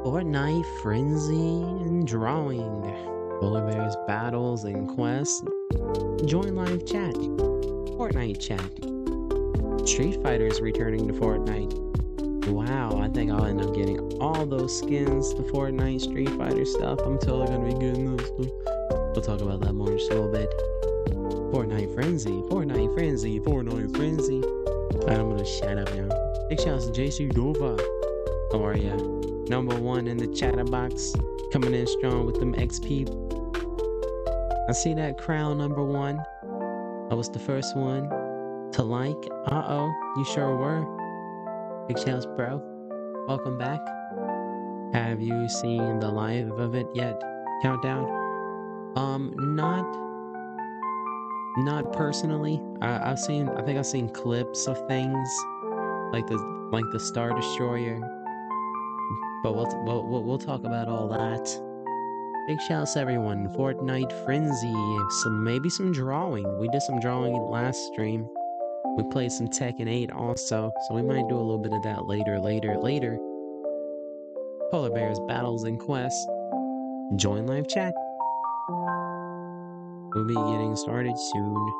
Fortnite Frenzy and Drawing. PolarBear's Battles and Quests. Join live chat. Fortnite Chat. Street Fighter's returning to Fortnite. Wow, I think I'll end up getting all those skins, the Fortnite Street Fighter stuff. I'm totally gonna be getting those too. We'll talk about that more in just a little bit. Fortnite Frenzy, Fortnite Frenzy, Fortnite Frenzy. Alright, I'm gonna shut up now. Big shouts to JC Dova. How are ya? #1 in the chatterbox. Coming in strong with them XP. I see that crown #1. I was the first one to like. Uh-oh, you sure were. Big shouts, bro. Welcome back. Have you seen the live of it yet? Countdown? Not personally. I think I've seen clips of things like the Star Destroyer. But we'll talk about all that. Big shouts everyone. Fortnite Frenzy. Maybe some drawing. We did some drawing last stream. We played some Tekken 8 also, so we might do a little bit of that later. PolarBear's Battles and Quests. Join live chat. We'll be getting started soon.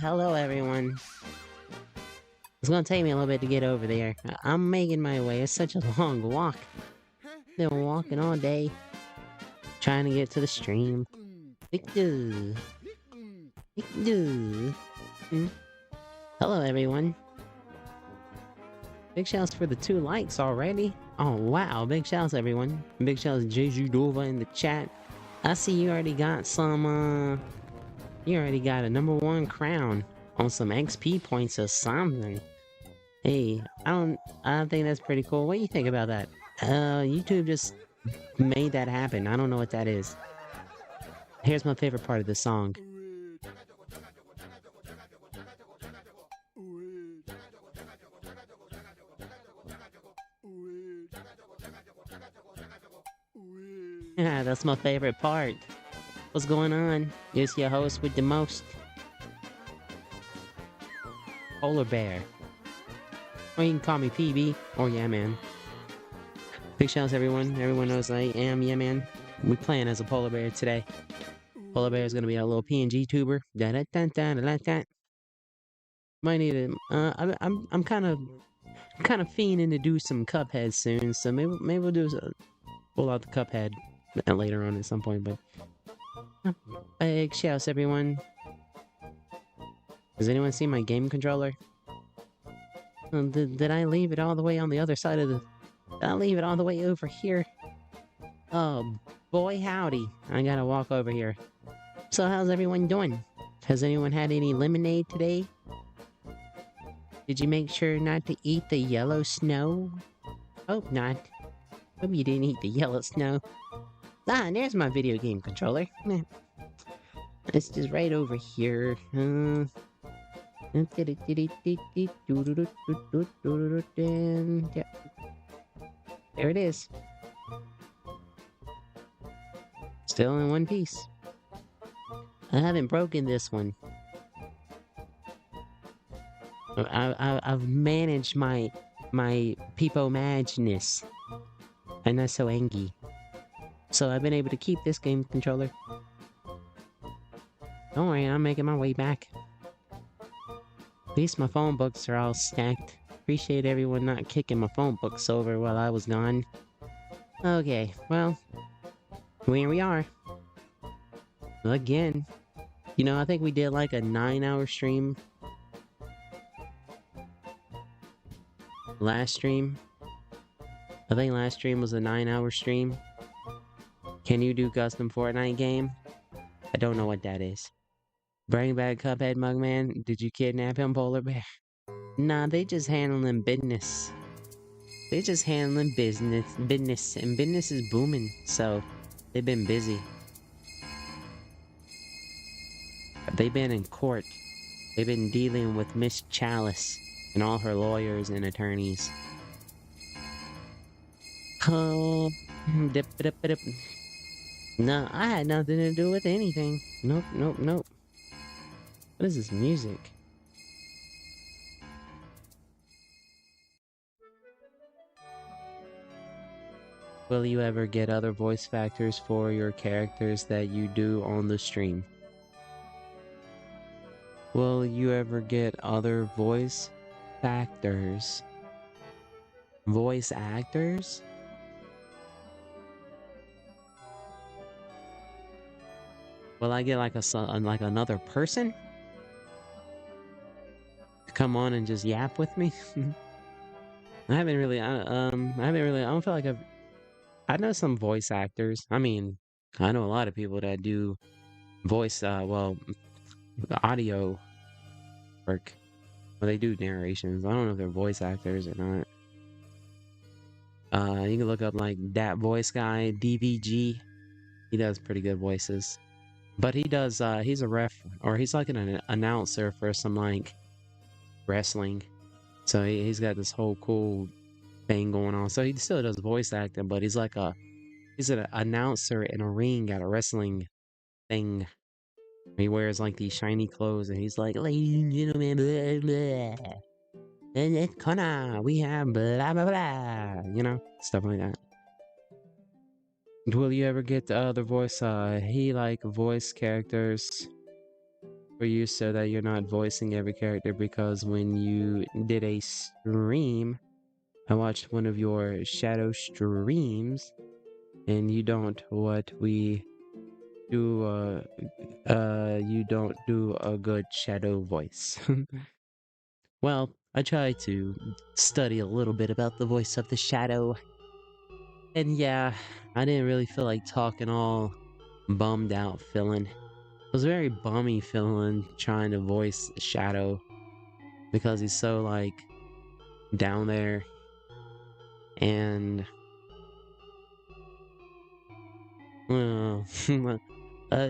Hello, everyone. It's gonna take me a little bit to get over there. I'm making my way. It's such a long walk. Been walking all day, trying to get to the stream. Hello, everyone. Big shouts for the 2 likes already. Oh, wow. Big shouts, everyone. Big shouts to Jeju Dova in the chat. I see you already got some, you already got a #1 crown on some XP points or something. Hey, I think that's pretty cool. What do you think about that? YouTube just made that happen. I don't know what that is. Here's my favorite part of the song. Yeah, that's my favorite part. What's going on? It's your host with the most. Polar Bear. Or you can call me PB, or Yeah Man. Big shouts everyone. Everyone knows I am Yeah Man. We playing as a Polar Bear today. Polar Bear is gonna be our little PNG tuber. Da da da da da da. Might need it. I'm kind of fiending to do some Cuphead soon, so maybe we'll pull out the Cuphead later on at some point. But big shouts everyone. Does anyone see my game controller? Did I leave it all the way on the other side of the... Did I leave it all the way over here? Oh, boy howdy. I gotta walk over here. So how's everyone doing? Has anyone had any lemonade today? Did you make sure not to eat the yellow snow? Hope not. Hope you didn't eat the yellow snow. Ah, there's my video game controller. It's just right over here. There it is. Still in one piece. I haven't broken this one. I've managed my peepo madness. I'm not so angry. So I've been able to keep this game controller. Don't worry, I'm making my way back. At least my phone books are all stacked. Appreciate everyone not kicking my phone books over while I was gone. Okay, well, here we are. Again. You know, I think we did like a 9-hour stream. Last stream. I think last stream was a 9-hour stream. Can you do custom Fortnite game? I don't know what that is. Bring back Cuphead Mugman? Did you kidnap him, Polar Bear? Nah, they just handling business. They just handling business, and business is booming, so they've been busy. They've been in court. They've been dealing with Miss Chalice and all her lawyers and attorneys. Oh, dip, dip, dip. No, I had nothing to do with anything. Nope, nope, nope. What is this music? Will you ever get other voice factors for your characters that you do on the stream? Will you ever get other voice factors? Voice actors? Will I get like like another person to come on and just yap with me? I haven't really, I don't feel like I know some voice actors. I mean, I know a lot of people that do voice, well, audio work. Well, they do narrations. I don't know if they're voice actors or not. You can look up like that voice guy, DVG. He does pretty good voices. But he does, he's a ref, or he's like an announcer for some like wrestling. So he's got this whole cool thing going on. So he still does voice acting, but he's like he's an announcer in a ring at a wrestling thing. He wears like these shiny clothes and he's like, ladies and gentlemen, blah, blah. And it's Connor, we have blah, blah, blah. You know, stuff like that. Will you ever get the other voice? He like voice characters for you so that you're not voicing every character, because when you did a stream, I watched one of your shadow streams and you don't what we do you don't do a good shadow voice. Well, I try to study a little bit about the voice of the shadow. And yeah, I didn't really feel like talking all bummed out feeling. It was very bummy feeling trying to voice Shadow because he's so like down there and well,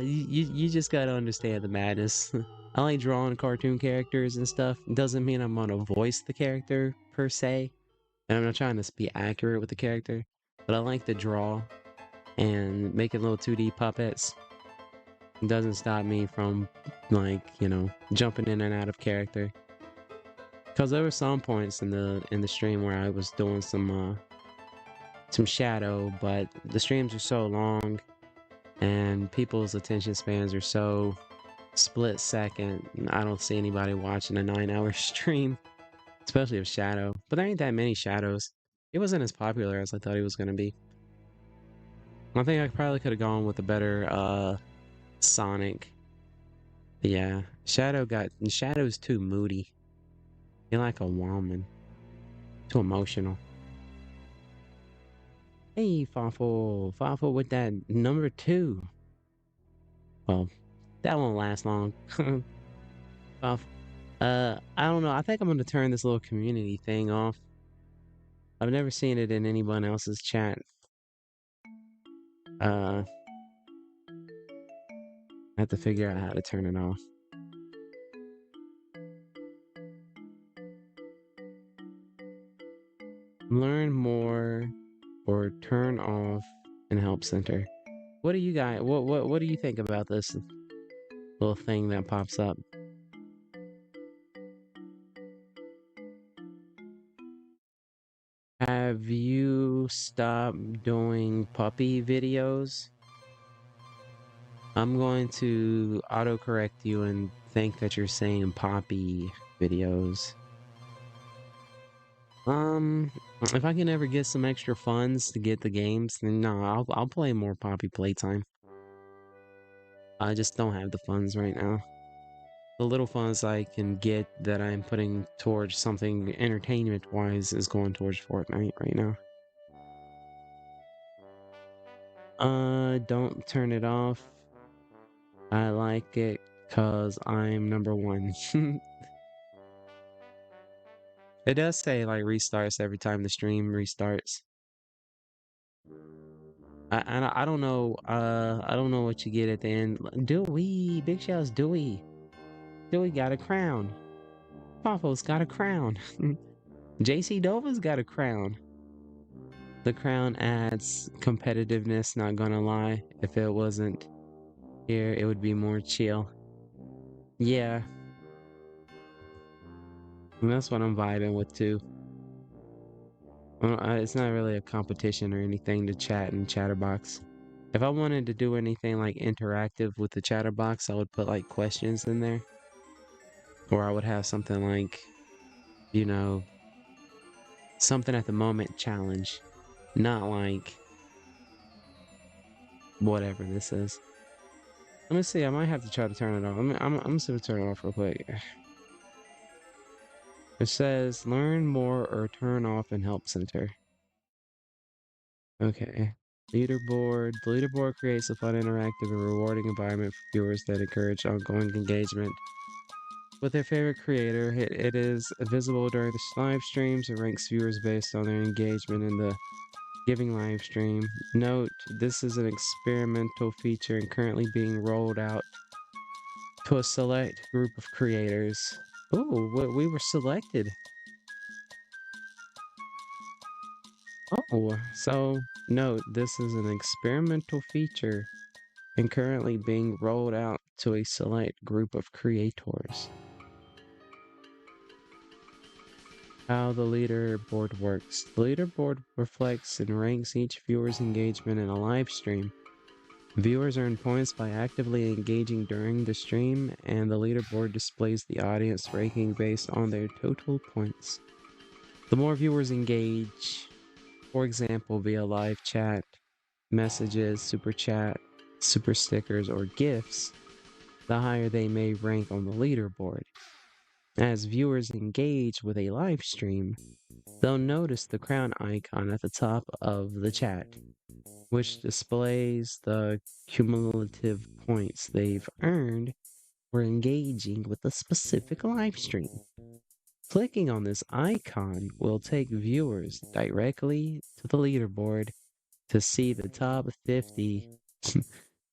you just gotta understand the madness. I like drawing cartoon characters and stuff. Doesn't mean I'm gonna voice the character per se, and I'm not trying to be accurate with the character, but I like to draw and making little 2D puppets. It doesn't stop me from like, you know, jumping in and out of character. Cause there were some points in the stream where I was doing some shadow, but the streams are so long and people's attention spans are so split second. I don't see anybody watching a 9-hour stream, especially of Shadow. But there ain't that many Shadows. It wasn't as popular as I thought he was gonna be. I think I probably could have gone with a better Sonic. But yeah, Shadow's too moody. You're like a woman. Too emotional. Hey, Fawful. Fawful with that number 2. Well, that won't last long. Fawful. I don't know. I think I'm going to turn this little community thing off. I've never seen it in anyone else's chat. I have to figure out how to turn it off. Learn more or turn off and help center. What do you guys what do you think about this little thing that pops up? Have you stopped doing puppy videos? I'm going to autocorrect you and think that you're saying poppy videos. If I can ever get some extra funds to get the games, then no, I'll play more Poppy Playtime. I just don't have the funds right now. The little funds I can get that I'm putting towards something entertainment-wise is going towards Fortnite right now. Don't turn it off. I like it because I'm number one. It does say like restarts every time the stream restarts. I don't know. I don't know what you get at the end. Dewey, Big Shell's Dewey. Dewey got a crown. Waffles got a crown. JC Dova's got a crown. The crown adds competitiveness, not gonna lie. If it wasn't here, it would be more chill. Yeah, and that's what I'm vibing with too. It's not really a competition or anything to chat in Chatterbox. If I wanted to do anything like interactive with the Chatterbox, I would put like questions in there. Or I would have something like, you know, something at the moment challenge. Not like whatever this is. Let me see, I might have to try to turn it off. I'm just gonna turn it off real quick. It says learn more or turn off in help center. Okay. Leaderboard. The leaderboard creates a fun, interactive, and rewarding environment for viewers that encourage ongoing engagement with their favorite creator. It is visible during the live streams and ranks viewers based on their engagement in the giving live stream. Note, this is an experimental feature and currently being rolled out to a select group of creators. Oh, we were selected. Oh, so note, this is an experimental feature and currently being rolled out to a select group of creators. How the leaderboard works. The leaderboard reflects and ranks each viewer's engagement in a live stream. Viewers earn points by actively engaging during the stream, and the leaderboard displays the audience ranking based on their total points. The more viewers engage, for example, via live chat, messages, super chat, super stickers, or gifts, the higher they may rank on the leaderboard. As viewers engage with a live stream, they'll notice the crown icon at the top of the chat, which displays the cumulative points they've earned for engaging with a specific live stream. Clicking on this icon will take viewers directly to the leaderboard to see the top 50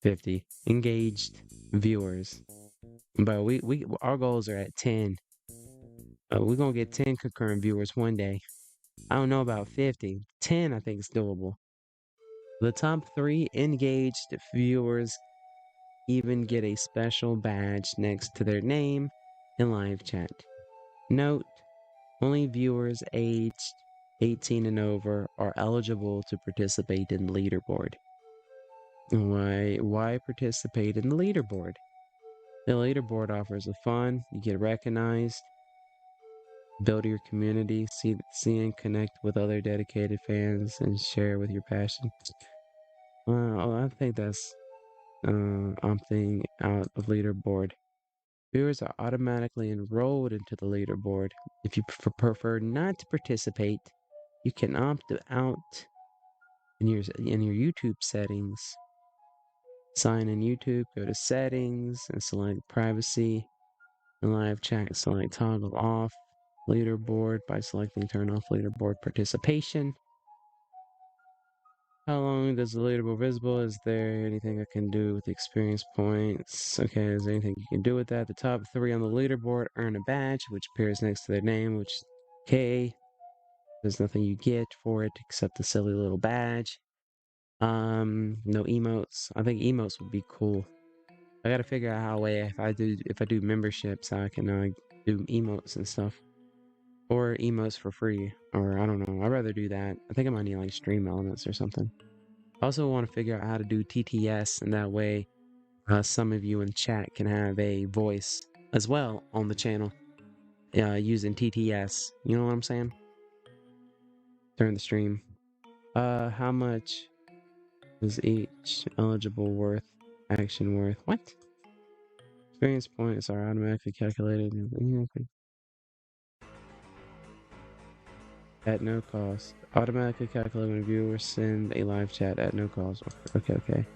50 engaged viewers. But we our goals are at 10. We're gonna get 10 concurrent viewers one day. I don't know about 50. 10 I think is doable. The top 3 engaged viewers even get a special badge next to their name in live chat. Note, only viewers aged 18 and over are eligible to participate in the leaderboard. Why participate in the leaderboard? The leaderboard offers a fun, you get recognized, build your community, see and connect with other dedicated fans, and share with your passion. I think that's opting out of leaderboard. Viewers are automatically enrolled into the leaderboard. If you prefer not to participate, you can opt out in your YouTube settings. Sign in YouTube, go to settings and select privacy. In live chat, select toggle off leaderboard by selecting turn off leaderboard participation. How long does the leaderboard visible? Is there anything I can do with the experience points? Okay, is there anything you can do with that? The top 3 on the leaderboard earn a badge, which appears next to their name, which is okay. There's nothing you get for it except the silly little badge. No emotes. I think emotes would be cool. I gotta figure out how if I do memberships, I can do emotes and stuff. Or emotes for free. Or I don't know. I'd rather do that. I think I might need like stream elements or something. I also want to figure out how to do TTS, and that way some of you in chat can have a voice as well on the channel using TTS. You know what I'm saying? During the stream. How much is each eligible action worth? What? Experience points are automatically calculated. at no cost. Automatically calculate when viewers send a live chat at no cost. Okay, okay.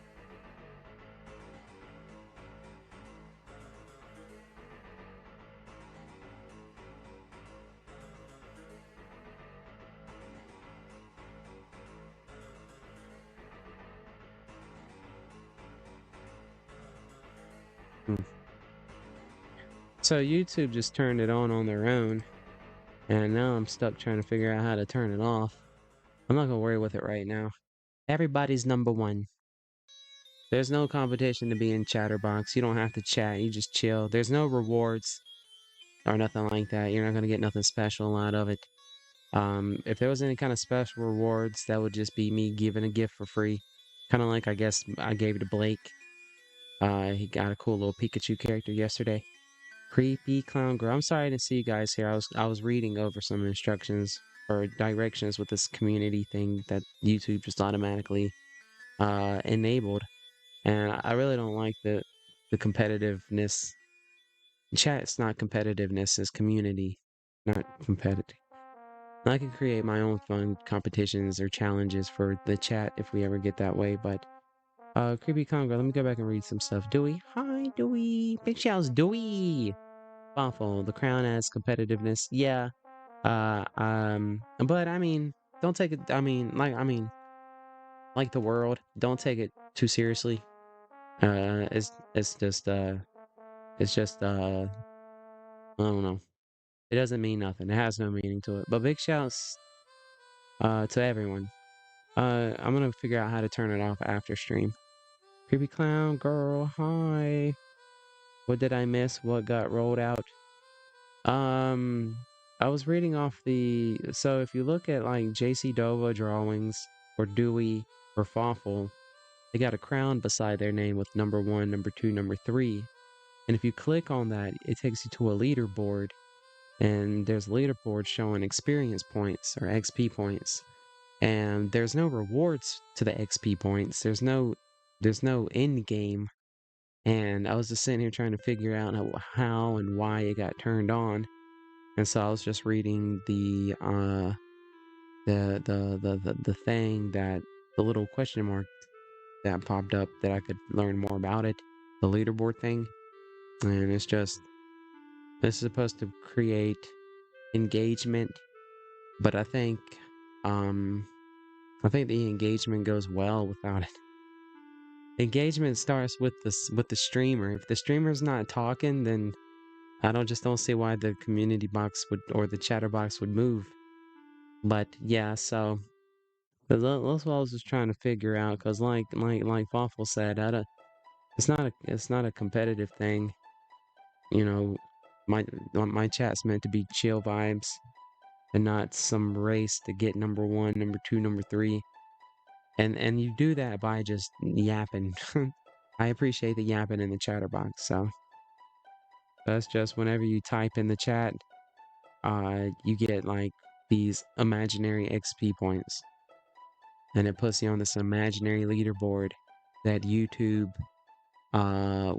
Hmm. So YouTube just turned it on their own, and now I'm stuck trying to figure out how to turn it off. I'm not gonna worry with it right now. Everybody's number one. There's no competition to be in Chatterbox. You don't have to chat. You just chill. There's no rewards or nothing like that. You're not gonna get nothing special out of it. If there was any kind of special rewards, that would just be me giving a gift for free. Kind of like I guess I gave it to Blake. He got a cool little Pikachu character yesterday. Creepy clown girl. I'm sorry to see you guys here. I was reading over some instructions or directions with this community thing that YouTube just automatically enabled, and I really don't like the competitiveness. Chat, it's not competitiveness, it's community, not competitive. I can create my own fun competitions or challenges for the chat if we ever get that way, but creepy Congo, let me go back and read some stuff. Dewey, hi Dewey, big shouts Dewey. Awful, the crown adds competitiveness. Yeah. But I mean, don't take it. Like the world, don't take it too seriously. It's just I don't know. It doesn't mean nothing. It has no meaning to it. But big shouts to everyone. I'm gonna figure out how to turn it off after stream. Creepy clown girl, hi. What did I miss? What got rolled out? Um, I was reading off the. So if you look at like JC Dova drawings or Dewey or Fawful, they got a crown beside their name with number 1, number 2, number 3. And if you click on that, it takes you to a leaderboard. And there's a leaderboard showing experience points or XP points. And there's no rewards to the XP points. There's no end game. And I was just sitting here trying to figure out how and why it got turned on. And so I was just reading the thing that the little question mark that popped up that I could learn more about it, the leaderboard thing. And it's just this is supposed to create engagement, but um I think the engagement goes well without it. Engagement starts with the streamer. If the streamer's not talking, then I don't see why the community box would or the chatter box would move. But yeah, so that's what I was just trying to figure out. Cause like Waffle said, it's not a competitive thing. You know, my chat's meant to be chill vibes and not some race to get number 1, number 2, number 3. And you do that by just yapping. I appreciate the yapping in the chatter box. So that's just whenever you type in the chat, you get like these imaginary XP points, and it puts you on this imaginary leaderboard that YouTube,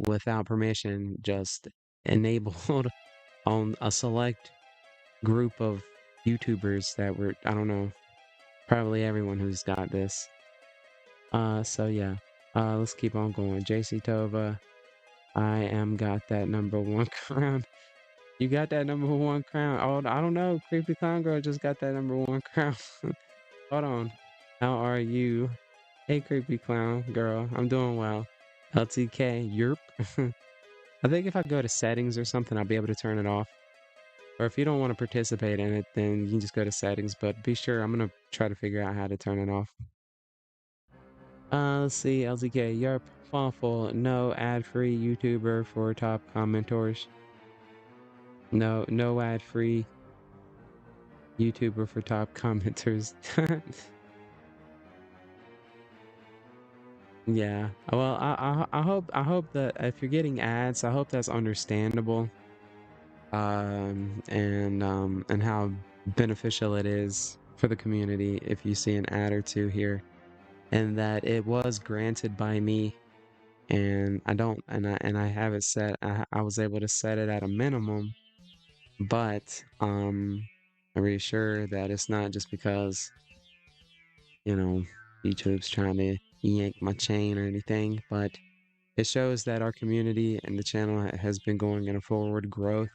without permission, just enabled on a select group of YouTubers that were, I don't know, probably everyone who's got this. So yeah, let's keep on going. JC Tova, I am got that number 1 crown. You got that number 1 crown. Oh, I don't know. Creepy Clown Girl just got that number 1 crown. Hold on. How are you? Hey, Creepy Clown Girl. I'm doing well. LTK, yerp. I think if I go to settings or something, I'll be able to turn it off. Or if you don't want to participate in it, then you can just go to settings. But be sure, I'm going to try to figure out how to turn it off. Let's see. LTK, yerp. Fawful. No ad-free YouTuber for top commenters. No ad-free YouTuber for top commenters. Yeah. Well, I hope that if you're getting ads, I hope that's understandable. And how beneficial it is for the community if you see an ad or two here, and that it was granted by me, and I have it set. I was able to set it at a minimum, but reassure that it's not just because, you know, YouTube's trying to yank my chain or anything, but it shows that our community and the channel has been going in a forward growth.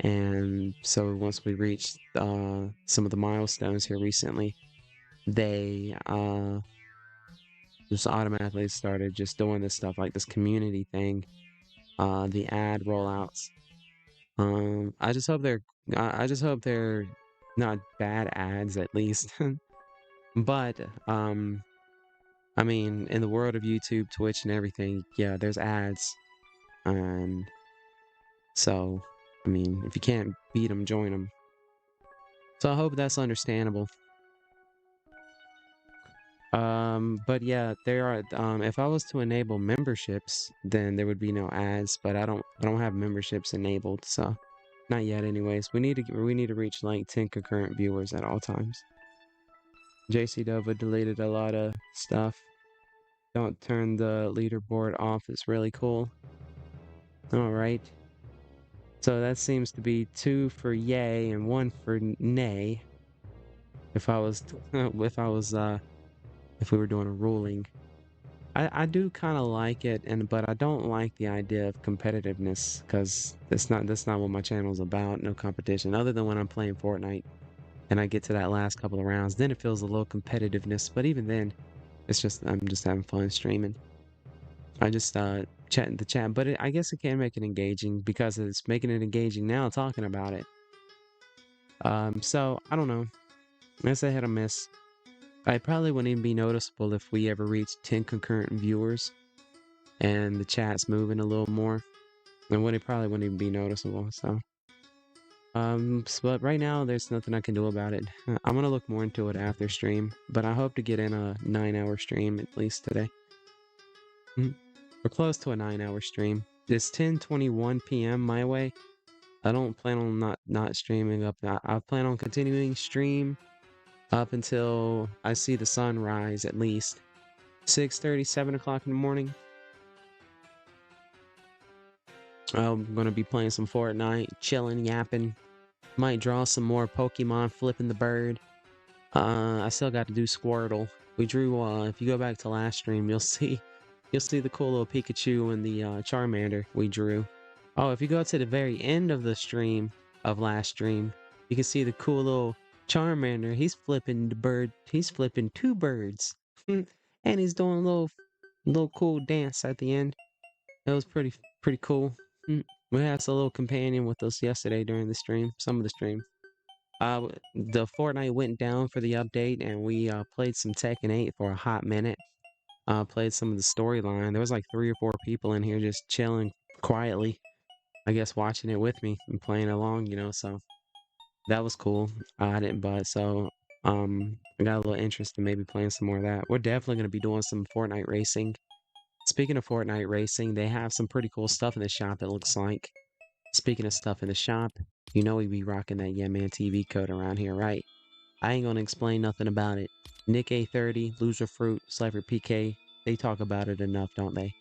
And so once we reached some of the milestones here recently, they just automatically started just doing this stuff like this community thing, the ad rollouts. I just hope they're not bad ads at least. But I mean, in the world of YouTube, Twitch, and everything, yeah, there's ads, and so I mean, if you can't beat them, join them. So I hope that's understandable. But yeah, there are. If I was to enable memberships, then there would be no ads. But I don't have memberships enabled, so not yet. Anyways, we need to reach like 10 concurrent viewers at all times. JC Dova deleted a lot of stuff. Don't turn the leaderboard off. It's really cool. All right. So that seems to be 2 for yay and 1 for nay. If I was, if we were doing a ruling. I do kind of like it, but I don't like the idea of competitiveness because that's not what my channel's about. No competition, other than when I'm playing Fortnite and I get to that last couple of rounds. Then it feels a little competitiveness, but even then, I'm just having fun streaming. I just chatting the chat, but I guess it can make it engaging because it's making it engaging now talking about it. So I don't know. It's a hit or miss. I probably wouldn't even be noticeable if we ever reached 10 concurrent viewers and the chat's moving a little more. And it probably wouldn't even be noticeable. So, but right now there's nothing I can do about it. I'm gonna look more into it after stream, but I hope to get in a 9-hour stream at least today. We're close to a 9-hour stream. It's 10:21 p.m. my way. I don't plan on not streaming up. I plan on continuing stream up until I see the sun rise at least 6:30, 7 o'clock in the morning. I'm gonna be playing some Fortnite, chilling, yapping. Might draw some more Pokemon, flipping the bird. I still got to do Squirtle. We drew. If you go back to last stream, you'll see the cool little Pikachu and the Charmander we drew. Oh, if you go to the very end of the stream of last stream, you can see the cool little Charmander. He's flipping the bird. He's flipping 2 birds, and he's doing a little cool dance at the end. That was pretty cool. We had a little companion with us yesterday during the stream, some of the stream. The Fortnite went down for the update, and we played some Tekken 8 for a hot minute. Played some of the storyline. There was like 3 or 4 people in here just chilling quietly, I guess, watching it with me and playing along, so that was cool. I didn't, but so I got a little interest in maybe playing some more of that. We're definitely gonna be doing some Fortnite racing. Speaking of Fortnite racing, they have some pretty cool stuff in the shop, it looks like. Speaking of stuff in the shop, you know we be rocking that Yeah Man TV code around here, right? I ain't gonna explain nothing about it. Nick A30, Loser Fruit, Slifer PK, they talk about it enough, don't they?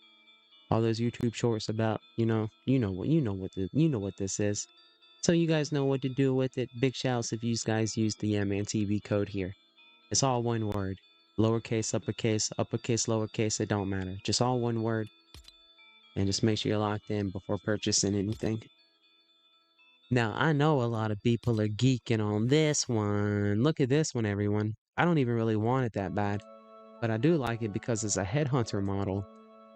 All those YouTube shorts about, you know what this is. So you guys know what to do with it. Big shouts if you guys use the Yeah Man TV code here. It's all one word. Lowercase, uppercase, lowercase, it don't matter. Just all one word. And just make sure you're locked in before purchasing anything. Now, I know a lot of people are geeking on this one. Look at this one, everyone. I don't even really want it that bad, but I do like it because it's a headhunter model.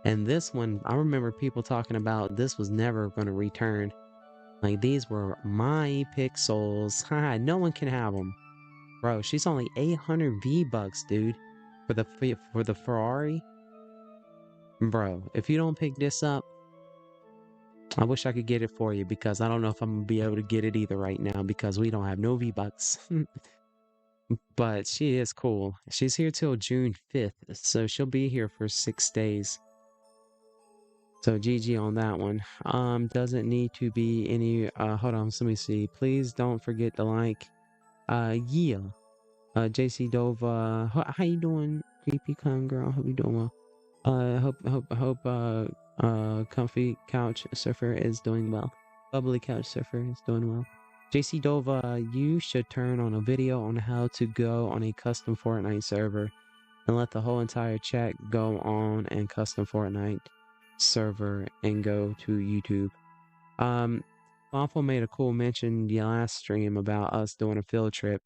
And this one, I remember people talking about this was never going to return. Like, these were my pixels. Haha, no one can have them. Bro, she's only 800 V-Bucks, dude. For the Ferrari. Bro, if you don't pick this up, I wish I could get it for you because I don't know if I'm gonna be able to get it either right now because we don't have no V-Bucks. But she is cool. She's here till June 5th, so she'll be here for 6 days. So GG on that one. Doesn't need to be any hold on, let me see. Please don't forget to like. Yeah. JC Dova, how you doing? Creepy con girl, hope you doing well. Hope Comfy Couch Surfer is doing well. Bubbly Couch Surfer is doing well. JC Dova, you should turn on a video on how to go on a custom Fortnite server and let the whole entire chat go on and custom Fortnite server and go to YouTube. Waffle made a cool mention the last stream about us doing a field trip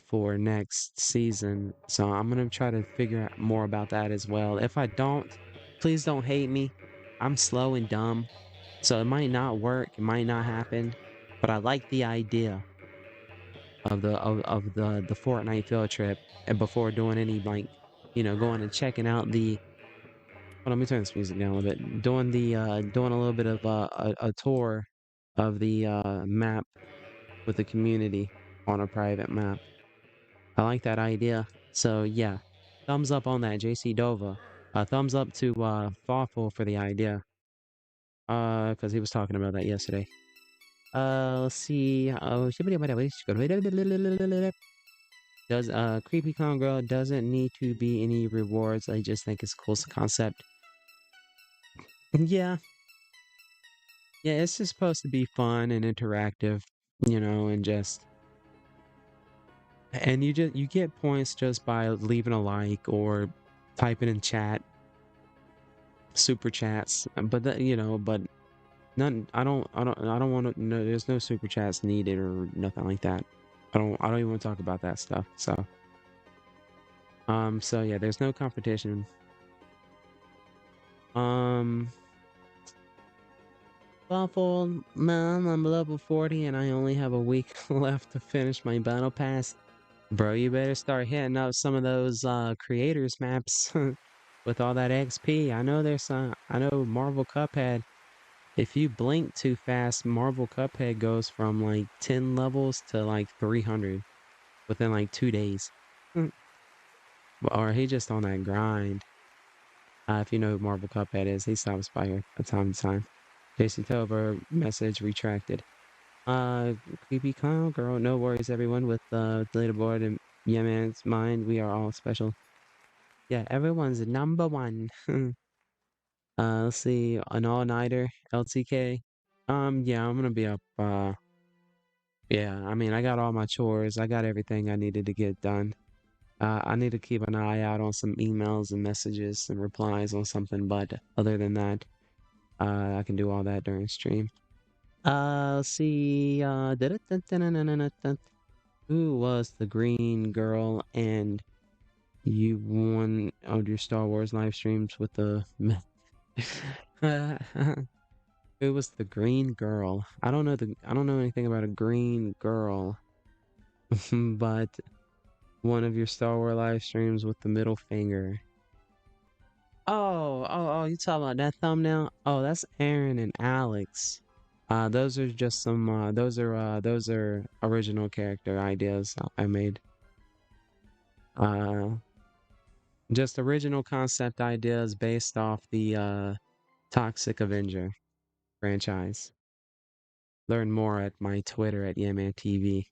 for next season. So I'm gonna try to figure out more about that as well. If I don't, please don't hate me. I'm slow and dumb. So it might not work, it might not happen, but I like the idea of the Fortnite field trip, and before doing any like, going and checking out the let me turn this music down a little bit. Doing a little bit of a tour of the map with the community on a private map. I like that idea. So yeah, thumbs up on that, JC Dova. Thumbs up to Thoughtful for the idea. Because he was talking about that yesterday. Let's see. Does Creepy Clown Girl doesn't need to be any rewards. I just think it's a cool concept. Yeah. Yeah, it's just supposed to be fun and interactive, and you get points just by leaving a like or typing in chat, super chats. But but none. I don't want to. No, there's no super chats needed or nothing like that. I don't even want to talk about that stuff. So yeah, there's no competition. Waffle, Mom, I'm level 40 and I only have a week left to finish my battle pass. Bro, you better start hitting up some of those creators maps with all that XP. I know I know Marvel Cuphead. If you blink too fast, Marvel Cuphead goes from like 10 levels to like 300 within like 2 days. Or he just on that grind. If you know who Marvel Cuphead is, he stops by here from time to time. JC Tover, message retracted. Creepy Clown Girl, no worries everyone with the leaderboard and yeah man's mind, we are all special. Yeah, everyone's number one. Let's see, an all-nighter, LTK. Yeah, I'm gonna be up, yeah, I mean, I got all my chores, I got everything I needed to get done. I need to keep an eye out on some emails and messages and replies on something, but other than that, I can do all that during stream. Let's see, who was the green girl and you won on your Star Wars live streams with the who was the green girl? I don't know anything about a green girl. But one of your Star Wars live streams with the middle finger. Oh, you talking about that thumbnail? Oh, that's Aaron and Alex. Those are just some those are original character ideas I made. Just original concept ideas based off the Toxic Avenger franchise. Learn more at my Twitter at YeahManTV,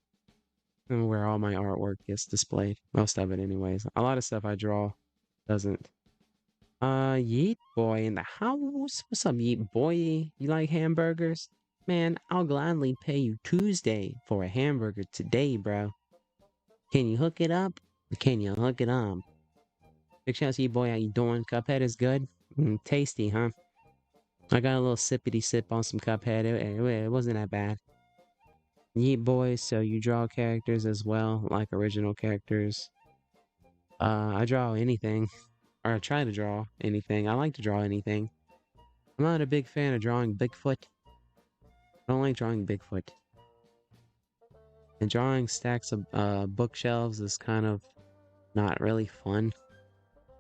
where all my artwork gets displayed. Most of it anyways. A lot of stuff I draw doesn't. Yeet Boy in the house. What's up, Yeet Boy? You like hamburgers? Man, I'll gladly pay you Tuesday for a hamburger today, bro. Can you hook it up? Or can you hook it up? Big shout out to Yeet Boy. How you doing? Cuphead is good? Tasty, huh? I got a little sippity sip on some Cuphead. It wasn't that bad. Yeet Boy, so you draw characters as well, like original characters. I draw anything. Or I try to draw anything. I like to draw anything. I'm not a big fan of drawing Bigfoot. I don't like drawing Bigfoot. And drawing stacks of bookshelves is kind of not really fun.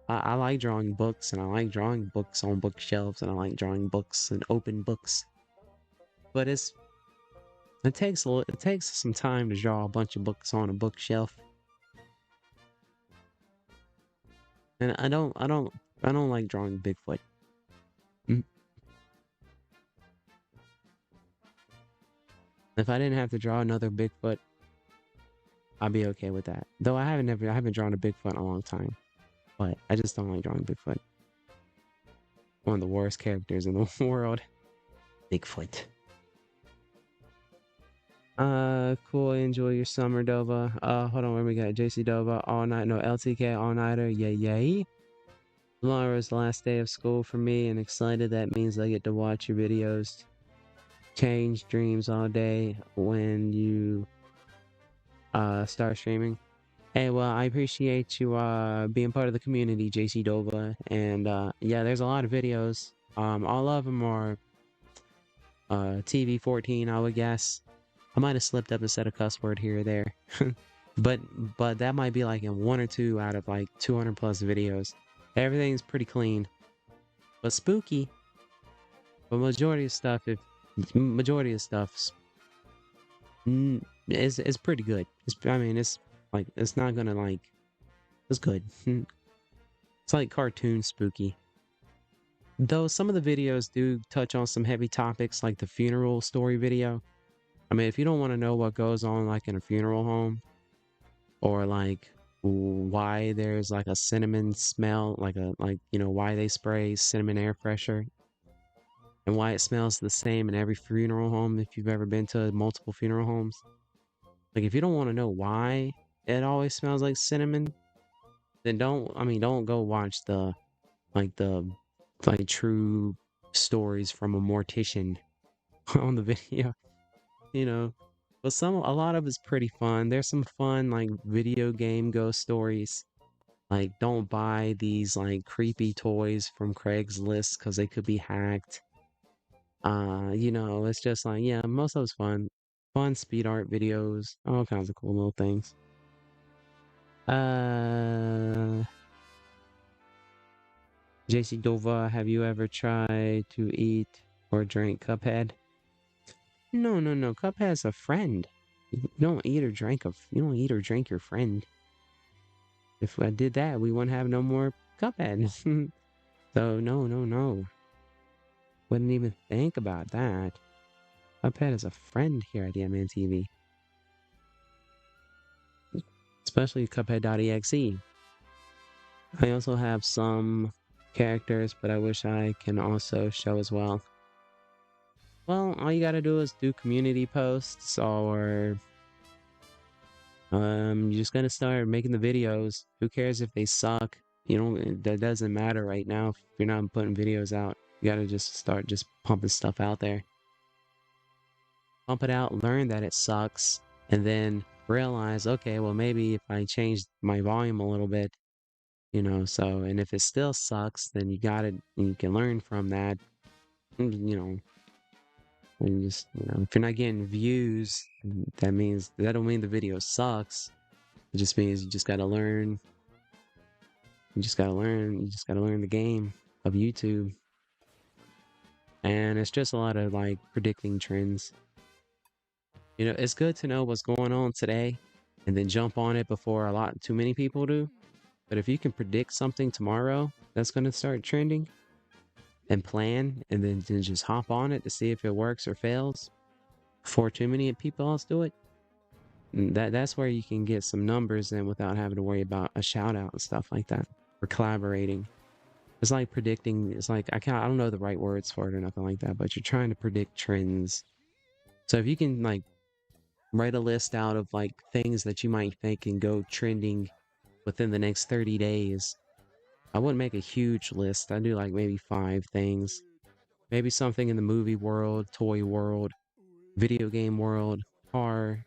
I like drawing books, and I like drawing books on bookshelves, and I like drawing books and open books. But it takes some time to draw a bunch of books on a bookshelf. And I don't like drawing Bigfoot. If I didn't have to draw another Bigfoot, I'd be okay with that. Though I haven't drawn a Bigfoot in a long time. But I just don't like drawing Bigfoot. One of the worst characters in the world. Bigfoot. Cool. Enjoy your summer, Dova. Hold on. Where we got JC Dova all night. No, LTK all nighter. Yay, yay. Tomorrow is the last day of school for me, and excited. That means I get to watch your videos. Change dreams all day when you start streaming. Hey, well, I appreciate you being part of the community, JC Dova, and yeah, there's a lot of videos. All of them are TV 14, I would guess. I might have slipped up and said a cuss word here or there, but that might be like in 1 or 2 out of like 200 plus videos. Everything's pretty clean, but spooky. But majority of stuff, is pretty good. I mean, it's like it's not gonna like it's good. It's like cartoon spooky. Though some of the videos do touch on some heavy topics, like the funeral story video. I mean, if you don't want to know what goes on like in a funeral home, or like why there's like a cinnamon smell, like why they spray cinnamon air fresher, and why it smells the same in every funeral home if you've ever been to multiple funeral homes. Like if you don't want to know why it always smells like cinnamon, then don't go watch the true stories from a mortician on the video, you know. But a lot of it's pretty fun. There's some fun like video game ghost stories. Like don't buy these like creepy toys from Craigslist because they could be hacked. It's just like, yeah, most of it's fun. Fun speed art videos, all kinds of cool little things. JC Dova, have you ever tried to eat or drink Cuphead? No. Cuphead's a friend. You don't eat or drink your friend. If I did that, we wouldn't have no more Cuphead. So no. Wouldn't even think about that. Cuphead is a friend here at the MN TV. Especially Cuphead.exe. I also have some characters, but I wish I can also show as well. Well, all you gotta do is do community posts, or you're just gonna start making the videos. Who cares if they suck? That doesn't matter right now if you're not putting videos out. You gotta just start just pumping stuff out there. Pump it out, learn that it sucks, and then realize, okay, well maybe if I change my volume a little bit, and if it still sucks, then you can learn from that, and if you're not getting views, that don't mean the video sucks. It just means you just gotta learn. You just gotta learn the game of YouTube. And it's just a lot of like predicting trends. It's good to know what's going on today and then jump on it before too many people do. But if you can predict something tomorrow that's gonna start trending and plan, and then just hop on it to see if it works or fails before too many people else do it, that's where you can get some numbers in without having to worry about a shout out and stuff like that, or collaborating. It's like predicting. It's like I don't know the right words for it or nothing like that, but you're trying to predict trends. So if you can like write a list out of like things that you might think can go trending within the next 30 days. I wouldn't make a huge list. I'd do like maybe 5 things. Maybe something in the movie world, toy world, video game world, car.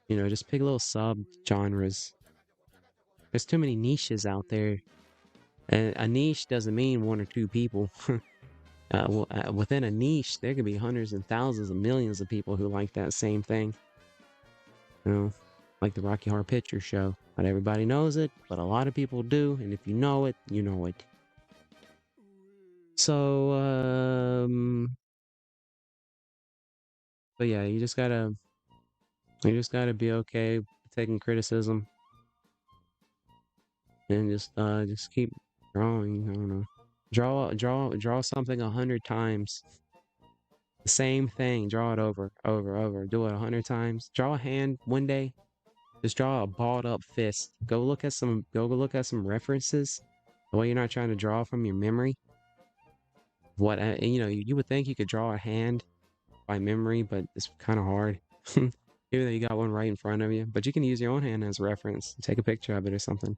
Just pick little sub-genres. There's too many niches out there. And a niche doesn't mean 1 or 2 people. Within a niche, there could be hundreds and thousands and millions of people who like that same thing. Like the Rocky Horror Picture Show. Not everybody knows it, but a lot of people do. And if you know it, you know it. So, but yeah, you just gotta be okay with taking criticism, and just keep drawing. I don't know, draw something 100 times. The same thing, draw it over, do it 100 times. Draw a hand one day, just draw a balled up fist. Go look at some references. The way you're not trying to draw from your memory. You would think you could draw a hand by memory, but it's kind of hard. Even though you got one right in front of you, but you can use your own hand as a reference. Take a picture of it or something.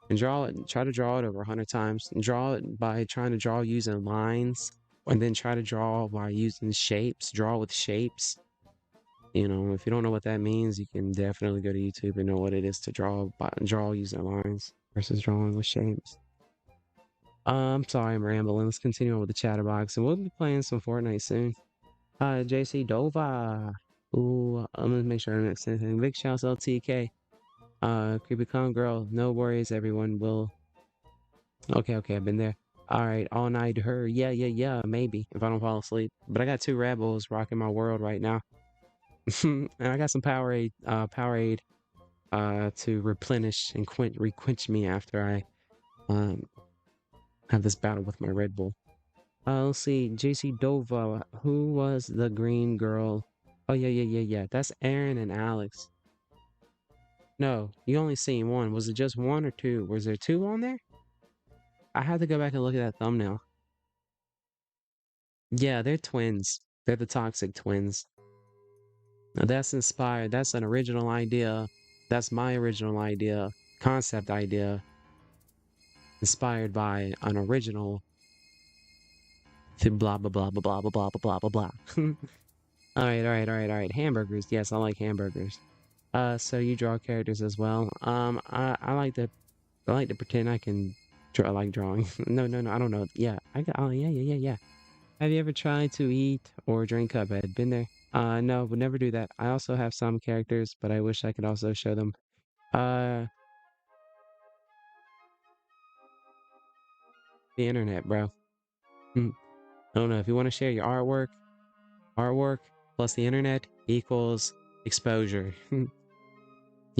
And draw it. Try to draw it over 100 times. And draw it by trying to draw using lines. And then try to draw by using shapes. Draw with shapes. You know, if you don't know what that means, you can definitely go to YouTube and know what it is to draw using lines versus drawing with shapes. I'm sorry I'm rambling. Let's continue on with the chatterbox, and we'll be playing some Fortnite soon. JC Dova. Ooh, I'm gonna make sure I don't miss anything. Big shouts LTK. Creepy Con Girl. No worries, everyone will. Okay, I've been there. Alright, all night her. Yeah, maybe, if I don't fall asleep. But I got 2 rebels rocking my world right now. And I got some Powerade to replenish and requench me after I have this battle with my Red Bull. Let's see, JC Dova. Who was the green girl? Oh yeah. That's Aaron and Alex. No, you only seen one. Was it just 1 or 2? Was there 2 on there? I had to go back and look at that thumbnail. Yeah, they're twins. They're the toxic twins. Now that's inspired. That's an original idea. That's my original idea. Concept idea. Inspired by an original. Blah blah blah blah blah blah blah blah blah blah. All right. Hamburgers. Yes, I like hamburgers. So you draw characters as well. I like to pretend I can draw. I like drawing. No. I don't know. Yeah, I got. Oh yeah. Have you ever tried to eat or drink Cuphead? Been there. No, would never do that. I also have some characters, but I wish I could also show them. The internet, bro. I don't know if you want to share your artwork plus the internet equals exposure. You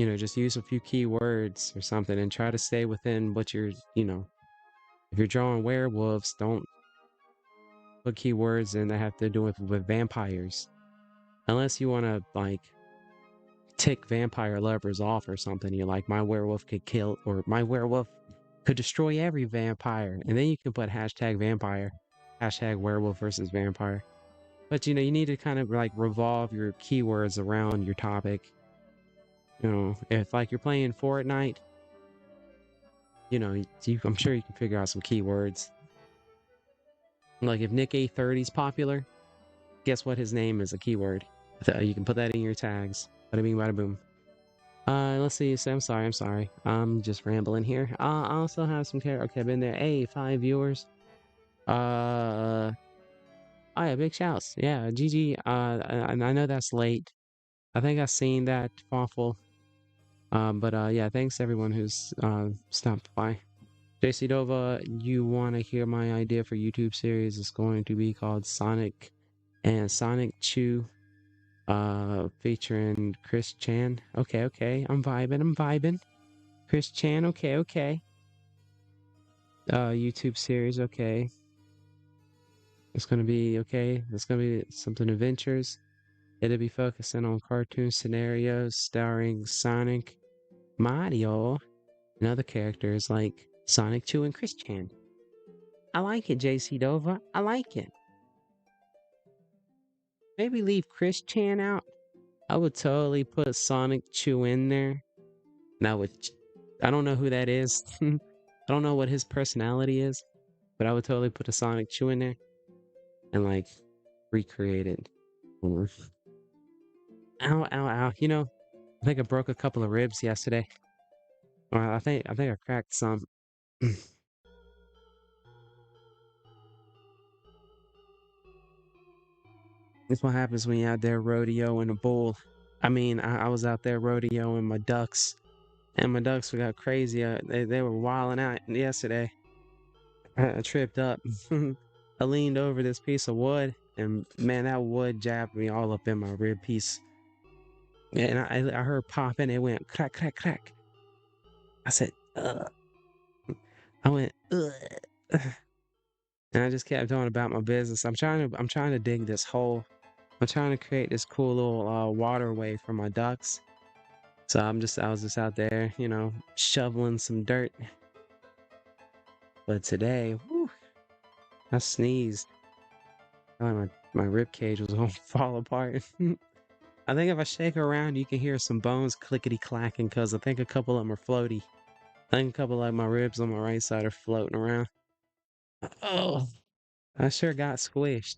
know, just use a few keywords or something and try to stay within what you're, you know, if you're drawing werewolves, don't put keywords in that have to do with vampires. Unless you want to, like, tick vampire lovers off or something. You're like, my werewolf could kill, or my werewolf could destroy every vampire. And then you can put hashtag vampire, hashtag werewolf versus vampire. But, you know, you need to kind of, like, revolve your keywords around your topic. You know, if, like, you're playing Fortnite, you know, I'm sure you can figure out some keywords. Like if Nick A30 is popular, guess what his name is a keyword. You can put that in your tags. Bada bing, bada boom. Let's see. So I'm sorry. I'm just rambling here. I also have some characters. Okay, I've been there. Hey, 5 viewers. Oh yeah, big shouts. Yeah, GG. And I know that's late. I think I've seen that awful. But yeah, thanks everyone who's stopped by. JC Dova, you want to hear my idea for YouTube series? It's going to be called Sonic and Sonic Chew, featuring Chris Chan. Okay, I'm vibing. Chris Chan, okay. YouTube series, okay. It's gonna be okay. It's gonna be something adventures. It'll be focusing on cartoon scenarios starring Sonic, Mario, and other characters like Sonic Chew and Chris Chan. I like it, JC Dova. I like it. Maybe leave Chris Chan out. I would totally put Sonic Chew in there. And I don't know who that is. I don't know what his personality is, but I would totally put a Sonic Chew in there and like recreate it. Ow. You know, I think I broke a couple of ribs yesterday. Or I think I cracked some. It's what happens when you're out there rodeoing a bull. I mean, I was out there rodeoing my ducks. And my ducks got crazy. They were wilding out yesterday. I tripped up. I leaned over this piece of wood, and man, that wood jabbed me all up in my rib piece. And I heard popping. It went crack, crack, crack. I said, ugh. I went, ugh. And I just kept going about my business. I'm trying to dig this hole. I'm trying to create this cool little waterway for my ducks. So I was just out there, you know, shoveling some dirt. But today, whew, I sneezed. I thought my rib cage was gonna fall apart. I think if I shake her around, you can hear some bones clickety clacking because I think a couple of them are floaty. I think a couple of my ribs on my right side are floating around. Oh, I sure got squished.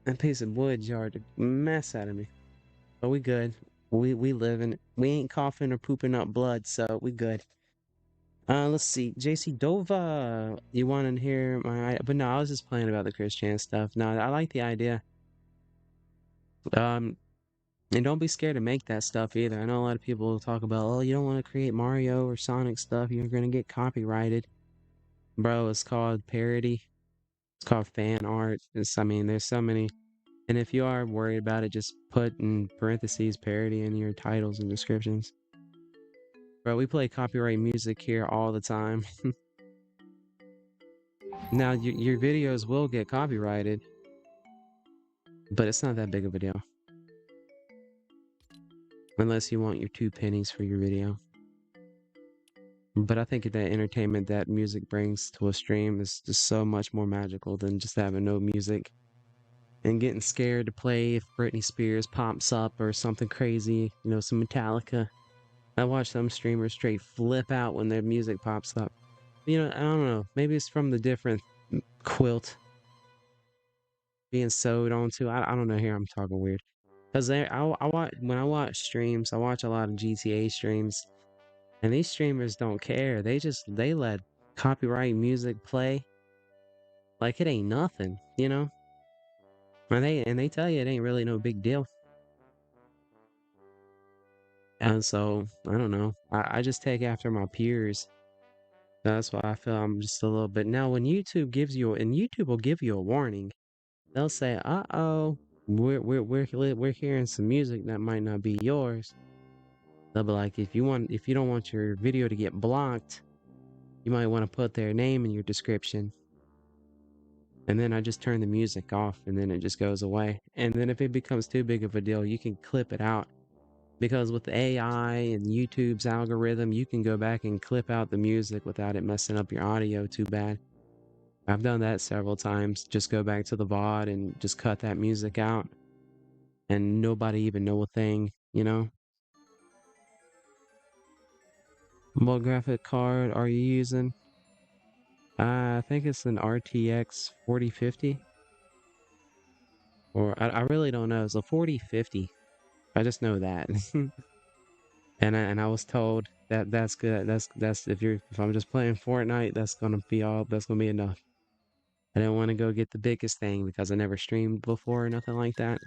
That piece of wood jarred the mess out of me. But we good. We living. We ain't coughing or pooping up blood, so we good. Let's see. JC Dova, you want to hear my? But no, I was just playing about the Christian stuff. No, I like the idea. Um, and don't be scared to make that stuff either. I know a lot of people talk about, oh, you don't want to create Mario or Sonic stuff. You're gonna get copyrighted, bro. It's called parody. It's called fan art. I mean, there's so many. And if you are worried about it, just put in parentheses parody in your titles and descriptions. Bro, we play copyright music here all the time. Now, your videos will get copyrighted, but it's not that big of a deal. Unless you want your 2 pennies for your video. But I think that entertainment that music brings to a stream is just so much more magical than just having no music and getting scared to play if Britney Spears pops up or something crazy, you know, some Metallica. I watch some streamers straight flip out when their music pops up. You know, I don't know. Maybe it's from the different quilt being sewed onto. I don't know. Here I'm talking weird. Because I watch, when I watch streams, I watch a lot of GTA streams. And these streamers don't care. They let copyright music play like it ain't nothing, you know? And they tell you it ain't really no big deal. And so, I don't know. I just take after my peers. That's why I feel I'm just a little bit. Now, when YouTube gives you, and YouTube will give you a warning, they'll say, "Uh-oh, we're hearing some music that might not be yours." They'll be like, if you don't want your video to get blocked, you might want to put their name in your description. And then I just turn the music off and then it just goes away. And then if it becomes too big of a deal, you can clip it out. Because with AI and YouTube's algorithm, you can go back and clip out the music without it messing up your audio too bad. I've done that several times. Just go back to the VOD and just cut that music out. And nobody even know a thing, you know? What graphic card are you using? I think it's an RTX 4050. Or I really don't know. It's a 4050. I just know that. And I was told that that's good. That's if I'm just playing Fortnite, that's gonna be enough. I didn't want to go get the biggest thing because I never streamed before or nothing like that.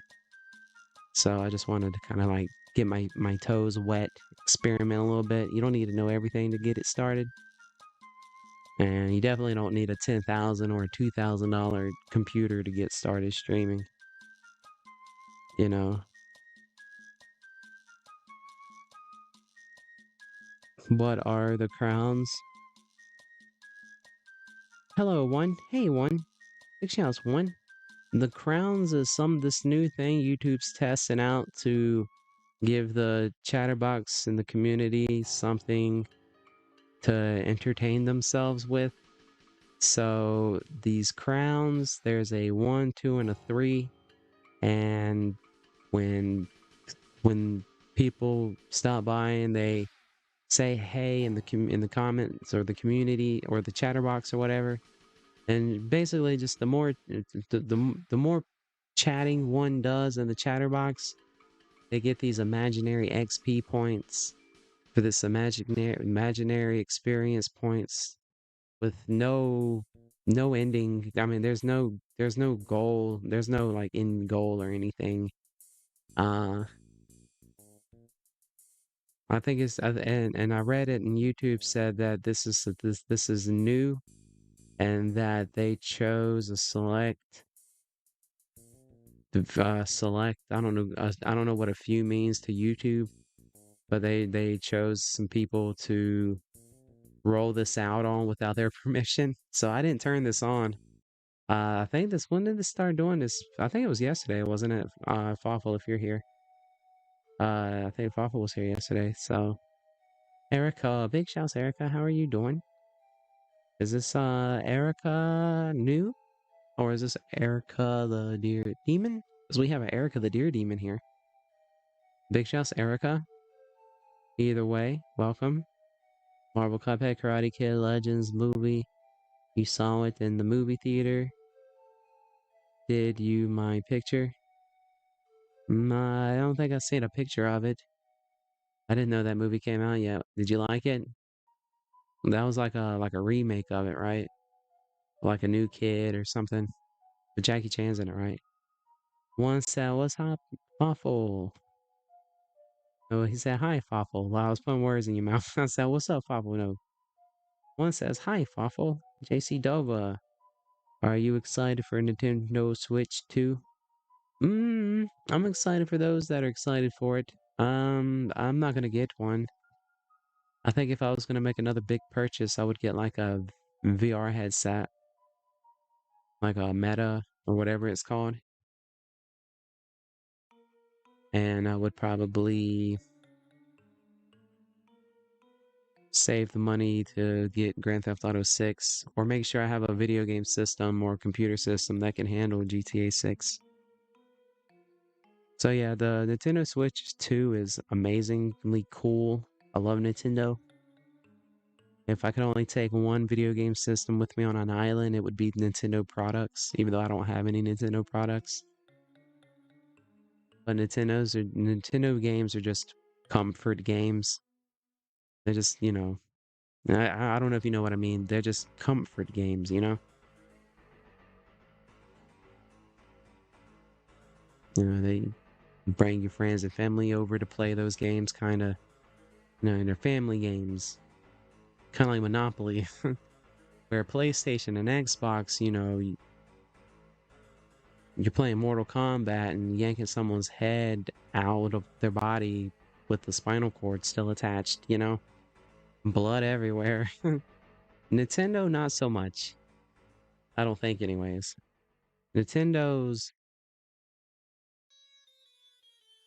So I just wanted to kind of like get my toes wet, experiment a little bit. You don't need to know everything to get it started. And you definitely don't need a $10,000 or a $2,000 computer to get started streaming. You know, what are the crowns? Hello, one. Hey, one. Big shouts, one. The crowns is this new thing YouTube's testing out to give the chatterbox in the community something to entertain themselves with. So these crowns, there's a 1, 2, and a 3, and when people stop by and they say hey in the comments or the community or the chatterbox or whatever, and basically just the more chatting one does in the chatterbox, they get these imaginary XP points for this imaginary experience points with no ending. I mean, there's no goal. There's no like end goal or anything. Uh, I think and I read it and YouTube said that this is new and that they chose a select. I don't know what a few means to YouTube, but they chose some people to roll this out on without their permission. So I didn't turn this on. I think when did this start doing this? I think it was yesterday, wasn't it? Fawful, if you're here. I think Fawful was here yesterday. So Erica, big shouts, Erica. How are you doing? Is this Erica new? Or is this Erica the Deer Demon? Because we have an Erica the Deer Demon here. Big shouts, Erica. Either way, welcome. Marvel Cuphead, Karate Kid Legends movie. You saw it in the movie theater. Did you my picture? I don't think I've seen a picture of it. I didn't know that movie came out yet. Did you like it? That was like a remake of it, right? Like a new kid or something. But Jackie Chan's in it, right? One said, "What's up, Waffle?" Oh, he said, "Hi, Waffle." While I was putting words in your mouth, I said, "What's up, Waffle?" No. One says, "Hi, Waffle." JC Dova, are you excited for Nintendo Switch 2? I'm excited for those that are excited for it. I'm not gonna get one. I think if I was gonna make another big purchase, I would get like a VR headset, like a Meta or whatever it's called, and I would probably save the money to get Grand Theft Auto 6 or make sure I have a video game system or computer system that can handle GTA 6. So yeah, the Nintendo Switch 2 is amazingly cool. I love Nintendo. If I could only take one video game system with me on an island, it would be Nintendo products, even though I don't have any Nintendo products. But Nintendo games are just comfort games. They're just, I don't know if you know what I mean. They're just comfort games, you know? They bring your friends and family over to play those games, kind of, they're family games. Kind of like Monopoly, where PlayStation and Xbox, you're playing Mortal Kombat and yanking someone's head out of their body with the spinal cord still attached, blood everywhere. Nintendo, not so much. I don't think, anyways. Nintendo's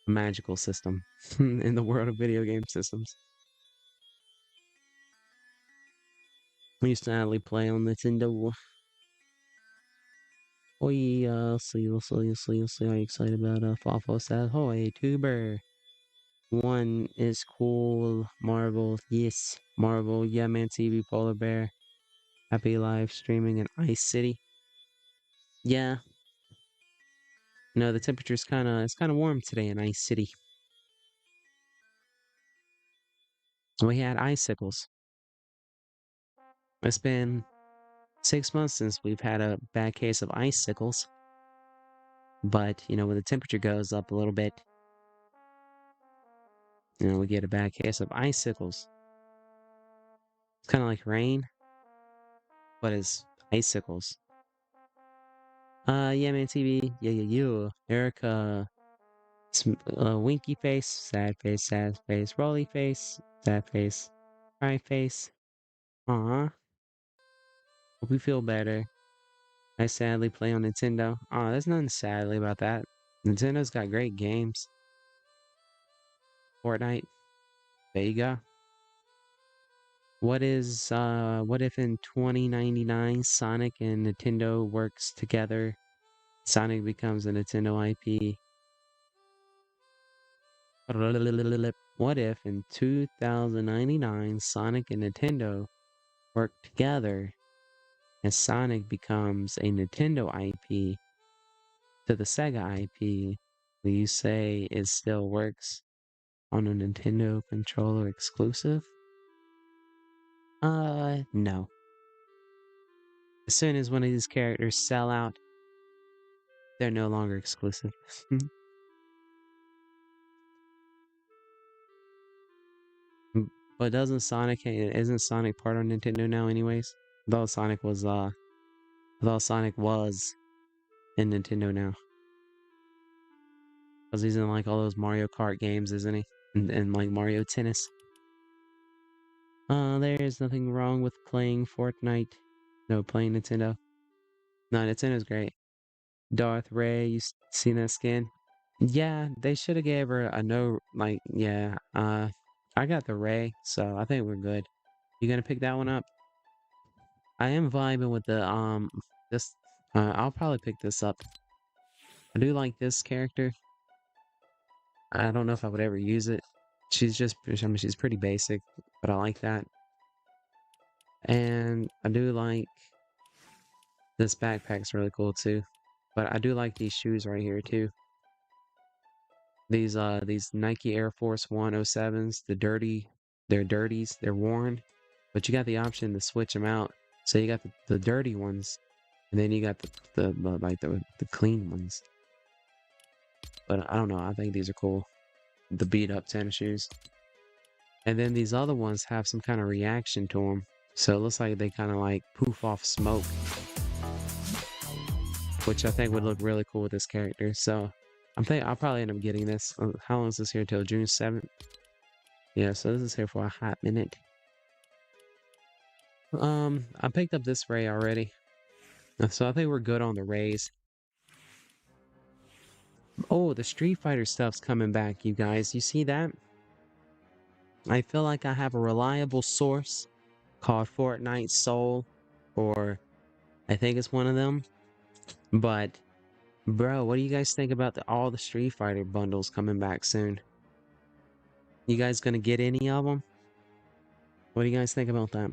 a magical system in the world of video game systems. We used to sadly play on Nintendo. Oi, see, are you excited about Fafo says, "Hoi, tuber. One is cool. Marvel, yes. Marvel, yeah, man, TV, Polar Bear. Happy live streaming in Ice City. Yeah, the temperature's it's kind of warm today in Ice City. We had icicles. It's been 6 months since we've had a bad case of icicles. But, when the temperature goes up a little bit, we get a bad case of icicles. It's kind of like rain, but it's icicles. Yeah, man, TV. Yeah. Erica, winky face, sad face, rolly face, sad face, cry face. Aw, hope you feel better. I sadly play on Nintendo. Aw, there's nothing sadly about that. Nintendo's got great games. Fortnite, there you go. What if in 2099 Sonic and Nintendo works together? Sonic becomes a Nintendo IP. What if in 2099 Sonic and Nintendo work together and Sonic becomes a Nintendo IP to the Sega IP? Will you say it still works on a Nintendo controller exclusive? No. As soon as one of these characters sell out, they're no longer exclusive. But isn't Sonic part of Nintendo now anyways? I thought Sonic was in Nintendo now. Because he's in like all those Mario Kart games, isn't he? And like Mario Tennis. There's nothing wrong with playing Fortnite. No, playing Nintendo. No, Nintendo's great. Darth Ray, seen that skin? Yeah, they should have gave her a no, yeah. I got the Ray, so I think we're good. You gonna pick that one up? I am vibing with this, I'll probably pick this up. I do like this character. I don't know if I would ever use it. She's just, I mean, she's pretty basic, but I like that. And I do like this backpack's really cool too. But I do like these shoes right here too. These Nike Air Force 107s, they're dirties, they're worn, but you got the option to switch them out. So you got the dirty ones, and then you got the clean ones. But I don't know, I think these are cool. The beat up tennis shoes. And then these other ones have some kind of reaction to them. So it looks like they kind of like poof off smoke, which I think would look really cool with this character. So I'll probably end up getting this. How long is this here till June 7th? Yeah, so this is here for a hot minute. I picked up this ray already. So I think we're good on the rays. Oh, the Street Fighter stuff's coming back, you guys. You see that? I feel like I have a reliable source called Fortnite Soul, or I think it's one of them. But, bro, what do you guys think about all the Street Fighter bundles coming back soon? You guys gonna get any of them? What do you guys think about that?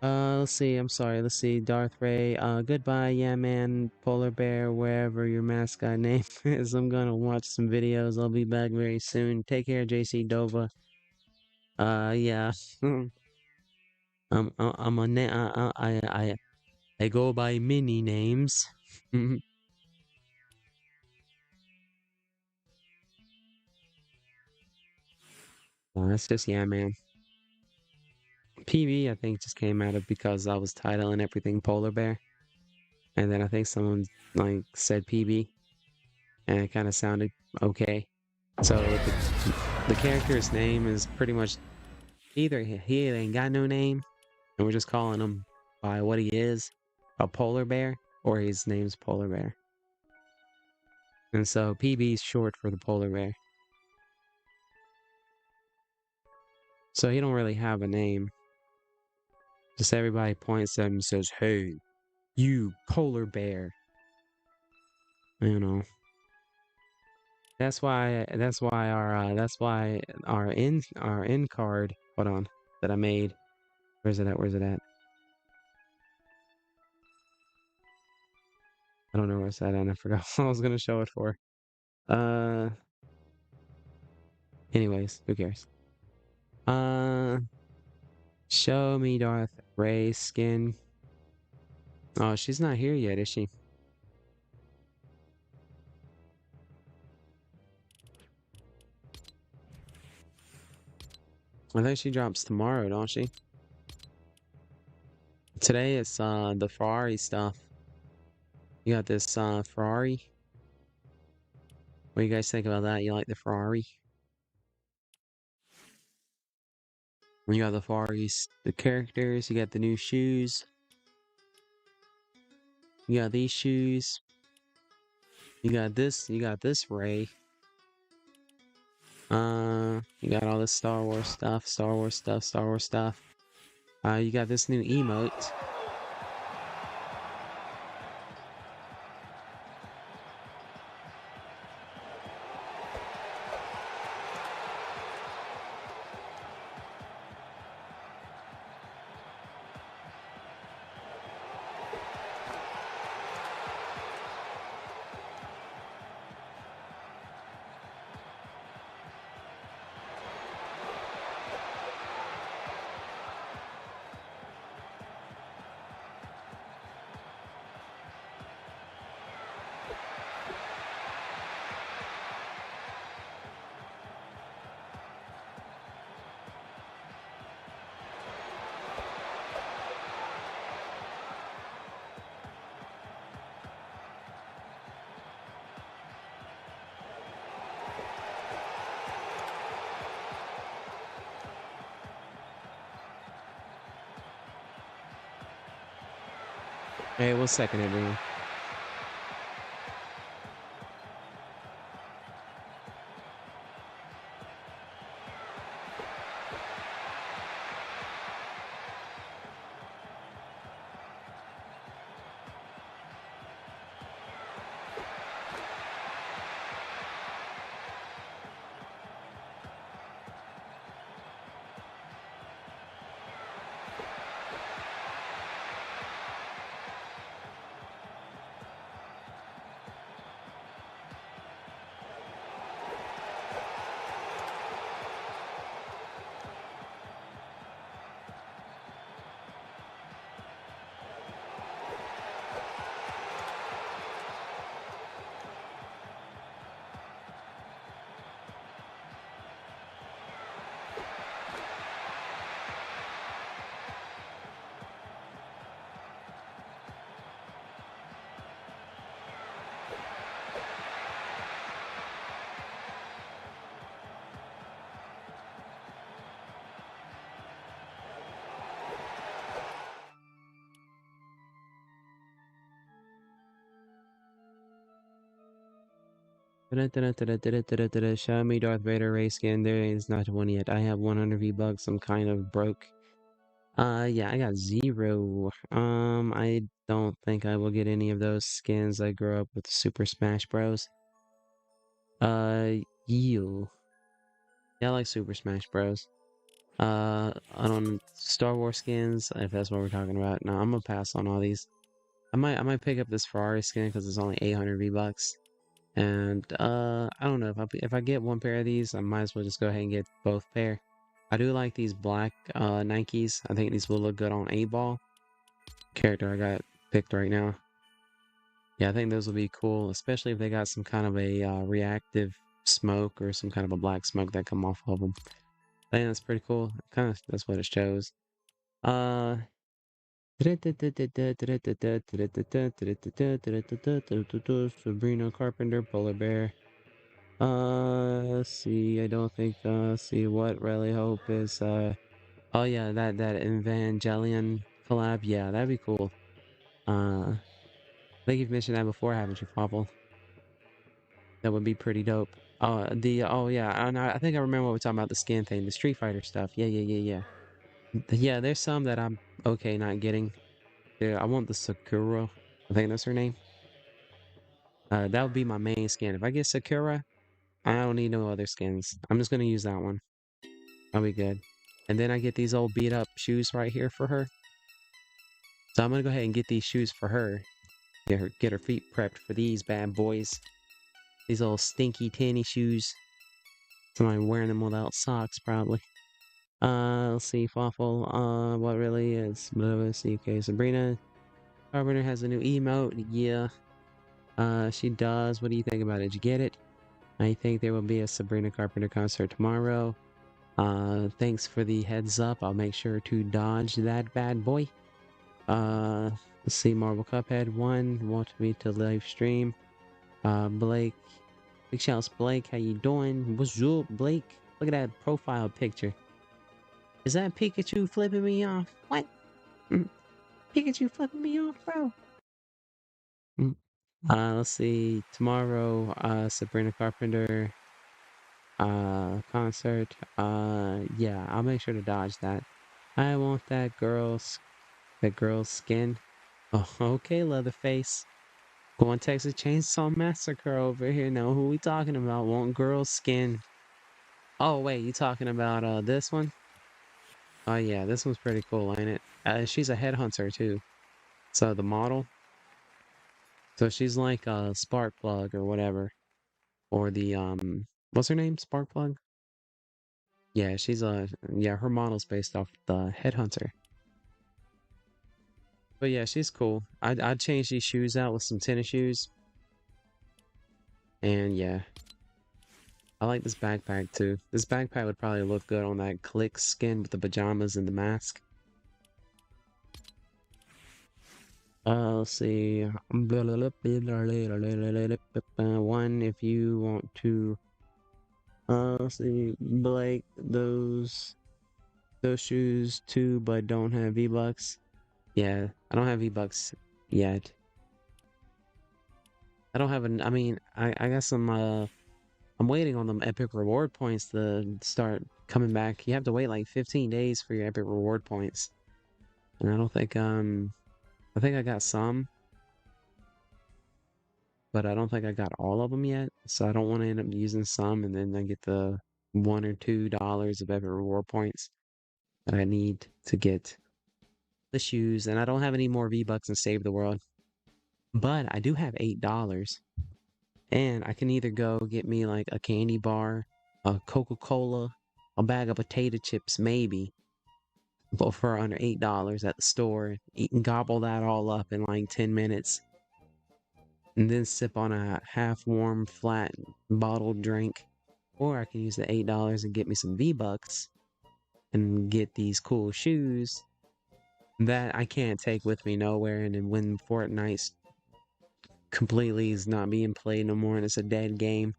Let's see, I'm sorry, let's see, Darth Ray, goodbye, yeah man, Polar Bear, wherever your mascot name is, I'm gonna watch some videos, I'll be back very soon, take care, JC Dova, yeah, I'm a I go by mini names. That's just, yeah man. PB, I think, just came out of because I was titling everything Polar Bear. And then I think someone, like, said PB. And it kind of sounded okay. So the character's name is pretty much either he ain't got no name, and we're just calling him by what he is, a polar bear, or his name's Polar Bear. And so PB is short for the polar bear. So he don't really have a name. Just everybody points at him and says, "Hey, you polar bear." You know. That's why our end card, hold on, that I made. Where's it at? Where's it at? I don't know where it's at, and I forgot what I was gonna show it for. Anyways, who cares? Show me Darth Ray's skin. Oh, she's not here yet, is she? I think she drops tomorrow, don't she? Today it's the Ferrari stuff. You got this Ferrari. What do you guys think about that? You like the Ferrari? You got the Ferraris, the characters, you got the new shoes. You got these shoes. You got this Ray. You got all this Star Wars stuff. You got this new emote. Hey, we'll second it, man. Show me Darth Vader race skin. There is not one yet. I have 100 V-Bucks. I'm kind of broke. Yeah, I got 0. I don't think I will get any of those skins. I grew up with Super Smash Bros. You. Yeah, I like Super Smash Bros. I don't Star Wars skins, if that's what we're talking about. No, I'm gonna pass on all these. I might pick up this Ferrari skin because it's only 800 V-Bucks. And I don't know if I get one pair of these, I might as well just go ahead and get both pair. I do like these black Nikes. I think these will look good on 8-ball. Character I got picked right now. Yeah, I think those will be cool, especially if they got some kind of a reactive smoke or some kind of a black smoke that come off of them. I think that's pretty cool. Kind of that's what it shows. Sabrina Carpenter, Polar Bear. Let's see. I don't think. See what really hope is. Oh yeah, that Evangelion collab. Yeah, that'd be cool. I think you've mentioned that before, haven't you, Fopple? That would be pretty dope. Oh yeah, I think I remember what we're talking about, the skin thing, the Street Fighter stuff. Yeah. Yeah, there's some that I'm okay not getting. Yeah, I want the Sakura. I think that's her name. That would be my main skin. If I get Sakura, I don't need no other skins. I'm just gonna use that one. That'll be good. And then I get these old beat up shoes right here for her. So I'm gonna go ahead and get these shoes for her. Get her feet prepped for these bad boys. These old stinky tanny shoes. Somebody wearing them without socks, probably. Let's see, Fawful. What really is? Let's see. Okay, Sabrina Carpenter has a new emote. Yeah. She does. What do you think about it? Did you get it? I think there will be a Sabrina Carpenter concert tomorrow. Thanks for the heads up. I'll make sure to dodge that bad boy. Let's see, Marvel Cuphead 1 wants me to live stream. Blake, big shouts, Blake. How you doing? What's up, Blake? Look at that profile picture. Is that Pikachu flipping me off? What? Pikachu flipping me off, bro? Let's see. Tomorrow, Sabrina Carpenter concert. Yeah, I'll make sure to dodge that. I want that girl's skin. Oh, okay, Leatherface. Going Texas Chainsaw Massacre over here. Now, who we talking about? Want girl's skin. Oh, wait, you talking about this one? Oh, yeah, this one's pretty cool, ain't it? She's a headhunter, too. So, the model. So, she's like a Sparkplug or whatever. Or the, what's her name? Sparkplug? Yeah, yeah, her model's based off the headhunter. But yeah, she's cool. I'd change these shoes out with some tennis shoes. And yeah. I like this backpack too. This backpack would probably look good on that Click skin with the pajamas and the mask. Let's see. One, if you want to. Let's see. Blake, those shoes too, but don't have V-Bucks. Yeah, I don't have V-Bucks yet. I don't have I mean, I got some, I'm waiting on them epic reward points to start coming back. You have to wait like 15 days for your epic reward points. And I don't think, I think I got some. But I don't think I got all of them yet. So I don't want to end up using some and then I get the $1 or $2 of epic reward points that I need to get the shoes. And I don't have any more V-Bucks in Save the World. But I do have $8. And I can either go get me like a candy bar, a Coca-Cola, a bag of potato chips, maybe, but for under $8 at the store. Eat and gobble that all up in like 10 minutes. And then sip on a half-warm, flat bottled drink. Or I can use the $8 and get me some V-Bucks and get these cool shoes that I can't take with me nowhere. And then when Fortnite completely is not being played no more and it's a dead game,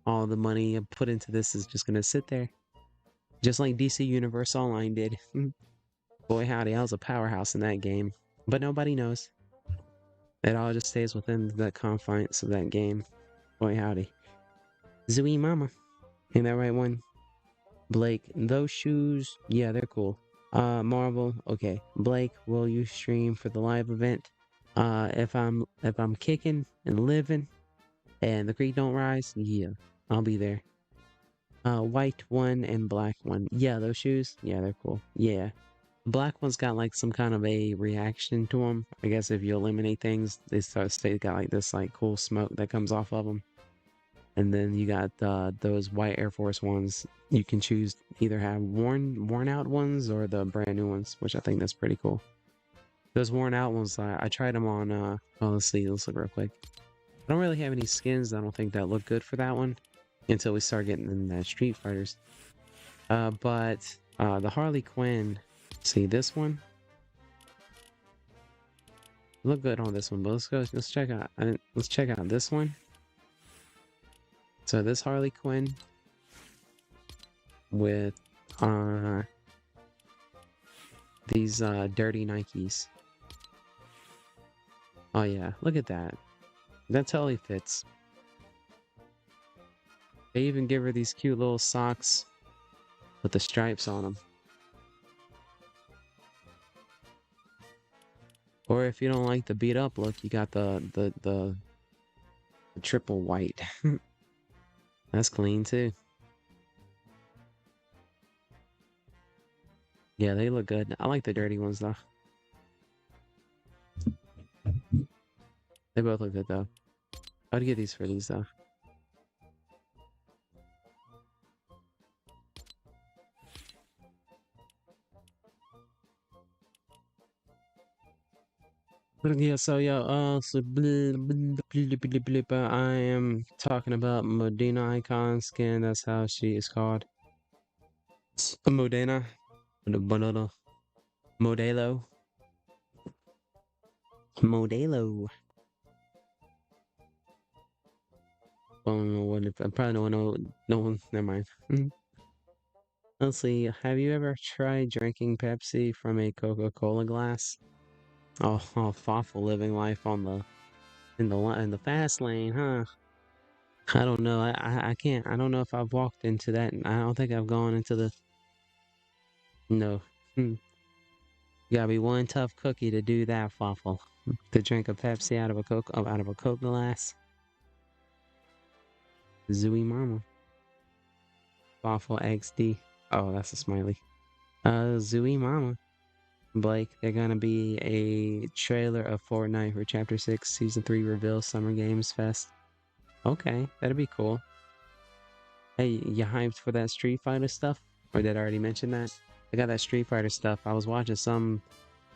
all the money I put into this is just gonna sit there. Just like DC Universe Online did. Boy howdy, I was a powerhouse in that game. But nobody knows. It all just stays within the confines of that game. Boy howdy. Zooey Mama. Ain't that right one? Blake, those shoes, yeah, they're cool. Marvel, okay. Blake, will you stream for the live event? If I'm kicking and living and the creek don't rise, yeah, I'll be there. White one and black one. Yeah, those shoes, yeah, they're cool. Yeah. Black one's got like some kind of a reaction to them. I guess if you eliminate things, they got like this like cool smoke that comes off of them. And then you got those white Air Force ones. You can choose either have worn out ones or the brand new ones, which I think that's pretty cool. Those worn out ones, I tried them on. Oh, let's see. Let's look real quick. I don't really have any skins. I don't think that look good for that one until we start getting in the Street Fighters. But the Harley Quinn. See this one? Look good on this one, but let's go. Let's check out. Let's check out this one. So this Harley Quinn with these dirty Nikes. Oh yeah, look at that. That totally fits. They even give her these cute little socks with the stripes on them. Or if you don't like the beat up look, you got the triple white. That's clean too. Yeah, they look good. I like the dirty ones though. They both look good though. I'd get these for these though. But yeah, so yeah, I am talking about Modena icon skin. That's how she is called. Modena, Modelo, Modelo. I don't know what. I probably don't know. No one. Never mind. Let's see. Have you ever tried drinking Pepsi from a Coca-Cola glass? Oh, thoughtful living life on the in the fast lane, huh? I don't know. I can't. I don't know if I've walked into that. I don't think I've gone into the. No. You gotta be one tough cookie to do that, Waffle. To drink a Pepsi out of a Coke glass. Zooey Mama. Waffle XD. Oh, that's a smiley. Zooey Mama. Blake, they're gonna be a trailer of Fortnite for Chapter 6, Season 3 reveal Summer Games Fest. Okay, that'd be cool. Hey, you hyped for that Street Fighter stuff? Or did I already mention that? I got that Street Fighter stuff. I was watching some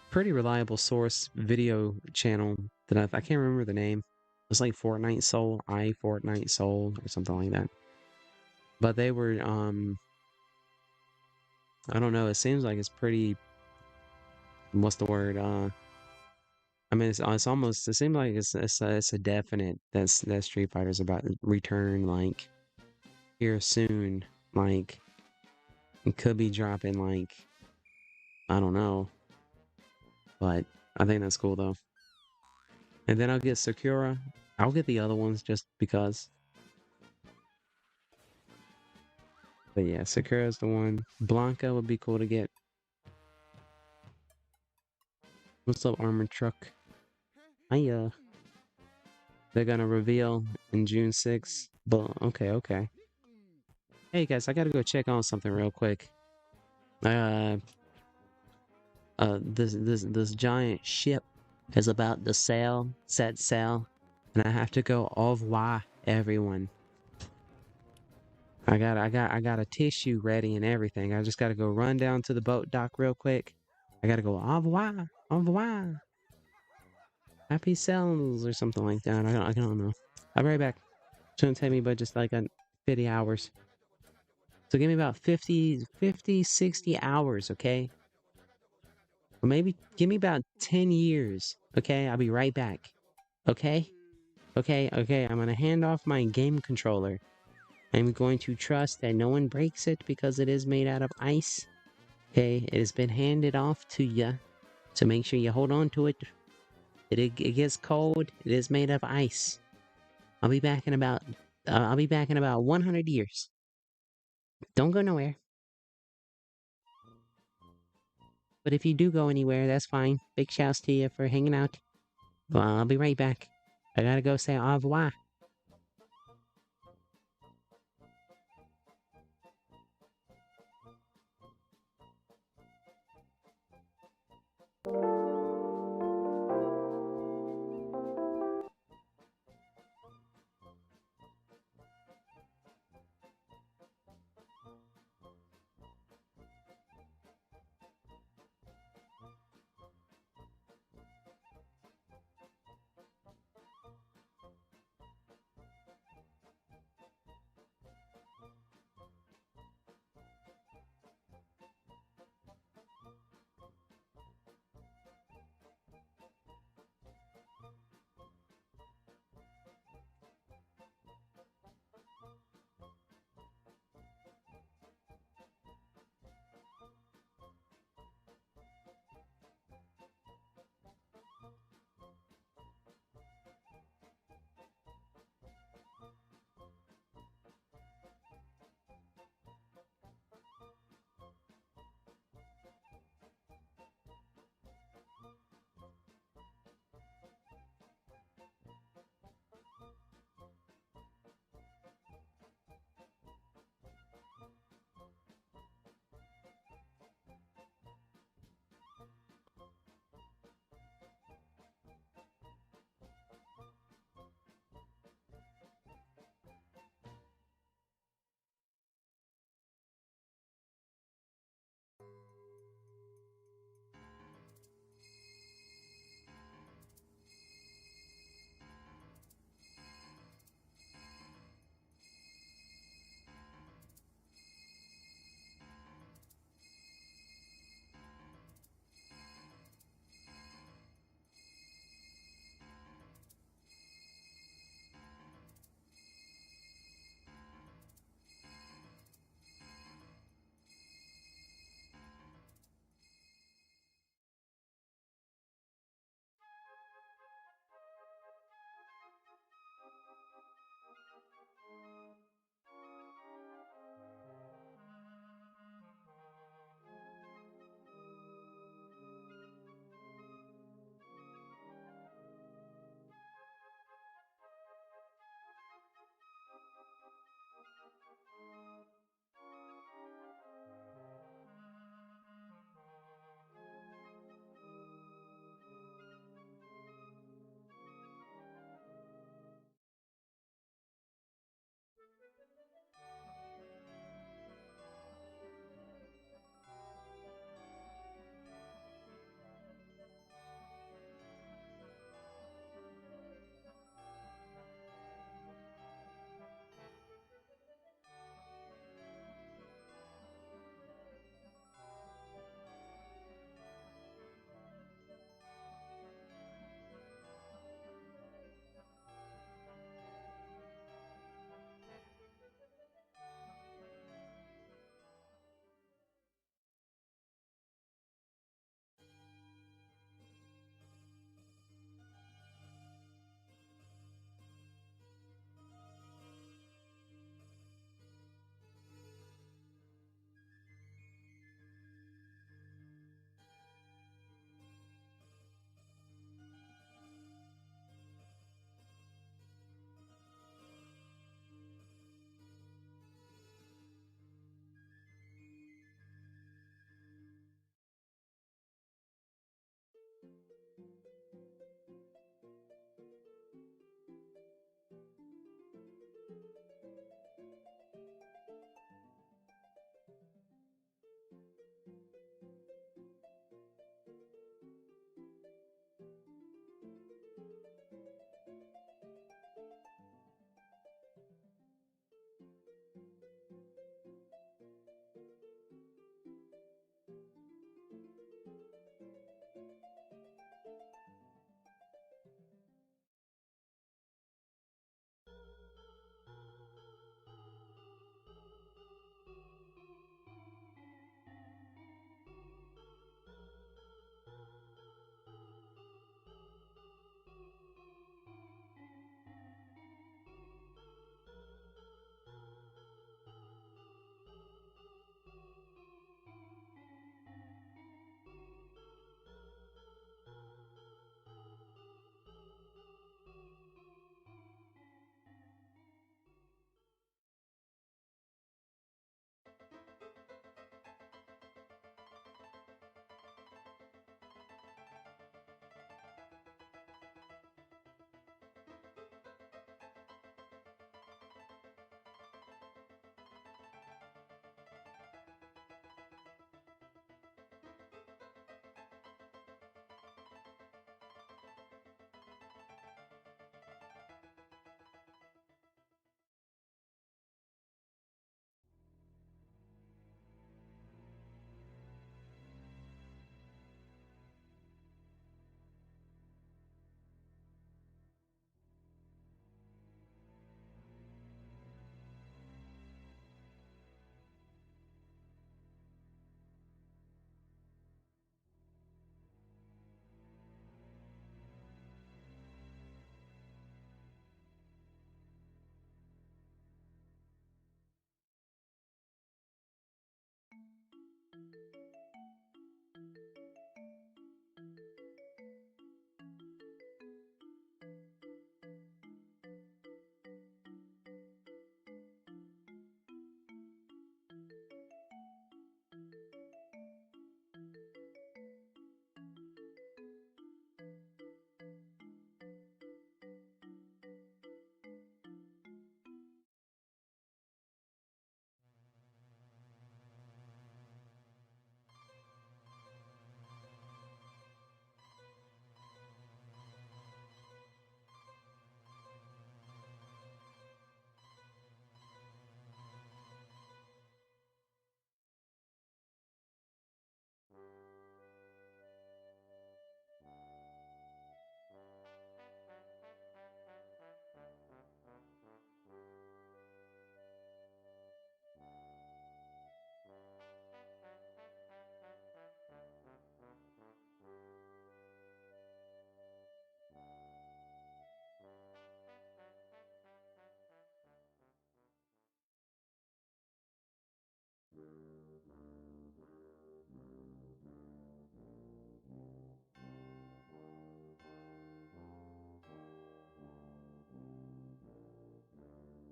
pretty reliable source video channel that I can't remember the name. It's like Fortnite Soul, Fortnite Soul, or something like that. But they were, I don't know, it seems like it's pretty, what's the word, I mean, it's almost, it seems like it's a definite that Street Fighter's about to return, like, here soon, like, it could be dropping, like, I don't know, but I think that's cool, though. And then I'll get Sakura. I'll get the other ones just because. But yeah, Sakura's the one. Blanca would be cool to get. What's up, Armored Truck? Hiya. They're gonna reveal in June 6th. But okay. Hey guys, I gotta go check on something real quick. This giant ship is about to set sail, and I have to go au revoir, everyone. I got a tissue ready and everything. I just gotta go run down to the boat dock real quick. I gotta go au revoir, happy sails or something like that. I don't know. I'll be right back. Shouldn't take me but just like 50 hours. So give me about 50, 60 hours, okay? Or maybe give me about 10 years, okay? I'll be right back. Okay? Okay, I'm gonna hand off my game controller. I'm going to trust that no one breaks it because it is made out of ice. Okay, it has been handed off to you. So make sure you hold on to it. It gets cold. It is made of ice. I'll be back in about I'll be back in about 100 years. Don't go nowhere. But if you do go anywhere, that's fine. Big shouts to you for hanging out. Well, I'll be right back. I gotta go say au revoir.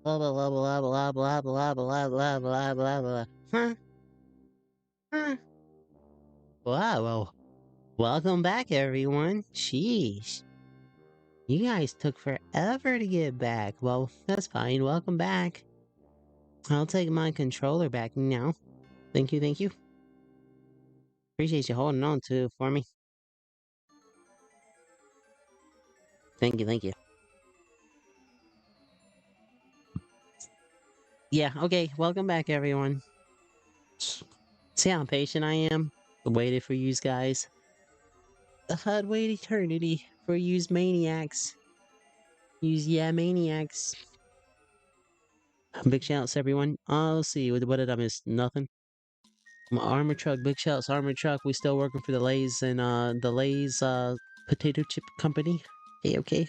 Blah blah blah blah blah blah blah blah blah blah blah blah. Huh? Huh? Wow. Well, welcome back, everyone. Sheesh. You guys took forever to get back. Well, that's fine. Welcome back. I'll take my controller back now. Thank you, thank you. Appreciate you holding on to it for me. Thank you, thank you. Yeah, okay. Welcome back, everyone. See how patient I am? Waited for you guys. I'd wait eternity for yous maniacs. Yeah, maniacs. Big shouts, everyone. Let's see. What did I miss? Nothing. Armor truck. Big shouts, armor truck. We still working for the Lay's and the Lay's potato chip company. Hey, okay.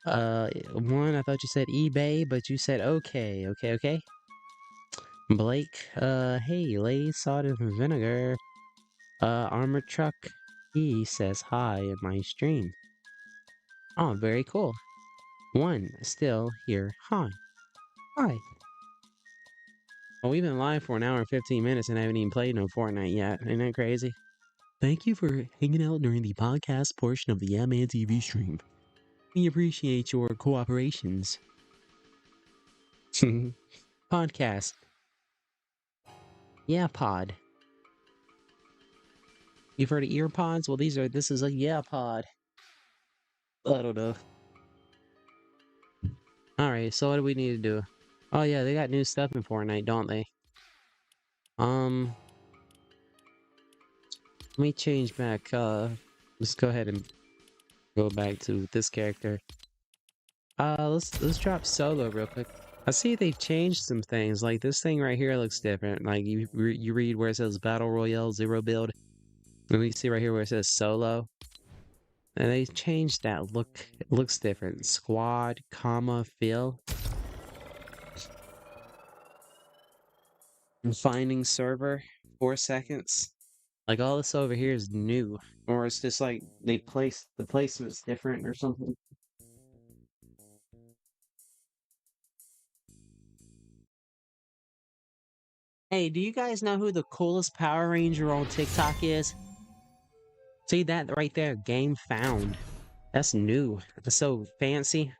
One. I thought you said eBay, but you said okay, okay. Blake. Hey, Lay's salt and vinegar. Armor truck. He says hi in my stream. Oh, very cool. One still here. Hi. Hi. Well, we've been live for an hour and 15 minutes and haven't even played no Fortnite yet. Ain't that crazy? Thank you for hanging out during the podcast portion of the Yeah Man TV stream. We appreciate your cooperations. Podcast. Yeah, pod. You've heard of ear pods? Well, this is a yeah pod. I don't know. Alright, so what do we need to do? Oh yeah, they got new stuff in Fortnite, don't they? Let me change back, let's go ahead and go back to this character. Let's drop solo real quick. I see they've changed some things. Like this thing right here looks different. Like you read where it says Battle Royale 0 build. And we see right here where it says solo. And they changed that look. It looks different. Squad, comma, fill. And finding server, 4 seconds. Like all this over here is new. Or it's just like the placement's different or something. Hey, do you guys know who the coolest Power Ranger on TikTok is? See that right there? Game found. That's new. That's so fancy.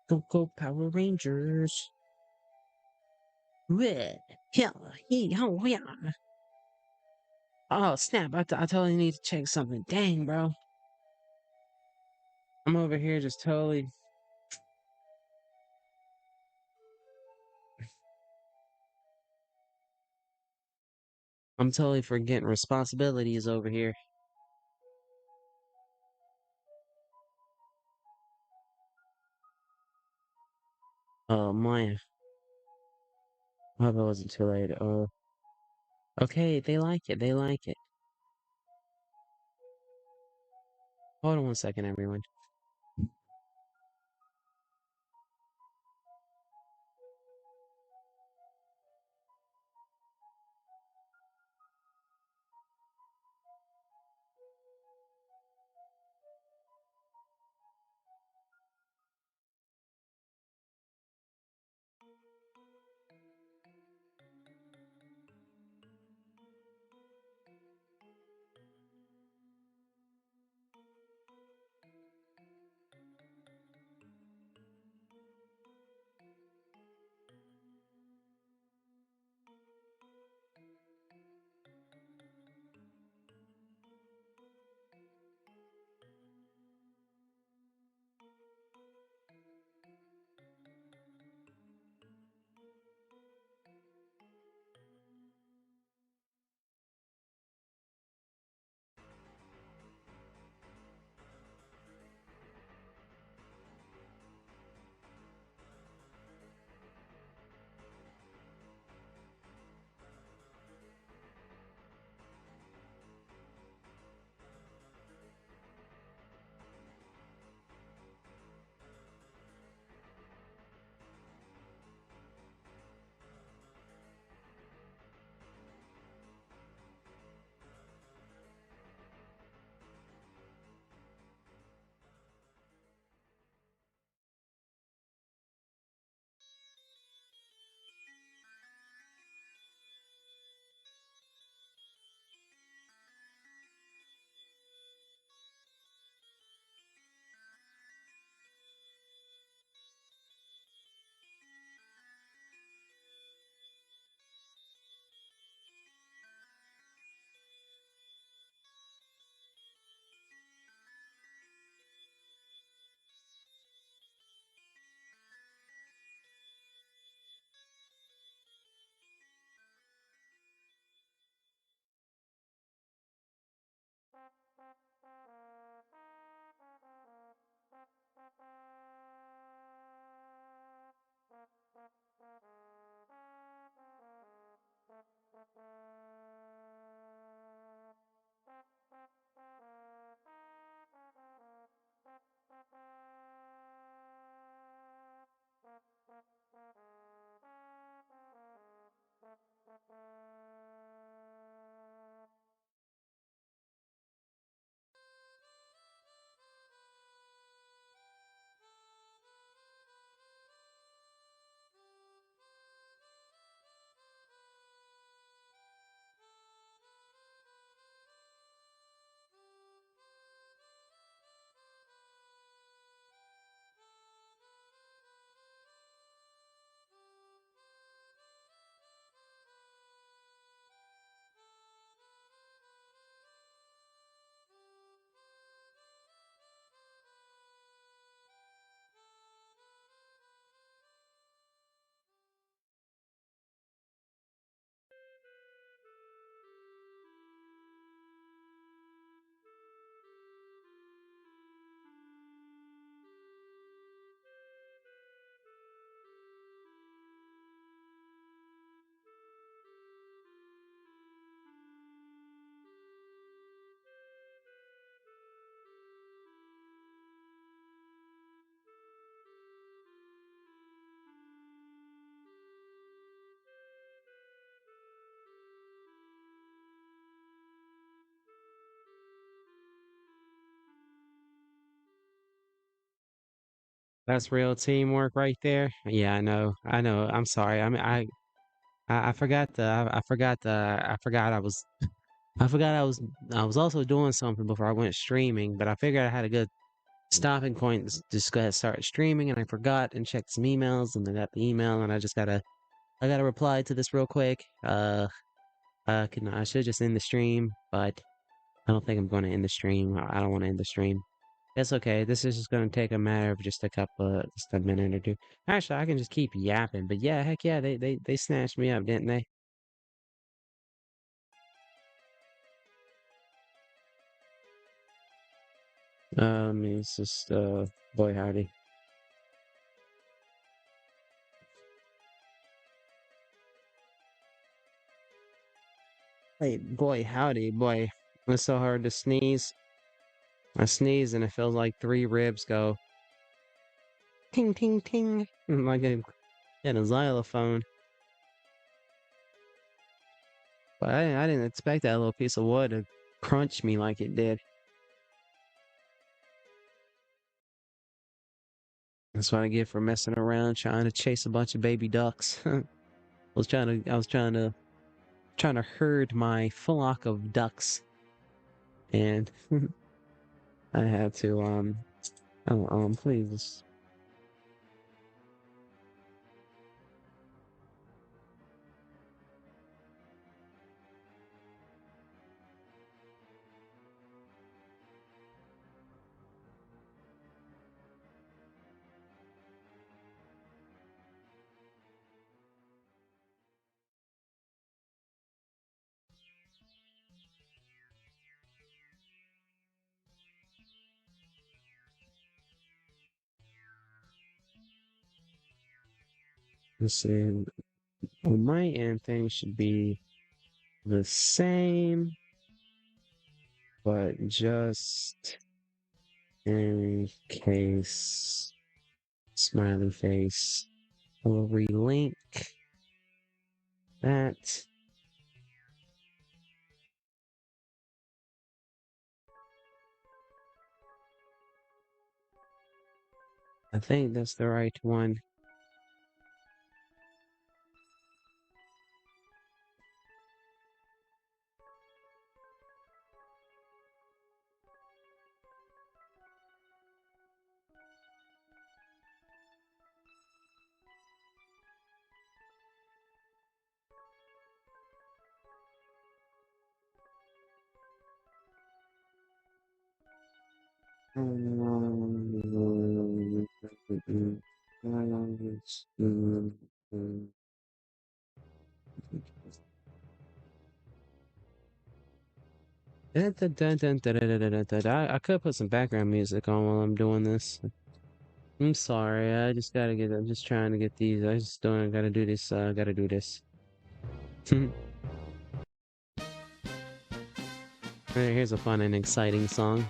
Go Power Rangers. Red. Hell, yeah. Oh, snap. I totally need to check something. Dang, bro. I'm over here just totally... I'm totally forgetting responsibilities over here. Oh, my. I hope it wasn't too late. Okay, they like it. They like it. Hold on one second, everyone. That's real teamwork right there. Yeah, I know. I know. I'm sorry. I mean, I forgot I forgot I forgot I forgot I was also doing something before I went streaming, but I figured I had a good stopping point. Just go ahead and start streaming, and I forgot and checked some emails, and I got the email, and I gotta reply to this real quick. I should just end the stream, but I don't think I'm going to end the stream. I don't want to end the stream. That's okay. This is just going to take a matter of just a minute or two. Actually, I can just keep yapping. But yeah, heck yeah, they snatched me up, didn't they? It's just boy howdy. Wait, boy howdy, boy. It's so hard to sneeze. I sneeze and it feels like 3 ribs go ting ting ting, like a xylophone. But I didn't expect that little piece of wood to crunch me like it did. That's what I get for messing around trying to chase a bunch of baby ducks. I was trying to herd my flock of ducks, and I had to please. Let's see. On my end, things should be the same, but just in case, smiley face. I will relink that. I think that's the right one. I could put some background music on while I'm doing this. I'm sorry, I'm just trying to get these, I gotta do this, gotta do this. Alright, here's a fun and exciting song.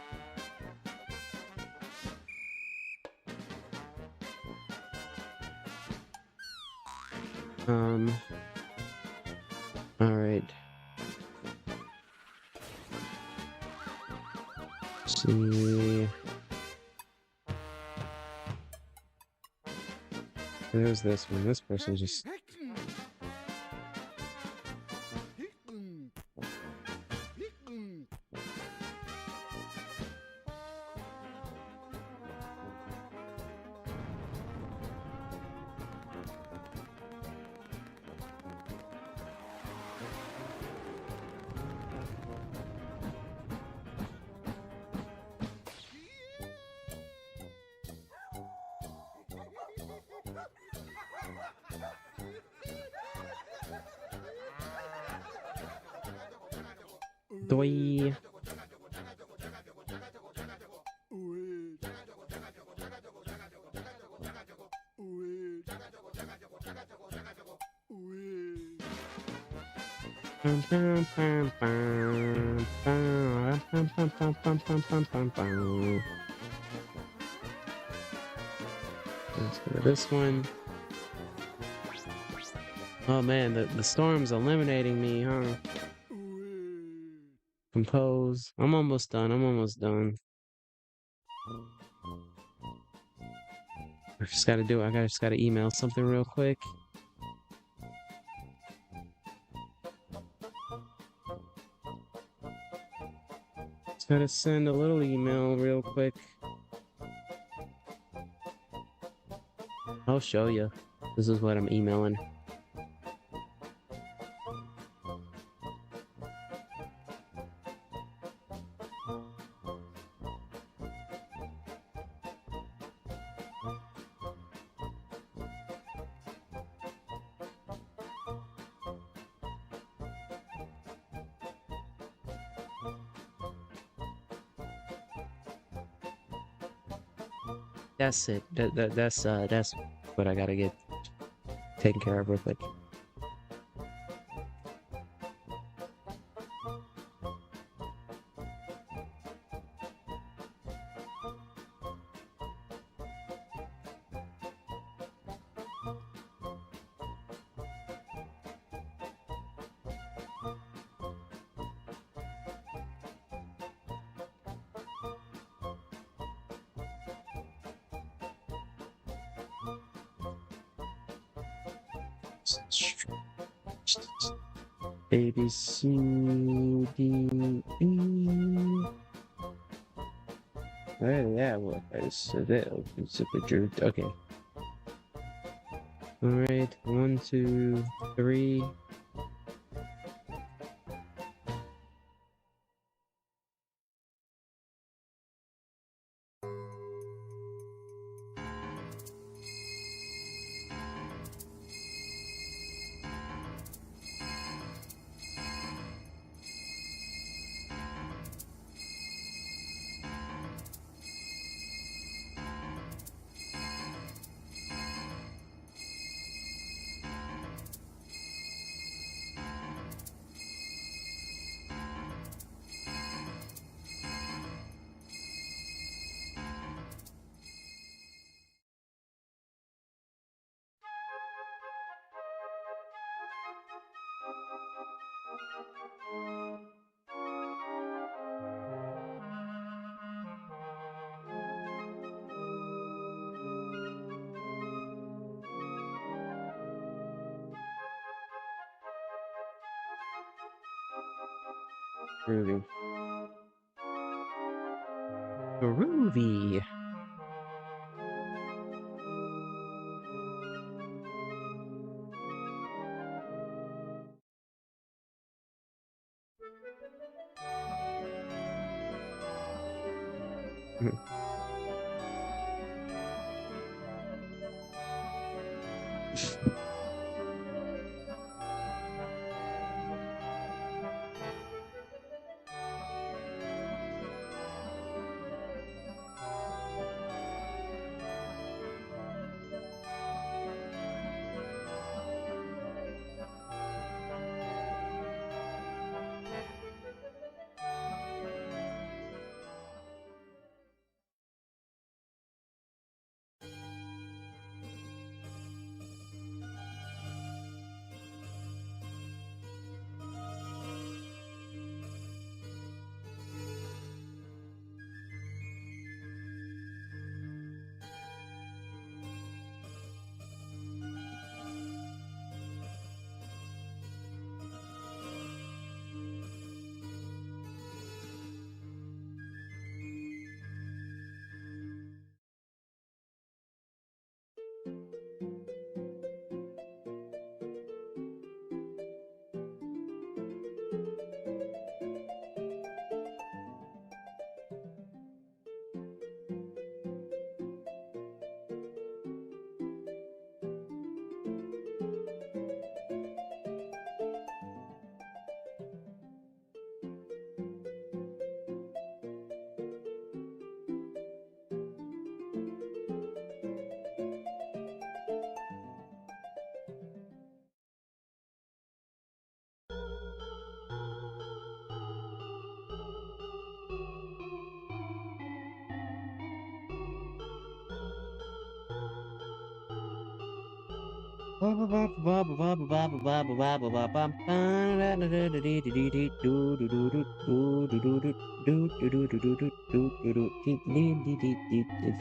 Alright. See. There's this one. This person just. Doi. Let's go to this one. Oh man, the storm's eliminating me, huh? Compose. I'm almost done. I'm almost done. I just gotta do it. I just gotta email something real quick. Just gotta send a little email real quick. I'll show you. This is what I'm emailing. That's it. That's what I gotta get taken care of real quick. A, B, C, D, E. Yeah, well, it's a bit super true. Okay. Alright, 1, 2, 3. Groovy. Groovy.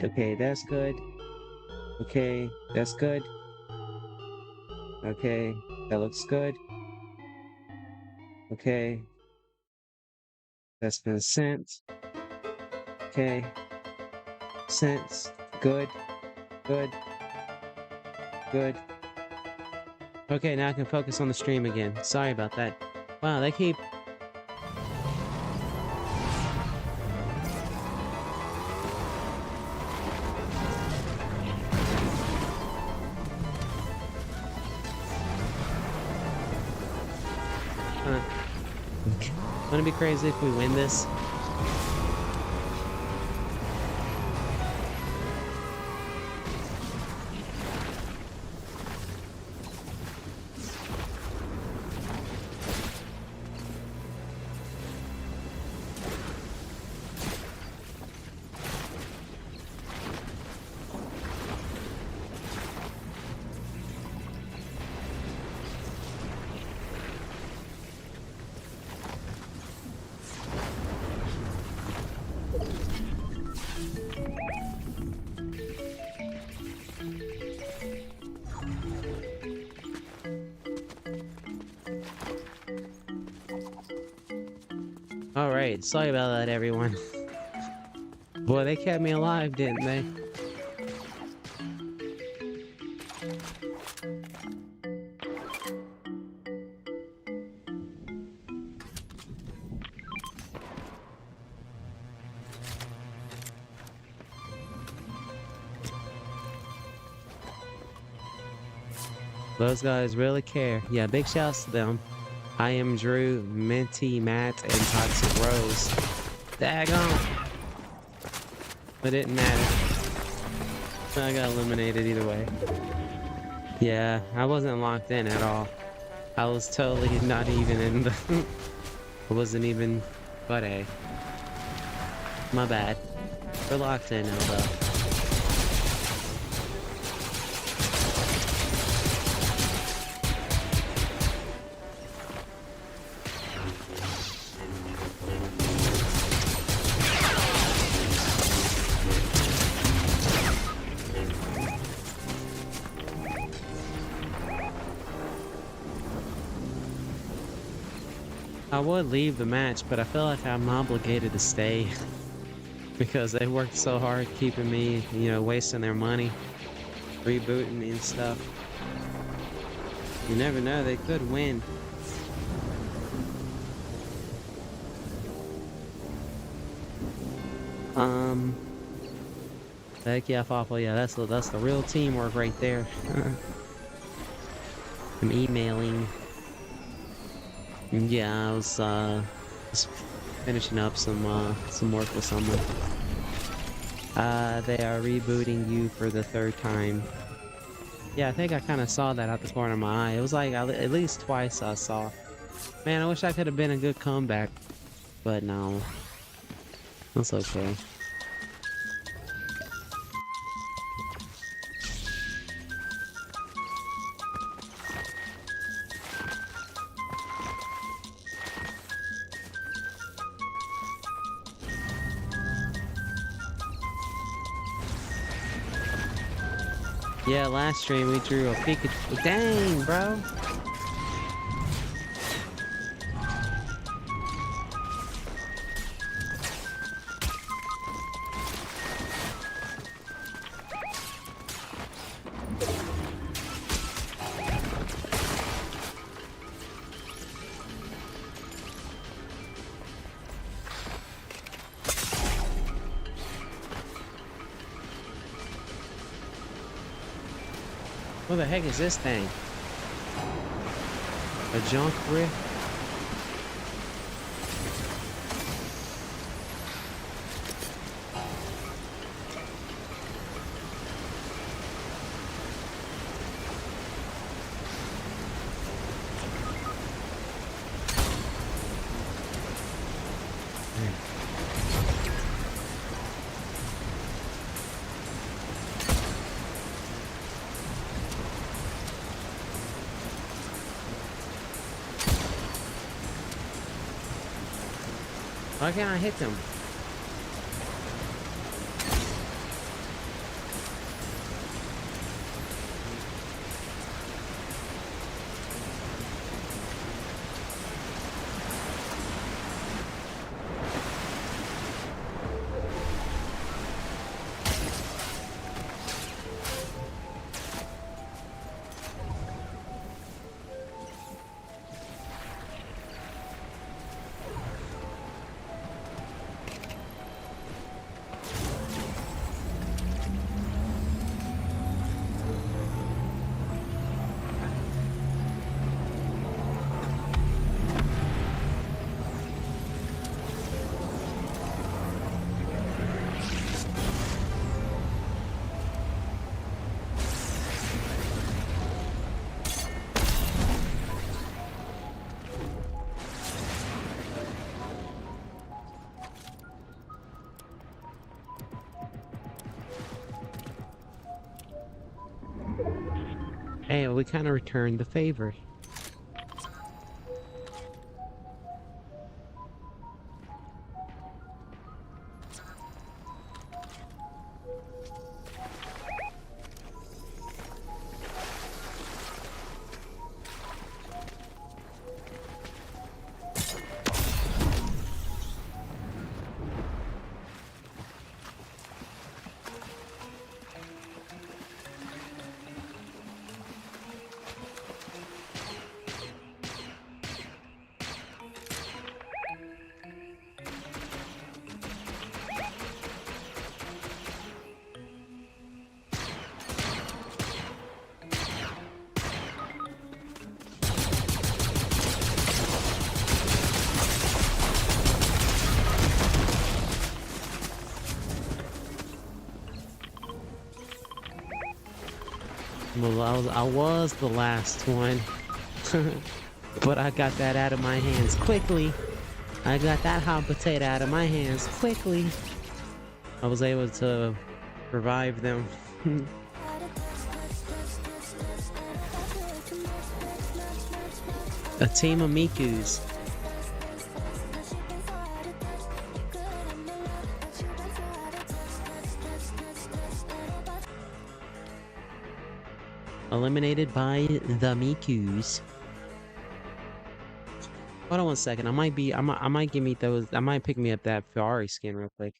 Okay, that's good. Okay, that's good. Okay, that looks good. Okay, that's been sent. Okay, sent. Good, good, good. Okay, now I can focus on the stream again. Sorry about that. Wow, they keep... Wouldn't it be crazy if we win this? Alright, sorry about that, everyone. Boy, they kept me alive, didn't they? Those guys really care. Yeah, big shouts to them. I am Drew, Minty, Matt, and Toxic Rose. Daggone! It didn't matter. I got eliminated either way. Yeah, I wasn't locked in at all. I was totally not even in the... I wasn't even... But hey. My bad. We're locked in now, though. I would leave the match, but I feel like I'm obligated to stay because they worked so hard keeping me, you know, wasting their money, rebooting me and stuff. You never know, they could win. Heck yeah, Fawful, yeah, that's the real teamwork right there. I'm emailing. Yeah, I was just finishing up some work with someone. They are rebooting you for the 3rd time. Yeah, I think I kind of saw that out the corner of my eye. It was like at least twice I saw. Man, I wish I could have been a good comeback, but no, that's okay. Yeah, last stream we drew a Pikachu. Dang, bro. What the heck is this thing? A junk rift? Why can't I hit them? Hey, we kind of returned the favor. Well, I was the last one. But I got that out of my hands quickly. I got that hot potato out of my hands quickly. I was able to revive them. A team of Mikus. Eliminated by the Mikus. Hold on 1 second. I might give me those. I might pick me up that Ferrari skin real quick,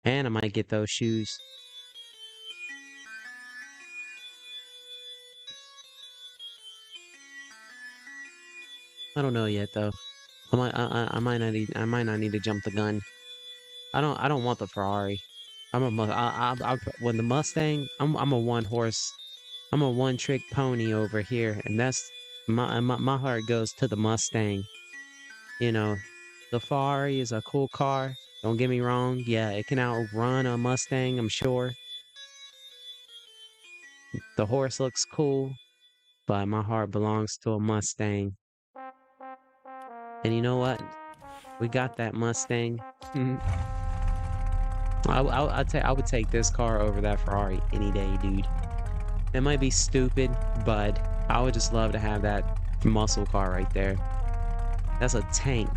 and I might get those shoes. I don't know yet though. I might not need to jump the gun. I don't want the Ferrari. When the Mustang, I'm a one horse. I'm a one trick pony over here, and that's my heart goes to the Mustang. You know, the Ferrari is a cool car. Don't get me wrong. Yeah, it can outrun a Mustang, I'm sure. The horse looks cool, but my heart belongs to a Mustang. And you know what? We got that Mustang. I would take this car over that Ferrari any day, dude. It might be stupid, but I would just love to have that muscle car right there. That's a tank.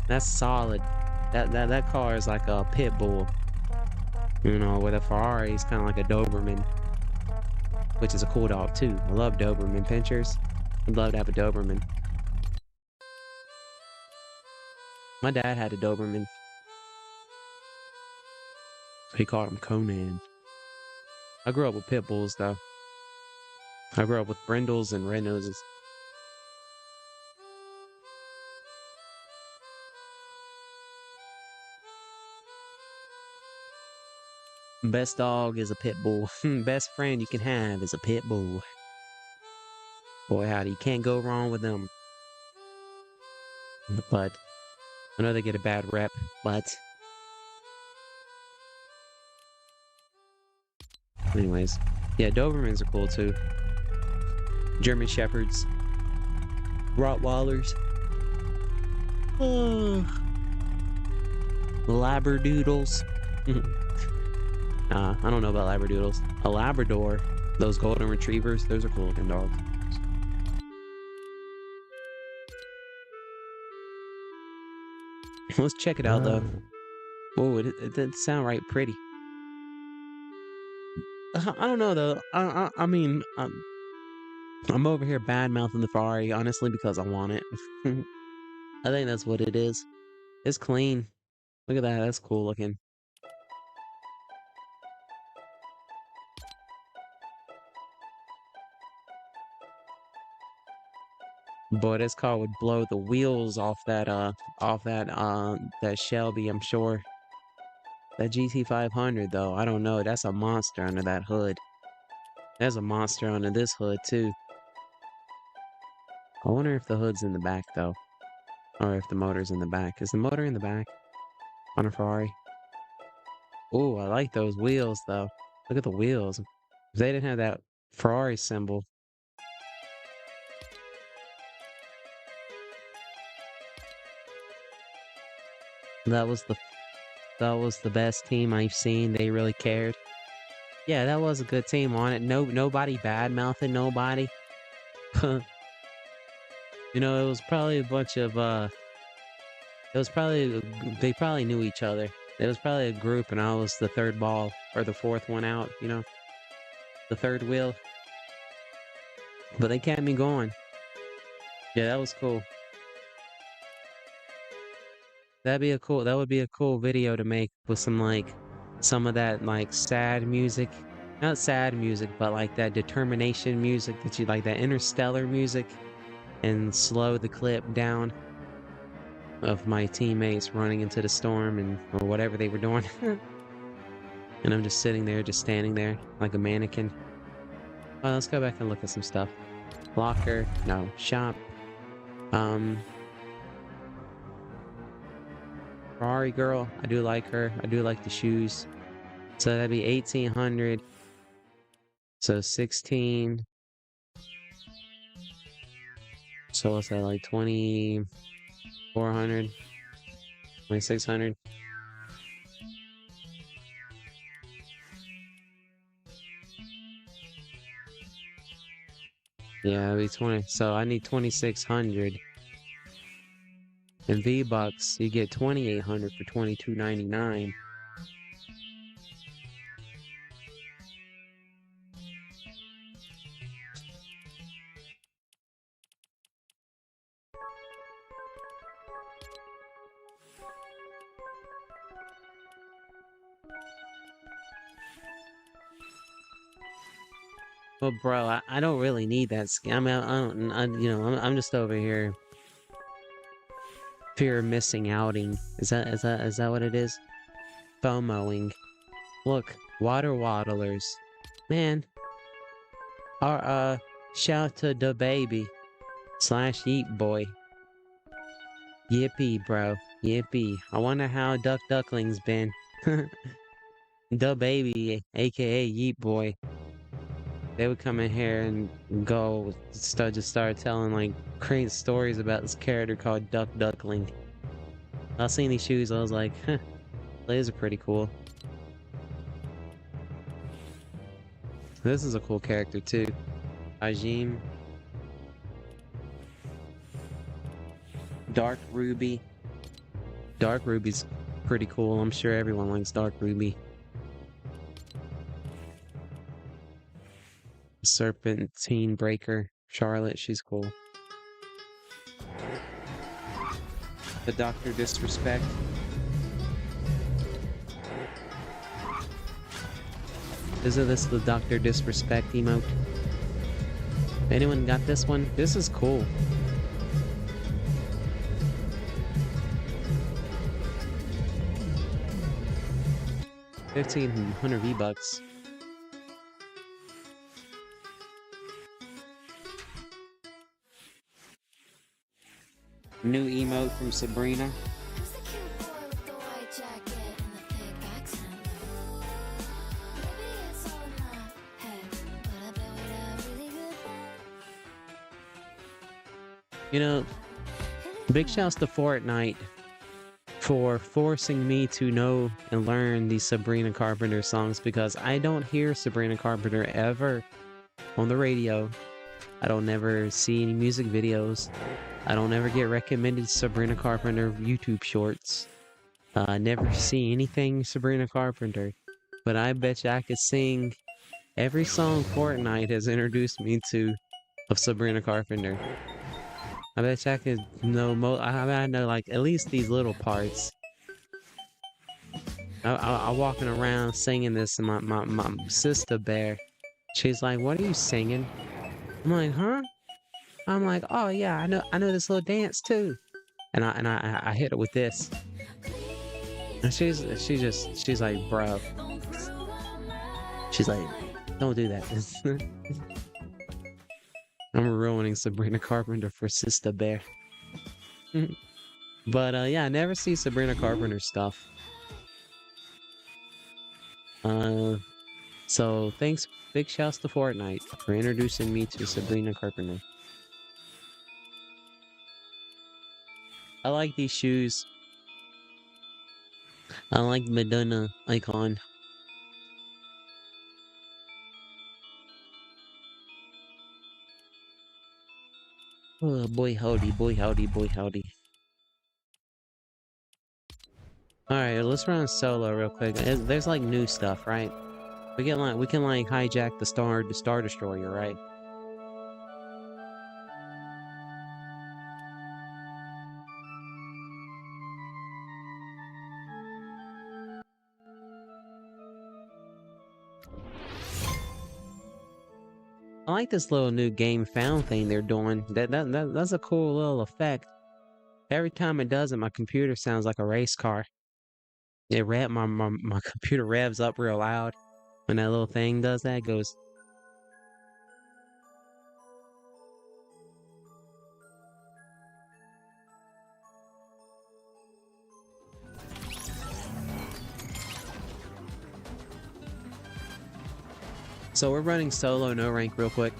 That's solid. That car is like a pit bull. You know, with a Ferrari, it's kind of like a Doberman, which is a cool dog too. I love Doberman pinchers. I'd love to have a Doberman. My dad had a Doberman. He called him Conan. I grew up with pit bulls though. I grew up with brindles and red noses. Best dog is a pit bull. Best friend you can have is a pit bull. Boy, howdy, you can't go wrong with them. But I know they get a bad rep, but anyways, yeah, Dobermans are cool too. German Shepherds, Rottweilers, Labradoodles. I don't know about Labradoodles. A Labrador, those golden retrievers, those are cool looking dogs. Let's check it out though. Oh, it didn't sound right pretty. I don't know though. I mean, I'm over here bad mouthing the Ferrari honestly because I want it. I think that's what it is. It's clean. Look at that. That's cool looking. Boy, this car would blow the wheels off that that Shelby, I'm sure. That GT500 though, I don't know. That's a monster under that hood. There's a monster under this hood too. I wonder if the hood's in the back though, or if the motor's in the back. Is the motor in the back on a Ferrari? Oh, I like those wheels though. Look at the wheels. If they didn't have that Ferrari symbol. That was the best team I've seen. They really cared. Yeah, that was a good team on it. Nobody bad mouthing nobody. You know, it was probably a bunch of it was probably they probably knew each other. It was probably a group, and I was the third ball or the fourth one out. You know, the third wheel. But they kept me going. Yeah, that was cool. That would be a cool video to make with some of that like sad music. Not sad music, but like that determination music that you like, that interstellar music, and slow the clip down of my teammates running into the storm and or whatever they were doing. And I'm just sitting there, just standing there like a mannequin. Well, let's go back and look at some stuff. Locker, no, shop. Ferrari girl, I do like her. I do like the shoes. So that'd be 1800. So 16. So what's that, like 2400? 2600? Yeah, it'd be 20. So I need 2600. In V-Bucks, you get 2800 for 22.99. But bro, I don't really need that skin. I mean, I'm just over here. Fear of missing outing. Is that what it is? FOMOing. Look, water waddlers. Man. Shout to the baby. / Yeet boy. Yippee, bro. Yippee. I wonder how Duckling's been. The baby, aka Yeet boy. They would come in here and just start telling like great stories about this character called Duckling. I seen these shoes, I was like, huh, these are pretty cool. This is a cool character too. Ajim. Dark Ruby. Dark Ruby's pretty cool. I'm sure everyone likes Dark Ruby. Serpentine Breaker. Charlotte, she's cool. The Dr. Disrespect. Isn't this the Dr. Disrespect emote? Anyone got this one? This is cool. $1,500 V-Bucks. New emote from Sabrina. You know, big shouts to Fortnite for forcing me to know and learn these Sabrina Carpenter songs, because I don't hear Sabrina Carpenter ever on the radio. I don't ever see any music videos. I don't ever get recommended Sabrina Carpenter YouTube shorts. I never see anything Sabrina Carpenter. But I bet you I could sing every song Fortnite has introduced me to of Sabrina Carpenter. I bet you I could know I know like at least these little parts. I'm walking around singing this, and my sister bear, she's like, "What are you singing?" I'm like, "Huh?" I'm like, "Oh yeah, I know this little dance too," and I hit it with this, and she's like, "Bro," she's like, "Don't do that." I'm ruining Sabrina Carpenter for Sister Bear. But yeah, I never see Sabrina Carpenter stuff. So thanks, big shouts to Fortnite for introducing me to Sabrina Carpenter. I like these shoes. I like Madonna icon. Oh boy howdy, boy howdy, boy howdy. Alright, let's run solo real quick. There's like new stuff, right? We can like hijack the Star Destroyer, right? I like this little new game found thing they're doing. That's a cool little effect. Every time it does it, my computer sounds like a race car. My computer revs up real loud when that little thing does that. It goes. So we're running solo, no rank, real quick.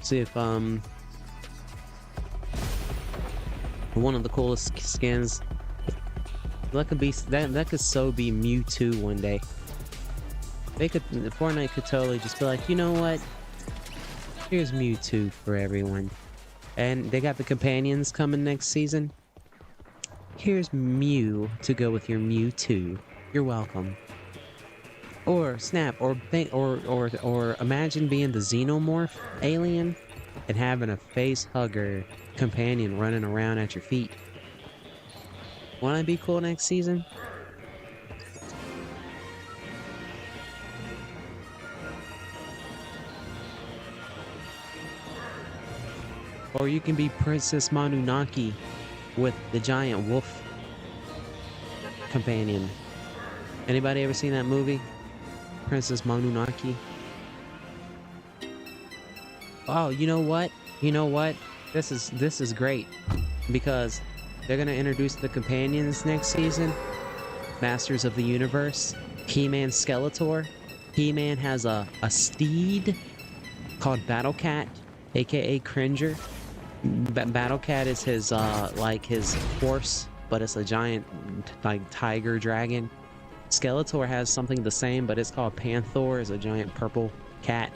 See if one of the coolest skins. That could so be Mewtwo one day. Fortnite could totally just be like, you know what? Here's Mewtwo for everyone. And they got the companions coming next season. Here's Mew to go with your Mewtwo. You're welcome. Or snap, or imagine being the xenomorph alien and having a face hugger companion running around at your feet. Won't that be cool next season? Or you can be Princess Mononoke with the giant wolf companion. Anybody ever seen that movie? Princess Mononoke? Oh, you know what? You know what? This is great. Because they're gonna introduce the companions next season. Masters of the Universe. He-Man Skeletor. He-Man has a steed called Battle Cat, aka Cringer. Battle Cat is his like his horse, but it's a giant like tiger dragon. Skeletor has something the same, but it's called Panther. It's a giant purple cat.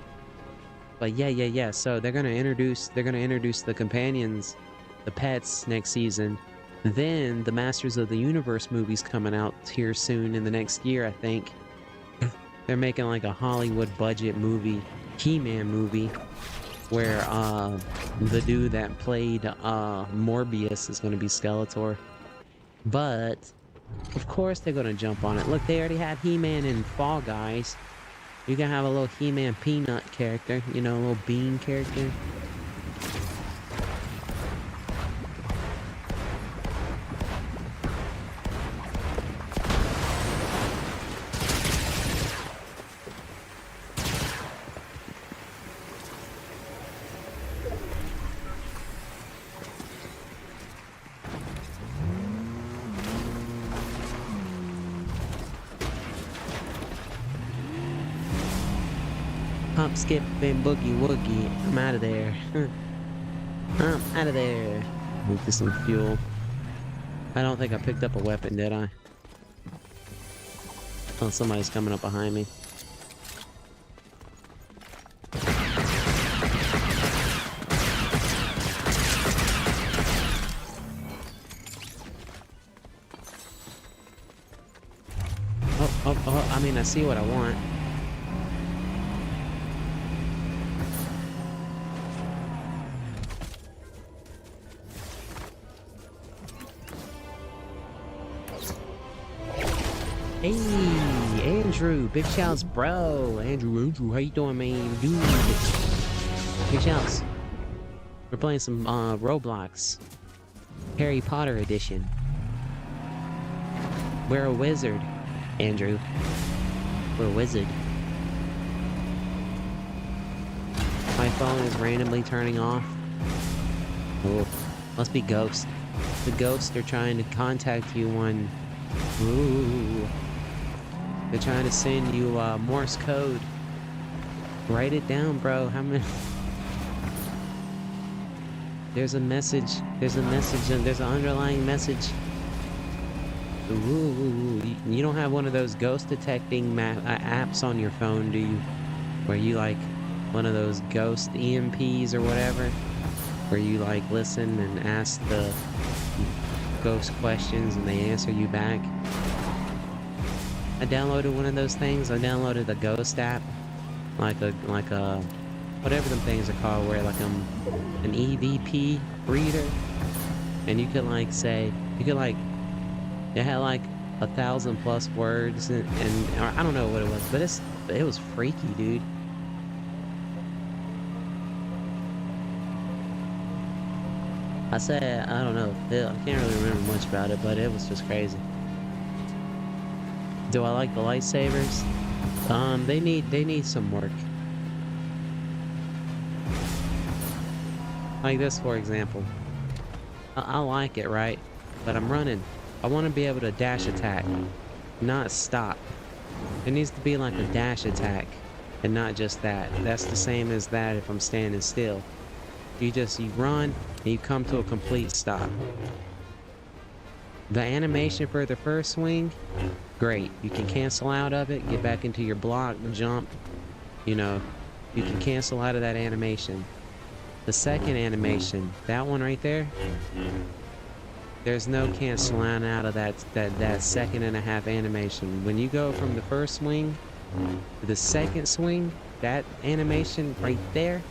But yeah. So they're gonna introduce the companions, the pets next season. Then the Masters of the Universe movie's coming out here soon in the next year, I think. They're making like a Hollywood budget movie, He-Man movie, where the dude that played Morbius is gonna be Skeletor. But of course they're gonna jump on it. Look, they already had He-Man in Fall Guys. You can have a little He-Man peanut character, you know, a little bean character. Hop, skip, and boogie woogie. I'm out of there. I'm out of there. Move to some fuel. I don't think I picked up a weapon, did I? Oh, somebody's coming up behind me. Oh, I mean, I see what I want. Hey, Andrew, big shouts, bro. Andrew, how you doing, man? Dude, big shouts. We're playing some Roblox, Harry Potter edition. We're a wizard, Andrew. We're a wizard. My phone is randomly turning off. Oh, must be ghosts. The ghosts are trying to contact you on. Ooh. They're trying to send you Morse code. Write it down, bro. How many? There's a message. There's a message, and there's an underlying message. Ooh. You don't have one of those ghost detecting apps on your phone, do you? Where you like one of those ghost EMPs or whatever, where you like listen and ask the ghost questions and they answer you back. I downloaded one of those things. I downloaded the Ghost app, like a whatever them things are called, where like an EVP reader, and you could like say, you could like, it had like 1,000+ words and or I don't know what it was, but it was freaky, dude. I said, I don't know, I can't really remember much about it, but it was just crazy. Do I like the lightsabers? They need some work. Like this, for example. I like it, right? But I'm running. I want to be able to dash attack, not stop. It needs to be like a dash attack, and not just that. That's the same as that if I'm standing still. You run, and you come to a complete stop. The animation for the first swing, great. You can cancel out of it, get back into your block, jump. You know, you can cancel out of that animation. The second animation, that one right there, there's no canceling out of that 1.5-second animation. When you go from the first swing to the second swing, that animation right there,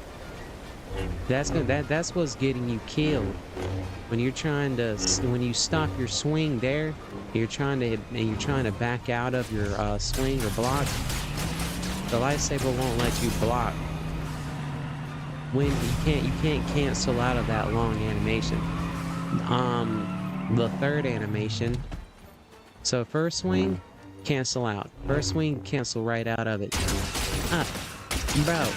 that's what's getting you killed. When you're trying to, when you stop your swing there, you're trying to back out of your swing or block. The lightsaber won't let you block. When you can't cancel out of that long animation. The third animation. So first swing, cancel out. First swing, cancel right out of it. Ah, bro.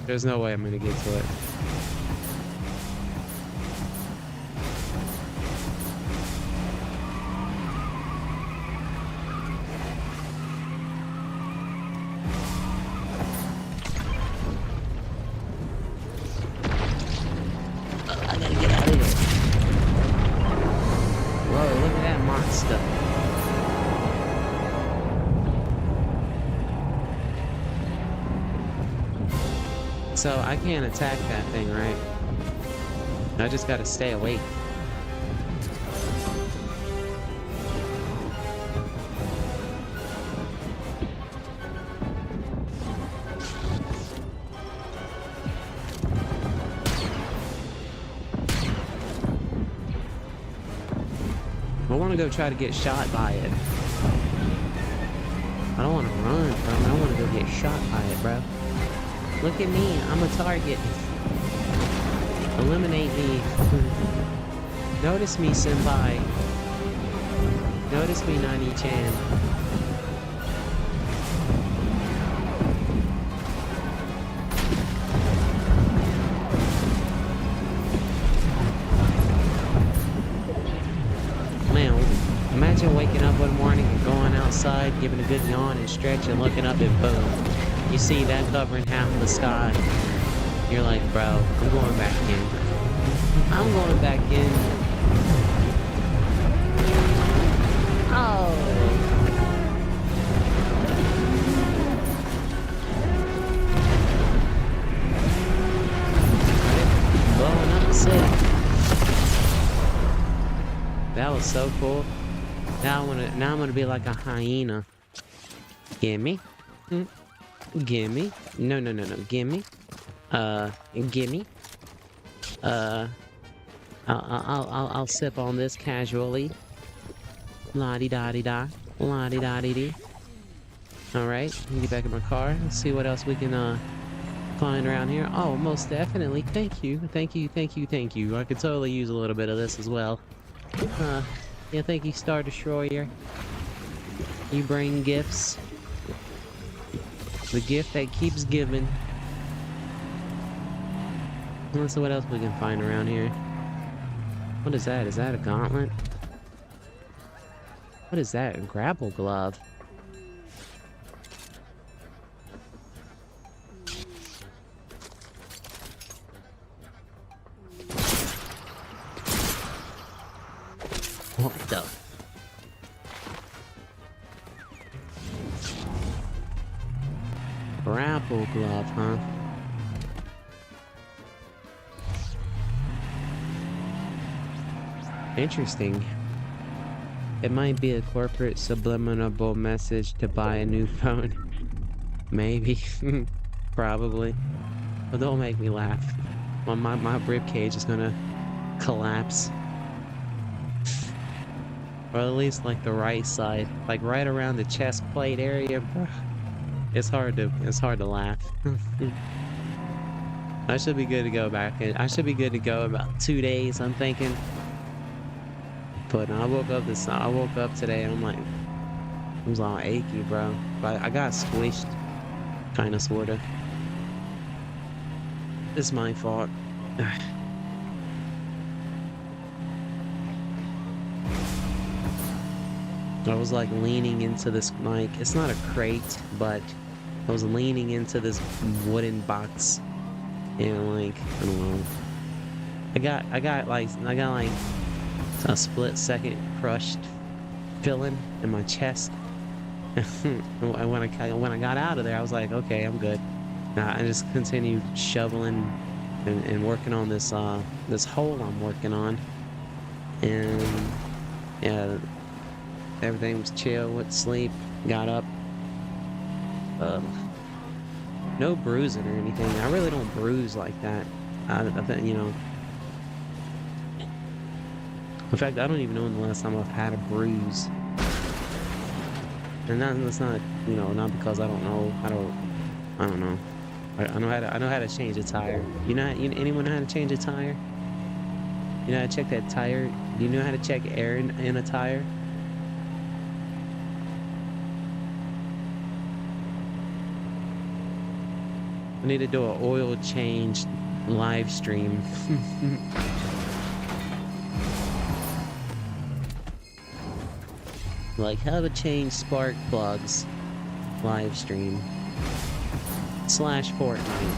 There's no way I'm gonna get to it. I gotta get out of here. Whoa, look at that monster. So I can't attack that thing, right? I just gotta stay awake. I wanna go try to get shot by it. I don't wanna run from it. I wanna go get shot by it, bro. Look at me, I'm a target. Eliminate me. Notice me, senpai. Notice me, Nani-chan. Man, imagine waking up one morning and going outside, giving a good yawn and stretch and looking up and boom. You see that covering half of the sky. You're like, bro, I'm going back in. I'm going back in. Oh. Blowing up sick. That was so cool. Now I'm gonna be like a hyena. Gimme. Gimme. No. Gimme. Gimme. I'll sip on this casually. La-di-da-di-da. La-di-da-di-di. Alright, get back in my car. Let's see what else we can, find around here. Oh, most definitely. Thank you. Thank you. I could totally use a little bit of this as well. Yeah, thank you, Star Destroyer. You bring gifts. The gift that keeps giving. Let's see what else we can find around here. What is that? Is that a gauntlet? What is that? A grapple glove? What the? Grapple glove, huh? Interesting. It might be a corporate subliminal message to buy a new phone. Maybe. Probably. But don't make me laugh. Well, my ribcage is gonna collapse. Or at least like the right side. Like right around the chest plate area. It's hard to laugh. I should be good to go back. I should be good to go about 2 days, I'm thinking. But I woke up today and I'm like, I was all achy, bro. But I got squished. Kinda, sorta. It's my fault. I was like leaning into this, like, it's not a crate, but I was leaning into this wooden box, and like, I don't know. I got like a split second crushed feeling in my chest. when I got out of there, I was like, okay, I'm good. Now I just continued shoveling and working on this this hole I'm working on, and yeah. Everything was chill, went to sleep, got up. No bruising or anything. I really don't bruise like that. I think, you know. In fact, I don't even know when the last time I've had a bruise. And that's not, you know, not because I don't know. I don't know. I know how to change a tire. Anyone know how to change a tire? You know how to check that tire? Do you know how to check air in a tire? I need to do an oil change live stream. Like how to change spark plugs live stream. / Fortnite.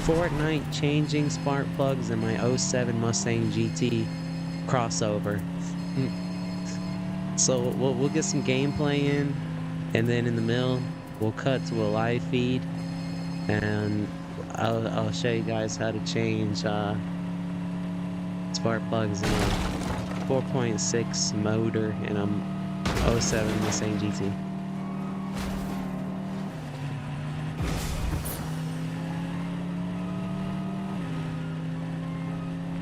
Fortnite changing spark plugs in my 07 Mustang GT crossover. So we'll get some gameplay in, and then in the middle we'll cut to a live feed. And I'll show you guys how to change spark plugs in a 4.6 motor in a 07 Mustang GT.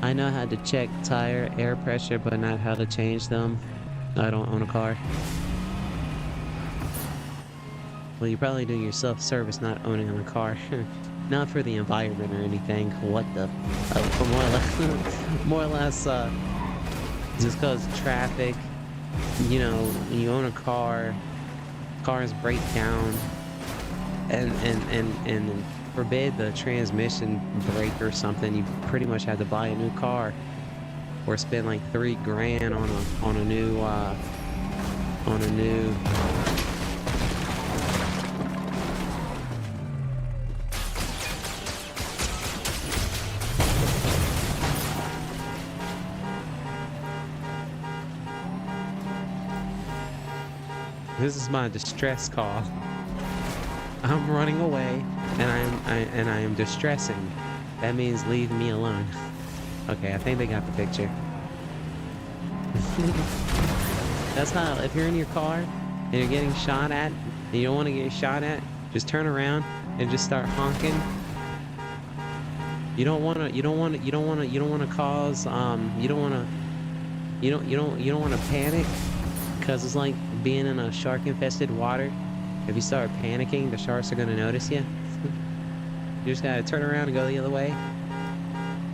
I know how to check tire air pressure, but not how to change them. I don't own a car. Well, you're probably doing your self-service, not owning a car. Not for the environment or anything. What the? More or less, just cause traffic. You know, you own a car, cars break down, and forbid the transmission break or something. You pretty much have to buy a new car, or spend like $3 grand on a new. This is my distress call. I'm running away, and I am distressing. That means leave me alone. Okay, I think they got the picture. That's how, if you're in your car and you're getting shot at, and you don't want to get shot at, just turn around and just start honking. You don't want to cause you don't want to panic, because it's like being in a shark infested water. If you start panicking, the sharks are going to notice you. You just gotta turn around and go the other way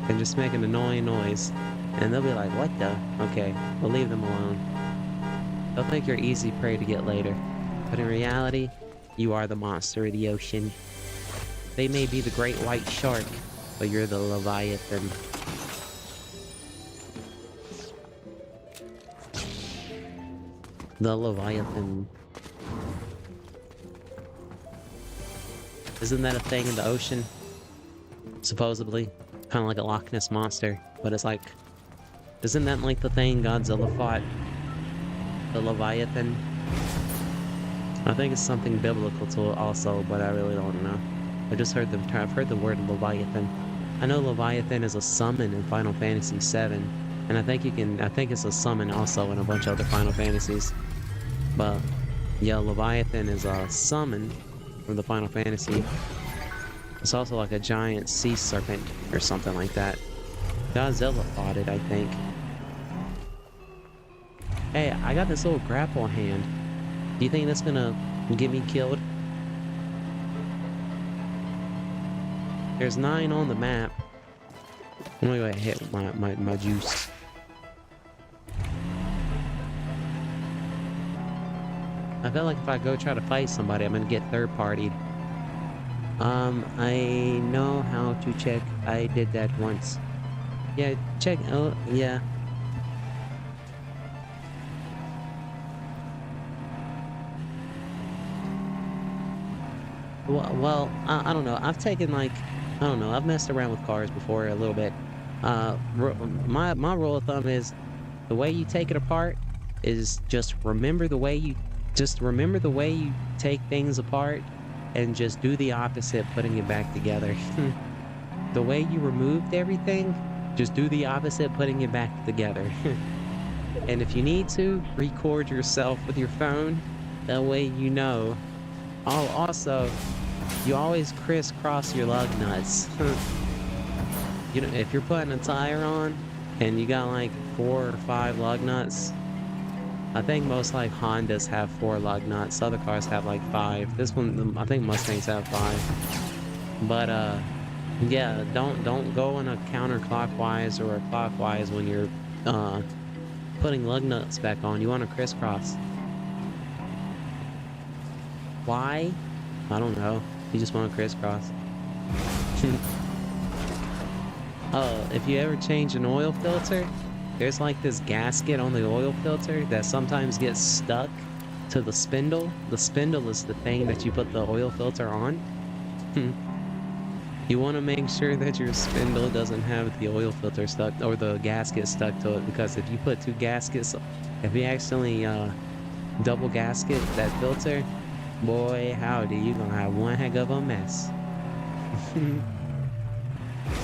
and just make an annoying noise, and they'll be like, what the? Okay, we'll leave them alone. They'll think you're easy prey to get later, but in reality, you are the monster of the ocean. They may be the great white shark, but you're the Leviathan. The Leviathan. Isn't that a thing in the ocean? Supposedly. Kind of like a Loch Ness monster. But it's like... Isn't that like the thing Godzilla fought the Leviathan. I think it's something biblical to it also, but I really don't know. I just heard I've heard the word Leviathan. I know Leviathan is a summon in Final Fantasy VII, and I think it's a summon also in a bunch of other Final Fantasies. But yeah, Leviathan is a summon from the Final Fantasy. It's also like a giant sea serpent or something like that. Godzilla fought it, I think. Hey, I got this little grapple hand. Do you think that's gonna get me killed? There's 9 on the map. I'm gonna go ahead and hit my juice. I feel like if I go try to fight somebody, I'm gonna get third-partied. I know how to check. I did that once. Yeah, check. Oh, yeah. Well, I don't know. I've taken like, I don't know. I've messed around with cars before a little bit. My rule of thumb is the way you take it apart is just remember the way you take things apart, and just do the opposite, putting it back together. The way you removed everything, just do the opposite, putting it back together. And if you need to, record yourself with your phone. That way you know. Oh, also, you always crisscross your lug nuts. You know, if you're putting a tire on and you got like 4 or 5 lug nuts, I think most like Hondas have 4 lug nuts. Other cars have like 5. This one, I think Mustangs have 5. But yeah, don't go in a counterclockwise or a clockwise when you're putting lug nuts back on. You want to crisscross. Why? I don't know. You just want to crisscross. Oh, if you ever change an oil filter, there's like this gasket on the oil filter that sometimes gets stuck to the spindle. The spindle is the thing that you put the oil filter on. You want to make sure that your spindle doesn't have the oil filter stuck or the gasket stuck to it, because if you put 2 gaskets, if you accidentally double gasket that filter, boy howdy, you're gonna have one heck of a mess.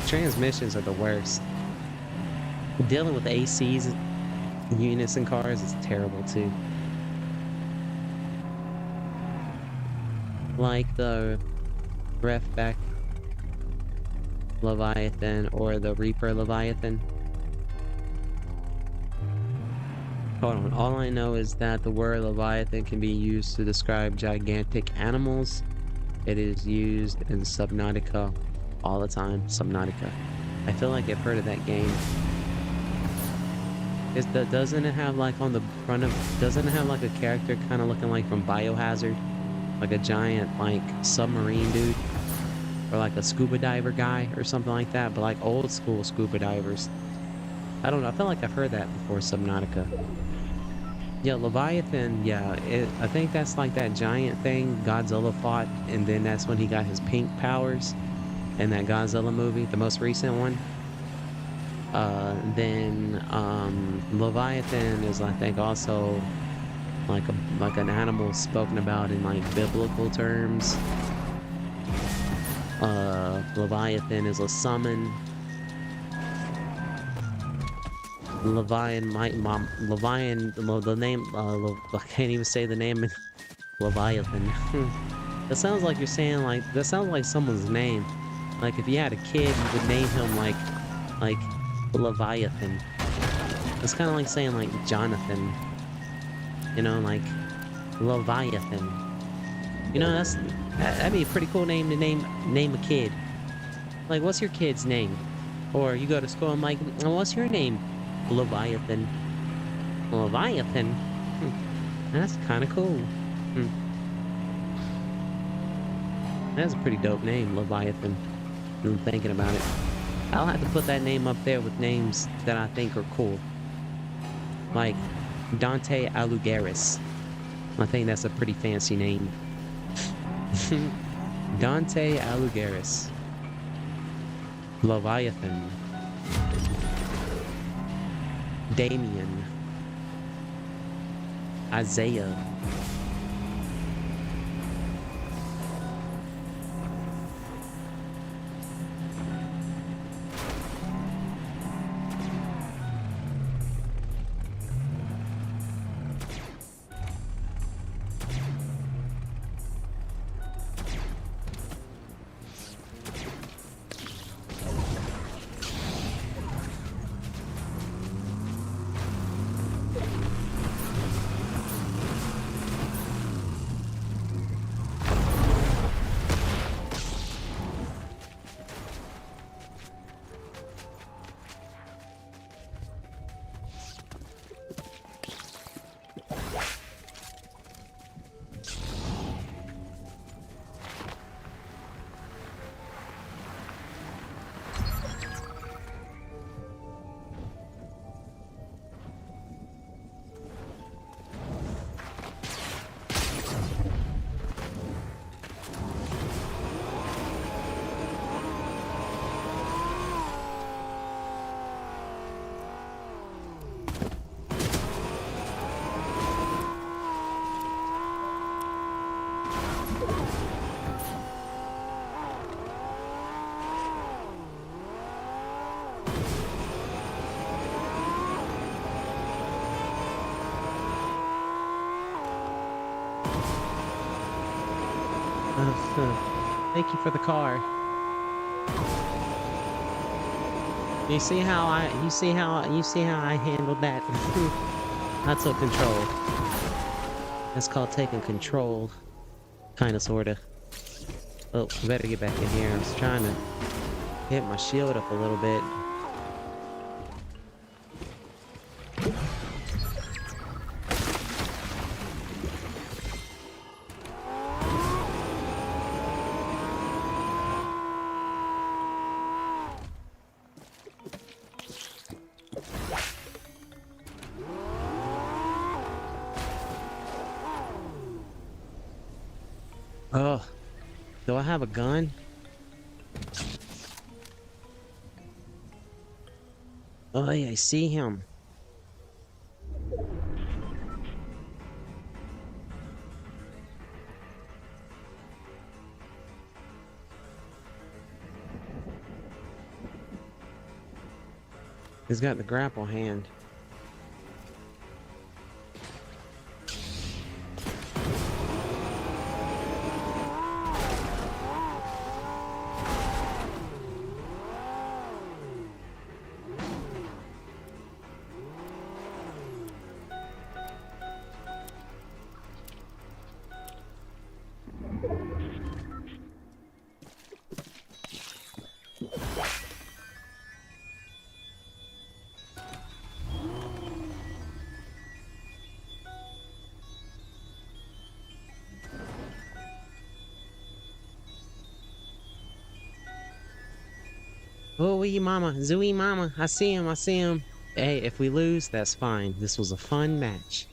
Transmissions are the worst. Dealing with ACs units in cars is terrible too. Like the Refback Leviathan or the Reaper Leviathan. Hold on, all I know is that the word Leviathan can be used to describe gigantic animals. It is used in Subnautica all the time. Subnautica. I feel like I've heard of that game. Doesn't it have like on the front of, doesn't it have like a character kind of looking like from Biohazard? Like a giant like submarine dude? Or like a scuba diver guy or something like that, but like old school scuba divers. I don't know, I feel like I've heard that before, Subnautica. Yeah, Leviathan, yeah, I think that's like that giant thing Godzilla fought, and then that's when he got his pink powers in that Godzilla movie, the most recent one. Then Leviathan is, I think, also like an animal spoken about in like biblical terms. Leviathan is a summon. The name, I can't even say the name. Leviathan. That sounds like you're saying like, that sounds like someone's name. Like if you had a kid, you would name him like Leviathan. It's kind of like saying like Jonathan. You know, like Leviathan. You know, that'd be a pretty cool name to name a kid. Like, what's your kid's name? Or you go to school and like, oh, what's your name? Leviathan. Leviathan? That's kind of cool. That's a pretty dope name, Leviathan. I'm thinking about it. I'll have to put that name up there with names that I think are cool. Like Dante Alighieri. I think that's a pretty fancy name. Dante Alighieri. Leviathan. Isaiah. Thank you for the car. You see how I handled that? I took control. That's called taking control. Kinda, sorta. Oh, better get back in here. I was trying to hit my shield up a little bit. Oh, do I have a gun? Oh, yeah, I see him. He's got the grapple hand. Oh, wee mama, Zooey mama, I see him, I see him. Hey, if we lose, that's fine. This was a fun match.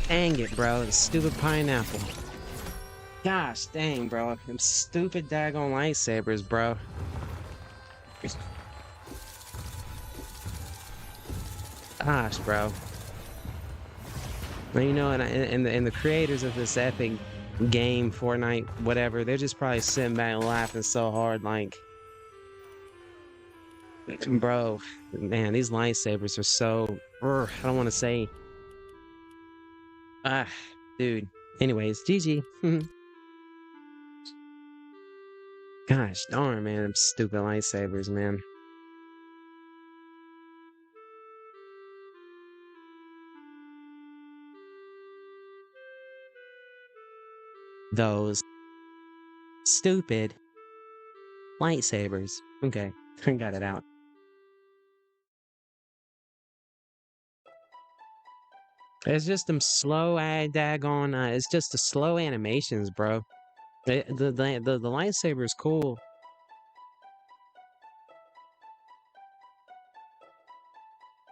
Dang it, bro. The stupid pineapple. Gosh dang, bro. Them stupid daggone lightsabers, bro. Gosh, bro. Well, you know, and the creators of this epic game, Fortnite, whatever, they're just probably sitting back and laughing so hard, like, Bro, man, these lightsabers are so... I don't want to say... Ah, dude. Anyways, GG. Gosh darn, man, them stupid lightsabers, man. Those stupid lightsabers. Okay, I got it out. It's just them slow daggone. It's just the slow animations, bro. The lightsaber is cool,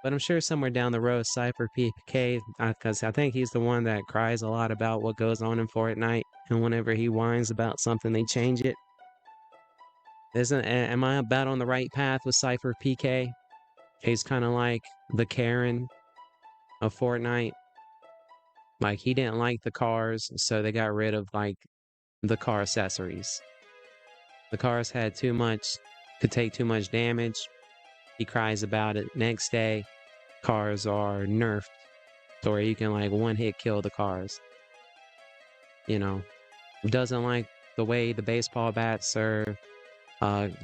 but I'm sure somewhere down the road, Cypher PK, because I think he's the one that cries a lot about what goes on in Fortnite, and whenever he whines about something, they change it. Am I about on the right path with Cypher PK? He's kind of like the Karen of Fortnite. Like, he didn't like the cars, so they got rid of, like, the car accessories. The cars had too much, could take too much damage. He cries about it. Next day, cars are nerfed, or you can, like, one-hit kill the cars. You know, doesn't like the way the baseball bats are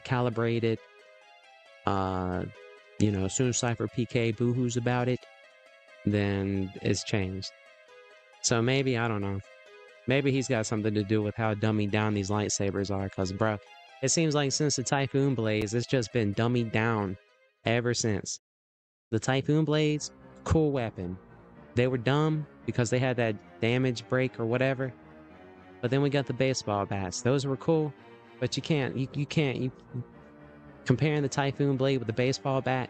calibrated. You know, as soon as Cypher PK boohoos about it, then it's changed. So maybe, I don't know. Maybe he's got something to do with how dummied down these lightsabers are, because, bro, it seems like since the Typhoon Blades, it's just been dummied down ever since. The Typhoon Blades, cool weapon. They were dumb because they had that damage break or whatever. But then we got the baseball bats. Those were cool, but you can't comparing the Typhoon Blade with the baseball bat,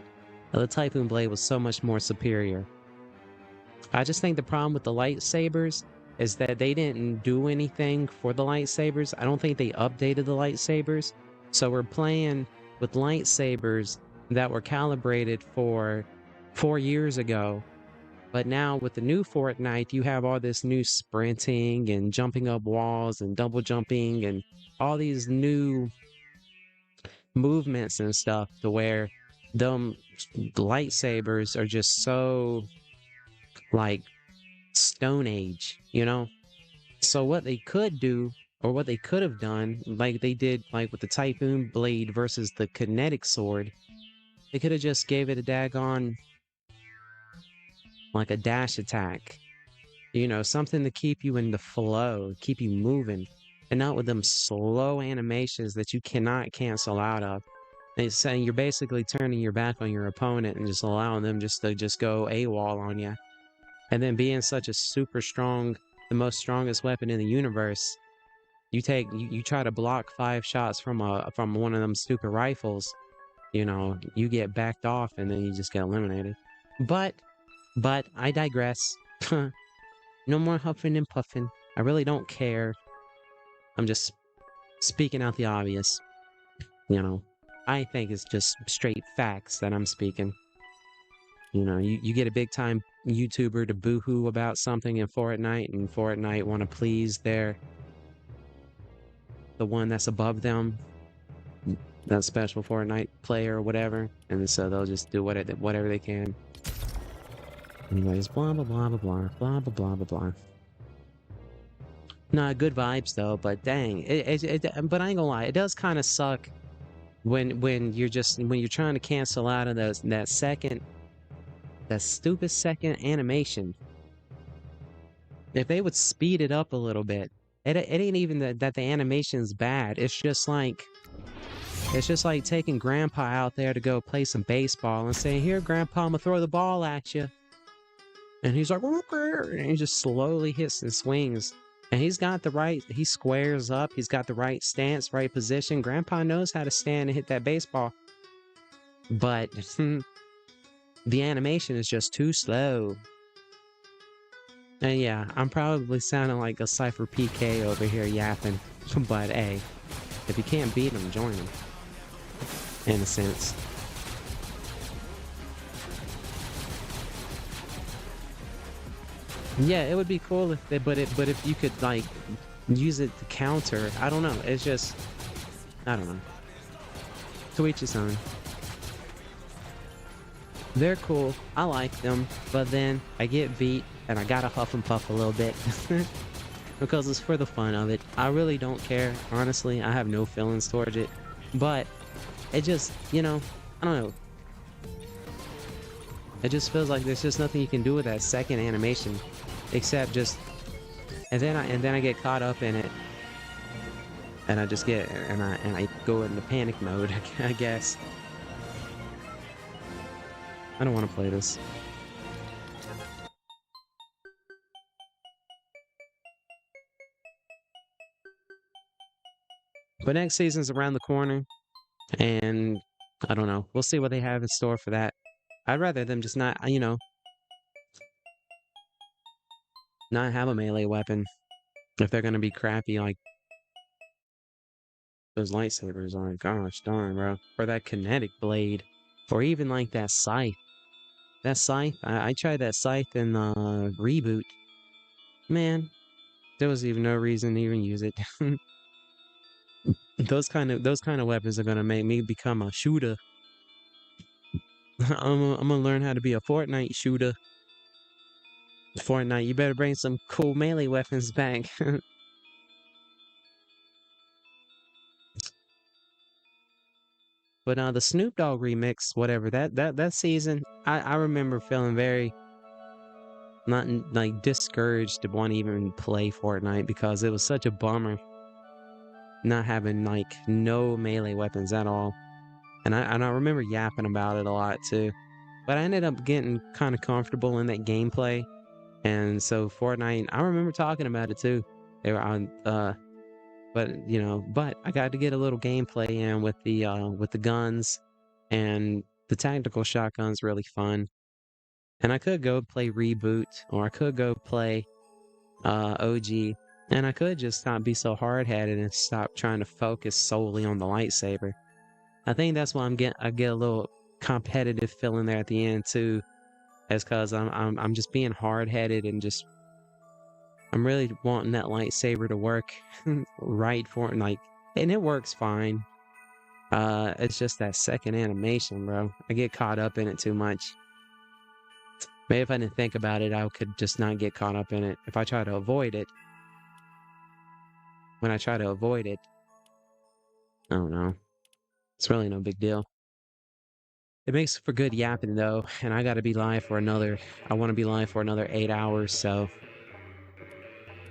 the Typhoon Blade was so much more superior. I just think the problem with the lightsabers is that they didn't do anything for the lightsabers. I don't think they updated the lightsabers. So we're playing with lightsabers that were calibrated for 4 years ago. But now with the new Fortnite, you have all this new sprinting and jumping up walls and double jumping and all these new movements and stuff to where them lightsabers are just so like Stone Age, you know? So what they could do, or what they could have done, like they did like with the Typhoon Blade versus the kinetic sword, they could have just gave it a daggone like a dash attack. You know, something to keep you in the flow, keep you moving, and not with them slow animations that you cannot cancel out of. It's saying you're basically turning your back on your opponent and just allowing them just to go AWOL on you. And then being such a super strong, the most strongest weapon in the universe, you try to block 5 shots from one of them stupid rifles, you know, you get backed off and then you just get eliminated. But I digress. No more huffing and puffing. I really don't care. I'm just speaking out the obvious. You know, I think it's just straight facts that I'm speaking. You know, you get a big time YouTuber to boohoo about something in Fortnite, and Fortnite want to please the one that's above them, that special Fortnite player or whatever, and so they'll just do whatever they can. Anyways, blah blah blah blah blah blah blah blah blah blah. Nah, good vibes though, but dang, but I ain't gonna lie, it does kind of suck when you're trying to cancel out of that stupid second animation. If they would speed it up a little bit, it ain't even that the animation's bad. It's just like taking Grandpa out there to go play some baseball and saying, "Here, Grandpa, I'm gonna throw the ball at you," and he's like, and he just slowly hits and swings. And he squares up, he's got the right stance, right position. Grandpa knows how to stand and hit that baseball. But the animation is just too slow. And yeah, I'm probably sounding like a Cypher PK over here yapping. But hey, if you can't beat him, join him. In a sense. Yeah, it would be cool if you could like use it to counter. I don't know. It's just, I don't know. To each his own. They're cool. I like them, but then I get beat and I gotta huff and puff a little bit because it's for the fun of it. I really don't care. Honestly, I have no feelings towards it, but it just, you know, I don't know. It just feels like there's just nothing you can do with that second animation, except just, and then I get caught up in it, and I just get, and I go into panic mode, I guess. I don't want to play this. But next season's around the corner, and I don't know. We'll see what they have in store for that. I'd rather them just not, you know, not have a melee weapon if they're gonna be crappy like those lightsabers are. Gosh darn, bro. Or that kinetic blade, or even like that scythe. That scythe, I tried that scythe in the reboot. Man, there was even no reason to even use it. Those kind of weapons are gonna make me become a shooter. I'm gonna learn how to be a Fortnite shooter. Fortnite, you better bring some cool melee weapons back. But the Snoop Dogg remix, whatever that season, I remember feeling very not like discouraged to want to even play Fortnite because it was such a bummer not having like no melee weapons at all. And I remember yapping about it a lot too. But I ended up getting kind of comfortable in that gameplay. And so Fortnite, I remember talking about it too. They were on but you know, but I got to get a little gameplay in with the guns, and the tactical shotgun's really fun. And I could go play Reboot, or I could go play OG, and I could just not be so hard-headed and stop trying to focus solely on the lightsaber. I think that's why I get a little competitive feeling there at the end too, is because I'm just being hard-headed and just I'm really wanting that lightsaber to work right for like, and it works fine. It's just that second animation, bro. I get caught up in it too much. Maybe if I didn't think about it, I could just not get caught up in it. If I try to avoid it, when I try to avoid it, I don't know. It's really no big deal. It makes for good yapping though, and I gotta be live for another, I want to be live for another 8 hours, so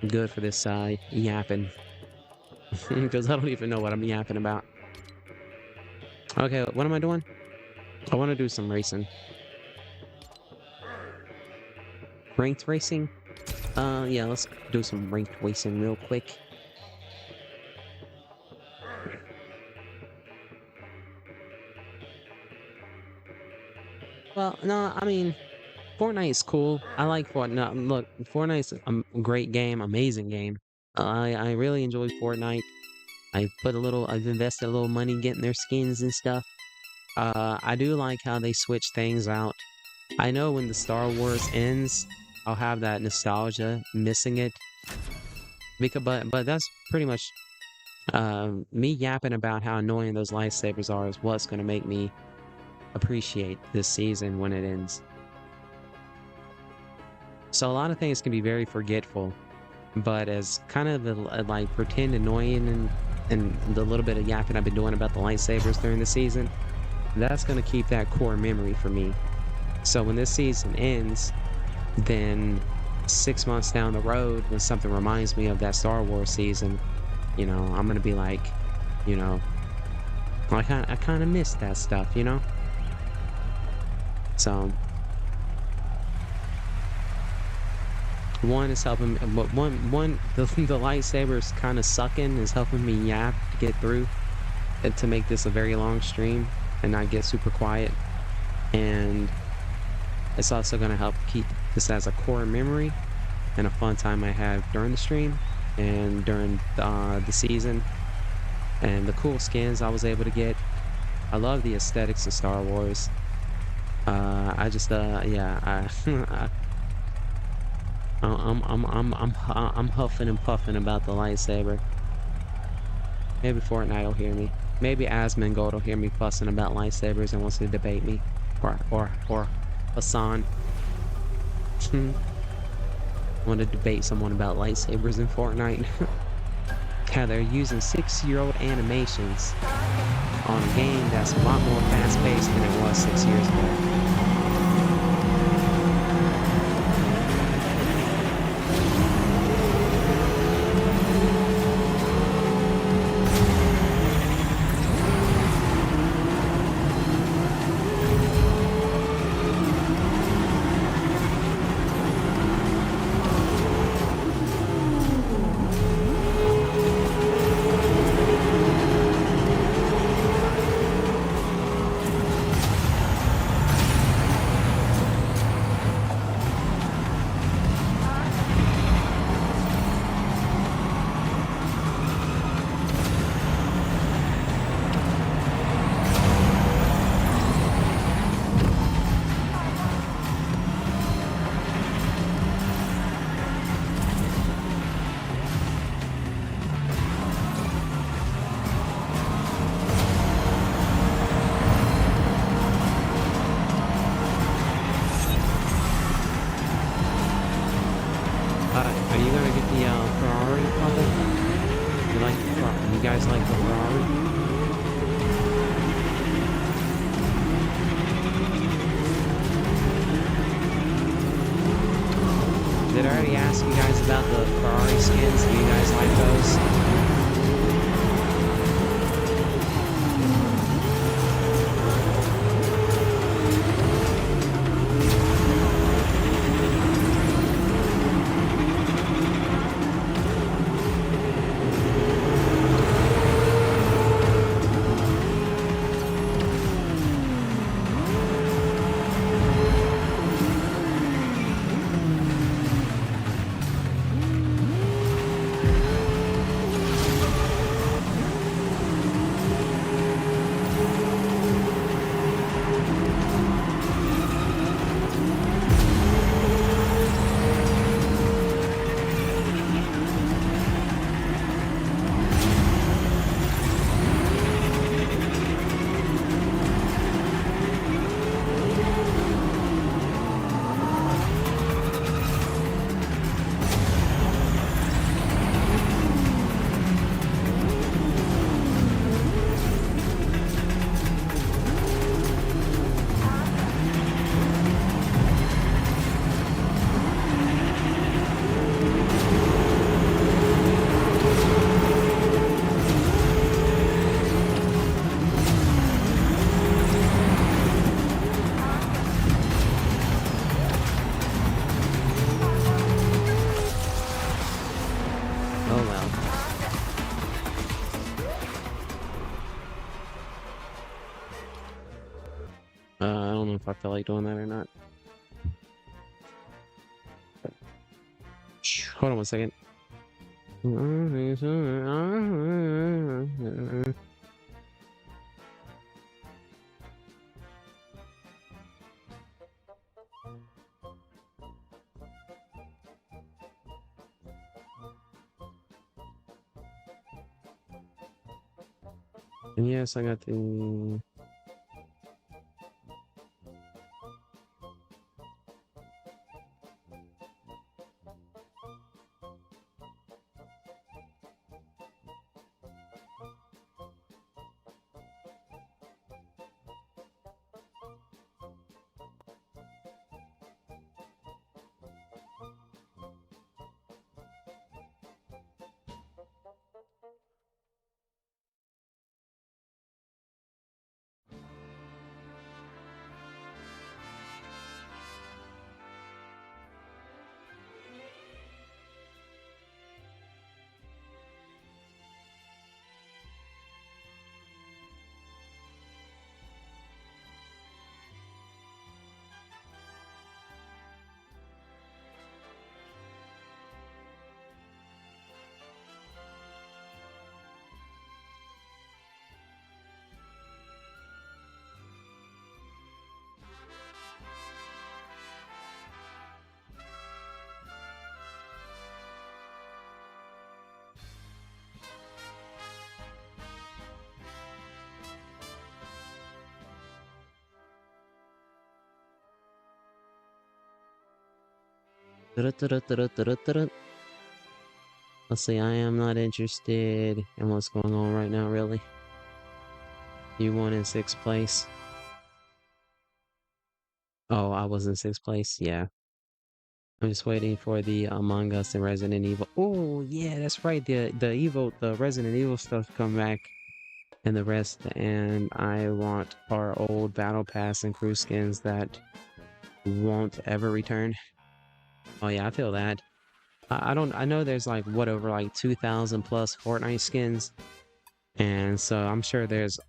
I'm good for this yapping. Because I don't even know what I'm yapping about. Okay, what am I doing? I want to do some racing. Ranked racing? Yeah, let's do some ranked racing real quick. Well, no, I mean, Fortnite's cool. I like Fortnite. No, look, Fortnite's a great game, amazing game. I really enjoy Fortnite. I've invested a little money getting their skins and stuff. I do like how they switch things out. I know when the Star Wars ends, I'll have that nostalgia, missing it. But that's pretty much me yapping about how annoying those lightsabers are is what's gonna make me appreciate this season when it ends. So a lot of things can be very forgetful, but as kind of like pretend annoying and the little bit of yapping I've been doing about the lightsabers during the season, that's gonna keep that core memory for me. So when this season ends, then 6 months down the road, when something reminds me of that Star Wars season, you know, I'm gonna be like, you know, I kind of miss that stuff, you know. So one is helping, but the lightsabers kind of sucking is helping me yap to get through and to make this a very long stream and not get super quiet. And it's also going to help keep this as a core memory and a fun time I have during the stream and during the season, and the cool skins I was able to get. I love the aesthetics of Star Wars. I just yeah, I'm huffing and puffing about the lightsaber. Maybe Fortnite will hear me. Maybe Asmongold will hear me fussing about lightsabers and wants to debate me. Or Hassan. Want to debate someone about lightsabers in Fortnite? Yeah, they're using 6-year-old animations on a game that's a lot more fast-paced than it was 6 years ago. Are you gonna get the Ferrari, Papa? You guys like the Ferrari? Did I already ask you guys about the Ferrari skins? Do you guys like those? I don't know if I feel like doing that or not. Hold on 1 second. And yes, I got the Let's see, I am not interested in what's going on right now, really. You won in 6th place. Oh, I was in 6th place? Yeah. I'm just waiting for the Among Us and Resident Evil. Oh, yeah, that's right. The Resident Evil stuff to come back and the rest. And I want our old Battle Pass and crew skins that won't ever return. Oh yeah, I feel that. I know there's like over like 2,000 plus Fortnite skins, and so I'm sure there's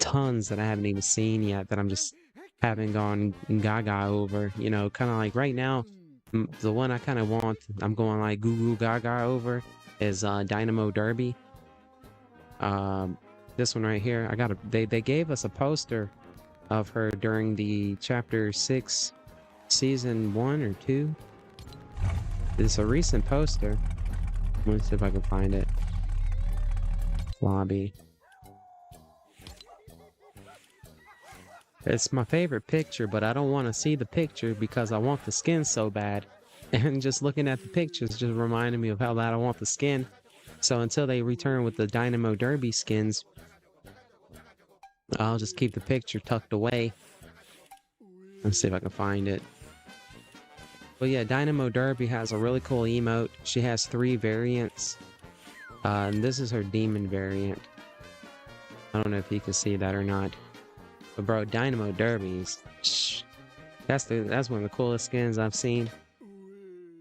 tons that I haven't even seen yet that I'm just haven't gone gaga over. You know, kind of like right now, the one I kind of want, I'm going like goo goo gaga over is Dynamo Derby. This one right here, they gave us a poster of her during the Chapter 6 Season 1 or 2. It's a recent poster. Let me see if I can find it. Lobby. It's my favorite picture, but I don't want to see the picture because I want the skin so bad. And just looking at the pictures just reminded me of how bad I want the skin. So until they return with the Dynamo Derby skins, I'll just keep the picture tucked away. Let's see if I can find it. But yeah, Dynamo Derby has a really cool emote. She has 3 variants. And this is her demon variant. I don't know if you can see that or not. But bro, Dynamo Derbies. That's one of the coolest skins I've seen.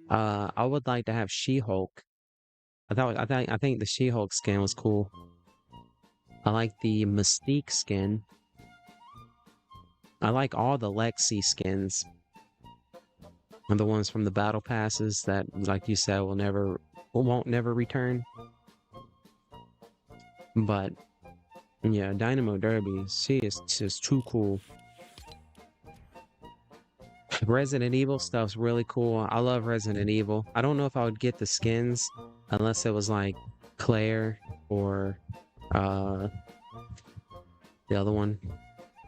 I would like to have She-Hulk. I think the She-Hulk skin was cool. I like the Mystique skin. I like all the Lexi skins. And the ones from the battle passes that, like you said, won't never return. But yeah, Dynamo Derby, she is just too cool. Resident Evil stuff's really cool. I love Resident Evil. I don't know if I would get the skins unless it was like Claire or the other one.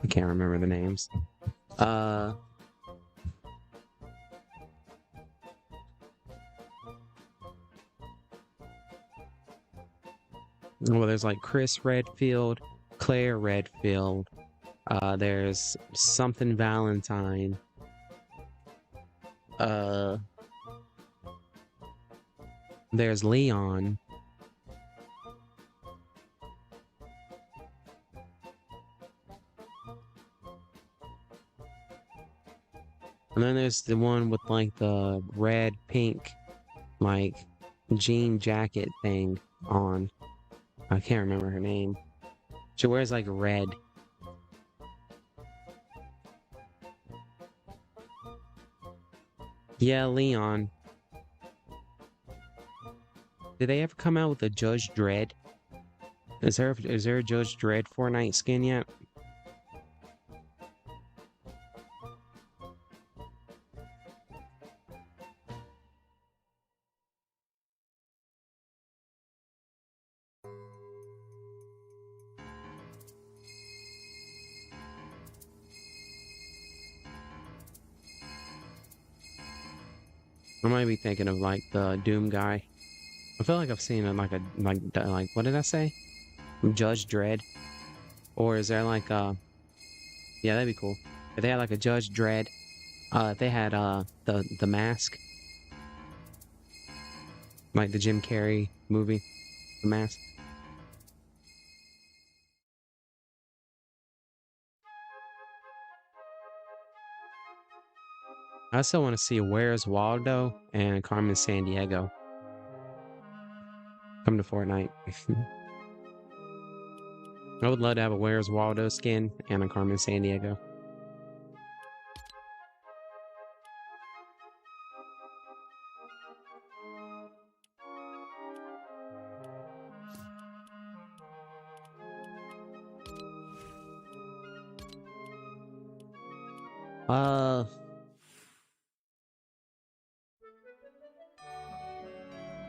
I can't remember the names. Well, there's like Chris Redfield, Claire Redfield. There's something Valentine. There's Leon. And then there's the one with like the red, pink, like jean jacket thing on. I can't remember her name. She wears like red. Yeah, Leon. Did they ever come out with a Judge Dredd? Is there a Judge Dredd Fortnite skin yet? I might be thinking of like the Doom guy. I feel like I've seen it like what did I say? Judge Dredd. Or is there like yeah, that'd be cool. If they had like a Judge Dredd, if they had the Mask. Like the Jim Carrey movie, The Mask. I still want to see Where's Waldo and Carmen Sandiego come to Fortnite. I would love to have a Where's Waldo skin and a Carmen Sandiego.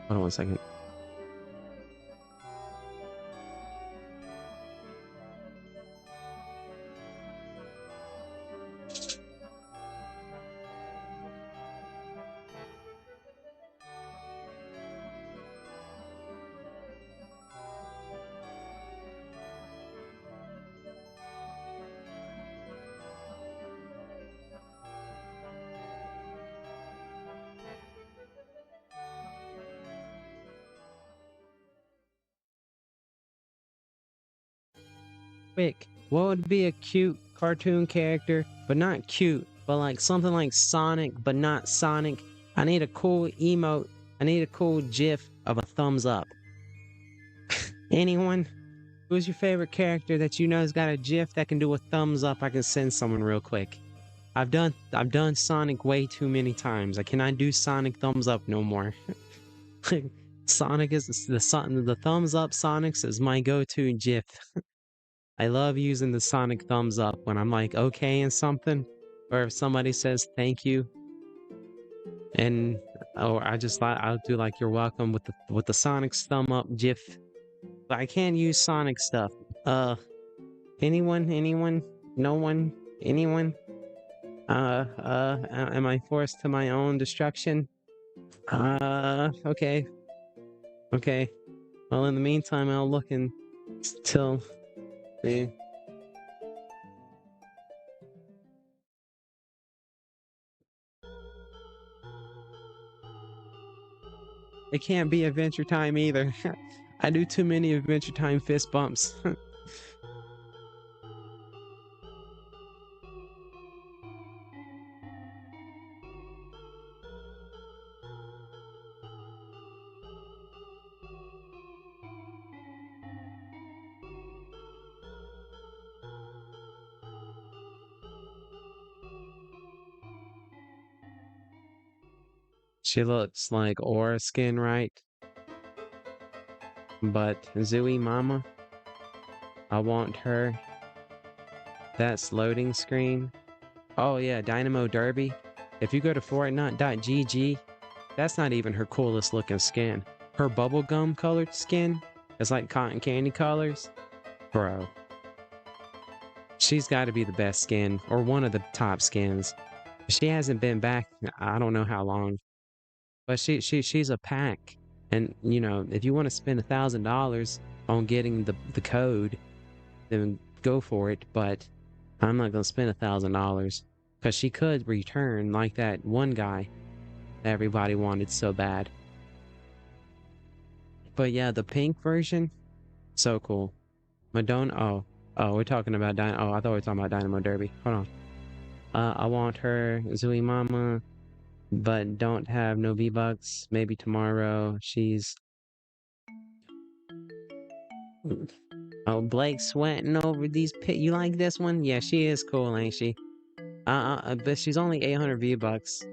Hold on 1 second. quick. What would be a cute cartoon character, but not cute, but like something like Sonic, but not Sonic? I need a cool emote. I need a cool GIF of a thumbs up. Anyone? Who's your favorite character that you know has got a GIF that can do a thumbs up? I can send someone real quick. I've done Sonic way too many times. I cannot do Sonic thumbs up no more. Sonic is the thumbs up. Sonic's is my go-to GIF. I love using the Sonic thumbs up when I'm like okay in something, or if somebody says thank you, and or I'll do like you're welcome with the Sonic's thumb up GIF. But I can't use Sonic stuff. Anyone? No one? Anyone? Am I forced to my own destruction? Okay. Okay. Well, in the meantime, I'll look until the... It can't be Adventure Time either. I do too many Adventure Time fist bumps. She looks like Aura skin, right? But Zooey Mama, I want her. That's loading screen. Oh yeah, Dynamo Derby. If you go to Fortnite.gg, that's not even her coolest looking skin. Her bubblegum colored skin is like cotton candy colors. Bro. She's got to be the best skin, or one of the top skins. She hasn't been back, I don't know how long. But she's a pack. And, you know, if you want to spend $1,000 on getting the code, then go for it. But I'm not going to spend $1,000. Because she could return like that one guy that everybody wanted so bad. But yeah, the pink version, so cool. Madonna, oh, we're talking about I thought we were talking about Dynamo Derby. Hold on. I want her, Zooey Mama, but don't have no V-Bucks. Maybe tomorrow. She's... Oh, Blake sweating over these pit. You like this one? Yeah, she is cool, ain't she? But she's only 800 V-Bucks.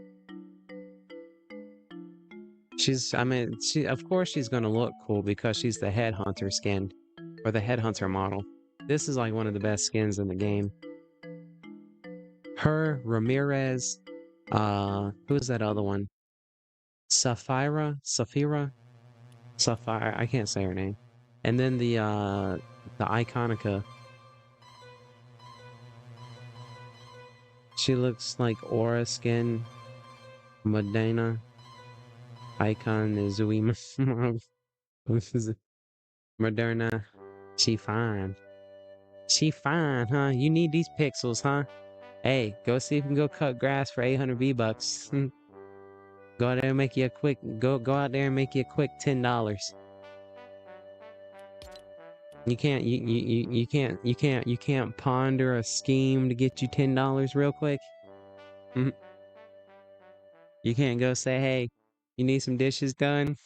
I mean, of course she's gonna look cool because she's the Headhunter skin. Or the Headhunter model. This is like one of the best skins in the game. Her, Ramirez, who's that other one? Sapphire, I can't say her name. And then the Iconica. She looks like Aura skin. Medina. Icon is Zooey. Moderna. She fine. She fine, huh? You need these pixels, huh? Hey, go see if you can go cut grass for 800 V-Bucks. Go out there and make you a quick go out there and make you a quick $10. You can't ponder a scheme to get you $10 real quick. You can't go say, hey, you need some dishes done?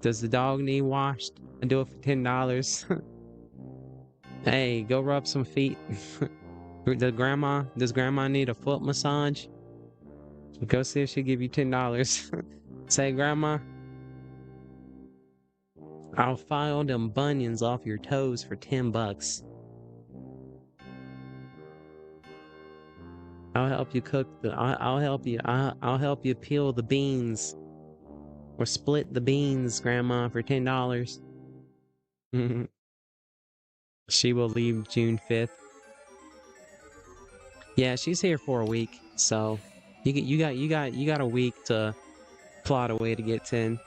Does the dog need washed? I do it for $10. Hey, go rub some feet. Does grandma need a foot massage? Go see if she'll give you $10. Say, grandma, I'll file them bunions off your toes for $10. I'll help you cook I'll help you peel the beans. Or split the beans, grandma, for $10. She will leave June 5th. Yeah, she's here for a week, so you got a week to plot a way to get 10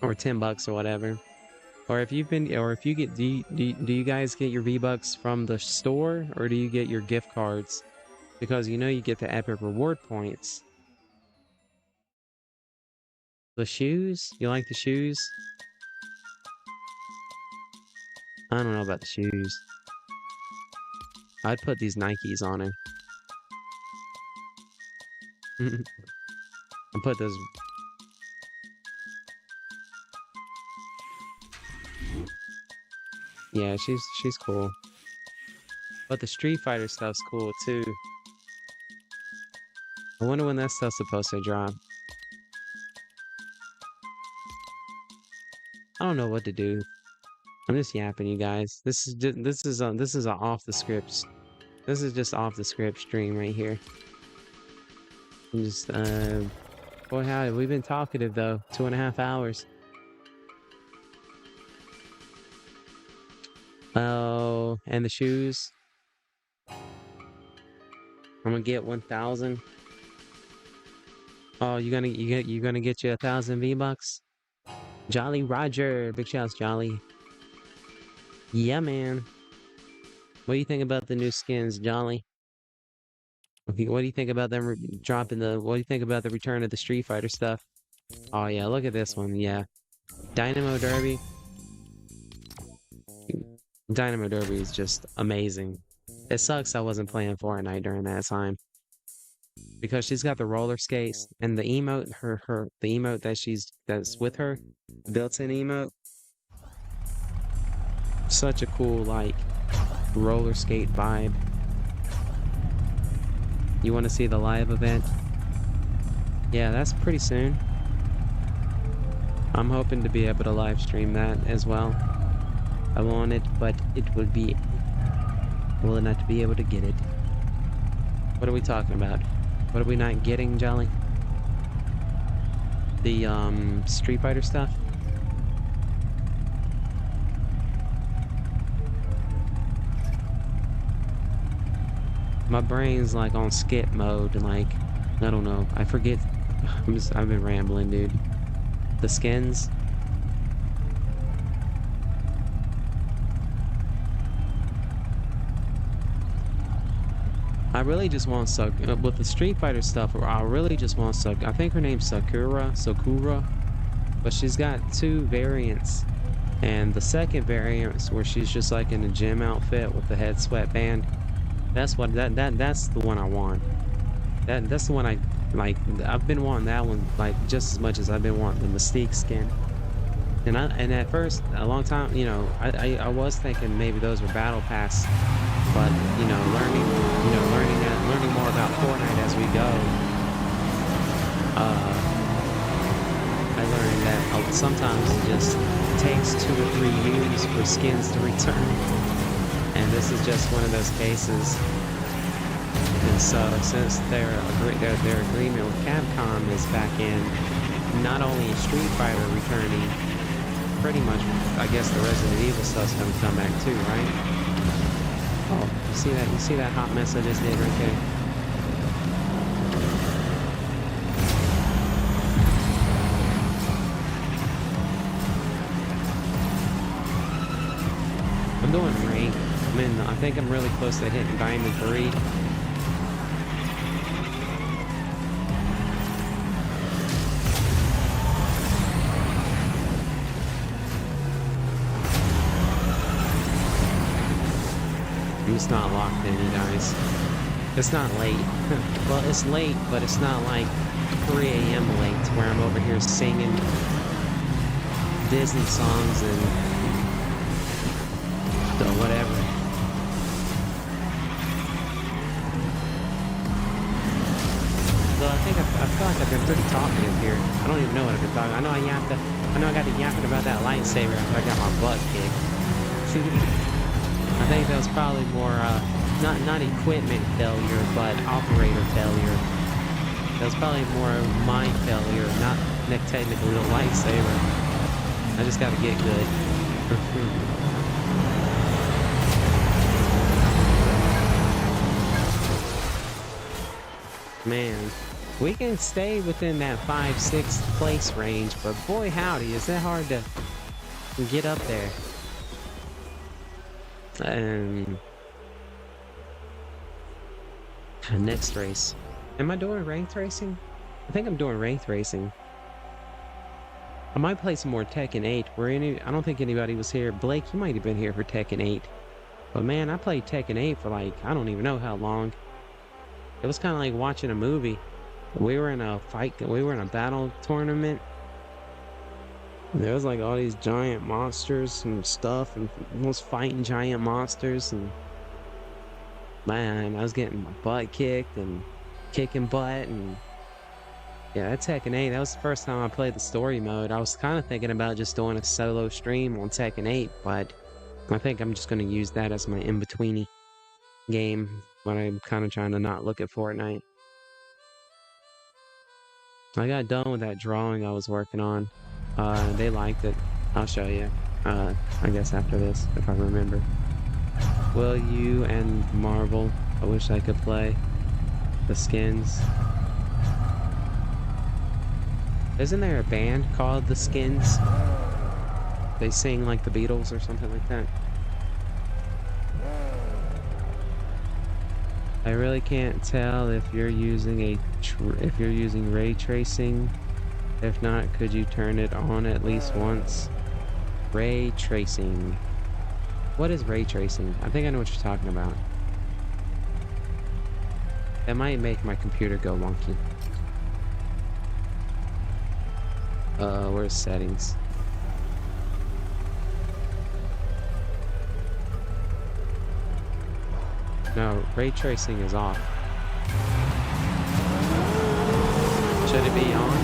or $10 or whatever. Or if you get do you guys get your V-Bucks from the store, or do you get your gift cards? Because you know you get the epic reward points. The shoes? You like the shoes? I don't know about the shoes. I'd put these Nikes on her. And put those. Yeah, she's cool. But the Street Fighter stuff's cool too. I wonder when that stuff's supposed to drop. I don't know what to do. I'm just yapping, you guys. This is a off the scripts. This is just off the script stream right here. I'm just boy howdy, we've been talkative though. 2.5 hours. Oh, and the shoes. I'm gonna get 1,000. Oh, you're gonna get you 1,000 V-Bucks? Jolly Roger, big shouts, Jolly. Yeah, man. What do you think about the new skins, Jolly? Okay, what do you think about them dropping the? What do you think about the return of the Street Fighter stuff? Oh yeah, look at this one. Yeah, Dynamo Derby. Dynamo Derby is just amazing. It sucks I wasn't playing Fortnite during that time because she's got the roller skates and the emote. The emote that's with her, built-in emote. Such a cool like roller skate vibe. You want to see the live event? Yeah, that's pretty soon. I'm hoping to be able to live stream that as well. I want it, but it would be... will not be able to get it. What are we talking about? What are we not getting, Jolly? The, Street Fighter stuff? My brain's like on skip mode, like, I don't know, I forget. I've been rambling, dude. The skins. I really just want with the Street Fighter stuff, I really just want I think her name's Sakura, but she's got 2 variants. And the second variant is where she's just like in a gym outfit with the head sweatband. That's what that's the one I want. That's the one I like. I've been wanting that one like just as much as I've been wanting the Mystique skin. And at first, a long time, you know, I was thinking maybe those were battle pass, but you know, learning more about Fortnite as we go, I learned that sometimes it just takes 2 or 3 years for skins to return. And this is just one of those cases. And so, since their agreement with Capcom is back in, not only is Street Fighter returning, pretty much, I guess the Resident Evil stuff's gonna come back too, right? Oh, you see that? You see that hot mess I just did right there? I'm doing rank. I think I'm really close to hitting Diamond 3. It's not locked in, you guys. It's not late. Well, it's late, but it's not like 3 a.m. late where I'm over here singing Disney songs and whatever. So I feel like I've been pretty talkative here. I don't even know what I've been talking. I know I got to yapping about that lightsaber after I got my butt kicked. I think that was probably more not equipment failure, but operator failure. That was probably more my failure, not technically the lightsaber. I just got to get good. Man, we can stay within that 5-6th place range, but boy howdy, is that hard to get up there. Next race. Am I doing ranked racing? I think I'm doing ranked racing. I might play some more Tekken 8. I don't think anybody was here. Blake, you might have been here for Tekken 8. But man, I played Tekken 8 for like, I don't even know how long. It was kind of like watching a movie. We were in a battle tournament. There was like all these giant monsters and stuff, and I was fighting giant monsters, and man, I was getting my butt kicked and kicking butt, and yeah, that Tekken 8, that was the first time I played the story mode. I was kind of thinking about just doing a solo stream on Tekken 8, but I think I'm just going to use that as my in-betweeny game when I'm kind of trying to not look at Fortnite. I got done with that drawing I was working on. They liked it. I'll show you. I guess after this, if I remember. Will you and Marvel? I wish I could play the skins. Isn't there a band called The Skins? They sing like the Beatles or something like that. I really can't tell if you're using ray tracing. If not, could you turn it on at least once? Ray tracing. What is ray tracing? I think I know what you're talking about. That might make my computer go wonky. Where's settings? No, ray tracing is off. Should it be on?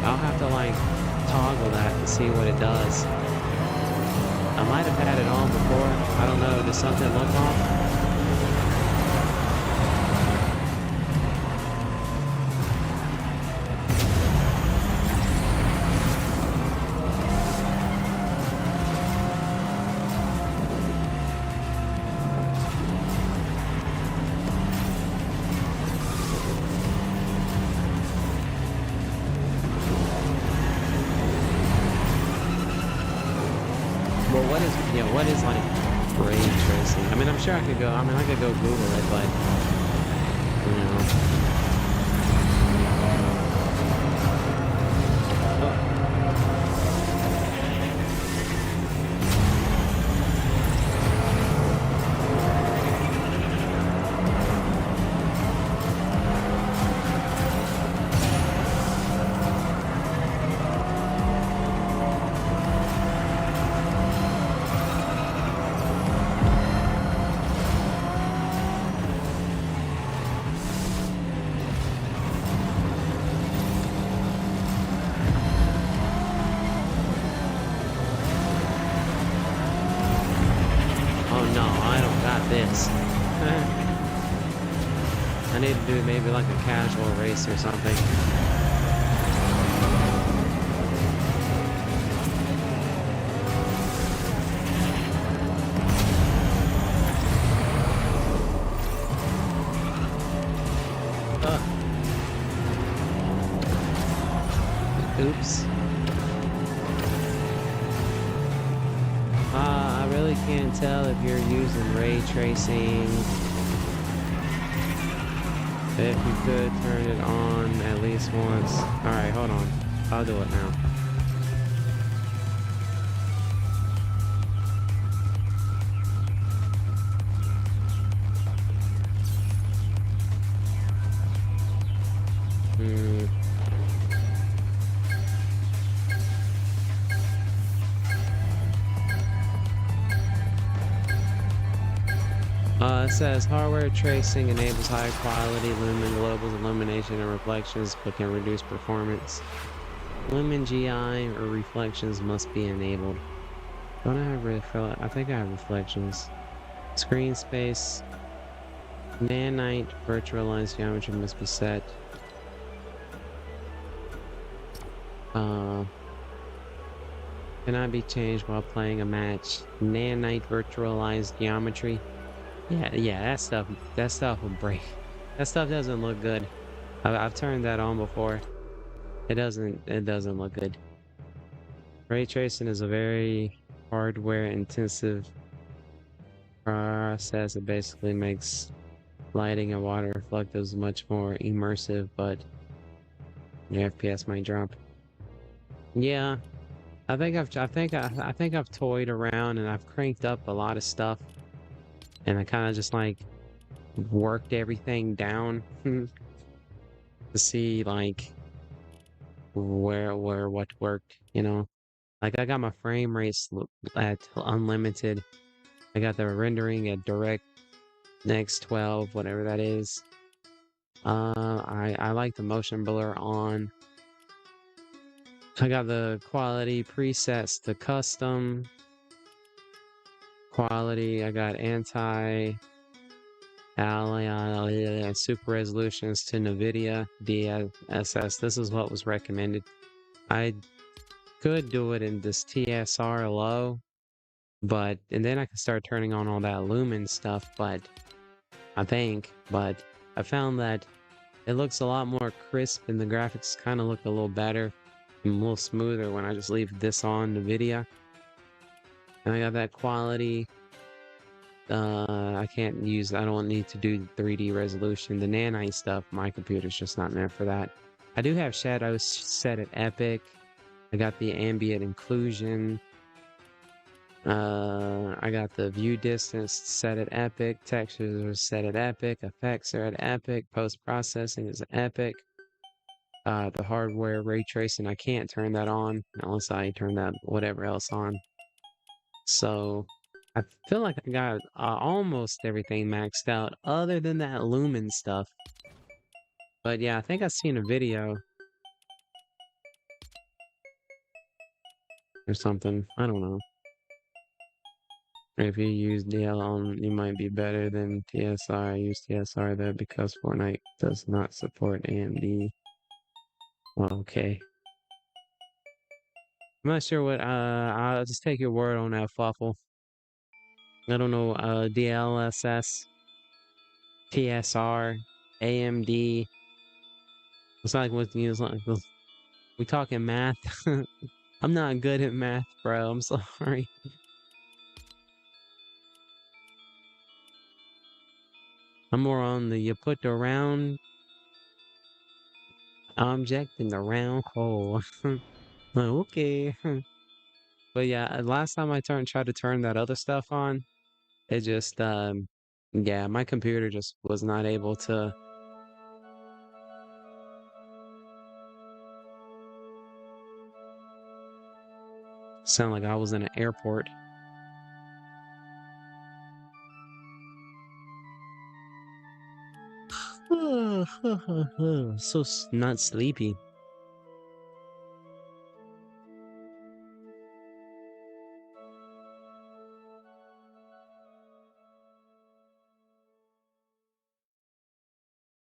I'll have to like toggle that and see what it does. I might have had it on before. I don't know. Does something look off? What is like ray tracing? I mean, I'm sure I could go Google it, but you know. This. I need to do maybe like a casual race or something. Oops. I really can't tell if you're using ray tracing. If you could turn it on at least once. Alright, hold on. I'll do it now. It says hardware tracing enables high quality lumen global illumination and reflections but can reduce performance. Lumen GI or reflections must be enabled. Don't I have I think I have reflections. Screen space. Nanite virtualized geometry must be set. Cannot be changed while playing a match. Nanite virtualized geometry. Yeah, that stuff will break. That stuff doesn't look good. I've turned that on before. It doesn't look good. Ray tracing is a very hardware intensive process. It basically makes lighting and water reflect is much more immersive, but your FPS might drop. Yeah, I think I've toyed around and I've cranked up a lot of stuff, and I kind of just like worked everything down to see like where what worked, you know. Like I got my frame rates at unlimited. I got the rendering at direct next 12, whatever that is. I like the motion blur on. I got the quality presets to custom quality. I got anti super resolutions to NVIDIA DSS. This is what was recommended. I could do it in this TSR low, and then I could start turning on all that lumen stuff, but I found that it looks a lot more crisp and the graphics kind of look a little better and a little smoother when I just leave this on the video. And I got that quality. I don't need to do 3D resolution. The nanite stuff, my computer's just not meant for that. I do have shadows set at epic. I got the ambient inclusion. I got the view distance set at epic. Textures are set at epic. Effects are at epic. Post-processing is epic. The hardware ray tracing, I can't turn that on unless I turn that whatever else on. So I feel like I got almost everything maxed out other than that lumen stuff. But yeah, I think I've seen a video or something. I don't know. If you use DL on, you might be better than TSR. I use TSR though because Fortnite does not support AMD. Well, okay. I'm not sure what, I'll just take your word on that, Fluffle. I don't know, DLSS, TSR, AMD. It's not like we talking math. I'm not good at math, bro. I'm sorry. I'm more on the you put the round object in the round hole. Okay. But yeah, last time I tried to turn that other stuff on, it just yeah, my computer just was not able to sound like I was in an airport. So not sleepy.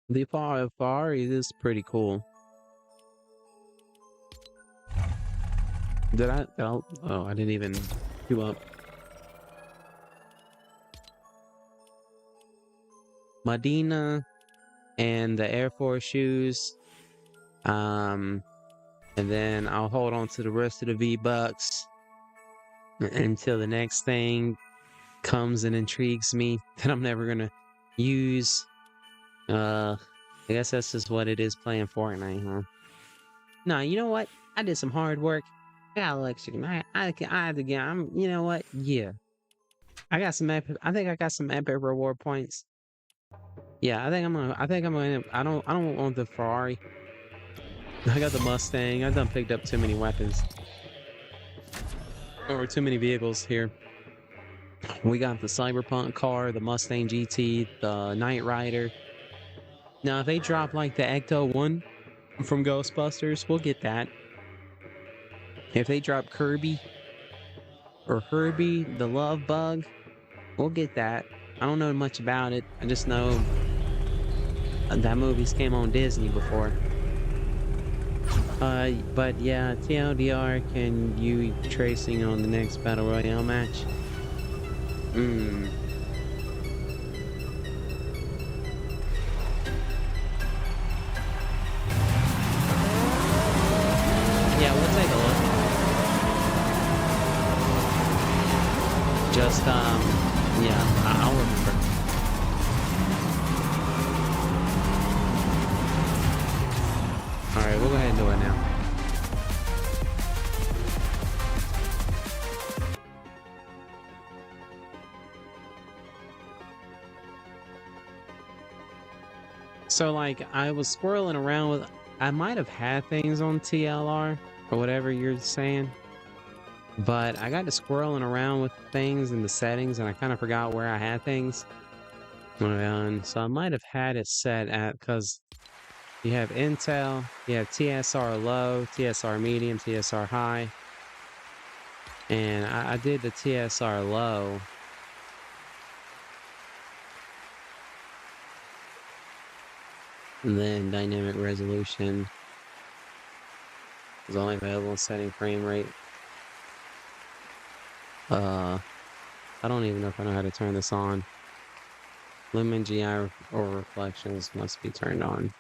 The Ferrari is pretty cool. Oh, I didn't even queue up. Medina and the Air Force shoes. And then I'll hold on to the rest of the V-Bucks until the next thing comes and intrigues me that I'm never gonna use. I guess that's just what it is playing Fortnite, huh? Nah, you know what? I did some hard work. I got election. I had to get. You know what? Yeah, I got some epic. I think I got some epic reward points. Yeah, I think I'm gonna. I don't want the Ferrari. I got the Mustang. I done picked up too many weapons. Or too many vehicles here. We got the Cyberpunk car, the Mustang GT, the Knight Rider. Now, if they drop like the Ecto 1 from Ghostbusters, we'll get that. If they drop Kirby or Herbie, the Love Bug, we'll get that. I don't know much about it. I just know that movies came on Disney before. But yeah, TLDR, can you tracing on the next Battle Royale match? Yeah, we'll take a look. Just, yeah, I'll remember. we'll go ahead and do it now. So like I was squirreling around with, I might have had things on TLR or whatever you're saying, but I got to squirreling around with things in the settings and I kind of forgot where I had things. And so I might have had it set at, because you have Intel, you have TSR low, TSR medium, TSR high, and I did the TSR low. And then dynamic resolution is only available in setting frame rate. I don't even know if I know how to turn this on. Lumen GI or reflections must be turned on.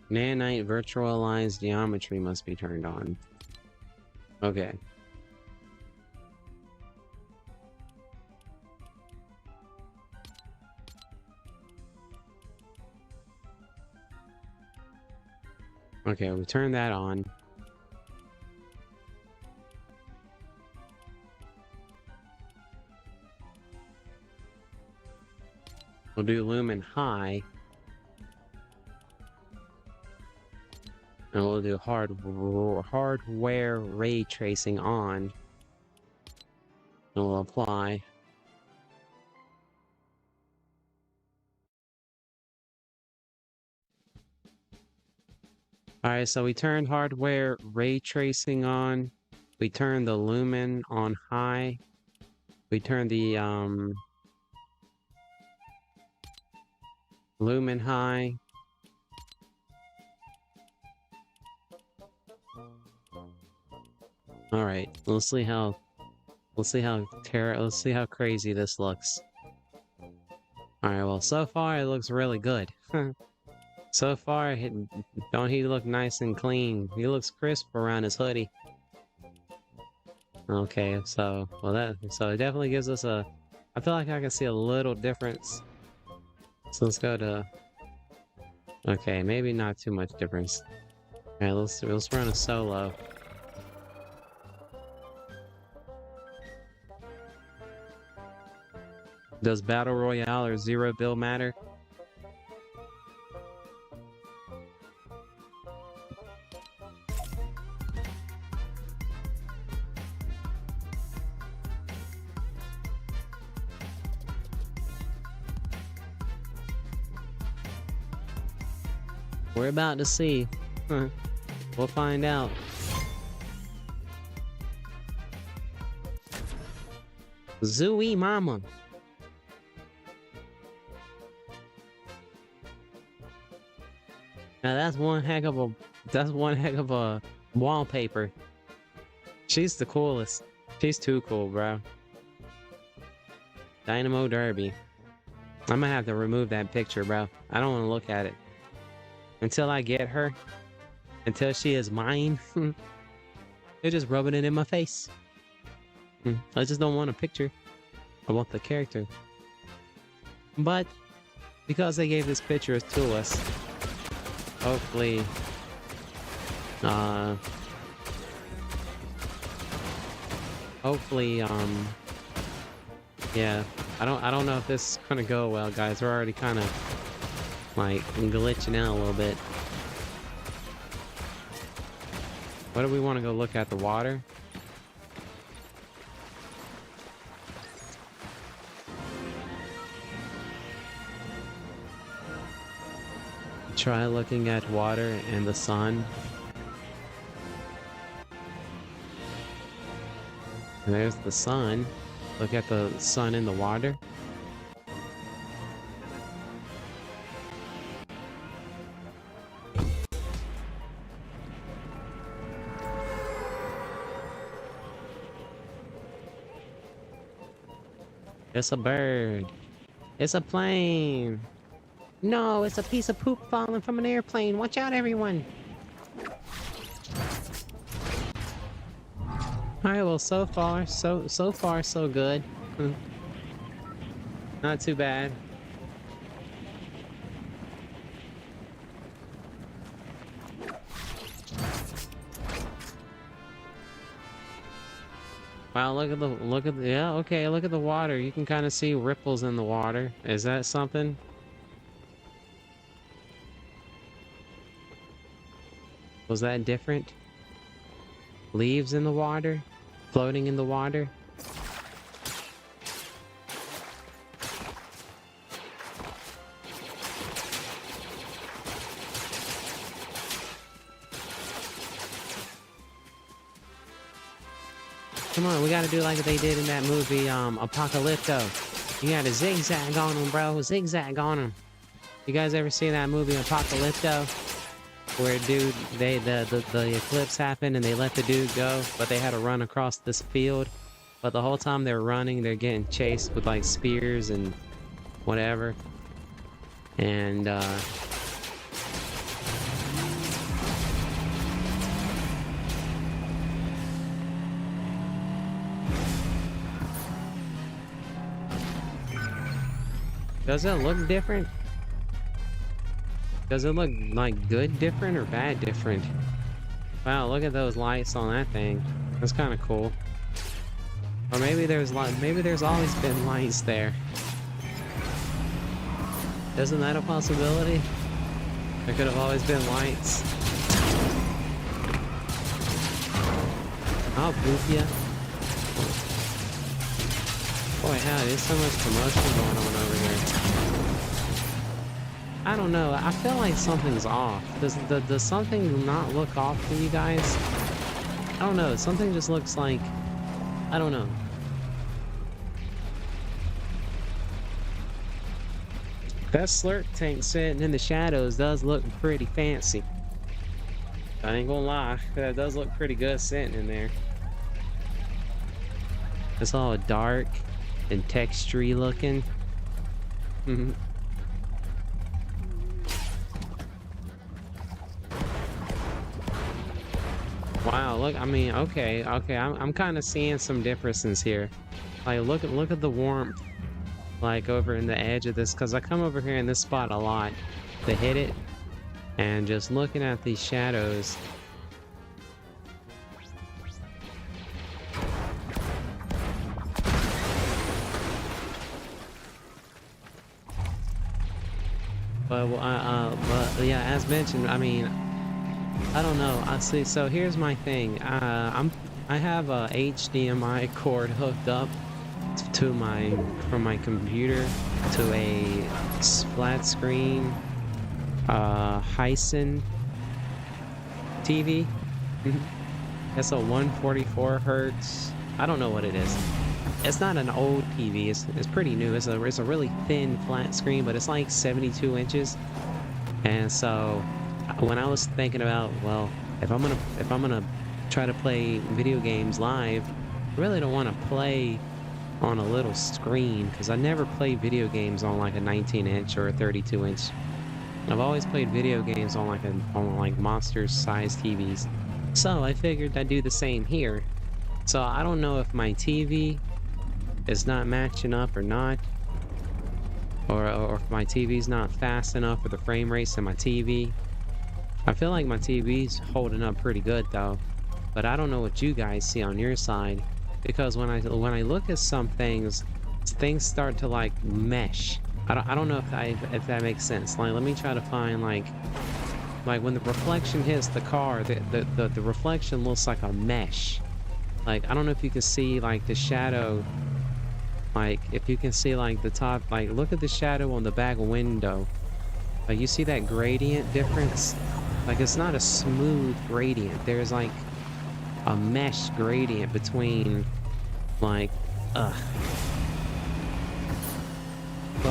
Nanite virtualized geometry must be turned on. Okay. Okay, we turn that on. We'll do lumen high. And we'll do hardware ray tracing on. And we'll apply. Alright, so we turned hardware ray tracing on. We turned the lumen on high. We turned the lumen high. All right, let's see how crazy this looks. All right, well, so far it looks really good. So far, don't he look nice and clean? He looks crisp around his hoodie. Okay, so it definitely gives us a. I feel like I can see a little difference. So let's go to. Okay, maybe not too much difference. All right, let's run a solo. Does Battle Royale or Zero build matter? We're about to see. We'll find out. Zooey mama. Now that's one heck of a wallpaper. She's the coolest. She's too cool, bro. Dynamo Derby. I'm gonna have to remove that picture, bro. I don't want to look at it. Until I get her. Until she is mine. They're just rubbing it in my face. I just don't want a picture. I want the character. But because they gave this picture to us, hopefully yeah, I don't know if this is gonna go well, guys. We're already kind of like glitching out a little bit. What do we want to go look at? The water? Try looking at water and the sun. And there's the sun. Look at the sun in the water. It's a bird. It's a plane. No, it's a piece of poop falling from an airplane. Watch out, everyone. Alright, well, so far, so good. Not too bad. Wow, look at the, yeah, okay, look at the water. You can kind of see ripples in the water. Is that something? Was that different? Leaves in the water? Floating in the water? Come on, we gotta do like they did in that movie, Apocalypto. You gotta zigzag on them, bro. Zigzag on them. You guys ever seen that movie Apocalypto? Where dude, the eclipse happened and they let the dude go, but they had to run across this field. But the whole time they're running, they're getting chased with like spears and whatever. And does it look different? Does it look like good different or bad different? Wow, look at those lights on that thing. That's kind of cool. Or maybe there's always been lights there. Isn't that a possibility? There could have always been lights. I'll boop ya. Boy, hell, there's so much commotion going on over here. I don't know. I feel like something's off. Does something not look off to you guys? I don't know. Something just looks like... I don't know. That slurp tank sitting in the shadows does look pretty fancy. I ain't gonna lie. That does look pretty good sitting in there. It's all dark and textury looking. Wow, look, I mean, okay, I'm kind of seeing some differences here. Like, look at the warmth, like, over in the edge of this, because I come over here in this spot a lot to hit it, and just looking at these shadows. But yeah, as mentioned, I mean, I don't know. I see. So here's my thing. I have a HDMI cord hooked up to from my computer to a flat screen Hisense TV. It's a 144 hertz. I don't know what it is. It's not an old TV. It's pretty new. It's a really thin flat screen, but it's like 72 inches. And so when I was thinking about, well, if I'm gonna try to play video games live, I really don't want to play on a little screen, because I never played video games on like a 19-inch or a 32-inch. I've always played video games on like monster-sized TVs. So I figured I'd do the same here. So I don't know if my TV is not matching up or not, or if my TV's not fast enough for the frame rates in my TV. I feel like my TV's holding up pretty good though, but I don't know what you guys see on your side, because when I look at some things start to like mesh. I don't know if that makes sense. Like, let me try to find like when the reflection hits the car, the reflection looks like a mesh. Like, I don't know if you can see like the shadow. Like, if you can see like the top, like look at the shadow on the back window. Like, you see that gradient difference? Like, it's not a smooth gradient. There's like a mesh gradient between like, But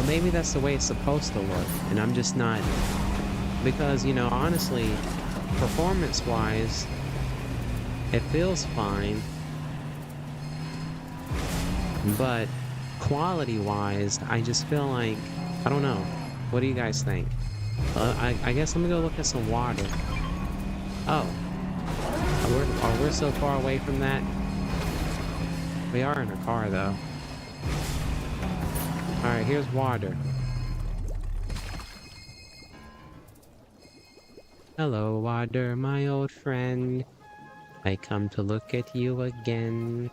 maybe that's the way it's supposed to look, and I'm just not, because, you know, honestly, performance-wise, it feels fine, but quality-wise, I just feel like, I don't know. What do you guys think? I guess let me go look at some water. Oh. We're so far away from that. We are in a car, though. Alright, here's water. Hello, water, my old friend. I come to look at you again.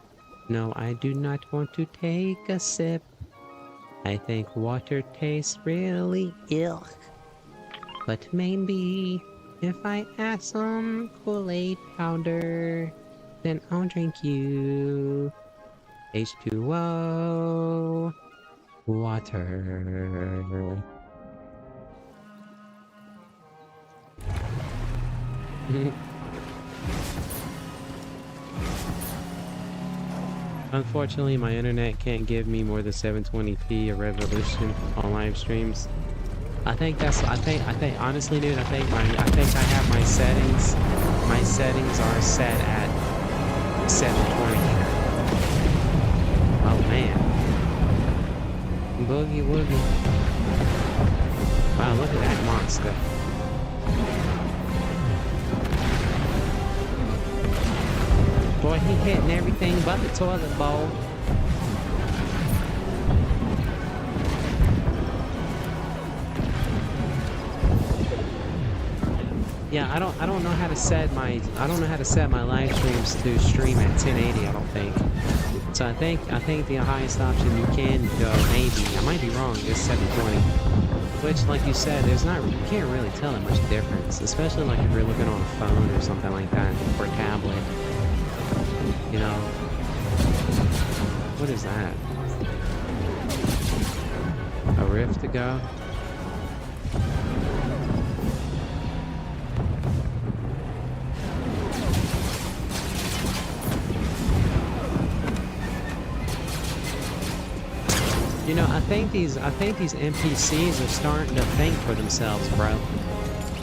No, I do not want to take a sip. I think water tastes really ill. But maybe if I add some Kool-Aid powder, then I'll drink you. H2O. Water. Unfortunately, my internet can't give me more than 720p of resolution on live streams. I think honestly, dude, I think I have my settings. My settings are set at 720. Oh man. Boogie woogie. Wow, look at that monster. Boy, he hitting everything but the toilet bowl. Yeah, I don't know how to set my live streams to stream at 1080, I don't think. So I think the highest option you can go, maybe, I might be wrong, is 720. Which, like you said, you can't really tell that much difference, especially like if you're looking on a phone or something like that, or a tablet. You know, what is that? A rift to go? You know, I think these NPCs are starting to think for themselves, bro.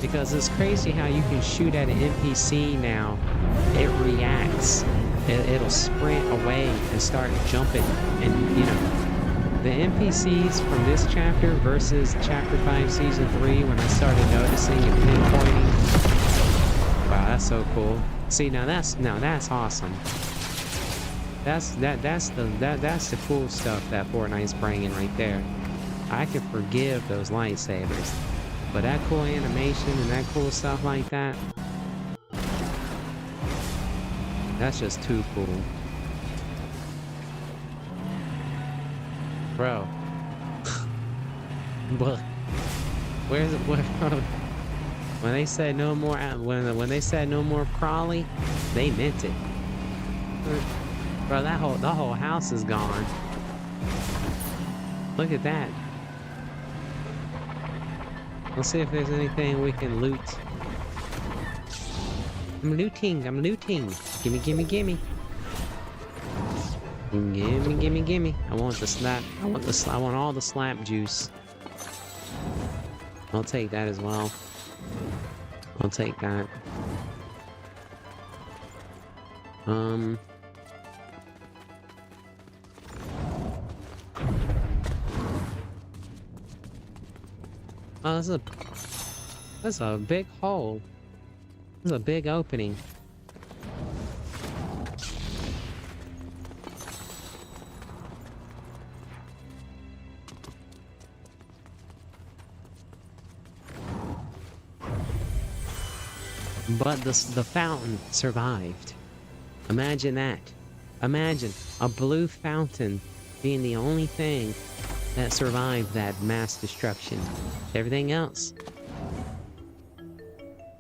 Because it's crazy how you can shoot at an NPC now. It reacts. It'll sprint away and start jumping. And, you know, the NPCs from this chapter versus Chapter 5, Season 3, when I started noticing and pinpointing. Wow, that's so cool. See, now that's awesome. That's the cool stuff that Fortnite's bringing right there. I can forgive those lightsabers, but that cool animation and that cool stuff like that, that's just too cool, bro. But where's it? When they said no more, when they said no more Crawley, they meant it. Bro, the whole house is gone. Look at that. Let's see if there's anything we can loot. I'm looting. Gimme. Gimme. I want the slap. I want all the slap juice. I'll take that as well. I'll take that. Oh, that's a big hole. This is a big opening. But the fountain survived. Imagine that. Imagine a blue fountain being the only thing that survived that mass destruction. Everything else.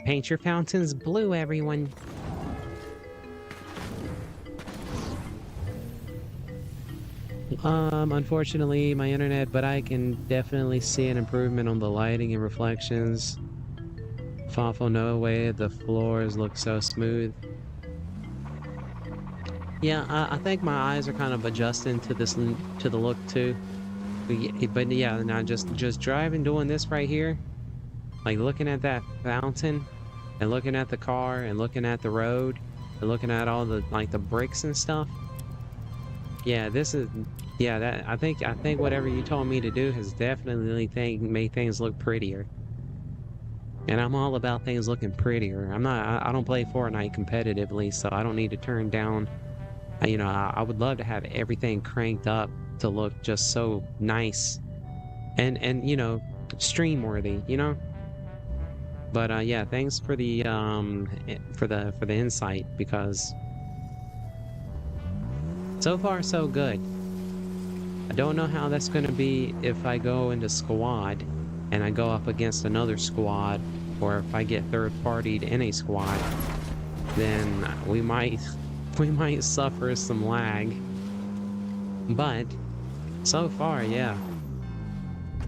Paint your fountains blue, everyone. Unfortunately, my internet, but I can definitely see an improvement on the lighting and reflections. Fawful, no way, the floors look so smooth. Yeah, I think my eyes are kind of adjusting to the look too. But yeah, now just driving, doing this right here, like looking at that fountain, and looking at the car, and looking at the road, and looking at all the the bricks and stuff. Yeah, this is, yeah, that I think whatever you told me to do has definitely made things look prettier. And I'm all about things looking prettier. I don't play Fortnite competitively, so I don't need to turn down, you know, I would love to have everything cranked up to look just so nice and you know, stream worthy, you know? But yeah, thanks for the for the insight, because so far so good. I don't know how that's going to be if I go into squad and I go up against another squad, or if I get third partied in a squad, then we might we might suffer some lag. But so far, yeah.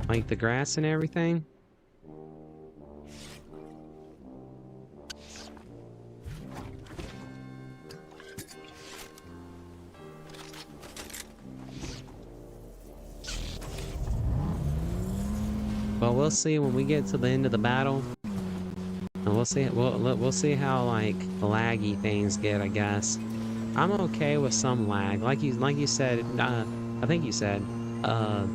Like the grass and everything. But we'll see when we get to the end of the battle. And we'll see how like laggy things get, I guess. I'm okay with some lag. Like you said, I think you said, I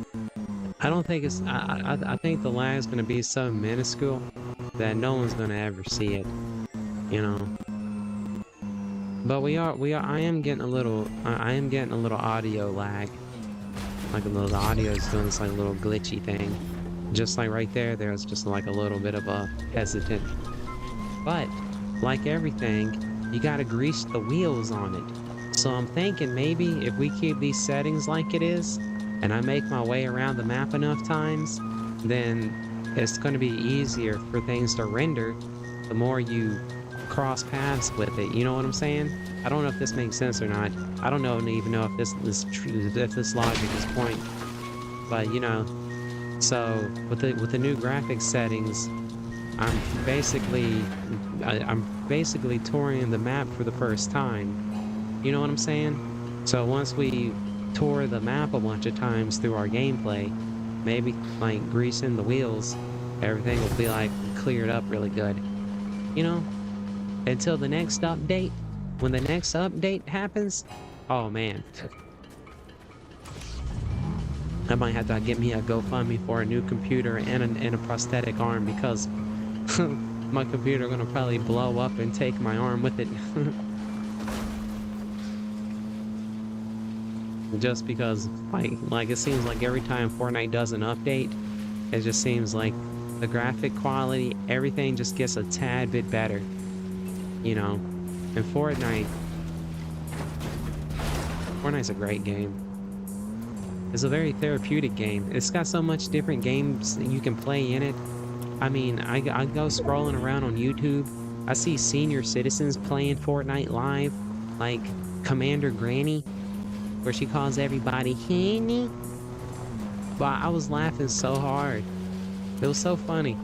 don't think it's I think the lag is gonna be so minuscule that no one's gonna ever see it, you know. But I am getting a little audio lag. Like the audio is doing this like little glitchy thing. Just like right there, there's just like a little bit of a hesitant. But like everything, you gotta grease the wheels on it. So I'm thinking maybe if we keep these settings like it is, and I make my way around the map enough times, then it's gonna be easier for things to render the more you cross paths with it. You know what I'm saying? I don't know if this makes sense or not. I don't even know if this logic is point. But you know, so with the new graphics settings, I'm basically touring the map for the first time. You know what I'm saying? So once we tour the map a bunch of times through our gameplay, maybe like greasing the wheels, everything will be like cleared up really good. You know? Until the next update. When the next update happens, oh man. I might have to get me a GoFundMe for a new computer and a prosthetic arm, because my computer gonna probably blow up and take my arm with it. Just because like it seems like every time Fortnite does an update, it just seems like the graphic quality, everything just gets a tad bit better. You know, and Fortnite's a great game. It's a very therapeutic game. It's got so much different games that you can play in it. I mean, I go scrolling around on YouTube. I see senior citizens playing Fortnite live, like Commander Granny, where she calls everybody Henny. But I was laughing so hard. It was so funny.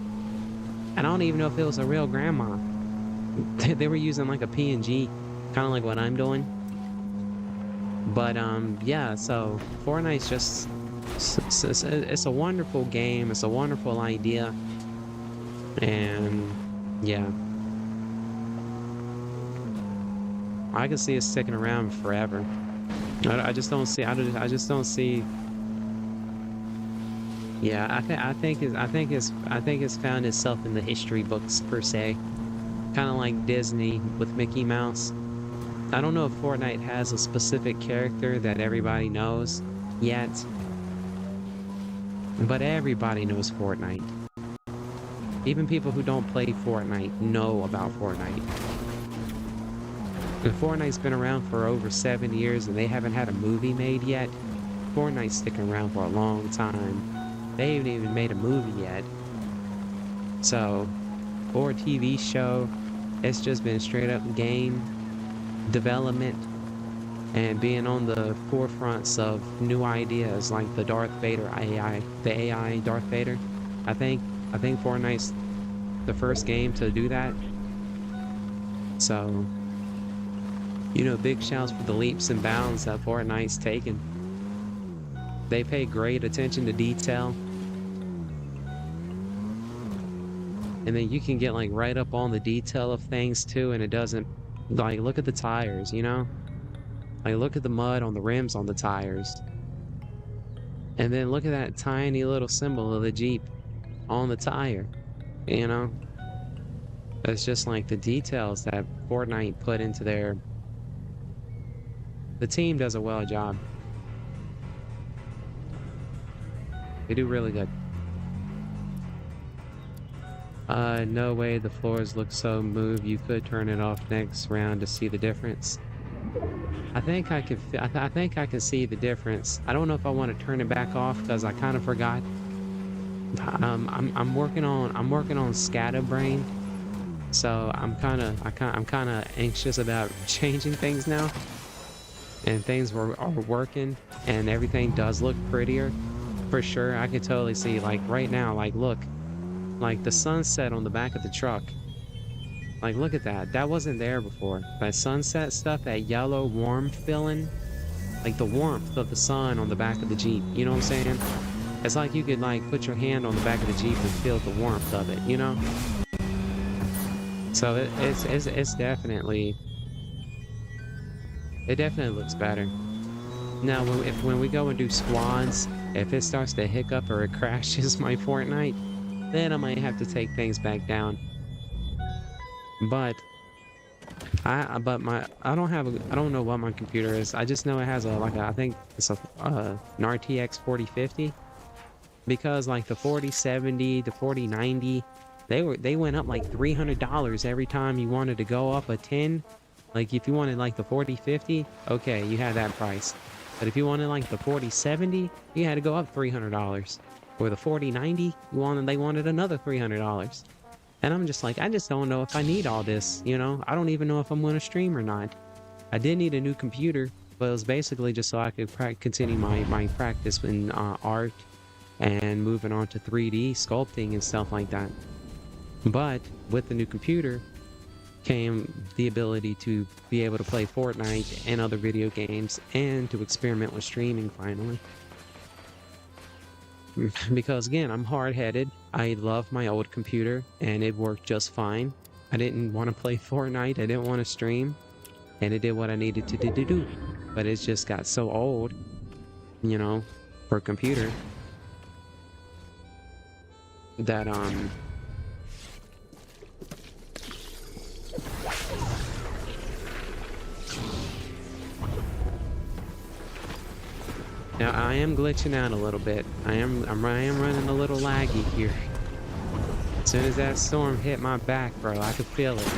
I don't even know if it was a real grandma. They were using like a PNG, kind of like what I'm doing. But yeah, so Fortnite's just it's a wonderful game. It's a wonderful idea, and yeah, I can see it sticking around forever. I just don't see. I just don't see. Yeah, I think it's found itself in the history books per se, kind of like Disney with Mickey Mouse. I don't know if Fortnite has a specific character that everybody knows yet, but everybody knows Fortnite. Even people who don't play Fortnite know about Fortnite. And Fortnite's been around for over 7 years and they haven't had a movie made yet. Fortnite's sticking around for a long time. They haven't even made a movie yet. So, or a TV show. It's just been straight up game development and being on the forefronts of new ideas, like the Darth Vader AI, the AI Darth Vader. I think Fortnite's the first game to do that. So, you know, big shouts for the leaps and bounds that Fortnite's taken. They pay great attention to detail. And then you can get like right up on the detail of things too, and it doesn't, like, look at the tires, you know? Like, look at the mud on the rims on the tires. And then look at that tiny little symbol of the Jeep on the tire. You know? It's just like the details that Fortnite put into their... The team does a well job. They do really good. No way the floors look so moved. You could turn it off next round to see the difference. I think I could. I think I can see the difference. I don't know if I want to turn it back off because I kind of forgot. I'm working on scatterbrain, so I'm kind of anxious about changing things now. And things are working, and everything does look prettier, for sure. I can totally see, like right now, like look. Like the sunset on the back of the truck. Like look at that. That wasn't there before. That sunset stuff, that yellow warm feeling. Like the warmth of the sun on the back of the Jeep. You know what I'm saying? It's like you could like put your hand on the back of the Jeep and feel the warmth of it, you know? So it's definitely... It definitely looks better. Now when we go and do squads, if it starts to hiccup or it crashes my Fortnite, then I might have to take things back down. But I don't know what my computer is. I just know it has I think it's an RTX 4050, because like the 4070, the 4090, they went up like $300 every time you wanted to go up a 10. Like if you wanted like the 4050, okay, you had that price. But if you wanted like the 4070, you had to go up $300. Or the 4090, they wanted another $300. And I'm just like, I just don't know if I need all this, you know? I don't even know if I'm going to stream or not. I did need a new computer, but it was basically just so I could continue my practice in art and moving on to 3D sculpting and stuff like that. But with the new computer came the ability to be able to play Fortnite and other video games and to experiment with streaming finally. Because again, I'm hard-headed. I love my old computer and it worked just fine. I didn't want to play Fortnite, I didn't want to stream, and it did what I needed to do. But it just got so old, you know, for a computer, that now I am glitching out a little bit. I am running a little laggy here. As soon as that storm hit my back, bro, I could feel it.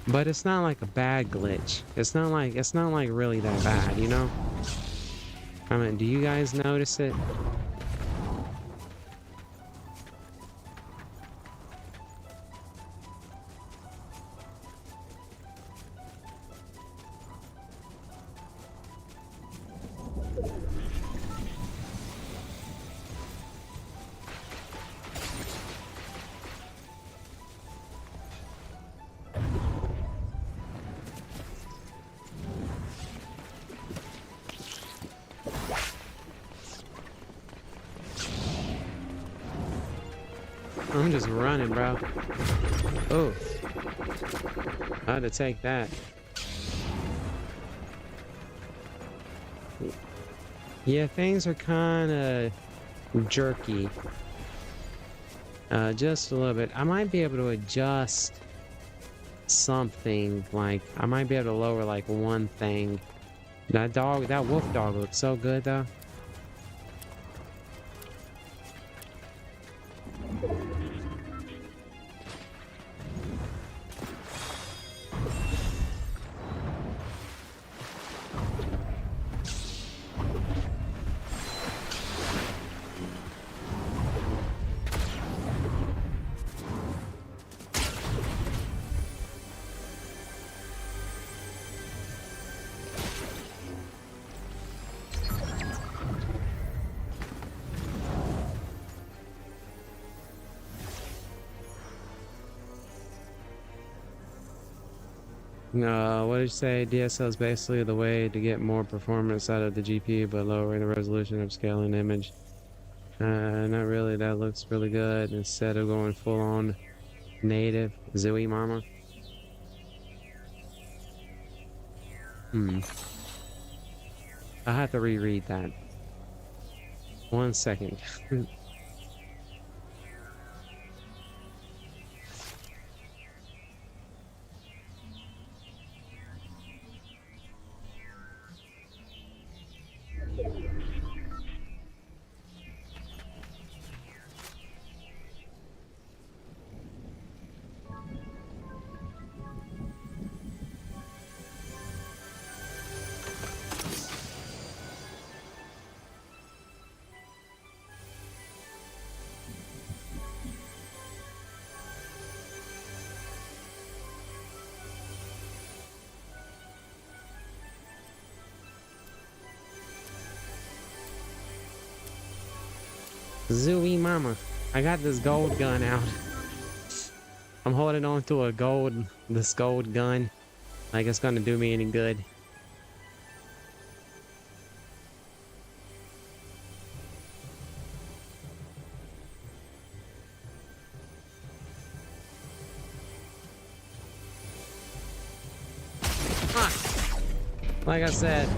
But it's not like a bad glitch. It's not like really that bad, you know? I mean, do you guys notice it? I'm just running, bro. Oh. I had to take that. Yeah, things are kind of jerky. Just a little bit. I might be able to adjust something. Like, I might be able to lower, like, one thing. That wolf dog looks so good, though. What did you say? DSL is basically the way to get more performance out of the GPU, but lowering the resolution of scaling the image. Not really. That looks really good. Instead of going full on native Zooey Mama. I have to reread that. 1 second. Zooey Mama. I got this gold gun out. I'm holding on to this gold gun. Like it's gonna do me any good. Like I said,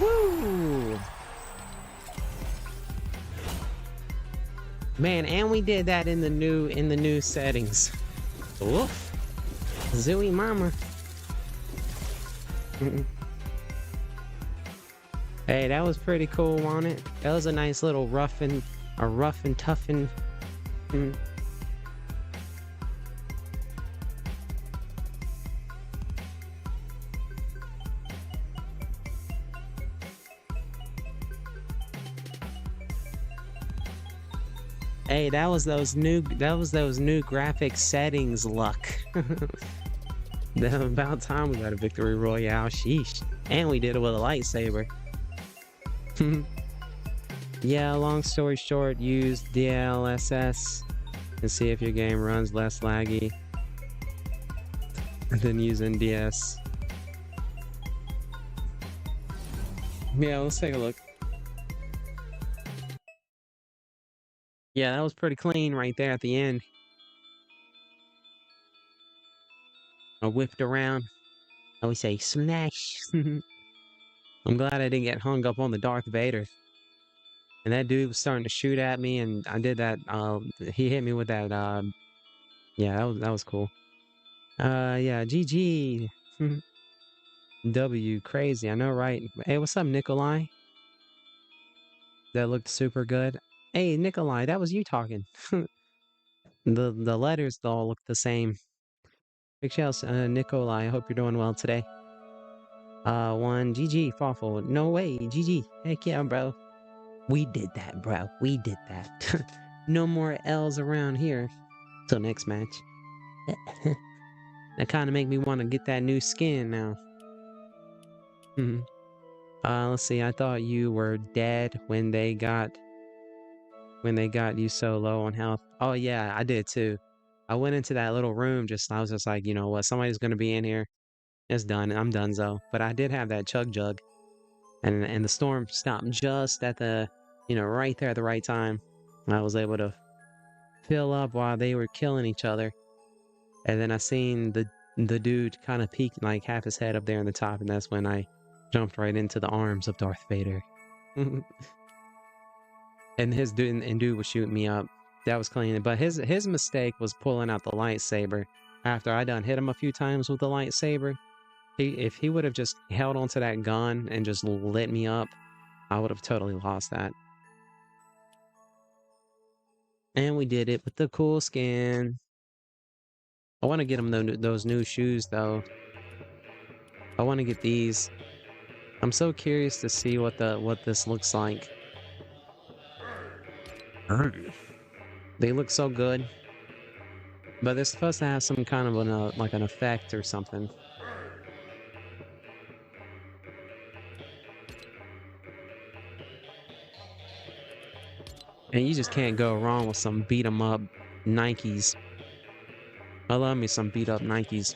woo! Man, and we did that in the new settings. Oof. Zooey Mama. Hey, that was pretty cool, wasn't it? That was a nice little rough and toughen. Hey, that was those new graphic settings luck. About time we got a victory royale. Sheesh. And we did it with a lightsaber. Yeah, long story short, use DLSS and see if your game runs less laggy than using DS. Yeah, let's take a look. Yeah, that was pretty clean right there at the end. I whipped around. I would say smash. I'm glad I didn't get hung up on the Darth Vader. And that dude was starting to shoot at me, and I did that. He hit me with that. Yeah, that was cool. Yeah, GG. W, crazy. I know, right? Hey, what's up, Nikolai? That looked super good. Hey, Nikolai, that was you talking. The letters all look the same. Big shouts, Nikolai. I hope you're doing well today. One GG, Fawful. No way, GG. Heck yeah, bro. We did that, bro. We did that. No more L's around here. Till next match. That kind of make me want to get that new skin now. Let's see. I thought you were dead when they got you so low on health. Oh yeah, I did too. I went into that little room I was just like, you know what, somebody's gonna be in here. It's done. I'm donezo. But I did have that chug jug. And the storm stopped just at the, right there at the right time. I was able to fill up while they were killing each other. And then I seen the dude kind of peek like half his head up there in the top, and that's when I jumped right into the arms of Darth Vader. And dude was shooting me up. That was clean. But his mistake was pulling out the lightsaber after I done hit him a few times with the lightsaber. If he would have just held onto that gun and just lit me up, I would have totally lost that. And we did it with the cool skin. I want to get him those new shoes though. I want to get these. I'm so curious to see what this looks like. They look so good, but they're supposed to have some kind of an effect or something. And you just can't go wrong with some beat 'em up Nikes. I love me some beat up Nikes.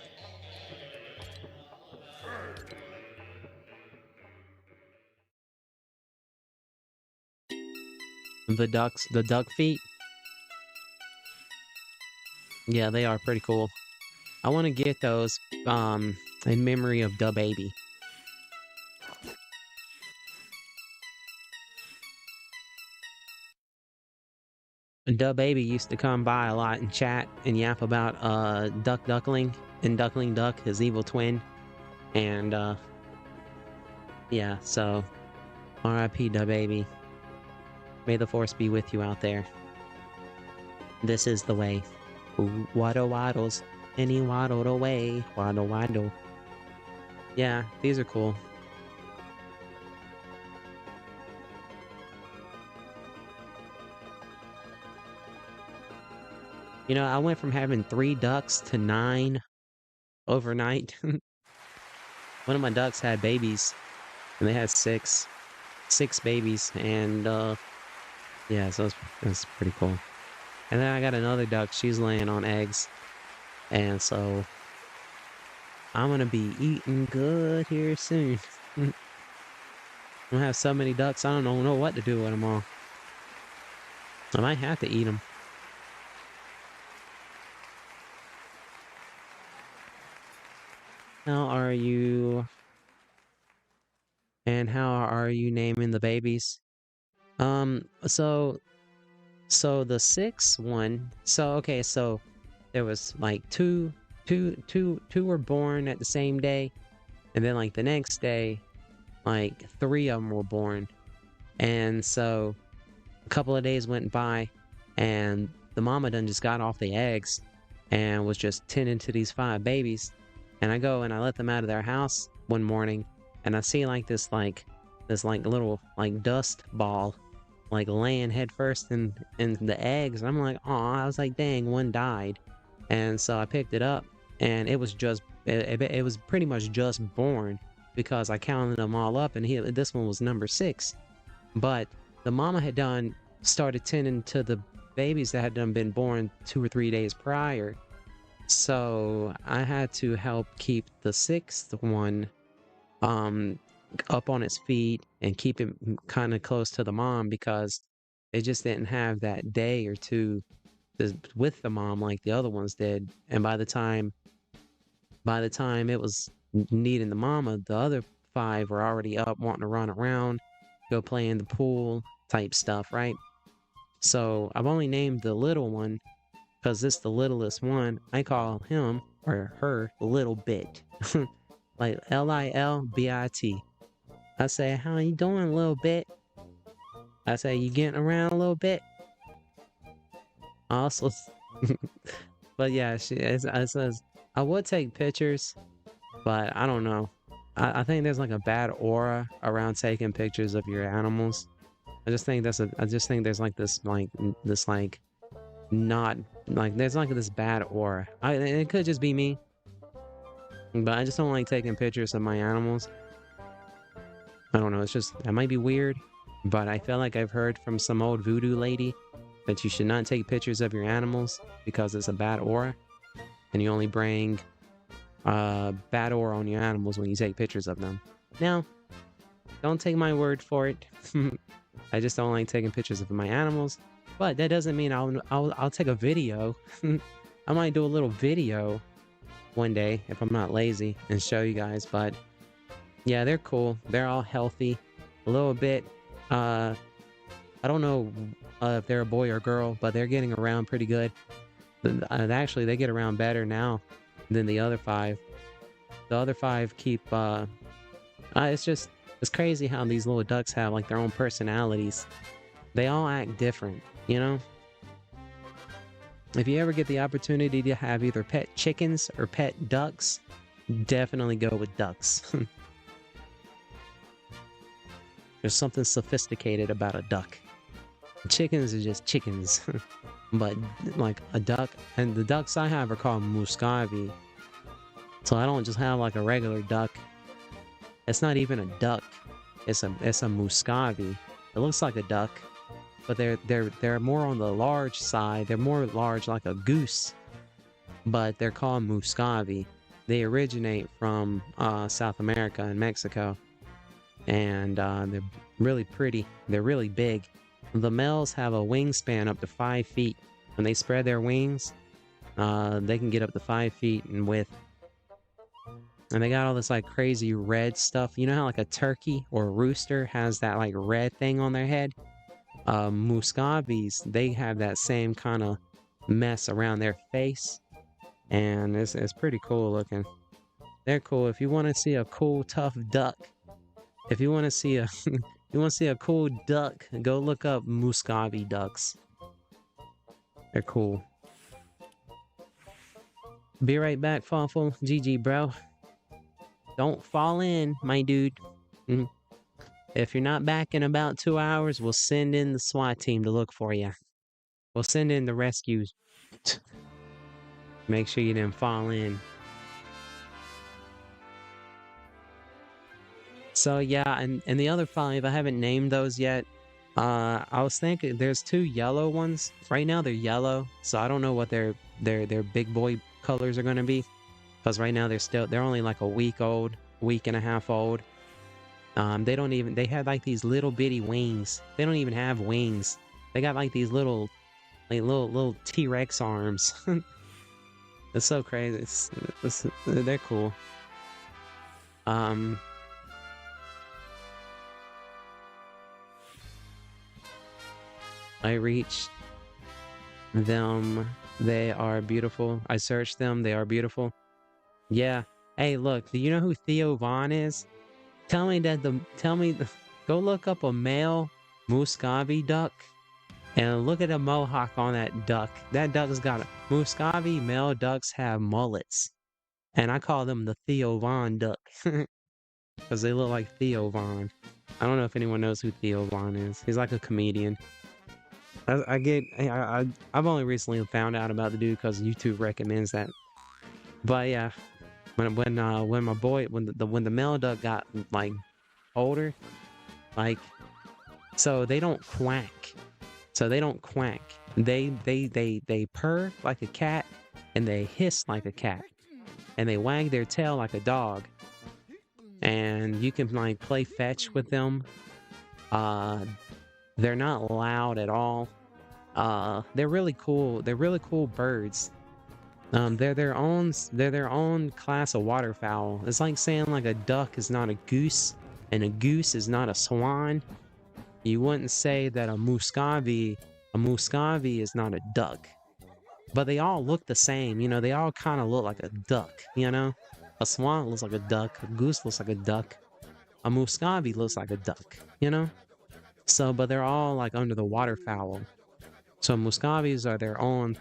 The duck feet. Yeah, they are pretty cool. I want to get those in memory of Da Baby. Da Baby used to come by a lot and chat and yap about Duckling and Duckling Duck, his evil twin. And yeah, so R.I.P. Da Baby. May the force be with you out there. This is the way. Ooh, waddle waddles, and he waddled away. Waddle waddle. Yeah, these are cool. You know, I went from having 3 ducks to 9 overnight. One of my ducks had babies, and they had 6 babies, and yeah, so it's pretty cool. And then I got another duck. She's laying on eggs, and so I'm gonna be eating good here soon. I'm gonna have so many ducks, I don't know what to do with them all. I might have to eat them. How are you? And how are you naming the babies? So the 6th one. So okay, so there was like two were born at the same day, and then like the next day, like 3 of them were born, and so a couple of days went by, and the mama done just got off the eggs, and was just tending to these 5 babies. And I go and I let them out of their house one morning, and I see like this little like dust ball like laying head first in the eggs. And I'm like, oh, I was like, dang, one died. And so I picked it up, and it was just it was pretty much just born, because I counted them all up, and this one was number 6. But the mama had started tending to the babies that had been born 2 or 3 days prior. So I had to help keep the 6th one up on its feet and keep it kind of close to the mom, because they just didn't have that day or two with the mom like the other ones did. And by the time it was needing the mama, the other 5 were already up wanting to run around, go play in the pool type stuff, right? So I've only named the little one because this is the littlest one. I call him or her Little Bit. Like Lilbit. I say, how you doing, Little Bit? I say, you getting around a little bit? Also, but yeah, it says, I would take pictures, but I don't know. I think there's like a bad aura around taking pictures of your animals. I just think there's like this not like there's like this bad aura. It could just be me, but I just don't like taking pictures of my animals. I don't know, it might be weird, but I feel like I've heard from some old voodoo lady that you should not take pictures of your animals because it's a bad aura, and you only bring bad aura on your animals when you take pictures of them. Now, don't take my word for it. I just don't like taking pictures of my animals, but that doesn't mean I'll take a video I might do a little video one day if I'm not lazy and show you guys. But yeah, they're cool. They're all healthy. A little bit. I don't know if they're a boy or girl, but they're getting around pretty good. Actually, they get around better now than the other 5. The other 5 keep. It's crazy how these little ducks have like their own personalities. They all act different, you know? If you ever get the opportunity to have either pet chickens or pet ducks, definitely go with ducks. There's something sophisticated about a duck. Chickens are just chickens. But like a duck, and the ducks I have are called muscavi. So I don't just have like a regular duck. It's not even a duck. It's a muscavi. It looks like a duck, but they're more on the large side. They're more large like a goose, but they're called muscavi. They originate from South America and Mexico, and they're really pretty. They're really big. The males have a wingspan up to 5 feet. When they spread their wings, they can get up to 5 feet in width. And they got all this like crazy red stuff. You know how like a turkey or a rooster has that like red thing on their head? Muscavi's, they have that same kind of mess around their face. And it's pretty cool looking. They're cool. If you want to see a cool, tough duck, if you want to see a you want to see a cool duck, go look up muscavi ducks. They're cool. Be right back, Fawful. GG, bro. Don't fall in, my dude. If you're not back in about 2 hours, we'll send in the SWAT team to look for you. We'll send in the rescues. Make sure you didn't fall in. So yeah, and the other 5, I haven't named those yet. I was thinking there's 2 yellow ones. Right now they're yellow, so I don't know what their big boy colors are gonna be. Because right now they're only like a week and a half old. They have like these little bitty wings. They don't even have wings. They got like these little T-Rex arms. It's so crazy. They're cool. I reached them. They are beautiful. I searched them. They are beautiful. Yeah. Hey, look. Do you know who Theo Vaughn is? Go look up a male muscavi duck and look at a mohawk on that duck. That duck has got a muscavi male ducks have mullets, and I call them the Theo Vaughn duck because they look like Theo Vaughn. I don't know if anyone knows who Theo Vaughn is. He's like a comedian. I've only recently found out about the dude because YouTube recommends that. But yeah, when the male duck got like older, like, so they don't quack. They purr like a cat, and they hiss like a cat, and they wag their tail like a dog. And you can like play fetch with them. They're not loud at all. They're really cool. They're really cool birds. They're their own class of waterfowl. It's like saying like a duck is not a goose and a goose is not a swan. You wouldn't say that a muscavi is not a duck. But they all look the same, you know, they all kind of look like a duck, you know? A swan looks like a duck, a goose looks like a duck, a muscavi looks like a duck, you know? So, but they're all like under the waterfowl. So muscavis are their own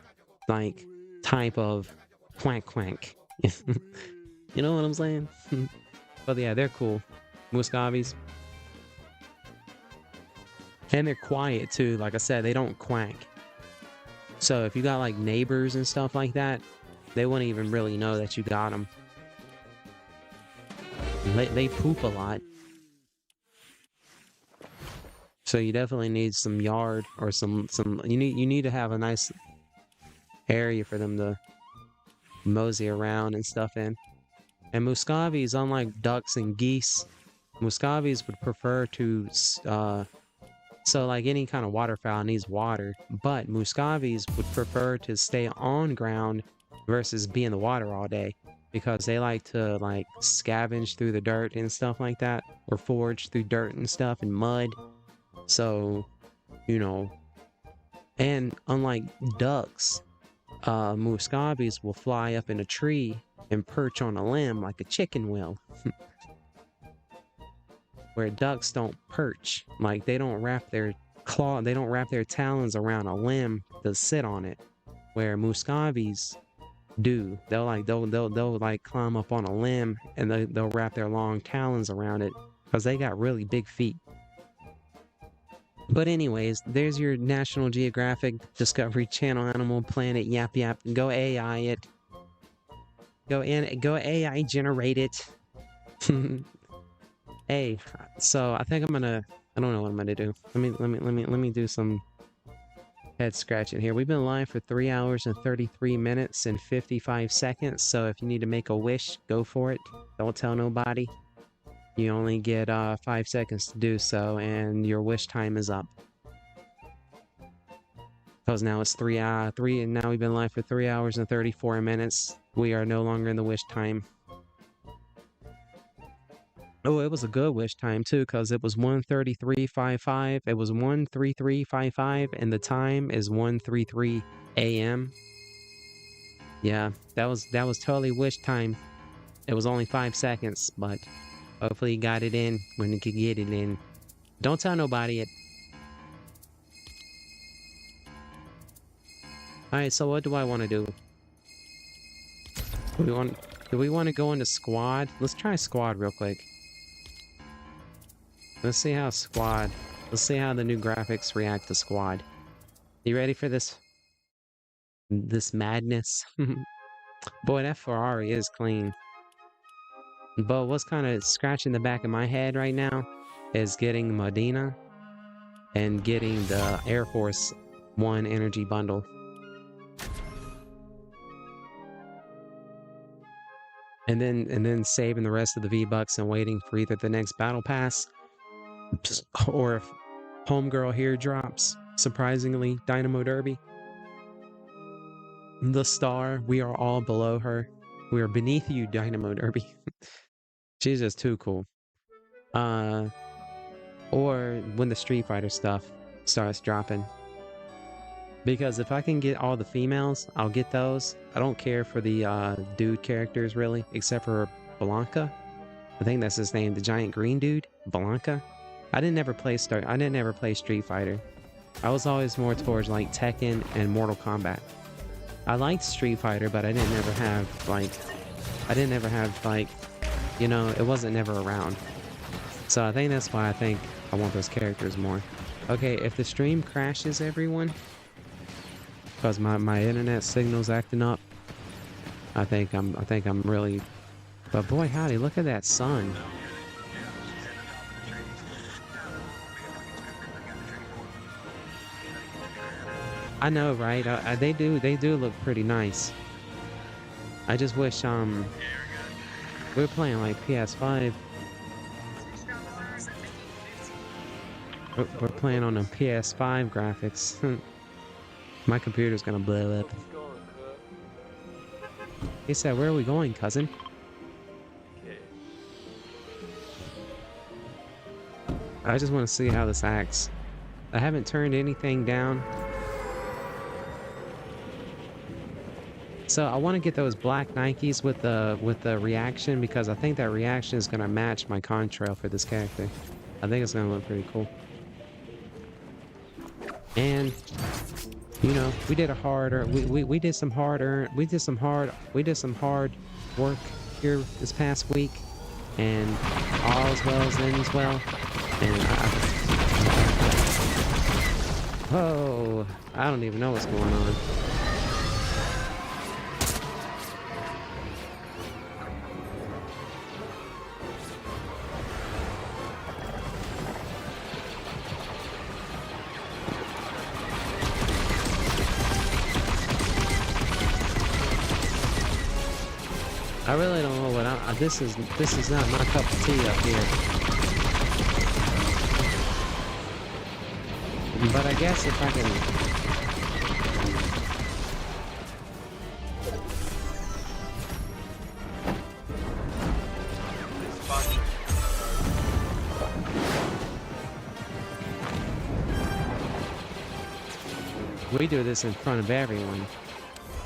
like type of quack quack. You know what I'm saying? But yeah, they're cool. Muscavis. And they're quiet too. Like I said, they don't quack. So if you got like neighbors and stuff like that, they wouldn't even really know that you got them. They poop a lot. So you definitely need some yard or some you need to have a nice area for them to mosey around and stuff in. And muscavis, unlike ducks and geese, muscavis would prefer to So like any kind of waterfowl needs water, but Muscovies would prefer to stay on ground versus be in the water all day because they like to like scavenge through the dirt and stuff like that, or forage through dirt and stuff and mud. So, you know, and unlike ducks, Muscovies will fly up in a tree and perch on a limb like a chicken will. Where ducks don't perch, like they don't wrap their talons around a limb to sit on it. Where Muscovies do, they'll like climb up on a limb and they'll wrap their long talons around it because they got really big feet. But anyways, there's your National Geographic Discovery Channel Animal Planet Yap Yap. Go AI it. Go AI generate it. Hey, so I think I don't know what I'm gonna do. Let me do some head scratching here. We've been live for 3 hours and 33 minutes and 55 seconds. So if you need to make a wish, go for it. Don't tell nobody. You only get 5 seconds to do so, and your wish time is up. Because now it's and now we've been live for 3 hours and 34 minutes. We are no longer in the wish time. Oh, it was a good wish time too, because it was 1:33:55. It was 1:33:55, and the time is 1:33 a.m. Yeah, that was totally wish time. It was only 5 seconds, but hopefully you got it in when you could get it in. Don't tell nobody it. Alright, so what do I want to do? Do we want to go into squad? Let's try squad real quick. Let's see how the new graphics react to squad. You ready for this madness? Boy, that Ferrari is clean. But what's kind of scratching the back of my head right now is getting Medina and getting the Air Force One energy bundle. And then saving the rest of the V-Bucks and waiting for either the next battle pass or if Homegirl here drops, surprisingly, Dynamo Derby. The star, we are all below her. We are beneath you, Dynamo Derby. She's just too cool. Or when the Street Fighter stuff starts dropping. Because if I can get all the females, I'll get those. I don't care for the dude characters really, except for Blanca. I think that's his name, the giant green dude, Blanca. I didn't ever play Street Fighter. I was always more towards like Tekken and Mortal Kombat. I liked Street Fighter, but I didn't ever have like, you know, it wasn't never around. So I think that's why I want those characters more. Okay, if the stream crashes, everyone, because my internet signal's acting up, I think I'm really. But boy, howdy, look at that sun. I know, right? They do look pretty nice. I just wish we were playing like PS5. We're playing on a PS5 graphics. My computer's gonna blow up. He said, "Where are we going, cousin?" I just want to see how this acts. I haven't turned anything down. So I want to get those black Nikes with the reaction, because I think that reaction is gonna match my contrail for this character. I think it's gonna look pretty cool. And you know, we did some hard work here this past week, and all as well as ends well. And I don't even know what's going on. I really don't know what this is not my cup of tea up here. But I guess if I can... We do this in front of everyone.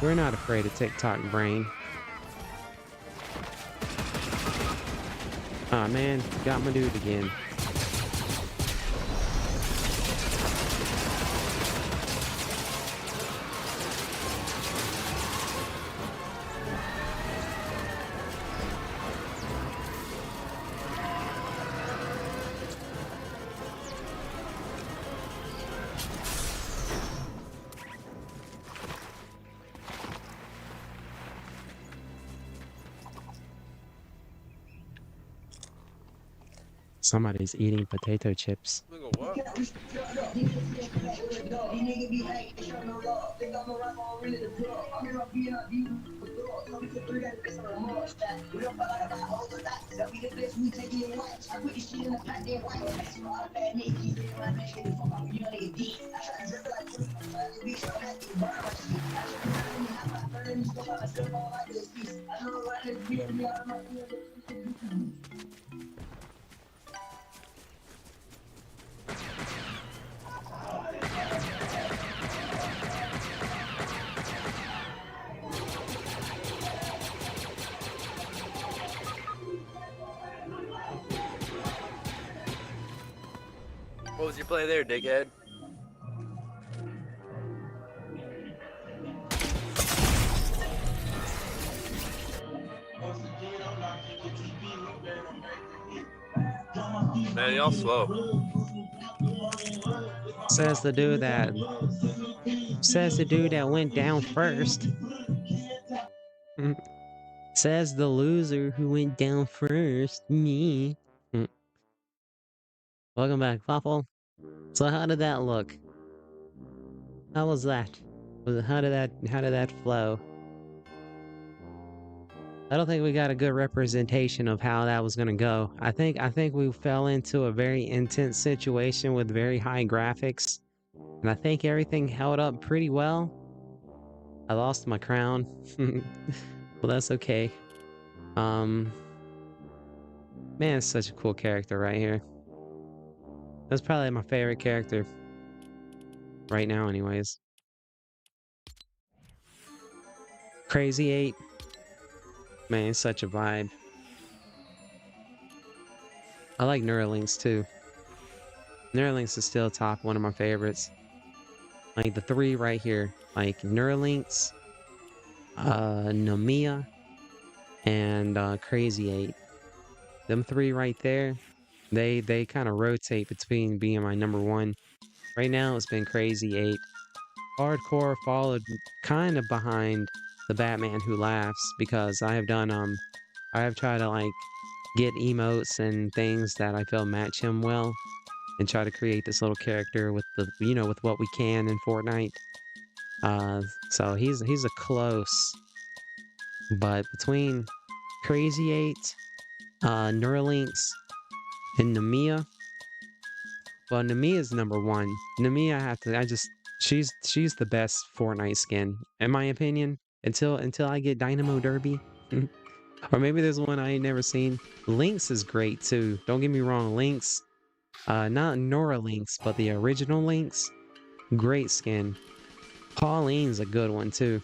We're not afraid of TikTok brain. Aw, man, got my dude again. Somebody's eating potato chips. What was your play there, dickhead? Man, y'all slow. Says the dude that went down first. Says the loser who went down first. Me. Welcome back, Waffle. So how did that look? How was that? How did that flow? I don't think we got a good representation of how that was gonna go. I think we fell into a very intense situation with very high graphics. And I think everything held up pretty well. I lost my crown. Well, that's okay. Man, it's such a cool character right here. That's probably my favorite character right now anyways. Crazy 8. Man, it's such a vibe. I like Neuralinks too. Neuralinks is still top one of my favorites. Like the 3 right here. Like Neuralinks, Nomia, and Crazy 8. Them 3 right there, they kind of rotate between being my number 1. Right now it's been Crazy 8. Hardcore followed kind of behind the Batman Who Laughs because I have tried to like get emotes and things that I feel match him well and try to create this little character with the with what we can in Fortnite. So he's a close, but between Crazy 8, Neuralinks, and Namiya. Well, Namiya's number 1. Namiya, she's the best Fortnite skin, in my opinion. Until I get Dynamo Derby. Or maybe there's one I ain't never seen. Lynx is great too. Don't get me wrong, Lynx. Not Nora Lynx, but the original Lynx. Great skin. Pauline's a good one too.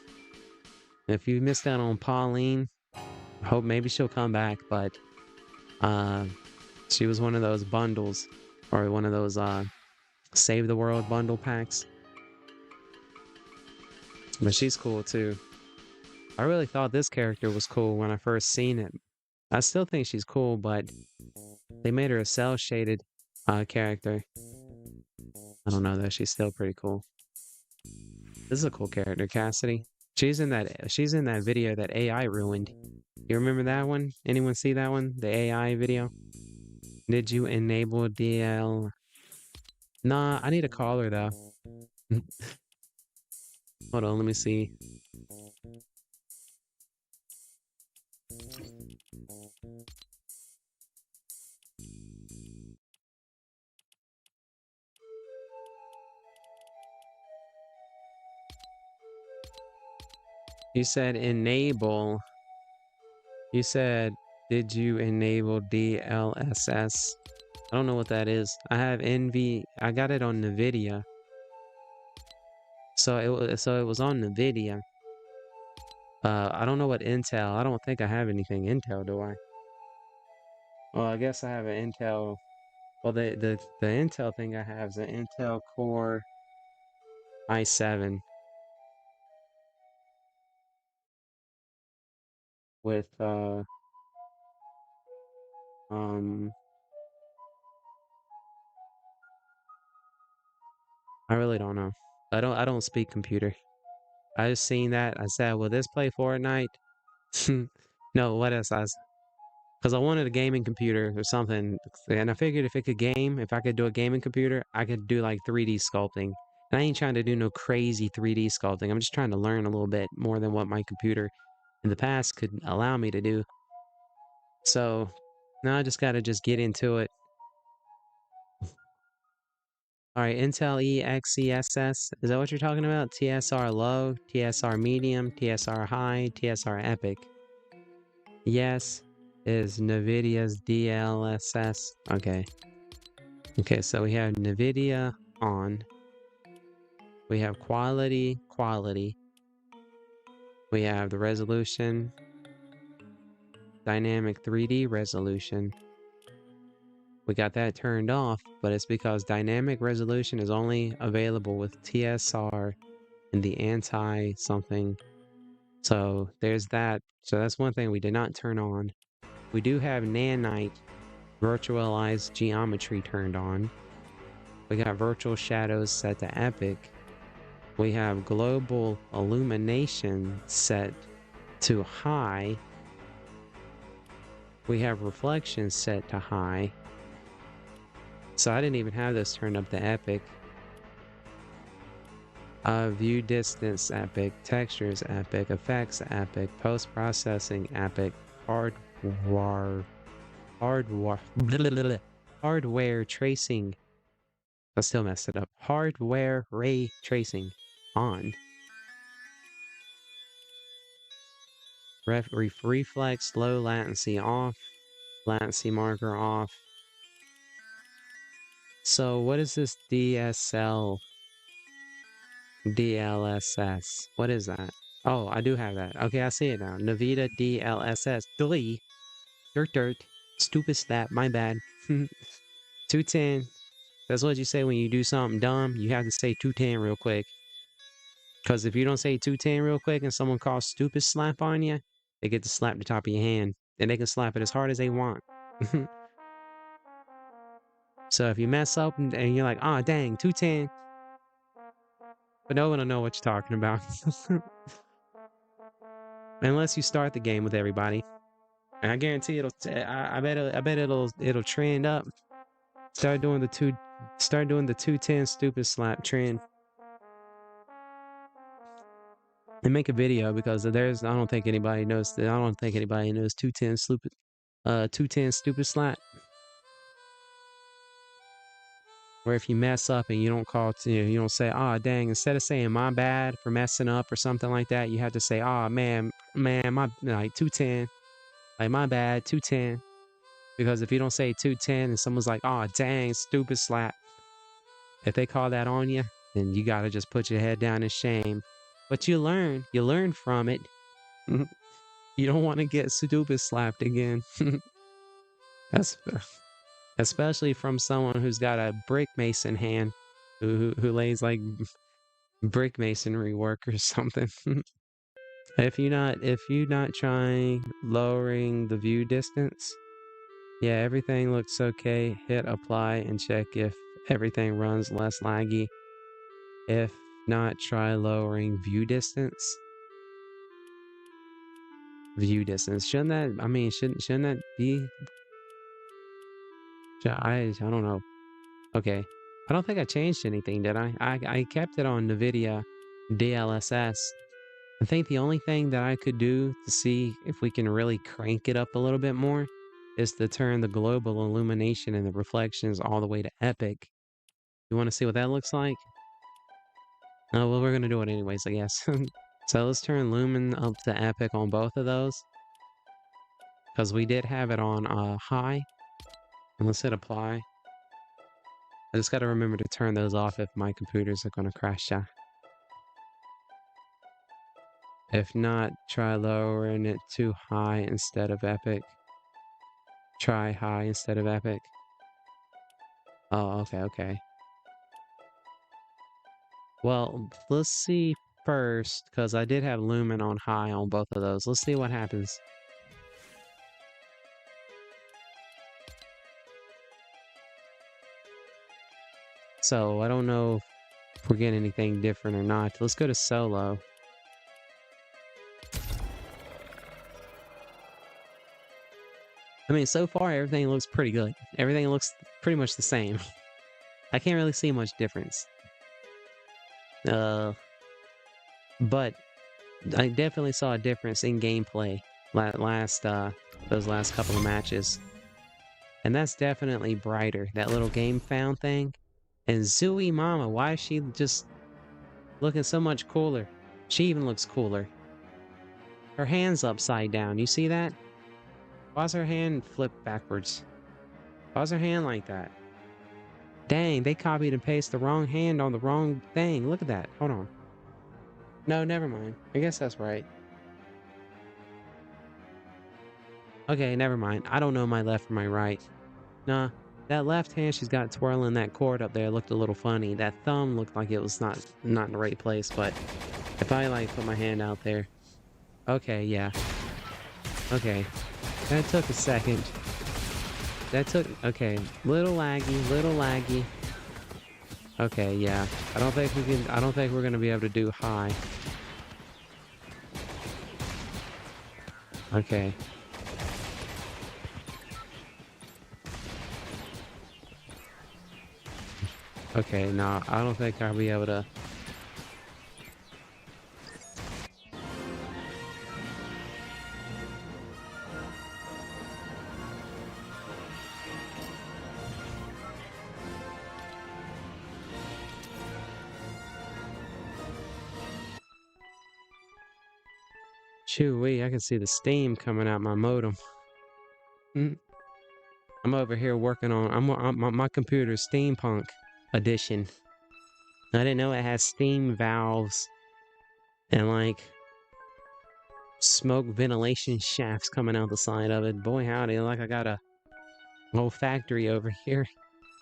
If you missed out on Pauline, I hope maybe she'll come back, but she was one of those bundles. Or one of those Save the World bundle packs. But she's cool too. I really thought this character was cool when I first seen it. I still think she's cool, but they made her a cell-shaded character. I don't know though, she's still pretty cool. This is a cool character, Cassidy. She's in that video that AI ruined. You remember that one? Anyone see that one? The AI video? Did you enable DL? Nah, I need to call her though. Hold on, let me see. You said enable. You said, did you enable DLSS? I don't know what that is. I have NV. I got it on NVIDIA. So it was on NVIDIA. I don't know what Intel. I don't think I have anything Intel, do I? Well, I guess I have an Intel. Well, the Intel thing I have is an Intel Core i7 with um I really don't know. I don't speak computer. I just seen that. I said, will this play Fortnite? No, what else? Because I wanted a gaming computer or something, and I figured if it could game, if I could do a gaming computer, I could do like 3D sculpting. And I ain't trying to do no crazy 3D sculpting. I'm just trying to learn a little bit more than what my computer in the past could allow me to do. So now I just gotta just get into it. All right, Intel EXESS. Is that what you're talking about? TSR low, TSR medium, TSR high, TSR epic. Yes, is NVIDIA's DLSS. Okay. Okay, so we have NVIDIA on. We have quality. We have the resolution, dynamic 3D resolution. We got that turned off, but it's because dynamic resolution is only available with TSR and the anti something. So there's that. So that's one thing we did not turn on. We do have nanite virtualized geometry turned on. We got virtual shadows set to epic. We have global illumination set to high. We have reflection set to high. So I didn't even have this turned up to epic. View distance epic, textures epic, effects epic, post-processing epic, hardware tracing. I still messed it up. Hardware ray tracing on. Reflex low latency off. Latency marker off. So what is this DSL? DLSS. What is that? Oh, I do have that. Okay, I see it now. Navita DLSS. Dirt. Stupid slap. My bad. 210. That's what you say when you do something dumb. You have to say 210 real quick. Because if you don't say 210 real quick and someone calls stupid slap on you, they get to slap the top of your hand. And they can slap it as hard as they want. So if you mess up and you're like, oh, dang, 210. But no one will know what you're talking about. Unless you start the game with everybody. And I guarantee it'll. I bet it'll trend up. Start doing the 210 stupid slap trend. And make a video because I don't think anybody knows 210 stupid slap. Or if you mess up and you don't you don't say, oh dang, instead of saying my bad for messing up or something like that, you have to say, oh man, my like 210. Like my bad, 210. Because if you don't say 210 and someone's like, oh dang, stupid slap. If they call that on you, then you gotta just put your head down in shame. But you learn from it. You don't want to get stupid slapped again. That's especially from someone who's got a brick mason hand, who lays like brick masonry work or something. If you're not trying lowering the view distance, yeah, everything looks okay. Hit apply and check if everything runs less laggy. If not, try lowering view distance. View distance. Shouldn't that be? I don't know. Okay. I don't think I changed anything, did I? I kept it on NVIDIA DLSS. I think the only thing that I could do to see if we can really crank it up a little bit more is to turn the global illumination and the reflections all the way to epic. You want to see what that looks like? Oh, well, we're going to do it anyways, I guess. So let's turn Lumen up to Epic on both of those. Because we did have it on high. And let's hit apply. I just gotta remember to turn those off if my computers are gonna crash. Yeah. If not, try lowering it to high instead of Epic. Try high instead of Epic. Oh, okay. Well, let's see first, because I did have Lumen on high on both of those. Let's see what happens. So, I don't know if we're getting anything different or not. Let's go to solo. I mean, so far, everything looks pretty good. Everything looks pretty much the same. I can't really see much difference. But I definitely saw a difference in gameplay those last couple of matches. And that's definitely brighter. That little game found thing. And Zooey Mama, why is she just looking so much cooler? She even looks cooler. Her hand's upside down. You see that? Why's her hand flipped backwards? Why's her hand like that? Dang, they copied and pasted the wrong hand on the wrong thing. Look at that. Hold on. No, never mind. I guess that's right. Okay, never mind. I don't know my left from my right. Nah, that left hand she's got twirling that cord up there looked a little funny. That thumb looked like it was not in the right place, but if I like put my hand out there. Okay, yeah. Okay. That took a second. Okay, little laggy. Okay, yeah. I don't think we're gonna be able to do high. Okay. Okay, no, I don't think I'll be able to. Chewie, I can see the steam coming out my modem. I'm over here working on my computer's steampunk edition. I didn't know it has steam valves and like smoke ventilation shafts coming out the side of it. Boy howdy, like I got a whole factory over here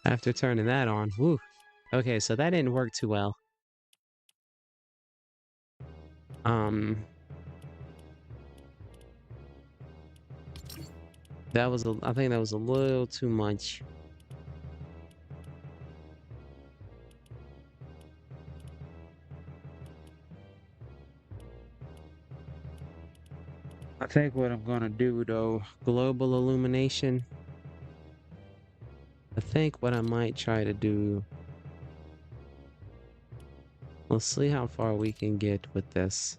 after turning that on. Woo. Okay, so that didn't work too well. I think that was a little too much. I think what I'm gonna do though, global illumination. I think what I might try to do. Let's see how far we can get with this.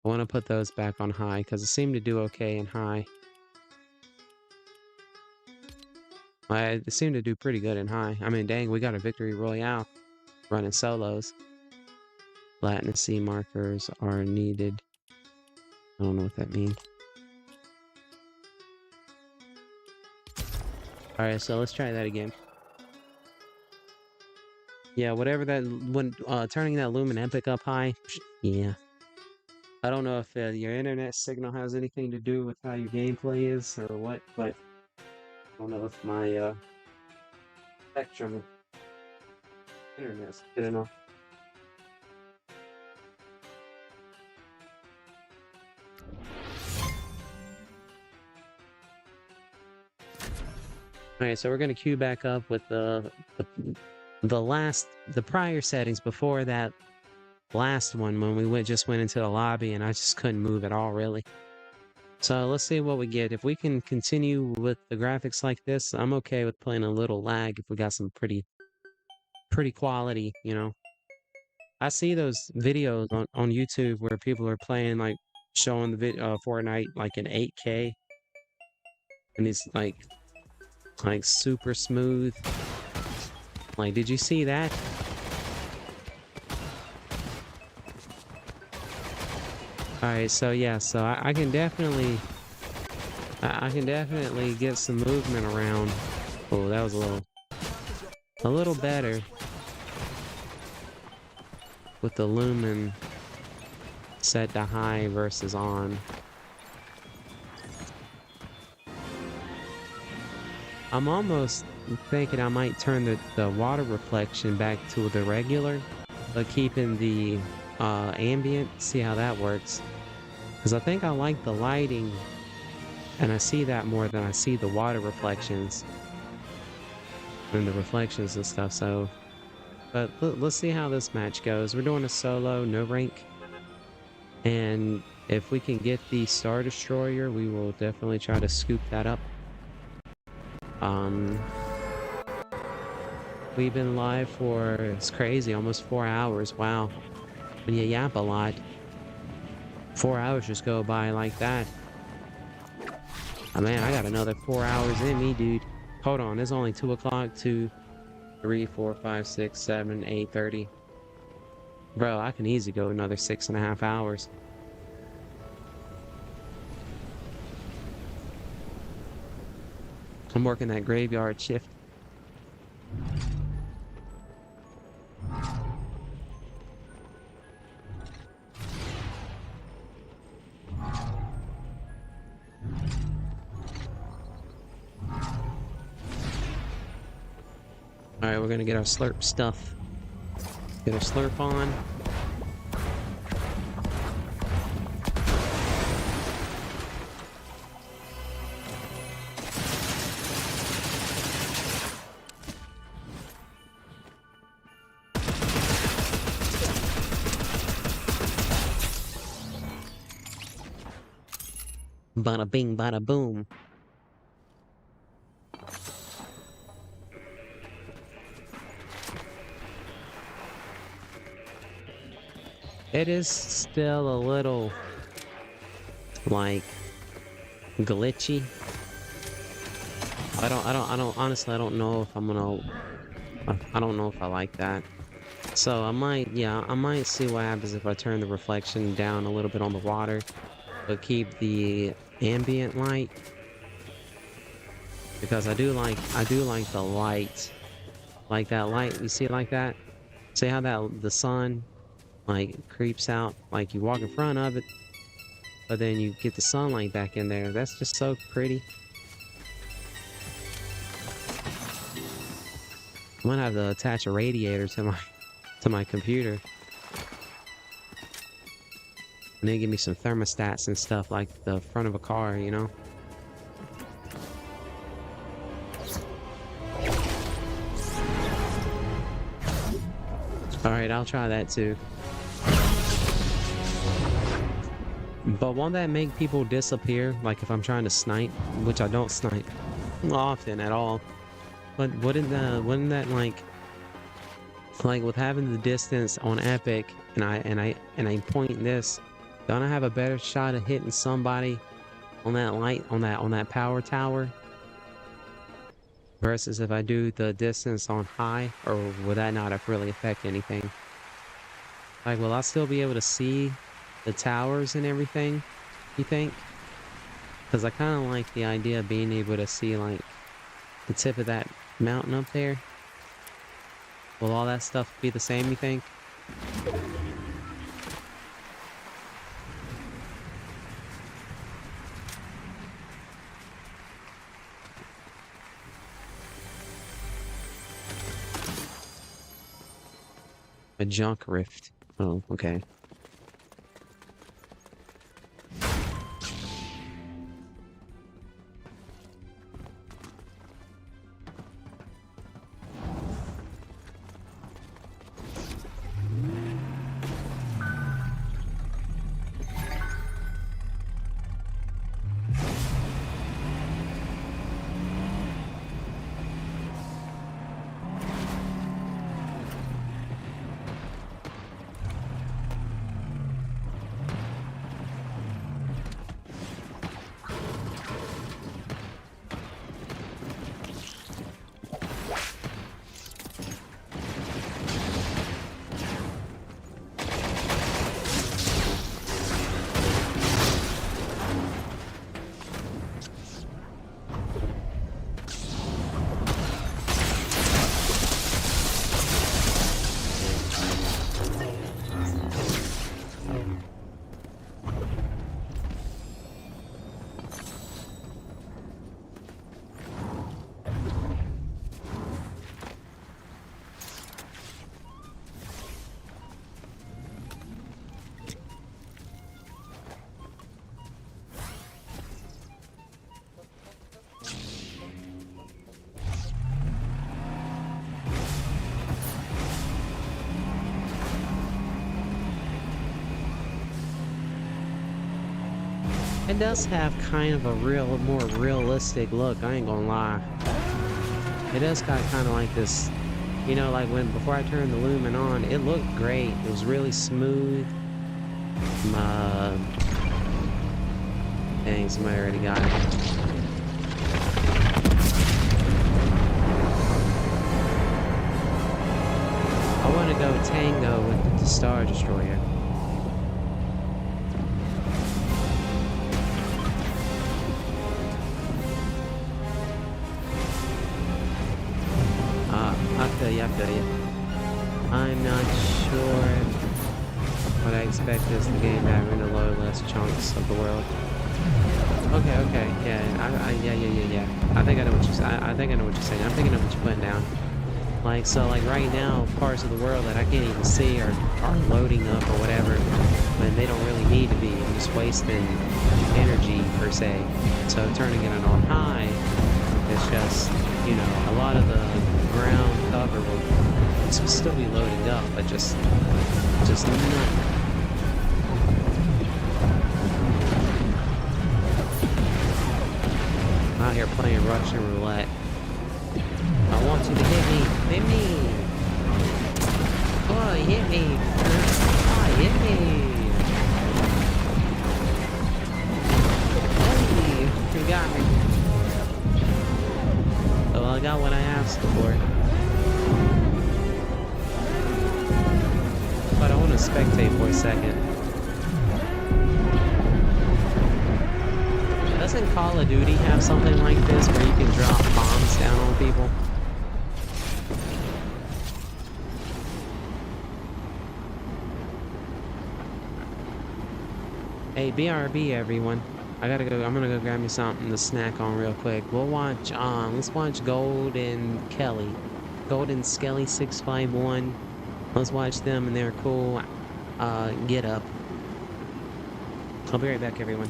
I want to put those back on high because it seemed to do okay in high. It seemed to do pretty good in high. I mean, dang, we got a victory royale running solos. Latency markers are needed. I don't know what that means. Alright, so let's try that again. Yeah, whatever that, when turning that Lumen Epic up high, yeah. I don't know if your internet signal has anything to do with how your gameplay is or what, but I don't know if my spectrum internet's good enough. Alright, so we're gonna queue back up with the prior settings before that last one when we just went into the lobby and I just couldn't move at all, really. So let's see what we get. If we can continue with the graphics like this, I'm okay with playing a little lag if we got some pretty quality, you know. I see those videos on YouTube where people are playing, like, showing the Fortnite like in 8K. And it's like super smooth. Like, did you see that? Alright, so yeah, so I can definitely... I can definitely get some movement around. Oh, that was a little better with the lumen set to high versus on. I'm almost thinking I might turn the water reflection back to the regular, but keeping the ambient, see how that works. Because I think I like the lighting, and I see that more than I see the water reflections and the reflections and stuff. So, but let's see how this match goes. We're doing a solo, no rank, and if we can get the Star Destroyer, we will definitely try to scoop that up. We've been live for, it's crazy, almost 4 hours. Wow. When you yap a lot, 4 hours just go by like that. Oh man, I got another 4 hours in me, dude. Hold on, it's only 2 o'clock, 2, 3, 4, 5, 6, 7, 8:30. Bro, I can easily go another 6.5 hours. I'm working that graveyard shift. Alright, we're gonna get our slurp stuff. Get our slurp on. Bada bing, bada boom. It is still a little, like, glitchy. Honestly, I don't know if I'm gonna, I don't know if I like that. So I might see what happens if I turn the reflection down a little bit on the water, but keep the ambient light. Because I do like the light. Like that light, you see it like that? See how the sun like creeps out, like you walk in front of it, but then you get the sunlight back in there. That's just so pretty. I'm gonna have to attach a radiator to my computer, and then give me some thermostats and stuff like the front of a car, you know. All right, I'll try that too. But won't that make people disappear? Like if I'm trying to snipe, which I don't snipe often at all. But wouldn't that like with having the distance on Epic and I point this, don't I have a better shot of hitting somebody on that light on that power tower? Versus if I do the distance on high, or would that not really affect anything? Like, will I still be able to see the towers and everything, you think? Because I kind of like the idea of being able to see, like, the tip of that mountain up there. Will all that stuff be the same, you think? A junk rift. Oh, okay. It does have kind of a more realistic look, I ain't gonna lie. It does got kind of like this, you know, like before I turned the lumen on, it looked great. It was really smooth. Dang, somebody already got it. I want to go tango with the Star Destroyer. I feel you. I'm not sure what I expect is the game having to load less chunks of the world. Okay, yeah. I think I know what you're I think I know what you're saying. I'm thinking of what you're putting down. Like, so, like, right now, parts of the world that I can't even see are loading up or whatever, when they don't really need to be. I'm just wasting energy, per se. So, turning it on high, it's just, you know, a lot of the ground cover will still be loading up, but just not. I'm out here playing Russian roulette. I want you to hit me. Hit me. Oh, hit me. Oh, hit me. Hey, you got me. Oh, well, I got what I asked for. But I want to spectate for a second. Doesn't Call of Duty have something like this where you can drop bombs down on people? Hey, BRB everyone. I'm gonna go grab me something to snack on real quick. We'll watch, let's watch Gold and Kelly. Gold and Skelly 651. Let's watch them and their cool, get up. I'll be right back, everyone.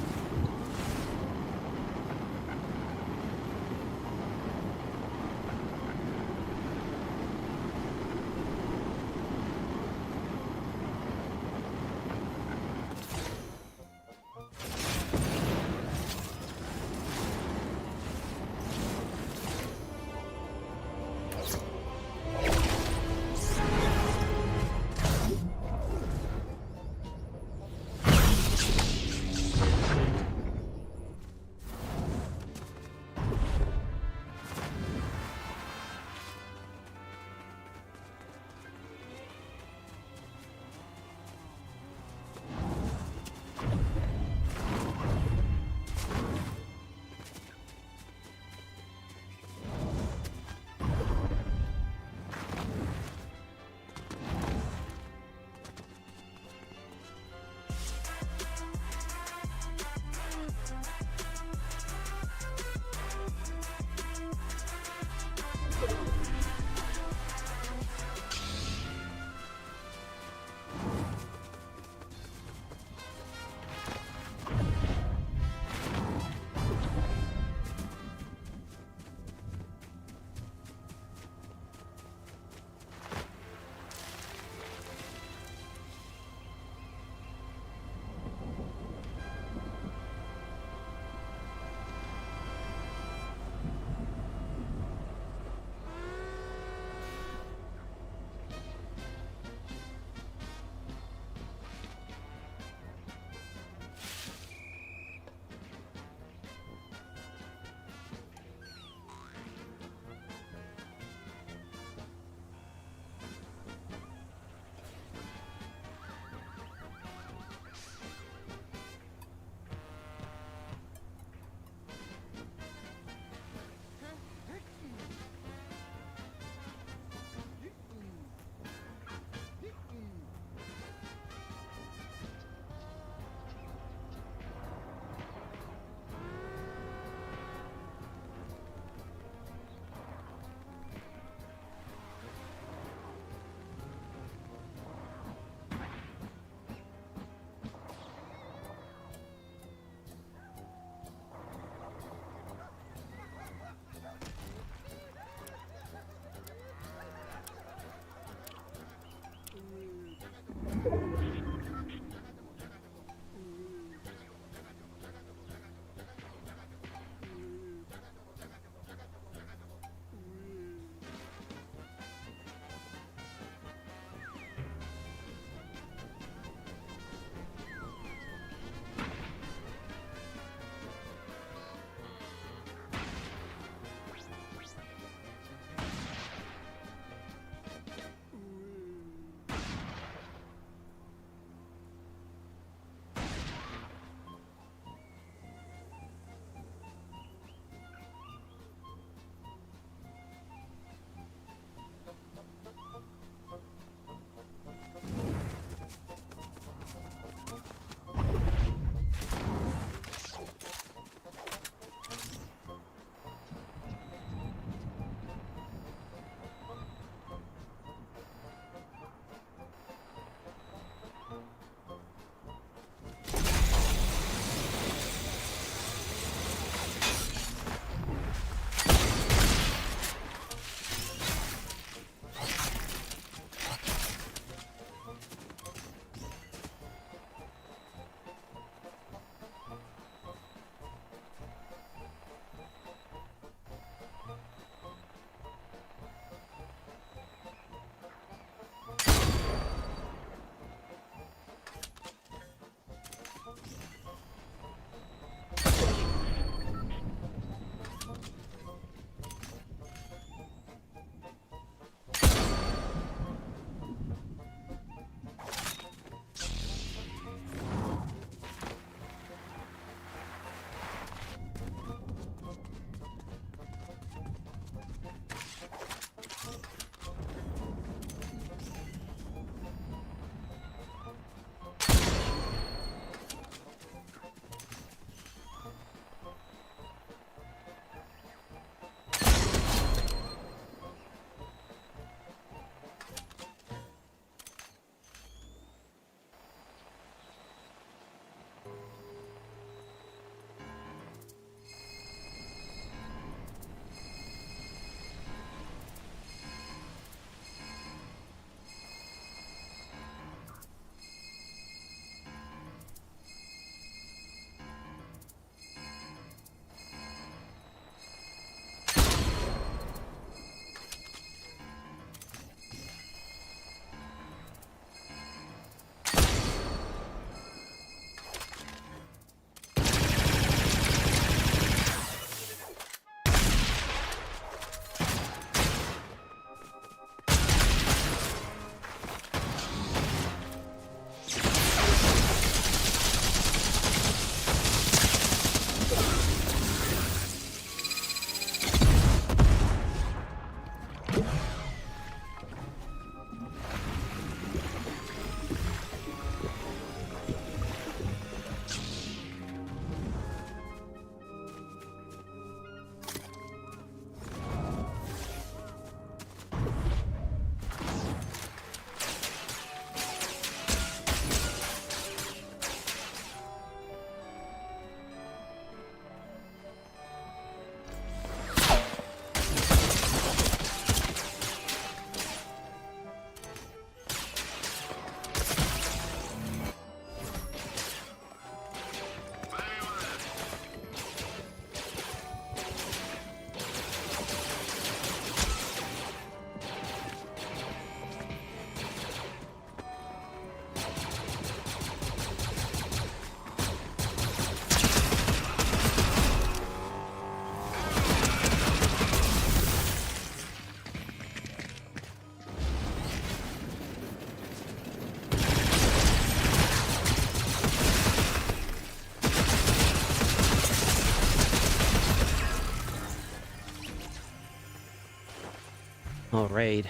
All right.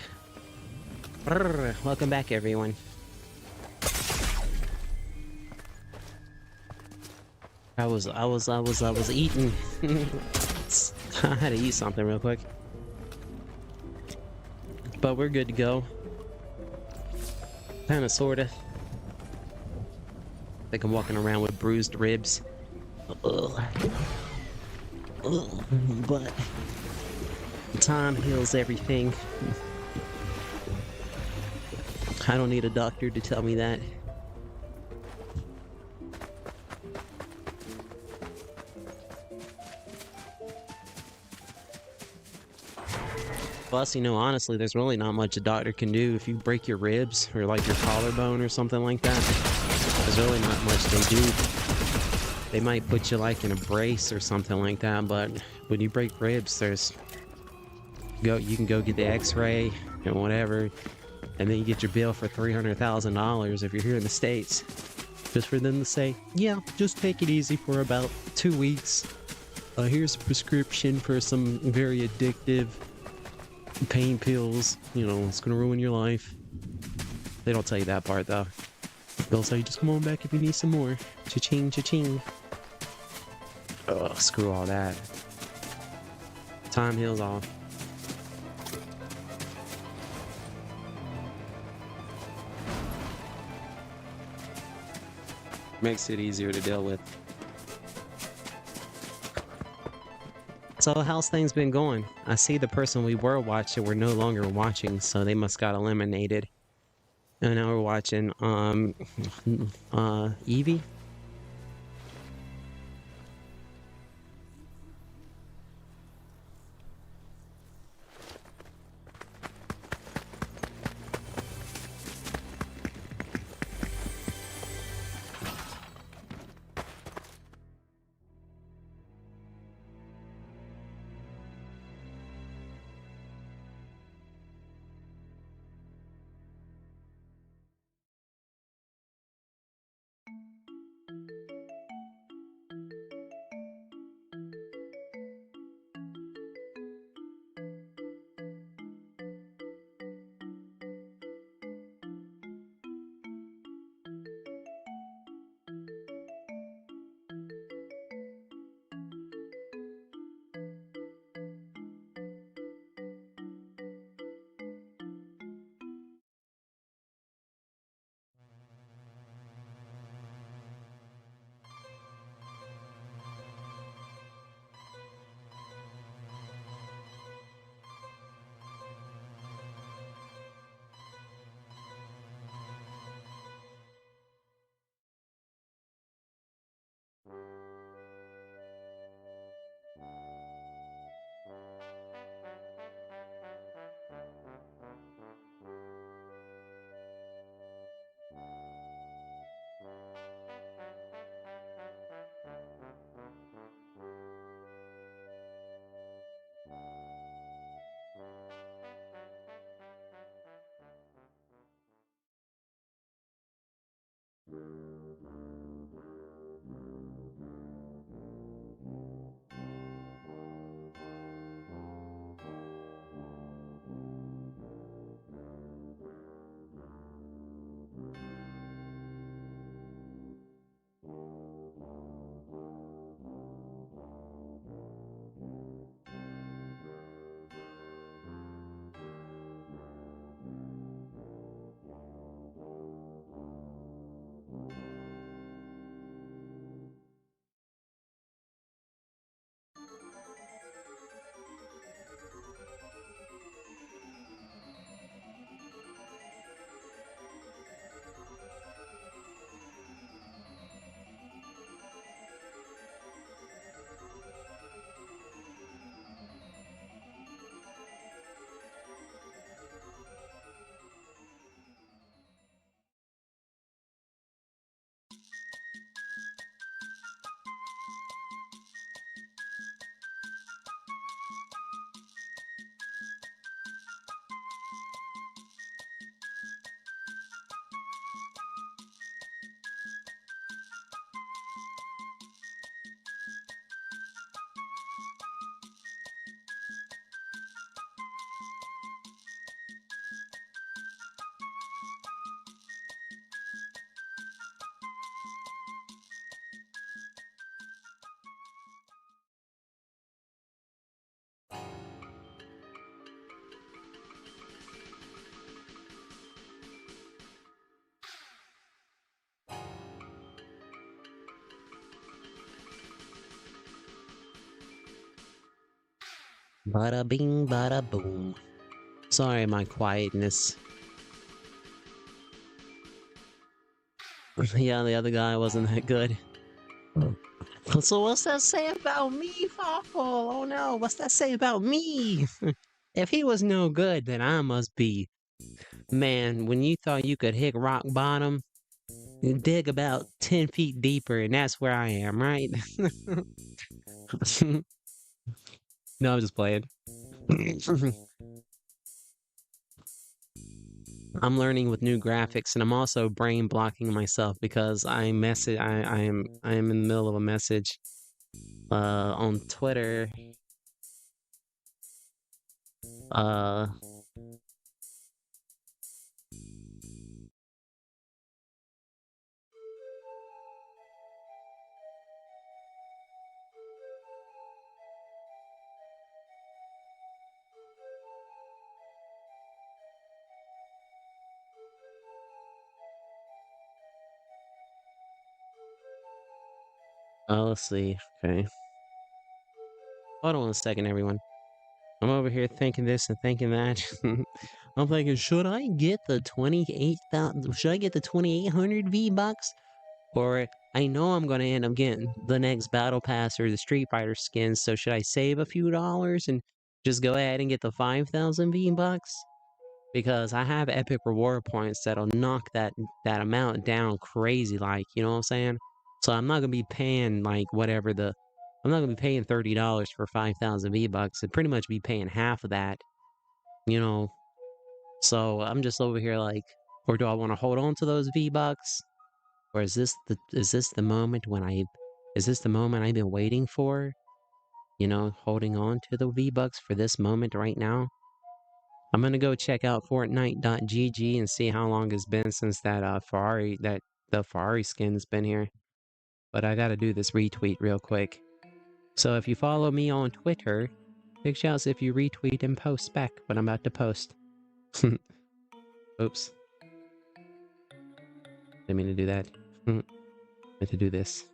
Welcome back, everyone. I was eating. I had to eat something real quick. But we're good to go. Kinda, sorta. I think I'm walking around with bruised ribs. Ugh. Ugh. But time heals everything. I don't need a doctor to tell me that. Plus, you know, honestly, there's really not much a doctor can do if you break your ribs or like your collarbone or something like that. There's really not much they do. They might put you like in a brace or something like that, but when you break ribs, you can go get the x-ray and whatever, and then you get your bill for $300,000 if you're here in the States. Just for them to say, yeah, just take it easy for about 2 weeks. Here's a prescription for some very addictive pain pills. You know, it's gonna ruin your life. They don't tell you that part though. They'll say, just come on back if you need some more. Cha-ching, cha-ching. Ugh, screw all that. Time heals all. Makes it easier to deal with. So how's things been going? I see the person we were watching, we're no longer watching, so they must got eliminated. And now we're watching Evie. Bada bing, bada boom. Sorry, my quietness. Yeah, the other guy wasn't that good. So what's that say about me, Fawful? Oh no, what's that say about me? If he was no good, then I must be. Man, when you thought you could hit rock bottom, dig about 10 feet deeper, and that's where I am, right? No, I'm just playing. I'm learning with new graphics, and I'm also brain blocking myself because I am in the middle of a message on Twitter. Uh let's see. Okay. Hold on a second, everyone. I'm over here thinking this and thinking that. I'm thinking, should I get the 28,000? Should I get the 2,800 V-Bucks? Or I know I'm gonna end up getting the next Battle Pass or the Street Fighter skins, so should I save a few dollars and just go ahead and get the 5,000 V-Bucks? Because I have epic reward points that'll knock that amount down crazy, like, you know what I'm saying? So I'm not gonna be paying like I'm not gonna be paying $30 for 5,000 V-Bucks. I'd pretty much be paying half of that, you know. So I'm just over here like, or do I want to hold on to those V-Bucks? Or is this the moment is this the moment I've been waiting for? You know, holding on to the V-Bucks for this moment right now? I'm gonna go check out Fortnite.gg and see how long it's been since the Ferrari skin's been here. But I gotta do this retweet real quick. So if you follow me on Twitter, big shouts if you retweet and post back what I'm about to post. Oops. Didn't mean to do that. Meant to do this.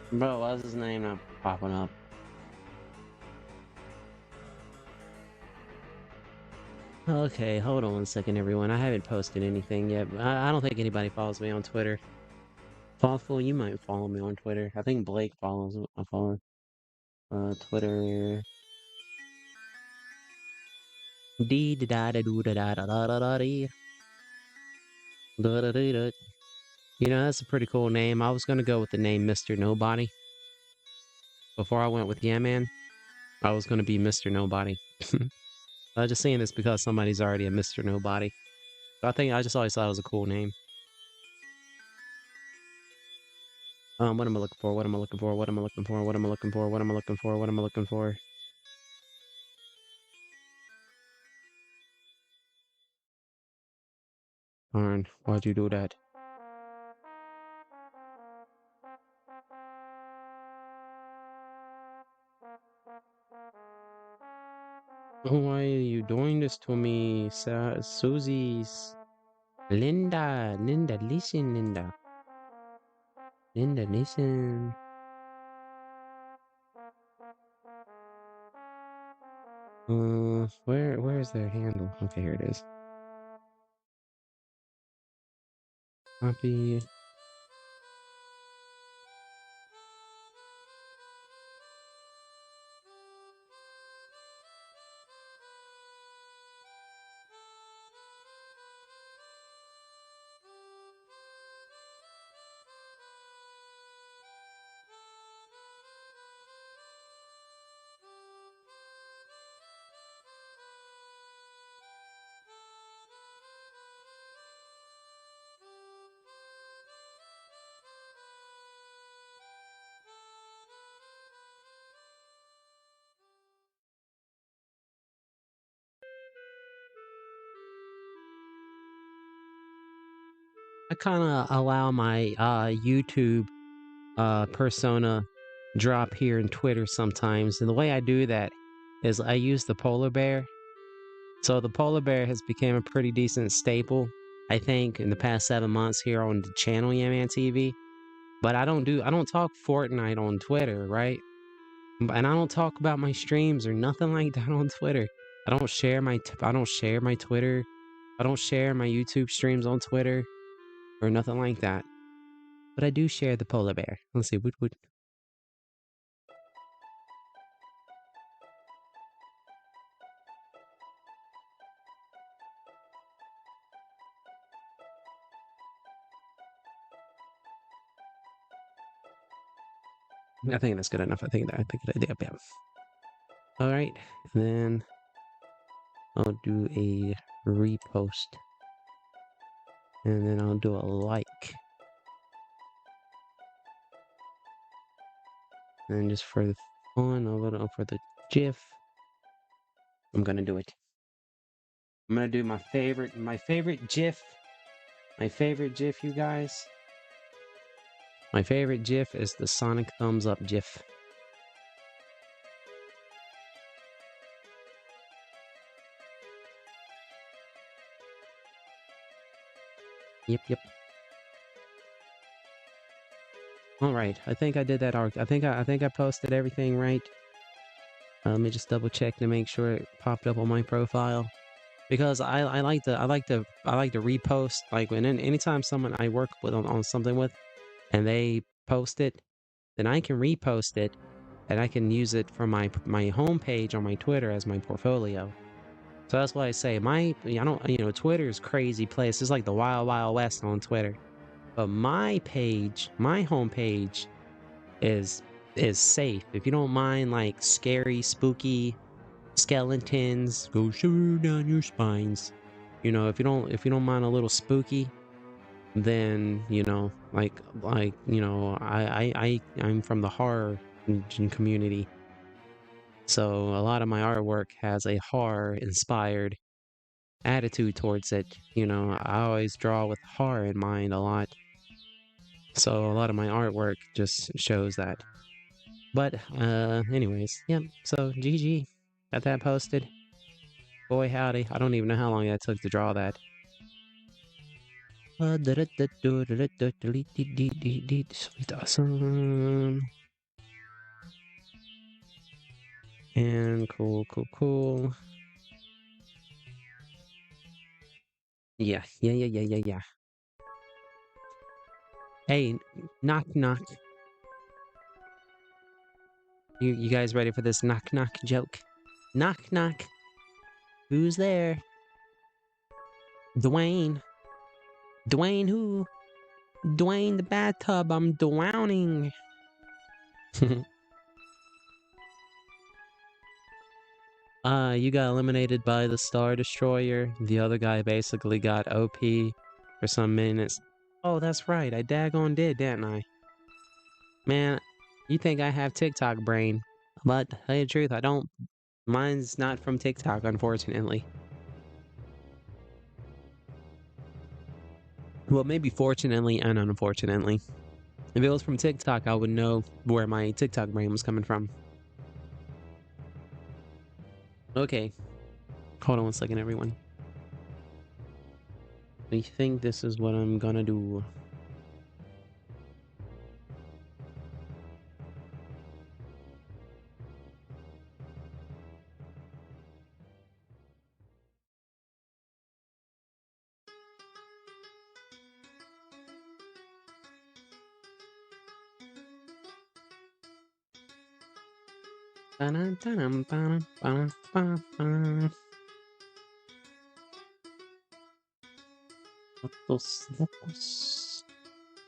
Bro, why's his name not popping up? Okay, hold on a second, everyone. I haven't posted anything yet. I don't think anybody follows me on Twitter. Thoughtful, you might follow me on Twitter. I think Blake follows. I follow. Twitter. Dee da da da doo da da da da da da dee. Da da dee da. You know, that's a pretty cool name. I was gonna go with the name Mr. Nobody. Before I went with Yeah Man, I was gonna be Mr. Nobody. I was just saying this because somebody's already a Mr. Nobody. But I think I just always thought it was a cool name. What am I looking for? What am I looking for? What am I looking for? What am I looking for? What am I looking for? What am I looking for? Darn, why'd you do that? Why are you doing this to me, Susie's? Linda, listen, Linda. Linda, listen. Where is their handle? Okay, here it is. Copy. I kind of allow my YouTube persona drop here in Twitter sometimes, and the way I do that is I use the polar bear. So the polar bear has become a pretty decent staple, I think, in the past 7 months here on the channel Yaman TV. But I don't talk Fortnite on Twitter, right? And I don't talk about my streams or nothing like that on Twitter. I don't share my Twitter. I don't share my YouTube streams on Twitter or nothing like that. But I do share the polar bear. Let's see, what? I think that's good enough. I think yeah. All right, and then I'll do a repost, and then I'll do a like, and just for the fun of it, for the GIF, I'm gonna do it. I'm gonna do my favorite GIF. My favorite GIF, you guys. My favorite GIF is the Sonic thumbs up GIF. Yep. All right, I think I did that arc. I think I posted everything right. Let me just double check to make sure it popped up on my profile, because I like to repost, like when anytime someone I work with on something with, and they post it, then I can repost it, and I can use it for my homepage on my Twitter as my portfolio. So that's why I say Twitter's crazy place. It's like the wild west on Twitter. But my page, my homepage is safe. If you don't mind like scary, spooky skeletons, go shiver down your spines. If you don't mind a little spooky, then I'm from the horror community. So a lot of my artwork has a horror inspired attitude towards it. I always draw with horror in mind a lot. So a lot of my artwork just shows that. But anyways, yeah. So GG, got that posted. Boy howdy, I don't even know how long that took to draw that. Sweet awesome. And cool. Yeah. Hey, knock. You guys ready for this knock joke? Knock. Who's there? Dwayne. Dwayne who? Dwayne the bathtub, I'm drowning. You got eliminated by the Star Destroyer. The other guy basically got OP for some minutes. Oh, that's right. I daggone did, didn't I? Man, you think I have TikTok brain. But, to tell you the truth, I don't. Mine's not from TikTok, unfortunately. Well, maybe fortunately and unfortunately. If it was from TikTok, I would know where my TikTok brain was coming from. Okay. Hold on 1 second, everyone. I think this is what I'm gonna do.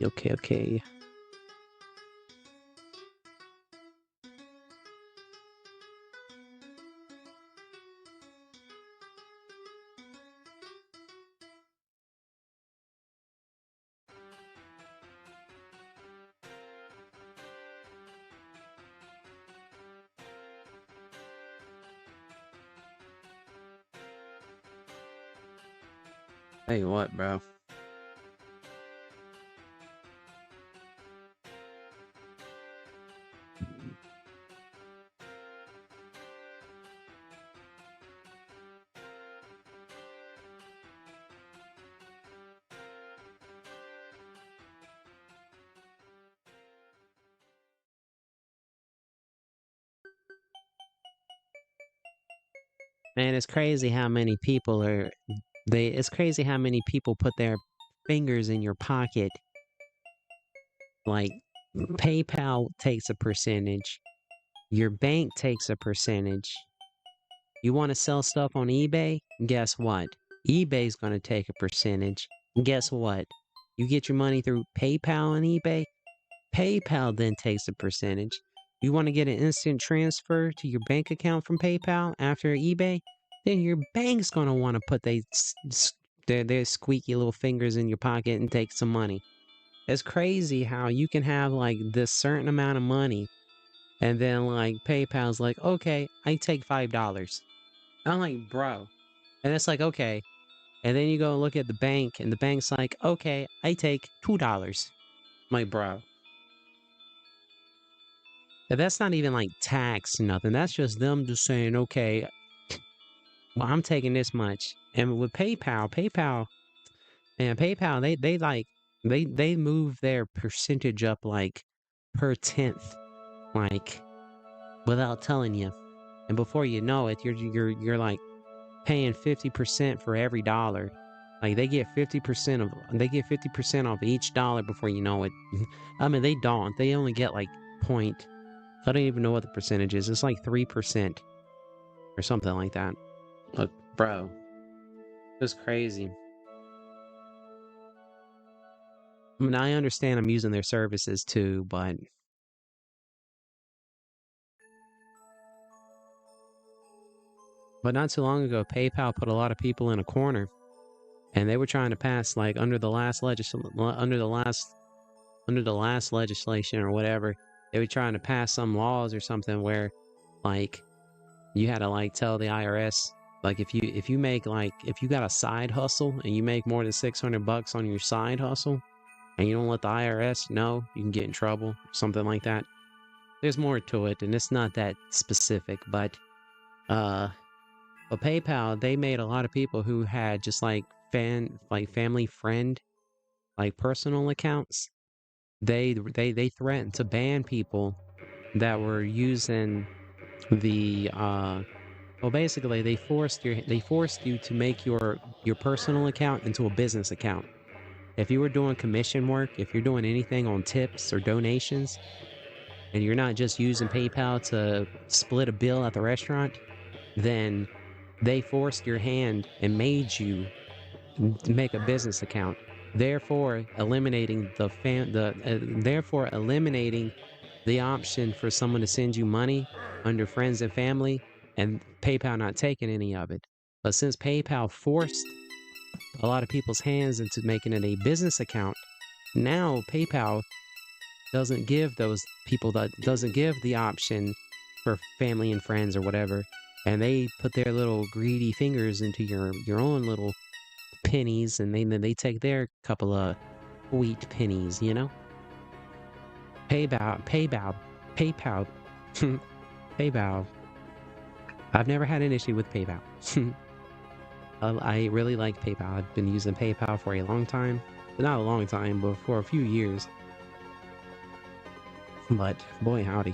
Okay. Hey, what, bro? Man, it's crazy how many people are it's crazy how many people put their fingers in your pocket. Like PayPal takes a percentage, your bank takes a percentage. You want to sell stuff on eBay? Guess what? eBay's going to take a percentage. Guess what? You get your money through PayPal and eBay? PayPal then takes a percentage. You want to get an instant transfer to your bank account from PayPal after eBay? Then your bank's going to want to put their squeaky little fingers in your pocket and take some money. It's crazy how you can have like this certain amount of money and then like PayPal's like, okay, I take $5. I'm like, bro. And it's like, okay. And then you go look at the bank and the bank's like, okay, I take $2. I'm like, bro. And that's not even like tax, nothing. That's just them just saying, okay, well, I'm taking this much. And with PayPal, man, PayPal, they move their percentage up like per tenth, like without telling you. And before you know it, you're like paying 50% for every dollar. Like they get 50% off each dollar before you know it. I mean, they don't. They only get like point. I don't even know what the percentage is. It's like 3% or something like that. Look, bro, it's crazy. I mean, I understand I'm using their services too, but not too long ago, PayPal put a lot of people in a corner, and they were trying to pass like under the last legislation or whatever. They were trying to pass some laws or something where, like, you had to like tell the IRS, like if you make like if you got a side hustle and you make more than $600 on your side hustle, and you don't let the IRS know, you can get in trouble, something like that. There's more to it, and it's not that specific, but PayPal, they made a lot of people who had just like family friend, like personal accounts. They threatened to ban people that were using the well, basically they forced you to make your personal account into a business account. If you were doing commission work, if you're doing anything on tips or donations, and you're not just using PayPal to split a bill at the restaurant, then they forced your hand and made you make a business account, therefore eliminating the option for someone to send you money under friends and family, and PayPal not taking any of it. But since PayPal forced a lot of people's hands into making it a business account, now PayPal doesn't give the option for family and friends or whatever, and they put their little greedy fingers into your own little pennies, and they take their couple of wheat pennies, you know? PayPal. PayPal. I've never had an issue with PayPal. I really like PayPal. I've been using PayPal for a long time. Not a long time, but for a few years. But boy howdy.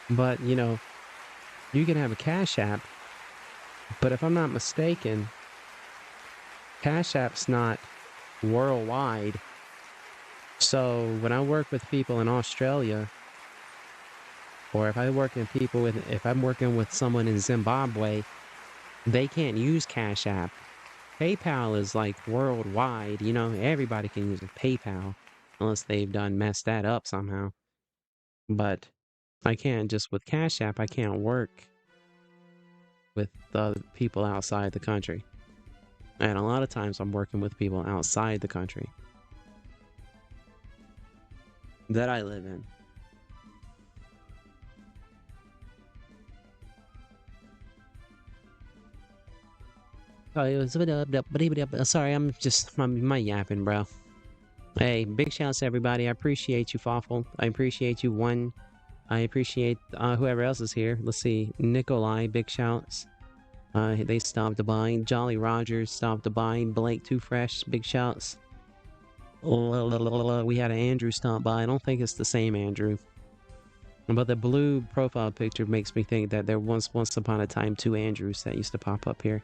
But you know, you can have a Cash App, but if I'm not mistaken, Cash App's not worldwide. So when I work with people in Australia, or if I'm working with someone in Zimbabwe, they can't use Cash App. PayPal is like worldwide, you know, everybody can use PayPal unless they've messed that up somehow. But I can't just with Cash App, I can't work with the people outside the country. And a lot of times I'm working with people outside the country that I live in. Sorry, I'm just my yapping, bro. Hey, big shouts to everybody. I appreciate you, Fawful. I appreciate you, One I appreciate whoever else is here. Let's see. Nikolai, big shouts. They stopped by. Jolly Rogers stopped by. Blake Too Fresh, big shouts. We had an Andrew stop by. I don't think it's the same Andrew. But the blue profile picture makes me think that there was once upon a time two Andrews that used to pop up here.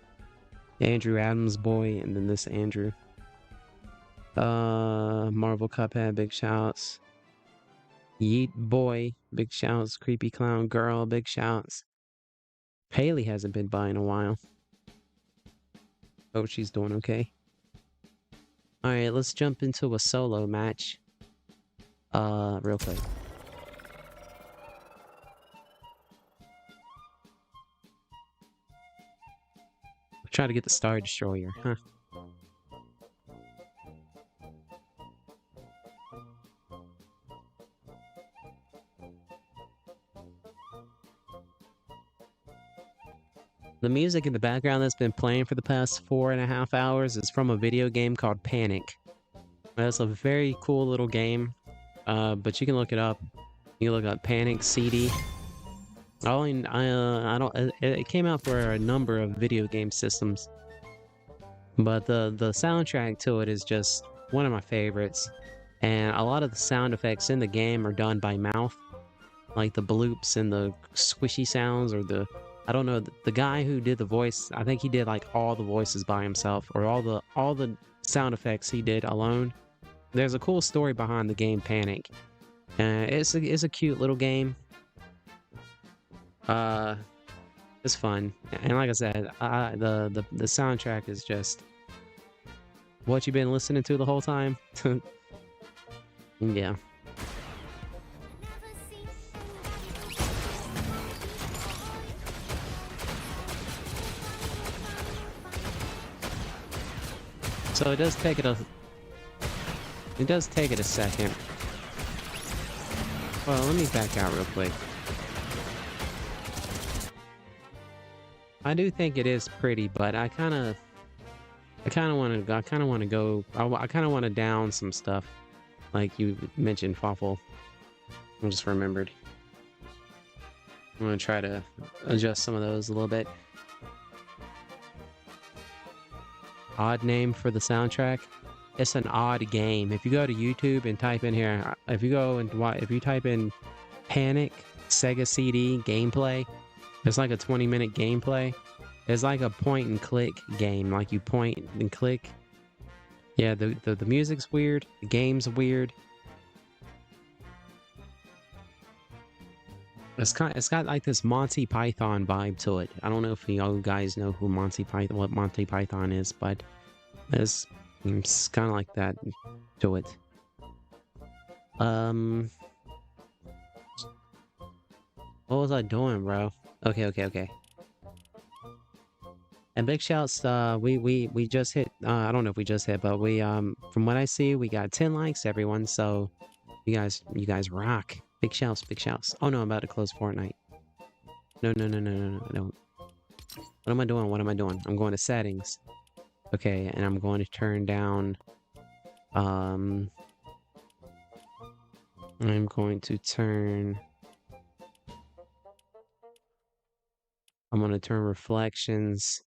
Andrew Adams boy, and then this Andrew. Marvel Cuphead, big shouts. Yeet boy, big shouts. Creepy Clown Girl, big shouts. Haley hasn't been by in a while. Hope she's doing okay. Alright, let's jump into a solo match. Real quick. Try to get the Star Destroyer, huh? The music in the background that's been playing for the past 4.5 hours is from a video game called Panic. It's a very cool little game, but you can look it up. You can look up Panic CD. It came out for a number of video game systems, but the soundtrack to it is just one of my favorites. And a lot of the sound effects in the game are done by mouth, like the bloops and the squishy sounds, or I don't know, the guy who did the voice. I think he did like all the voices by himself, or all the sound effects he did alone. There's a cool story behind the game Panic. It's a cute little game. It's fun, and like I said, the soundtrack is just what you've been listening to the whole time. Yeah. So it does take it a second. Well, let me back out real quick. I do think it is pretty, but I kind of want to down some stuff, like you mentioned, Fawful. I just remembered. I'm gonna try to adjust some of those a little bit. Odd name for the soundtrack. It's an odd game. If you go to YouTube and type in here, if you type in Panic Sega CD gameplay, it's like a 20-minute gameplay. It's like a point and click game. Like you point and click. Yeah, the music's weird. The game's weird. It's got like this Monty Python vibe to it. I don't know if you guys know who what Monty Python is, but it's kind of like that to it. What was I doing, bro? Okay. And big shouts, we just hit, I don't know if we just hit, but we, from what I see, we got 10 likes, everyone, so you guys rock. Big shouts. Oh no, I'm about to close Fortnite. No, don't. What am I doing? I'm going to settings. Okay, and I'm going to turn down, I'm going to turn reflections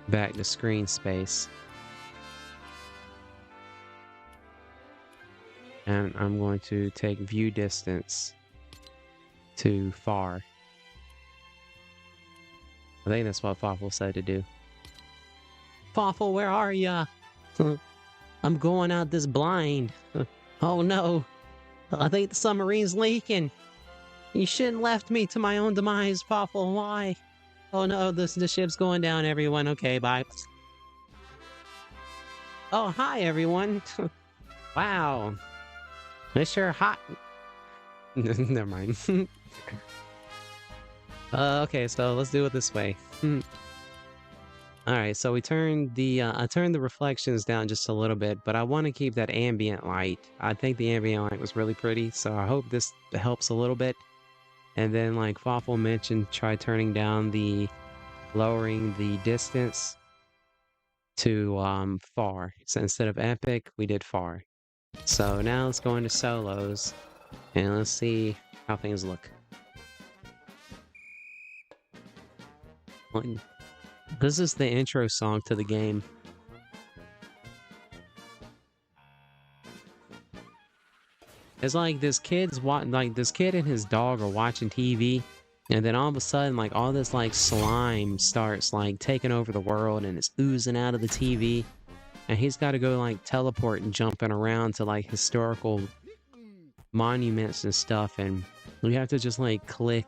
back to screen space. And I'm going to take view distance to far. I think that's what Fawful said to do. Fawful, where are ya? I'm going out this blind. Oh no. I think the submarine's leaking. You shouldn't left me to my own demise, Fawful. Why? Oh no, the ship's going down, everyone. Okay, bye. Oh, hi, everyone. Wow. It's sure hot. Never mind. Okay, so let's do it this way. Alright, so we turned I turned the reflections down just a little bit, but I want to keep that ambient light. I think the ambient light was really pretty, so I hope this helps a little bit. And then, like Fawful mentioned, try lowering the distance to far. So instead of epic, we did far. So now let's go into solos And let's see how things look. This is the intro song to the game. It's like this kid and his dog are watching TV, and then all of a sudden, like, all this like slime starts like taking over the world, and it's oozing out of the TV, and he's got to go like teleport and jumping around to like historical monuments and stuff, and you have to just like click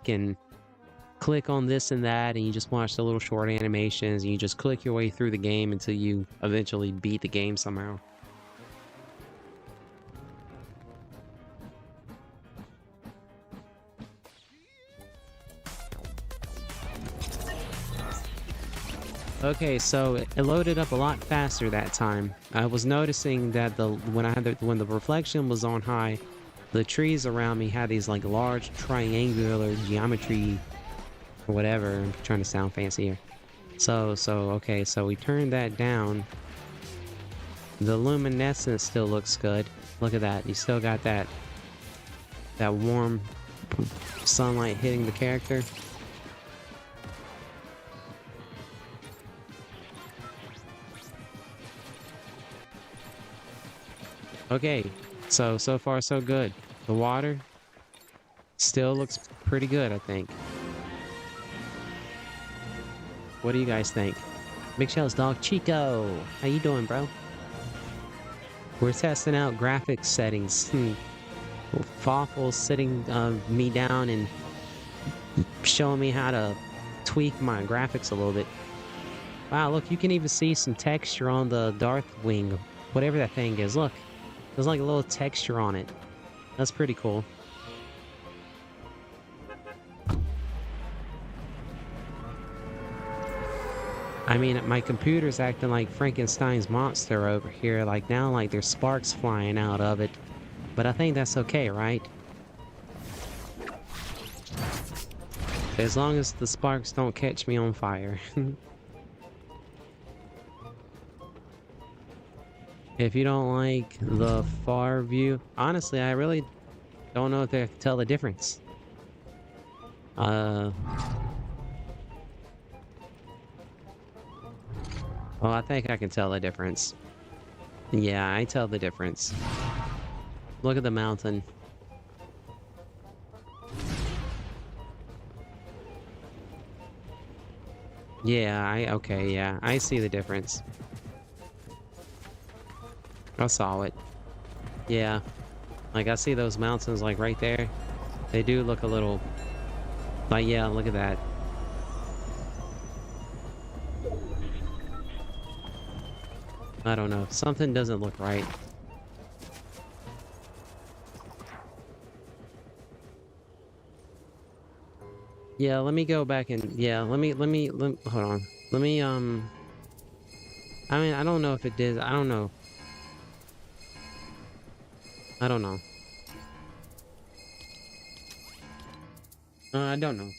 on this and that, and you just watch the little short animations, and you just click your way through the game until you eventually beat the game somehow. Okay, so it loaded up a lot faster that time. I was noticing that when the reflection was on high, the trees around me had these like large triangular geometry or whatever. I'm trying to sound fancy here. Okay, so we turned that down. The luminescence still looks good. Look at that. You still got that warm sunlight hitting the character. Okay, so far so good. The water still looks pretty good, I think. What do you guys think? Big Shell's dog Chico, how you doing, bro? We're testing out graphics settings. Fawful's sitting me down and showing me how to tweak my graphics a little bit. Wow, look, you can even see some texture on the Darth wing, whatever that thing is. Look. There's like a little texture on it. That's pretty cool. I mean, my computer's acting like Frankenstein's monster over here. Like now, like there's sparks flying out of it. But I think that's okay, right? As long as the sparks don't catch me on fire. If you don't like the far view, honestly, I really don't know if I can tell the difference. Well, I think I can tell the difference. Yeah, I tell the difference. Look at the mountain. Yeah, okay, yeah, I see the difference. I saw it. Yeah. Like, I see those mountains, like, right there. They do look a little... Like, yeah, look at that. I don't know. Something doesn't look right. Yeah, let me go back and... Yeah, let me... Hold on. Let me, I mean, I don't know if it did. I don't know. I don't know. I don't know.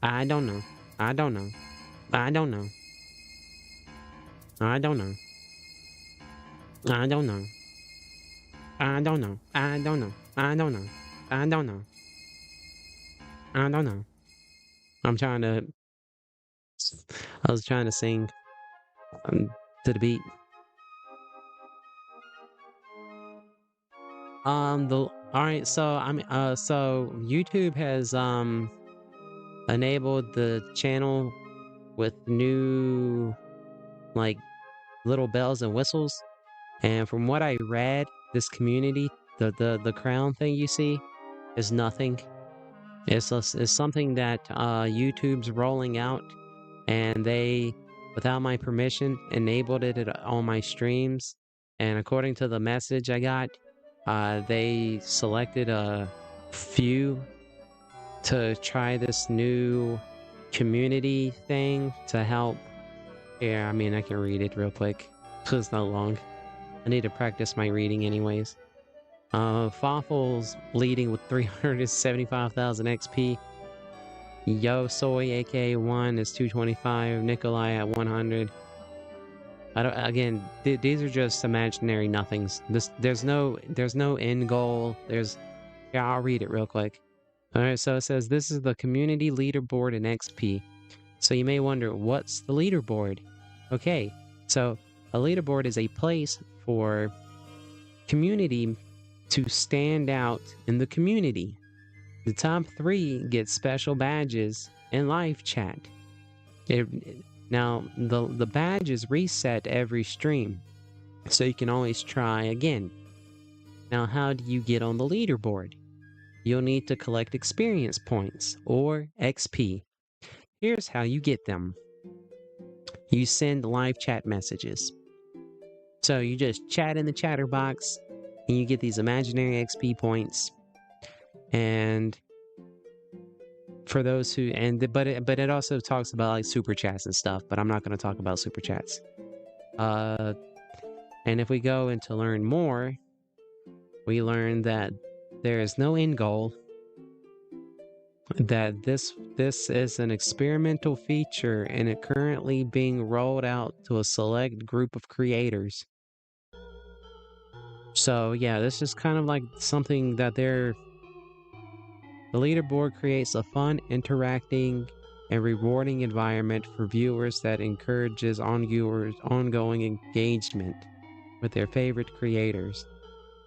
I don't know. I don't know. I don't know. I don't know. I don't know. I don't know. I don't know. I don't know. I don't know. I don't know. I'm trying to... I was trying to sing to the beat. Alright, so so YouTube has enabled the channel with new like little bells and whistles, and from what I read, this community, the crown thing you see is nothing. It's something that YouTube's rolling out, and they, without my permission, enabled it on my streams, and according to the message I got, they selected a few to try this new community thing to help. Yeah, I mean, I can read it real quick. It's not long. I need to practice my reading anyways. Fawful's leading with 375,000 XP. Yo Soy AK1 is 225. Nikolai at 100. These are just imaginary nothings. There's no end goal. There's Yeah, I'll read it real quick. All right, so it says this is the community leaderboard in XP. So you may wonder, what's the leaderboard? Okay, so a leaderboard is a place for community to stand out in the community. The top 3 get special badges and live chat. Now, the badges reset every stream, so you can always try again. Now, how do you get on the leaderboard? You'll need to collect experience points, or XP. Here's how you get them. You send live chat messages. So you just chat in the chatter box, and you get these imaginary XP points. And for those who but it also talks about like super chats and stuff, but I'm not going to talk about super chats. And if we go into learn more, we learn that there is no end goal, that this is an experimental feature and it currently being rolled out to a select group of creators. So yeah, this is kind of like something that the leaderboard creates a fun, interacting, and rewarding environment for viewers that encourages ongoing engagement with their favorite creators.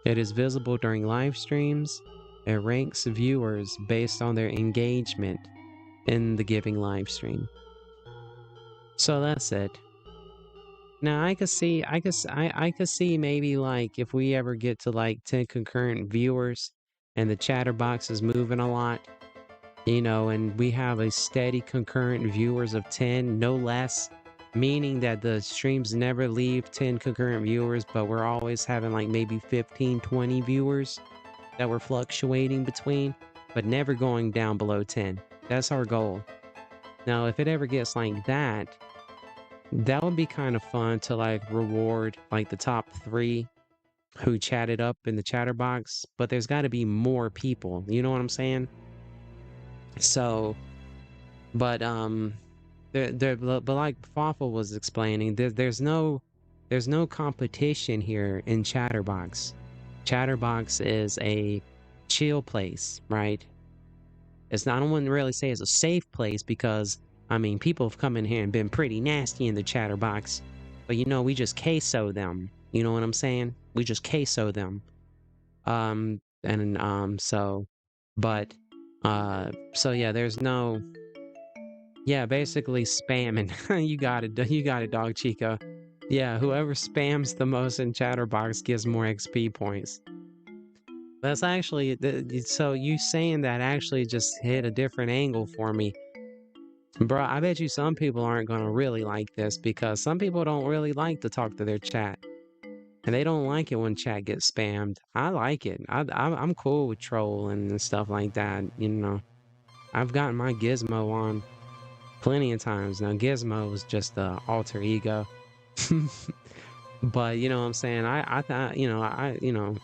It is visible during live streams. It ranks viewers based on their engagement in the giving live stream. So that's it. Now I could see maybe like if we ever get to like 10 concurrent viewers and the chatter box is moving a lot, you know, and we have a steady concurrent viewers of 10, no less, meaning that the streams never leave 10 concurrent viewers, but we're always having like maybe 15, 20 viewers that we're fluctuating between, but never going down below 10. That's our goal. Now, if it ever gets like that, that would be kind of fun to like reward like the top 3 who chatted up in the chatter box, but there's got to be more people. You know what I'm saying? So, but but like Fawful was explaining, there's no competition here in Chatterbox. Chatterbox is a chill place, right? It's not, I wouldn't really say it's a safe place because I mean people have come in here and been pretty nasty in the Chatterbox, but you know we just queso them. You know what I'm saying? We just queso them. So yeah, there's no. Yeah, basically spamming. You got it, Dog Chico. Yeah, whoever spams the most in Chatterbox gives more XP points. That's actually, so you saying that actually just hit a different angle for me. Bro, I bet you some people aren't going to really like this because some people don't really like to talk to their chat. And they don't like it when chat gets spammed. I like it. I'm cool with trolling and stuff like that, you know. I've gotten my gizmo on plenty of times. Now Gizmo was just the alter ego. But you know what I'm saying? I thought, you know, I'm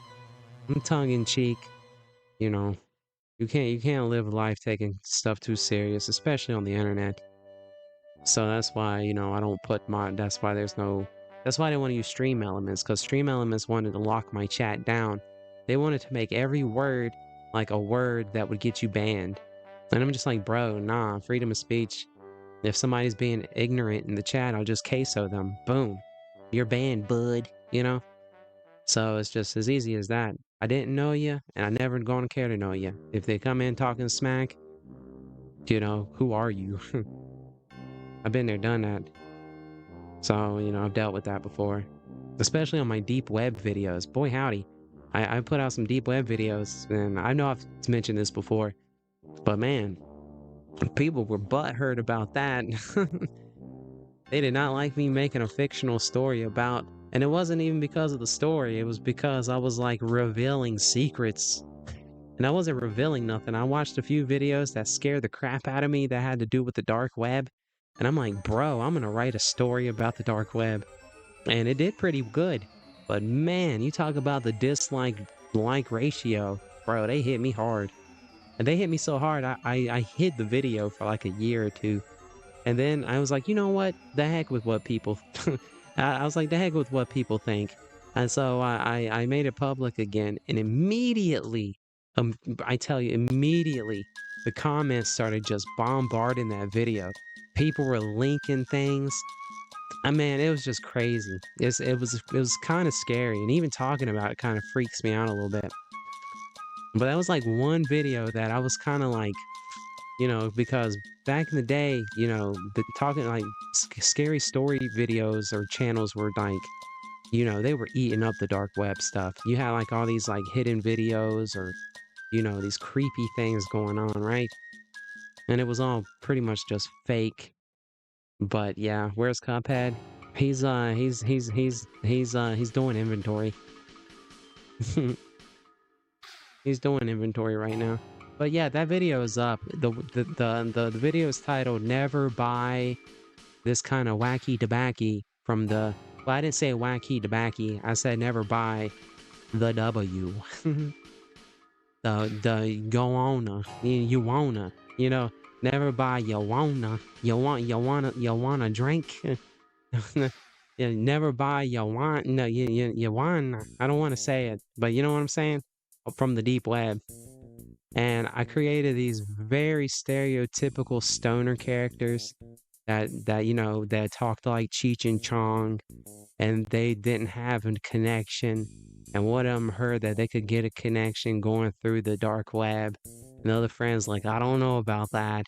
tongue in cheek, you know. You can't live life taking stuff too serious, especially on the internet. So that's why, you know, I don't put that's why they want to use Stream Elements, because Stream Elements wanted to lock my chat down. They wanted to make every word like a word that would get you banned. And I'm just like, bro, nah, freedom of speech. If somebody's being ignorant in the chat, I'll just queso them. Boom. You're banned, bud. You know? So it's just as easy as that. I didn't know you, and I never gonna care to know you. If they come in talking smack, you know, who are you? I've been there, done that. So, you know, I've dealt with that before. Especially on my deep web videos. Boy, howdy. I put out some deep web videos, and I know I've mentioned this before. But man, people were butthurt about that. They did not like me making a fictional story about, and it wasn't even because of the story, it was because I was like revealing secrets. And I wasn't revealing nothing. I watched a few videos that scared the crap out of me that had to do with the dark web. And I'm like, bro, I'm gonna write a story about the dark web. And it did pretty good. But man, you talk about the dislike-like ratio, bro, they hit me hard. And they hit me so hard, I hid the video for like a year or 2. And then I was like, you know what? The heck with what people... I was like, the heck with what people think. And so I made it public again. And immediately, I tell you, immediately the comments started just bombarding that video. People were linking things. I mean, it was just crazy. It was kind of scary, and even talking about it kind of freaks me out a little bit. But that was like one video that I was kind of like, because back in the day, talking like scary story videos or channels were like, they were eating up the dark web stuff. You had like all these like hidden videos or, these creepy things going on, right? And it was all pretty much just fake. But yeah, where's Cuphead? He's doing inventory. He's doing inventory right now. But yeah, that video is up. The video is titled "Never Buy This Kind of Wacky Tobacco from the." Well, I didn't say wacky tobacco. I said never buy the W. the go on you wanna never buy you wanna drink. You never buy you want no you want. I don't want to say it, but you know what I'm saying, from the deep web. And I created these very stereotypical stoner characters that talked like Cheech and Chong, and they didn't have a connection. And one of them heard that they could get a connection going through the dark web. And the other friend's like, I don't know about that.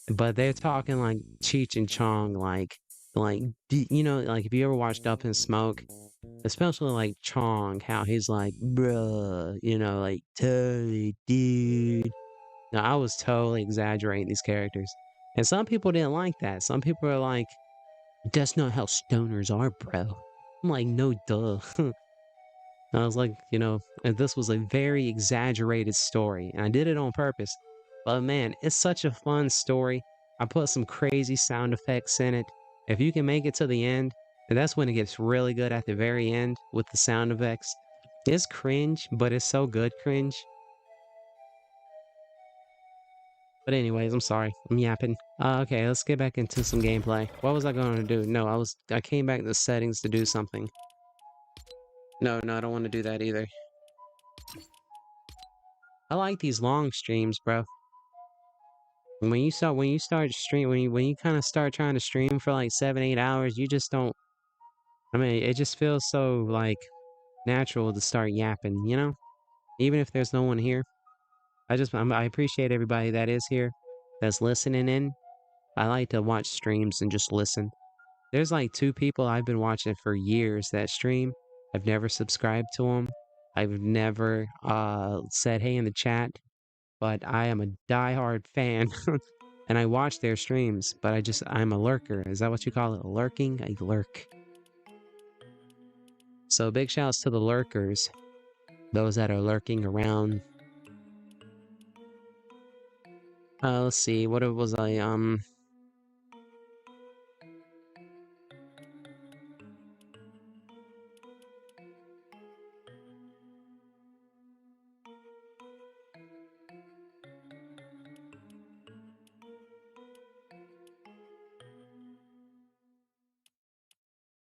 But they're talking like Cheech and Chong, like like if you ever watched Up in Smoke, especially like Chong, how he's like, bruh, like totally, dude. Now, I was totally exaggerating these characters. And some people didn't like that. Some people are like, that's not how stoners are, bro. I'm like, no, duh. I was like, and this was a very exaggerated story. And I did it on purpose. But man, it's such a fun story. I put some crazy sound effects in it. If you can make it to the end, and that's when it gets really good at the very end with the sound effects. It's cringe, but it's so good cringe. But anyways, I'm sorry. I'm yapping. Okay, let's get back into some gameplay. What was I going to do? No, I came back to the settings to do something. No, I don't want to do that either. I like these long streams, bro. When you start stream when you kind of start trying to stream for like 7-8 hours, you just don't. I mean, it just feels so like natural to start yapping, even if there's no one here. I appreciate everybody that is here, that's listening in. I like to watch streams and just listen. There's like 2 people I've been watching for years that stream. I've never subscribed to them. I've never said hey in the chat, but I am a diehard fan. And I watch their streams, but I'm a lurker. Is that what you call it? Lurking? I lurk. So big shouts to the lurkers. Those that are lurking around. Let's see. What was I, I'm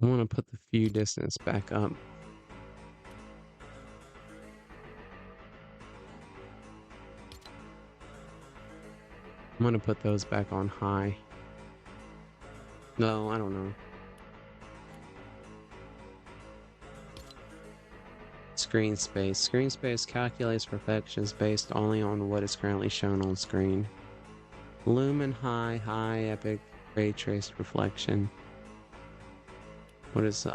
going to put the view distance back up. I'm going to put those back on high. No, I don't know. Screen space. Screen space calculates perfections based only on what is currently shown on screen. Lumen high, epic, ray traced reflection. What is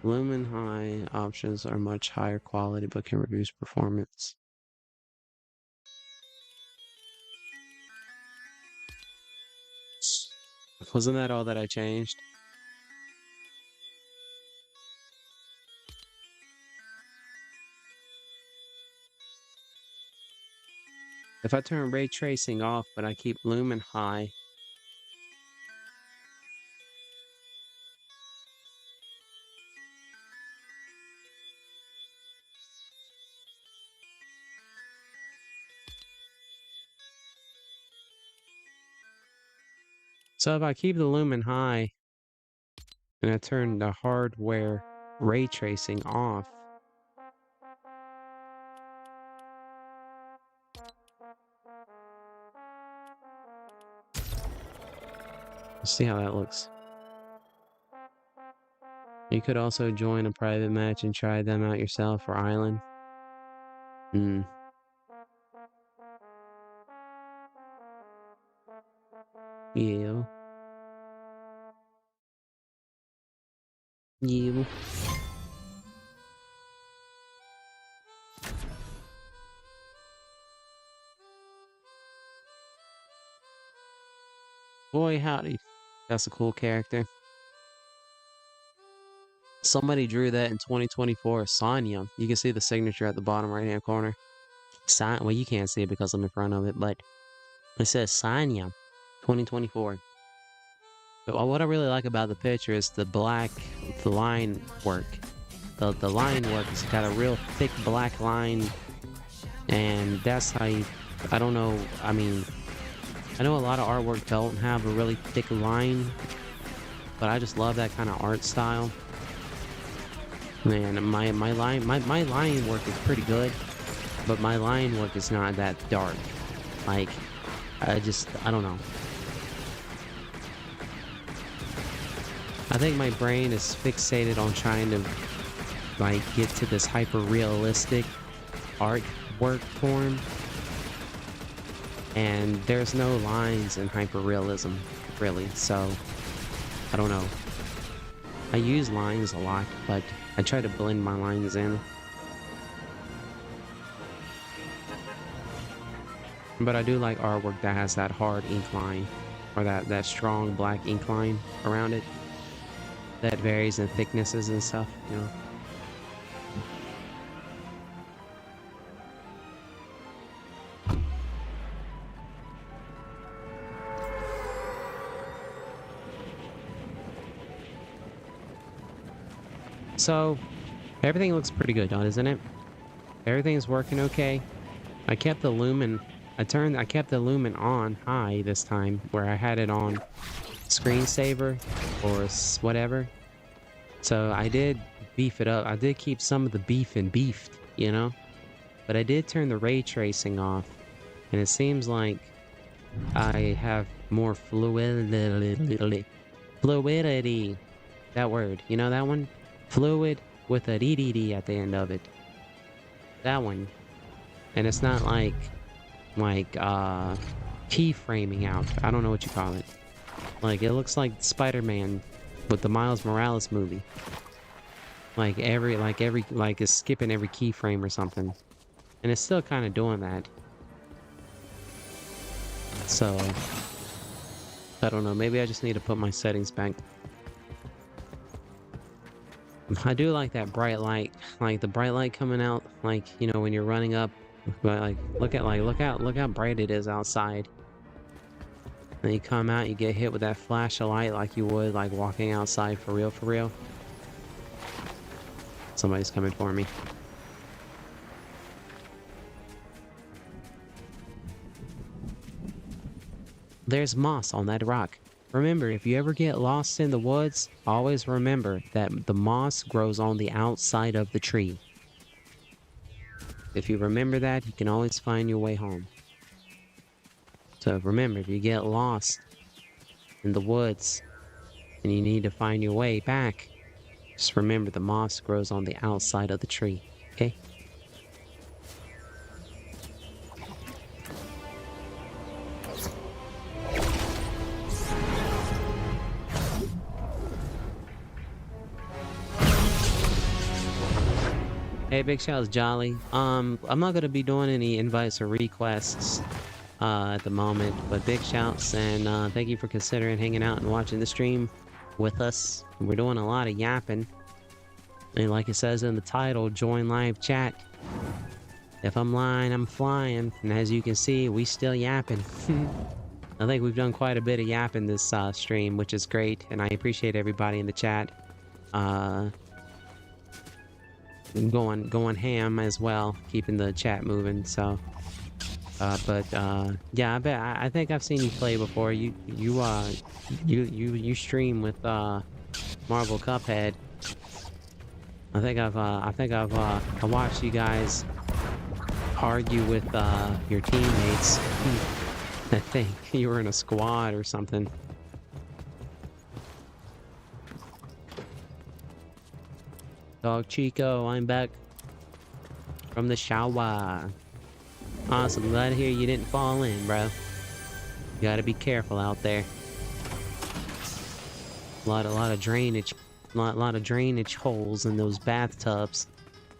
Lumen high options are much higher quality but can reduce performance. Wasn't that all that I changed? If I turn ray tracing off, but I keep lumen high. So if I keep the lumen high, and I turn the hardware ray tracing off, Let's see how that looks. You could also join a private match and try them out yourself or island. Hmm. Yeah. Yeah. Boy, howdy. That's a cool character. Somebody drew that in 2024. Sonya. You can see the signature at the bottom right-hand corner. Well, you can't see it because I'm in front of it, but it says Sonya 2024. But what I really like about the picture is the line work. The line work has got a real thick black line, and that's how you, I don't know, I mean, I know a lot of artwork don't have a really thick line, but I just love that kind of art style. Man, my line work is pretty good, but my line work is not that dark. Like, I don't know. I think my brain is fixated on trying to, like, get to this hyper-realistic artwork form. And there's no lines in hyper-realism, really, so I don't know. I use lines a lot, but I try to blend my lines in. But I do like artwork that has that hard ink line, or that strong black ink line around it. That varies in thicknesses and stuff, you know. So, everything looks pretty good, doesn't it? Everything's working okay. I kept the lumen, I kept the lumen on high this time, where I had it on screensaver or whatever. So I did beef it up. I did keep some of the beefed, you know? But I did turn the ray tracing off, and it seems like I have more fluidity. That word, you know that one? Fluid with a DDD at the end of it. That one. And it's not like keyframing out. I don't know what you call it. Like, it looks like Spider-Man with the Miles Morales movie. Like it's skipping every keyframe or something. And it's still kind of doing that. So, I don't know, maybe I just need to put my settings back. I do like that bright light, like the bright light coming out, like, you know, when you're running up, but like, look how bright it is outside. Then you come out, you get hit with that flash of light like you would, like, walking outside for real. Somebody's coming for me. There's moss on that rock. Remember, if you ever get lost in the woods, always remember that the moss grows on the outside of the tree. If you remember that, you can always find your way home. So remember, if you get lost in the woods and you need to find your way back, just remember the moss grows on the outside of the tree, okay? Hey, big shout out to Jolly. I'm not gonna be doing any invites or requests at the moment, but big shouts, and thank you for considering hanging out and watching the stream with us. We're doing a lot of yapping, and like it says in the title, join live chat. If I'm lying, I'm flying, and as you can see, we still yapping. I think we've done quite a bit of yapping this stream, which is great, and I appreciate everybody in the chat. Going ham as well, keeping the chat moving. So, yeah, I think I've seen you play before. You stream with Marvel Cuphead. I watched you guys argue with your teammates. I think you were in a squad or something. Dog Chico, I'm back from the shower. Awesome, glad to hear you didn't fall in, bro. You gotta be careful out there. A lot of drainage, lot of drainage holes in those bathtubs.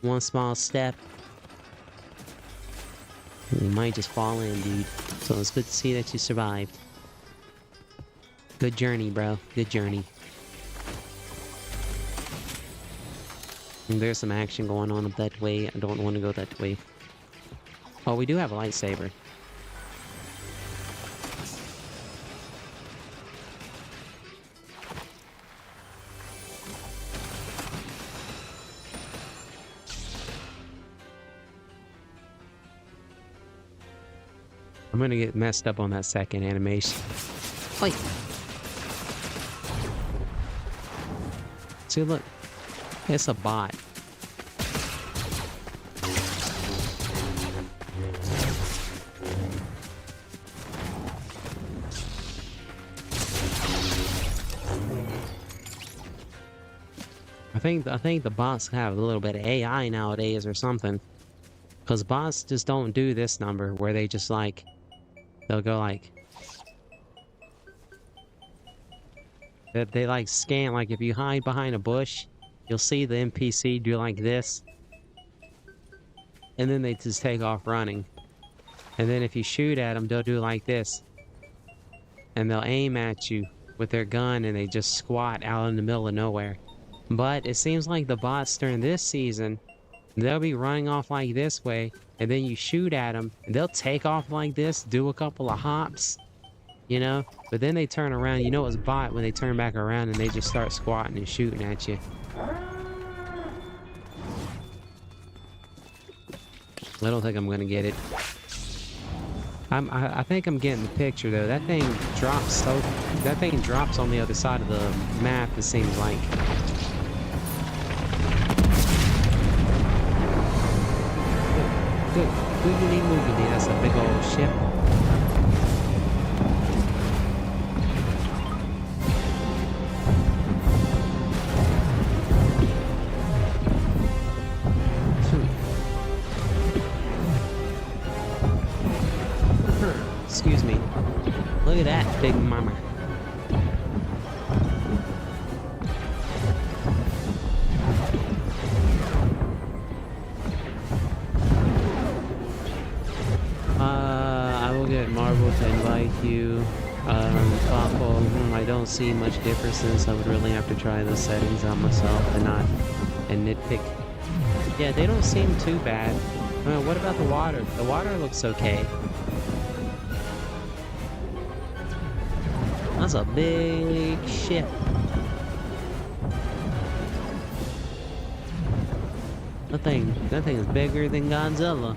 One small step, you might just fall in, dude. So it's good to see that you survived. Good journey, bro. Good journey. And there's some action going on up that way. I don't want to go that way. Oh, we do have a lightsaber. I'm gonna get messed up on that second animation. Wait. See, look. It's a bot. I think the bots have a little bit of AI nowadays or something. Because bots just don't do this number where they just like, they'll go like, they like scan, like if you hide behind a bush, you'll see the NPC do like this. And then they just take off running. And then if you shoot at them, they'll do like this. And they'll aim at you with their gun and they just squat out in the middle of nowhere. But it seems like the bots during this season, they'll be running off like this way, and then you shoot at them, and they'll take off like this, do a couple of hops, you know? But then they turn around, you know it's bot when they turn back around and they just start squatting and shooting at you. I don't think I'm gonna get it. I think I'm getting the picture though. That thing drops on the other side of the map, it seems like. Good. Googly moogly, that's a big old ship. Excuse me. Look at that, big mama. I will get Marvel to invite you. Thoughtful. I don't see much differences. I would really have to try the settings out myself and nitpick. Yeah, they don't seem too bad. What about the water? The water looks okay. That's a big ship. That thing is bigger than Godzilla.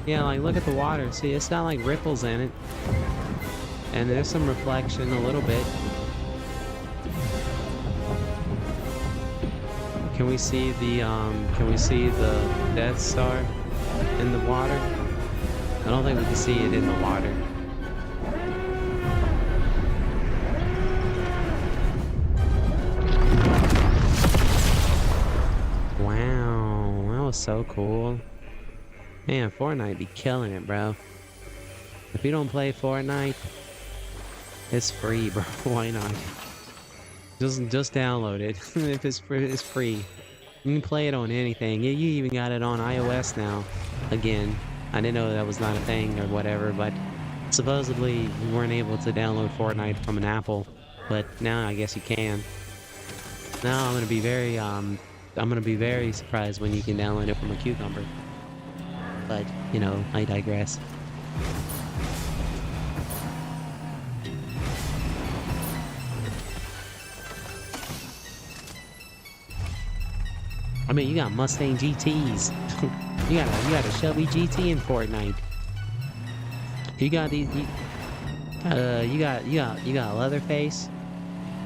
Yeah, like look at the water. See, it's got like ripples in it. And there's some reflection a little bit. Can we see the Death Star in the water? I don't think we can see it in the water. Wow, that was so cool. Man, Fortnite be killing it, bro. If you don't play Fortnite, it's free, bro. Why not? Just download it. If it's free, it's free. You can play it on anything. You even got it on iOS now. Again, I didn't know that was not a thing or whatever, but supposedly you weren't able to download Fortnite from an Apple, but now I guess you can. Now I'm gonna be very surprised when you can download it from a cucumber. But, you know, I digress. I mean, you got Mustang GTs. you got a Shelby GT in Fortnite. You got these. You got Leatherface.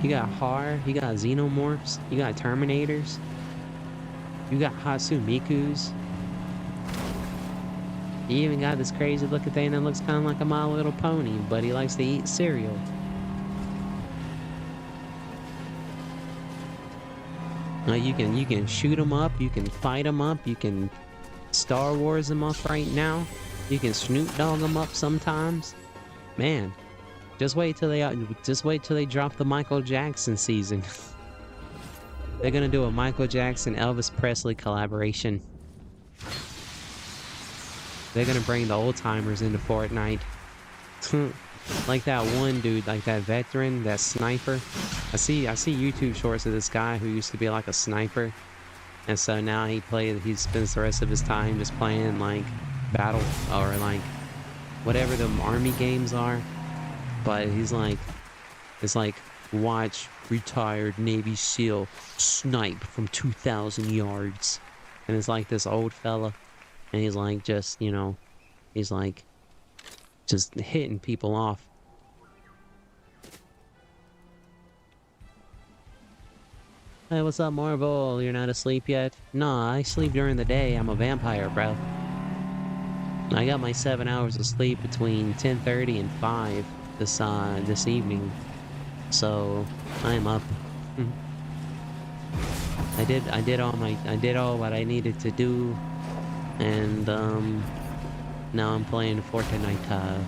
You got Har. You got Xenomorphs. You got Terminators. You got Hatsumikus. You even got this crazy looking thing that looks kind of like a My Little Pony, but he likes to eat cereal. You can shoot them up, you can fight them up, you can Star Wars them up right now. You can Snoop Dogg them up sometimes. Man, just wait till they drop the Michael Jackson season. They're gonna do a Michael Jackson Elvis Presley collaboration. They're gonna bring the old timers into Fortnite. Like that one dude, like that veteran, that sniper. I see YouTube shorts of this guy who used to be like a sniper. And so now he spends the rest of his time just playing like battle or like whatever the army games are. But he's like, it's like, watch retired Navy SEAL snipe from 2,000 yards. And it's like this old fella. And he's like, just, you know, he's like, just hitting people off. Hey, what's up, Marvel? You're not asleep yet? Nah, I sleep during the day. I'm a vampire, bro. I got my 7 hours of sleep between 10:30 and 5 this evening. So I'm up. I did all what I needed to do, and now I'm playing Fortnite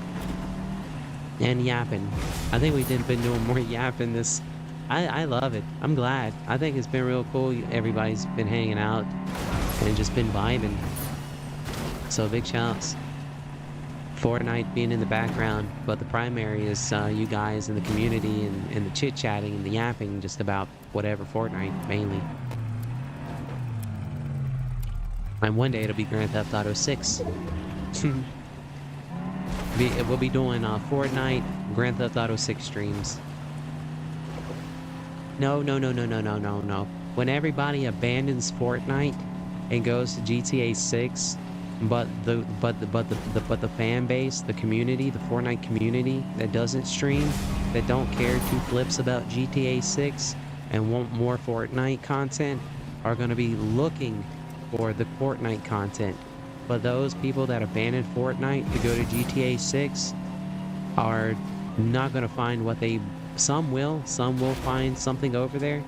and yapping. I think we've been doing more yapping this. I love it. I'm glad. I think it's been real cool. Everybody's been hanging out and just been vibing. So big shouts. Fortnite being in the background, but the primary is you guys in the community and the chit-chatting and the yapping just about whatever Fortnite, mainly. And one day it'll be Grand Theft Auto 6. We'll be doing Fortnite, Grand Theft Auto 6 streams. No. When everybody abandons Fortnite and goes to GTA 6, but the fan base, the community, the Fortnite community that doesn't stream, that don't care two flips about GTA 6 and want more Fortnite content, are going to be looking for the Fortnite content. But those people that abandoned Fortnite to go to GTA 6 are not going to find what they... Some will find something over there,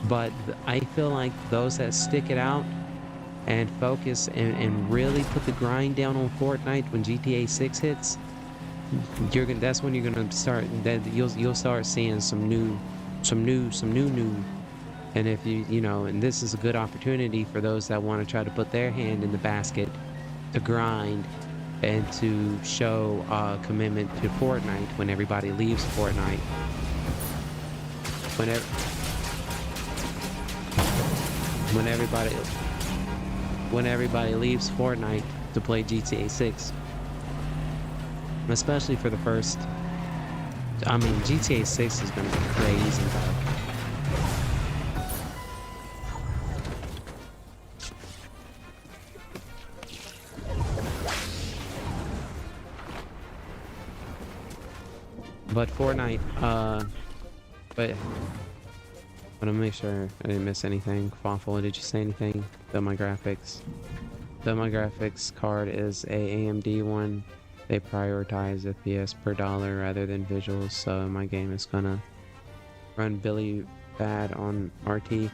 but I feel like those that stick it out and focus and really put the grind down on Fortnite when GTA 6 hits, that's when you're gonna start, that you'll start seeing some new. And if you know, and this is a good opportunity for those that want to try to put their hand in the basket to grind and to show commitment to Fortnite when everybody leaves Fortnite. When everybody leaves Fortnite to play GTA 6. Especially for the first... I mean, GTA 6 is gonna be crazy, bro. But Fortnite, but... I want to make sure I didn't miss anything. Fawful, did you say anything? Build my graphics. Build my graphics card is a AMD one. They prioritize FPS per dollar rather than visuals, so my game is gonna run Billy bad on RT.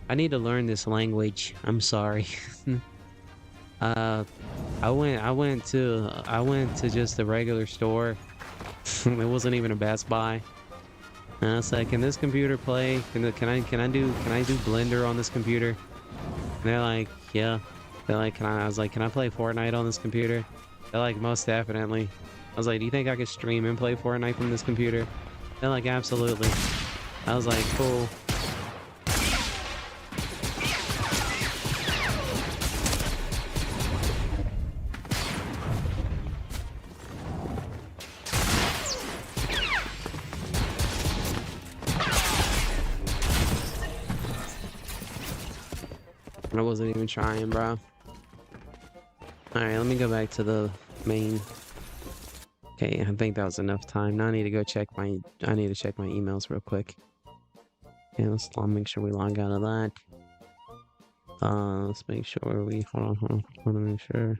I need to learn this language. I'm sorry. I went to just a regular store. It wasn't even a Best Buy. And I was like, can this computer play? Can I do Blender on this computer? And they're like, yeah. They're like, I was like, can I play Fortnite on this computer? They're like, most definitely. I was like, do you think I could stream and play Fortnite from this computer? They're like, absolutely. I was like, cool. I wasn't even trying, bro. Alright, let me go back to the main. Okay, I think that was enough time. Now I need to go check my emails real quick. Okay, I'll make sure we log out of that. Let's make sure we hold on, wanna make sure.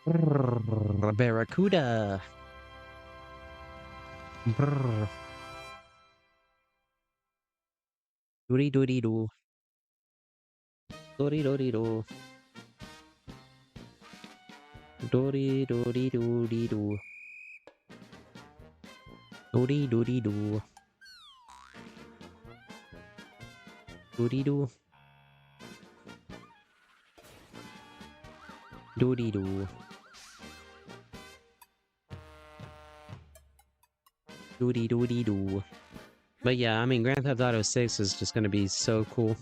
Brrr, Barracuda. Brrr. Doody doody doo. Doody doody doo. Doody doody doody doo. Doody doody doo. Doody doo. Doody doo. Doody doody doo. But yeah, I mean, Grand Theft Auto 6 is just gonna be so cool.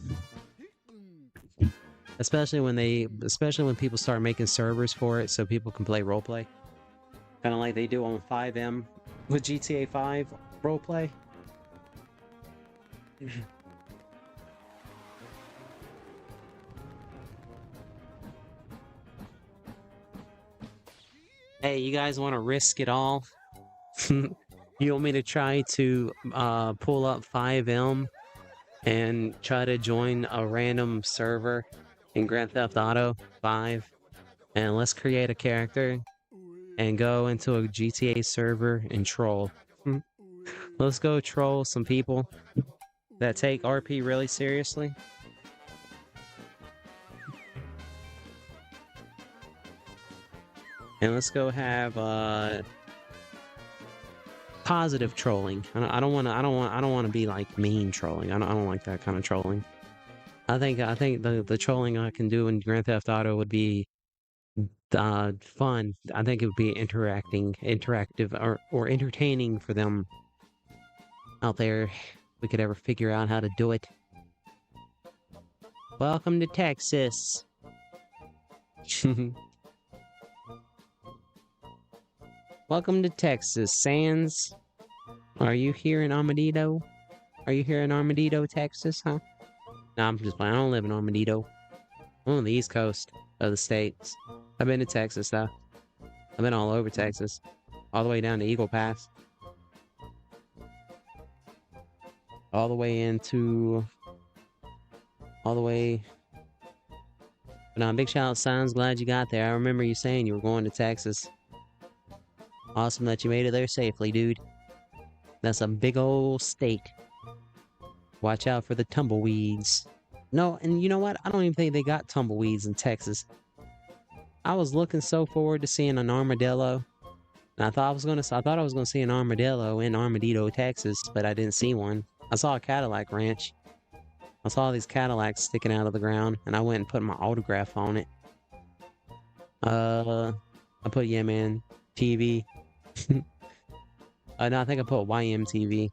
Especially when people start making servers for it so people can play roleplay. Kind of like they do on 5M with GTA 5 roleplay. Hey, you guys want to risk it all? You want me to try to pull up 5M and try to join a random server in Grand Theft Auto 5? And let's create a character and go into a GTA server and troll. Let's go troll some people that take RP really seriously. And let's go have positive trolling. I don't want to be like mean trolling. I don't like that kind of trolling. I think the trolling I can do in Grand Theft Auto would be fun. I think it would be interactive or entertaining for them out there. If we could ever figure out how to do it. Welcome to Texas. Welcome to Texas, Sans. Are you here in Armadillo? Are you here in Armadillo, Texas, huh? No, I'm just playing. I don't live in Armadillo. I'm on the East Coast of the States. I've been to Texas, though. I've been all over Texas. All the way down to Eagle Pass. All the way into... All the way... But no, big shout out, Sans. Glad you got there. I remember you saying you were going to Texas. Awesome that you made it there safely, dude. That's a big old state. Watch out for the tumbleweeds. No, and you know what? I don't even think they got tumbleweeds in Texas. I was looking so forward to seeing an armadillo. And I thought I was gonna see an armadillo in Armadillo, Texas, but I didn't see one. I saw a Cadillac ranch. I saw these Cadillacs sticking out of the ground, and I went and put my autograph on it. I put yeah man TV. No, I think I put YMTV.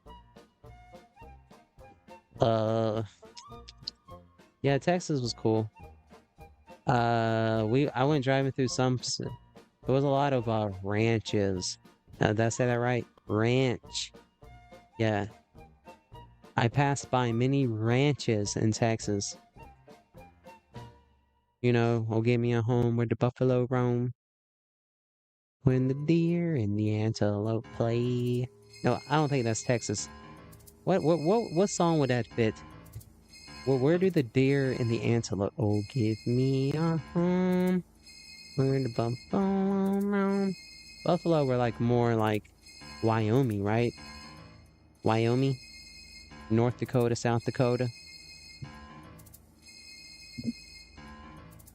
Yeah, Texas was cool. I went driving through some. There was a lot of ranches. Did I say that right? Ranch. Yeah. I passed by many ranches in Texas. You know, oh, give me a home where the buffalo roam. When the deer and the antelope play. No, I don't think that's Texas. What song would that fit? Well, where do the deer and the antelope? Oh, give me a home where the buffalo roam. Buffalo were like more like Wyoming, right? Wyoming, North Dakota, South Dakota.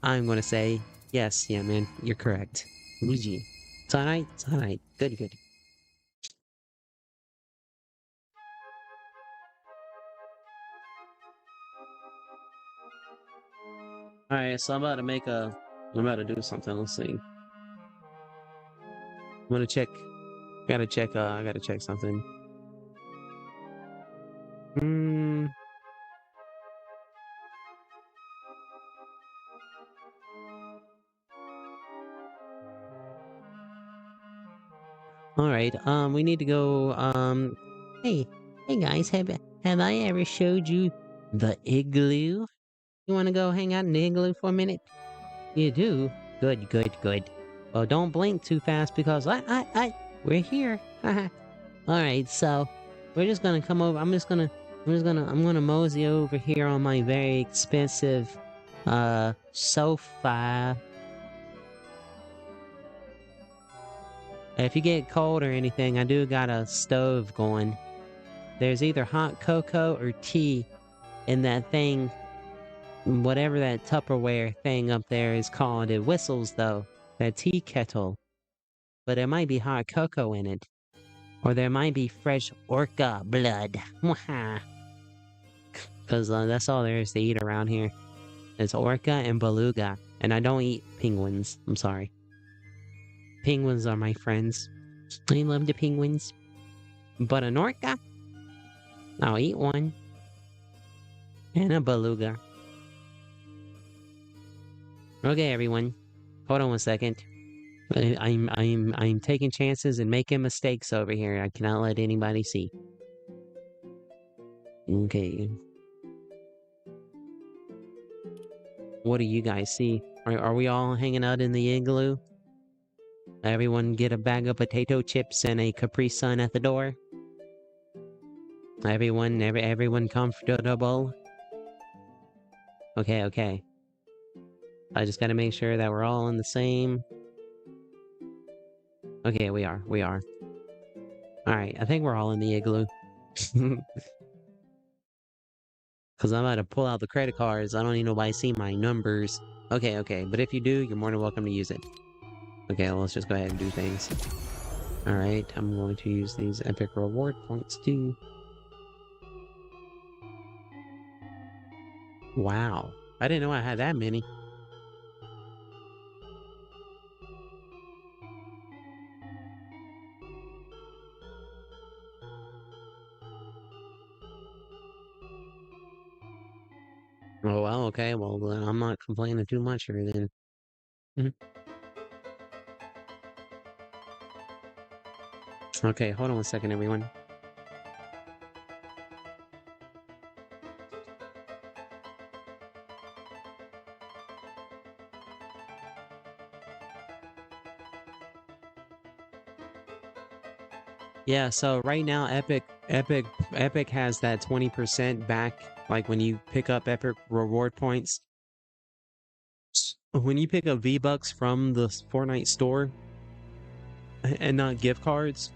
I'm gonna say yes, yeah, man, you're correct. Luigi. It's alright, it's alright. Good, good. Alright, so I'm about to do something, let's see. I'm gonna check, I gotta check something. Alright, we need to go, hey guys, have I ever showed you the igloo? You wanna go hang out in the igloo for a minute? You do? Good, good, good. Well, don't blink too fast because we're here. Alright, so, we're just gonna come over, I'm gonna mosey over here on my very expensive, sofa. If you get cold or anything, I do got a stove going. There's either hot cocoa or tea in that thing, whatever that Tupperware thing up there is called. It whistles though, that tea kettle. But there might be hot cocoa in it. Or there might be fresh orca blood. Because that's all there is to eat around here. It's orca and beluga. And I don't eat penguins. I'm sorry. Penguins are my friends. I love the penguins. But an orca? I'll eat one. And a beluga. Okay, everyone. Hold on one second. I'm taking chances and making mistakes over here. I cannot let anybody see. Okay. What do you guys see? Are we all hanging out in the igloo? Everyone get a bag of potato chips and a Capri Sun at the door? Everyone comfortable? Okay. I just gotta make sure that we're all in the same... Okay, we are. Alright, I think we're all in the igloo. Because I'm about to pull out the credit cards. I don't need nobody to see my numbers. Okay, but if you do, you're more than welcome to use it. Okay, well, let's just go ahead and do things. Alright, I'm going to use these epic reward points too. Wow, I didn't know I had that many. Oh, well, okay, well, then I'm not complaining too much here then. Okay, hold on one second, everyone. Yeah, so right now, Epic has that 20% back, like when you pick up Epic reward points. When you pick up V-Bucks from the Fortnite store, and not gift cards,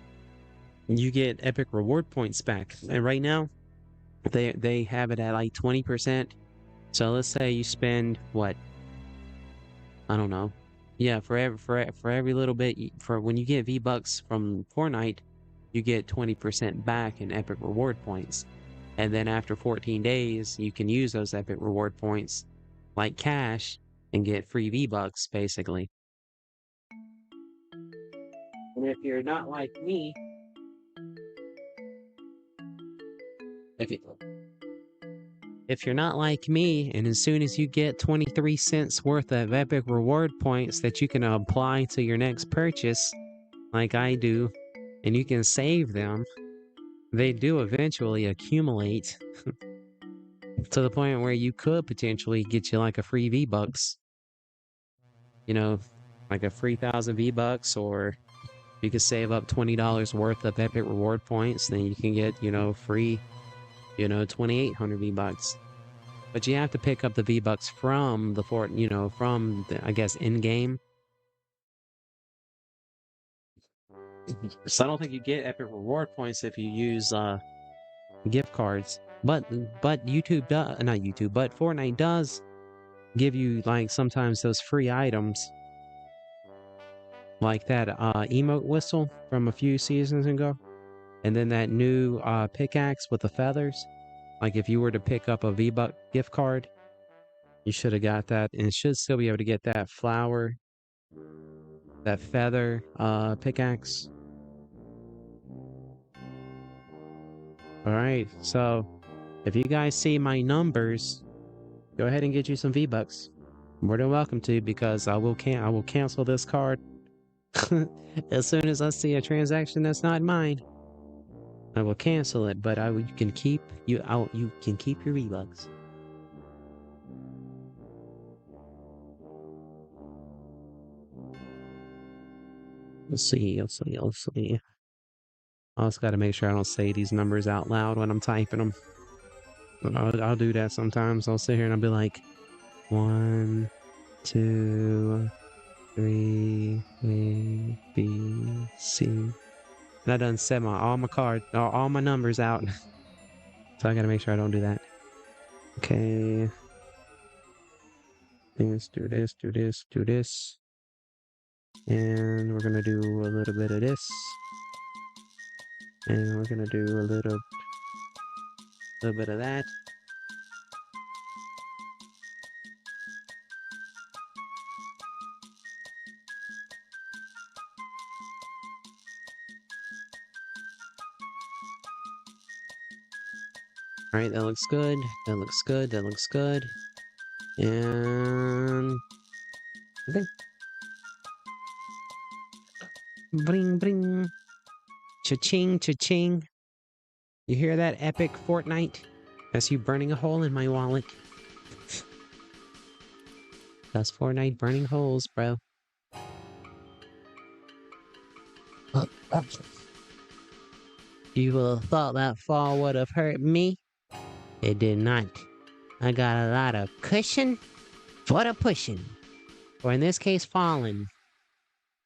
you get Epic reward points back. And right now, they have it at like 20%. So let's say you spend, what? I don't know. Yeah, for every little bit, for when you get V-Bucks from Fortnite, you get 20% back in Epic reward points. And then after 14 days, you can use those Epic reward points like cash and get free V-Bucks, basically. And if you're not like me, if you're not like me, and as soon as you get 23 cents worth of Epic reward points that you can apply to your next purchase, like I do, and you can save them, they do eventually accumulate to the point where you could potentially get you like a free V-Bucks. You know, like a free 1,000 V-Bucks, or you could save up $20 worth of Epic reward points, then you can get, free, 2,800 V-Bucks. But you have to pick up the V-Bucks from the from the, I guess, in-game. So I don't think you get Epic reward points if you use gift cards. But YouTube does, not YouTube, but Fortnite does give you like sometimes those free items. Like that emote whistle from a few seasons ago. And then that new pickaxe with the feathers. Like if you were to pick up a V-Buck gift card, you should have got that. And should still be able to get that flower, that feather pickaxe. Alright, so if you guys see my numbers, go ahead and get you some V-Bucks. More than welcome to, because I will cancel this card as soon as I see a transaction that's not mine. I will cancel it, but you can keep your V-Bucks. Let's see. I also got to make sure I don't say these numbers out loud when I'm typing them. I'll do that sometimes. I'll sit here and I'll be like, 1, 2, 3, A, B, C. And I done set all my cards, all my numbers out. So I gotta make sure I don't do that. Okay. Let's do this, do this, do this. And we're gonna do a little bit of this. And we're gonna do a little bit of that. Alright, that looks good. That looks good. That looks good. And... okay. Bring, bring. Cha-ching, cha-ching. You hear that, epic Fortnite? That's you burning a hole in my wallet. That's Fortnite burning holes, bro. You would have thought that fall would have hurt me. It did not. I got a lot of cushion for the pushing. Or in this case, falling.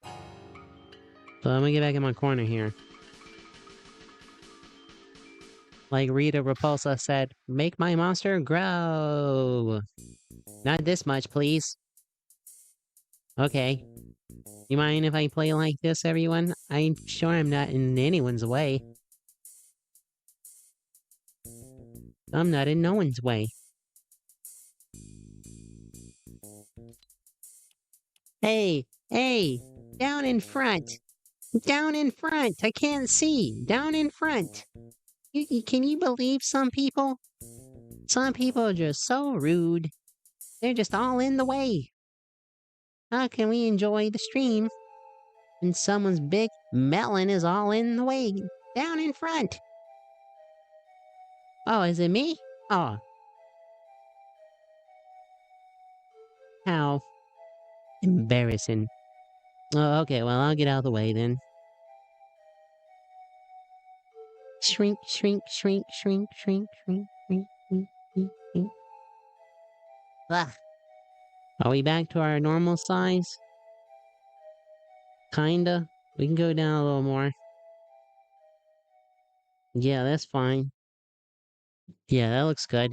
So I'm gonna get back in my corner here. Like Rita Repulsa said, make my monster grow. Not this much, please. Okay. You mind if I play like this, everyone? I'm sure I'm not in anyone's way. I'm not in no one's way. Hey! Hey! Down in front! Down in front! I can't see! Down in front! Can you believe some people? Some people are just so rude. They're just all in the way. How can we enjoy the stream when someone's big melon is all in the way? Down in front! Oh, is it me? Oh. How embarrassing. Oh, okay, well, I'll get out of the way then. Shrink, shrink, shrink, shrink, shrink, shrink, shrink, shrink, shrink, shrink. Ah. Are we back to our normal size? Kinda. We can go down a little more. Yeah, that's fine. Yeah, that looks good.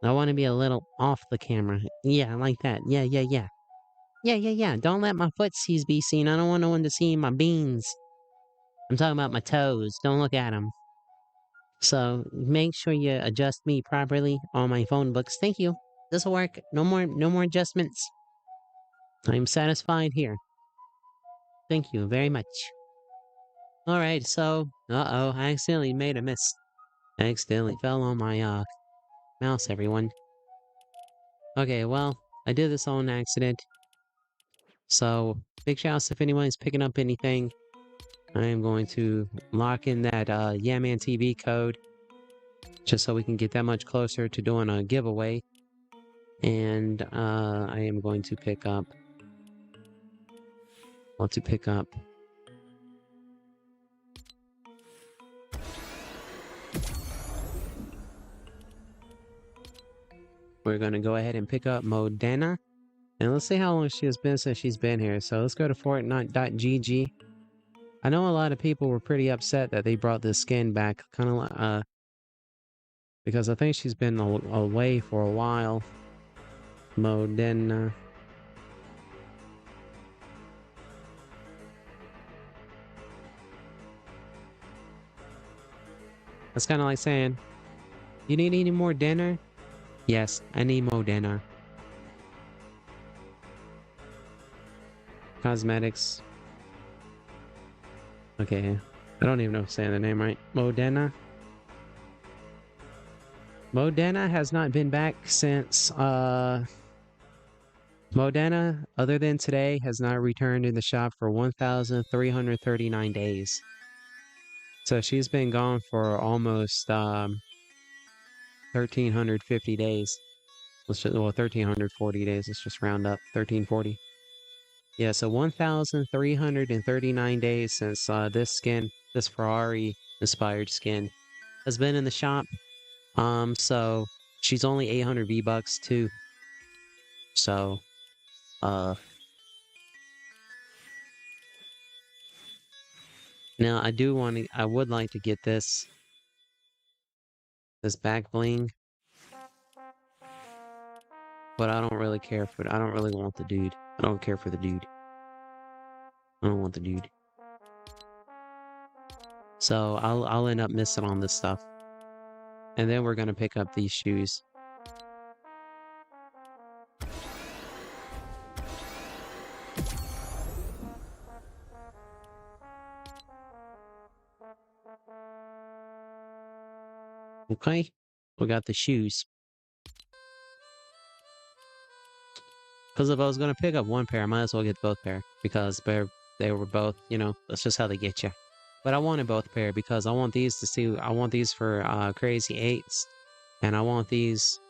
I want to be a little off the camera. Yeah, like that. Yeah, yeah, yeah. Yeah, yeah, yeah. Don't let my footsies be seen. I don't want no one to see my beans. I'm talking about my toes. Don't look at them. So, make sure you adjust me properly on my phone books. Thank you. This'll work. No more adjustments. I'm satisfied here. Thank you very much. Alright, so... uh-oh, I accidentally made a miss. I accidentally fell on my, mouse, everyone. Okay, well, I did this on accident. So, big shouts if anyone's picking up anything. I am going to lock in that, Yeah Man TV code. Just so we can get that much closer to doing a giveaway. And, I am going to pick up... what to pick up? We're gonna go ahead and pick up Modena. And let's see how long she has been since she's been here. So let's go to Fortnite.gg. I know a lot of people were pretty upset that they brought this skin back. Kind of like, because I think she's been away for a while. Modena. That's kind of like saying, you need any more dinner? Yes, I need more dinner. Cosmetics. Okay, I don't even know if I'm saying the name right. Modena. Modena has not been back since, Modena, other than today, has not returned in the shop for 1,339 days. So she's been gone for almost, 1,350 days. Let's just, well, 1,340 days. Let's just round up. 1,340. Yeah, so 1,339 days since, this skin, this Ferrari-inspired skin, has been in the shop. So she's only 800 V-Bucks too. So, Now, I would like to get this back bling, but I don't really care for it. I don't really want the dude. I don't care for the dude. I don't want the dude. So I'll end up missing on this stuff. And then we're gonna pick up these shoes. Okay, we got the shoes. Because if I was gonna pick up one pair, I might as well get both pair because they were both, you know, that's just how they get you. But I wanted both pair because I want these to see. I want these for crazy eights, and I want these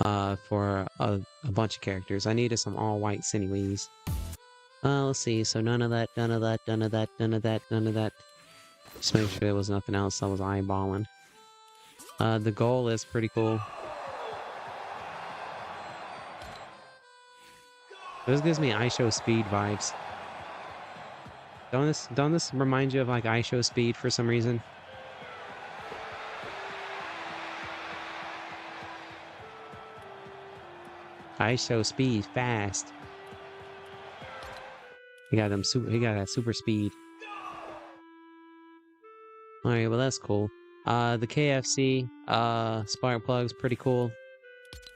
for a bunch of characters. I needed some all whites anyways. Let's see. So none of that, none of that, none of that, none of that, none of that. Just make sure there was nothing else I was eyeballing. The goal is pretty cool. This gives me iShow Speed vibes. Don't this remind you of like iShow Speed for some reason? iShow Speed fast. He got that super speed. Alright, well that's cool. The KFC spark plug's pretty cool.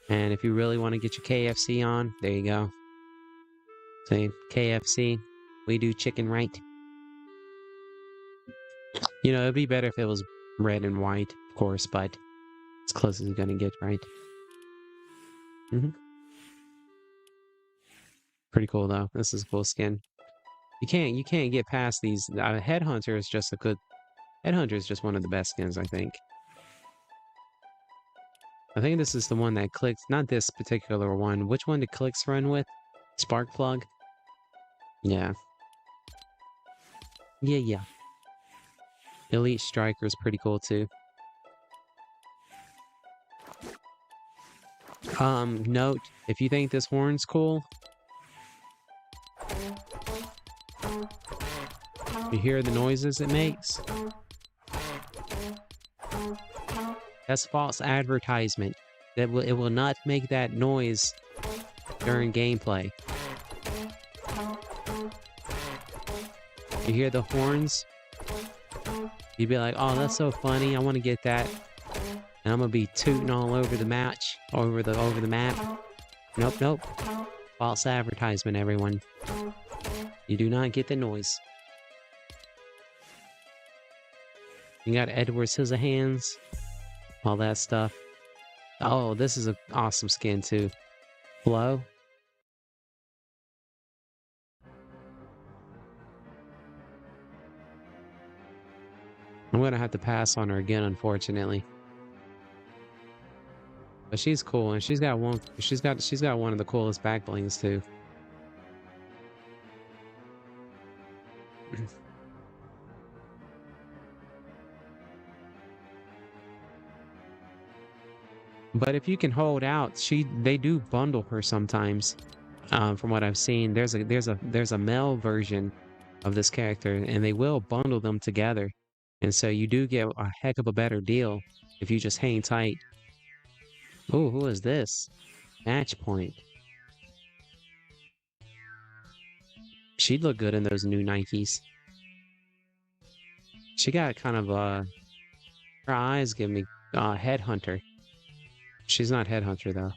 And if you really want to get your KFC on, there you go. Say KFC, we do chicken right. You know, it'd be better if it was red and white, of course, but as close as you're gonna get, right? Pretty cool though. This is a cool skin. You can't get past these. Headhunter is just a good. Headhunter is just one of the best skins, I think. I think this is the one that clicks. Not this particular one. Which one did Clicks run with? Sparkplug? Yeah. Yeah. Elite Striker is pretty cool too. Note, if you think this horn's cool, you hear the noises it makes? That's false advertisement. It will not make that noise during gameplay. You hear the horns? You'd be like, oh, that's so funny. I want to get that. And I'm gonna be tooting all over the match, over the map. Nope. False advertisement, everyone. You do not get the noise. You got Edward Scissorhands, all that stuff. Oh, this is an awesome skin too. Flow. I'm gonna have to pass on her again, unfortunately. But she's cool, and she's got one of the coolest back blings too. But if you can hold out, they do bundle her sometimes. From what I've seen, there's a male version of this character, and they will bundle them together, and so you do get a heck of a better deal if you just hang tight. Oh, who is this? Match Point. She'd look good in those new Nikes. She got kind of her eyes give me Headhunter. She's not Headhunter though.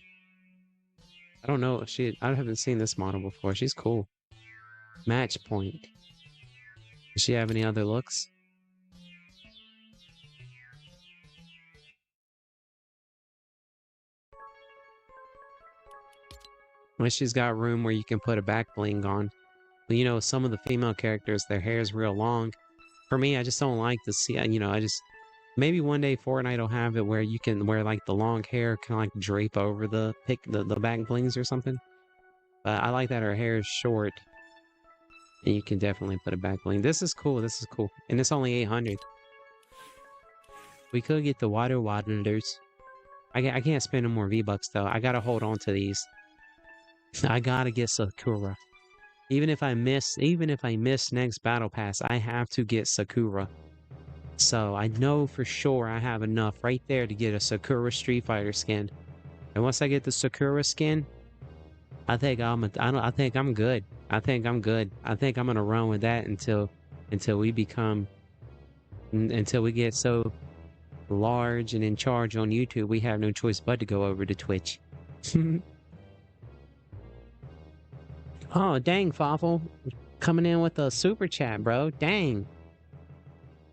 I don't know. I haven't seen this model before. She's cool. Match Point. Does she have any other looks? Well, she's got room where you can put a back bling on. But, you know, some of the female characters, their hair is real long. For me, I just don't like to see, you know, maybe one day Fortnite will have it where you can wear like the long hair kind of like drape over the back blings or something. But I like that her hair is short. And you can definitely put a back bling. This is cool. And it's only 800. We could get the water waddlers. I can't spend no more V-Bucks though. I gotta hold on to these. I gotta get Sakura. Even if I miss next battle pass, I have to get Sakura. So I know for sure I have enough right there to get a Sakura Street Fighter skin. And once I get the Sakura skin, I think I'm good. I think I'm good. I think I'm gonna run with that until we get so large and in charge on YouTube, we have no choice but to go over to Twitch. Oh, dang, Fawful. Coming in with a super chat, bro. Dang.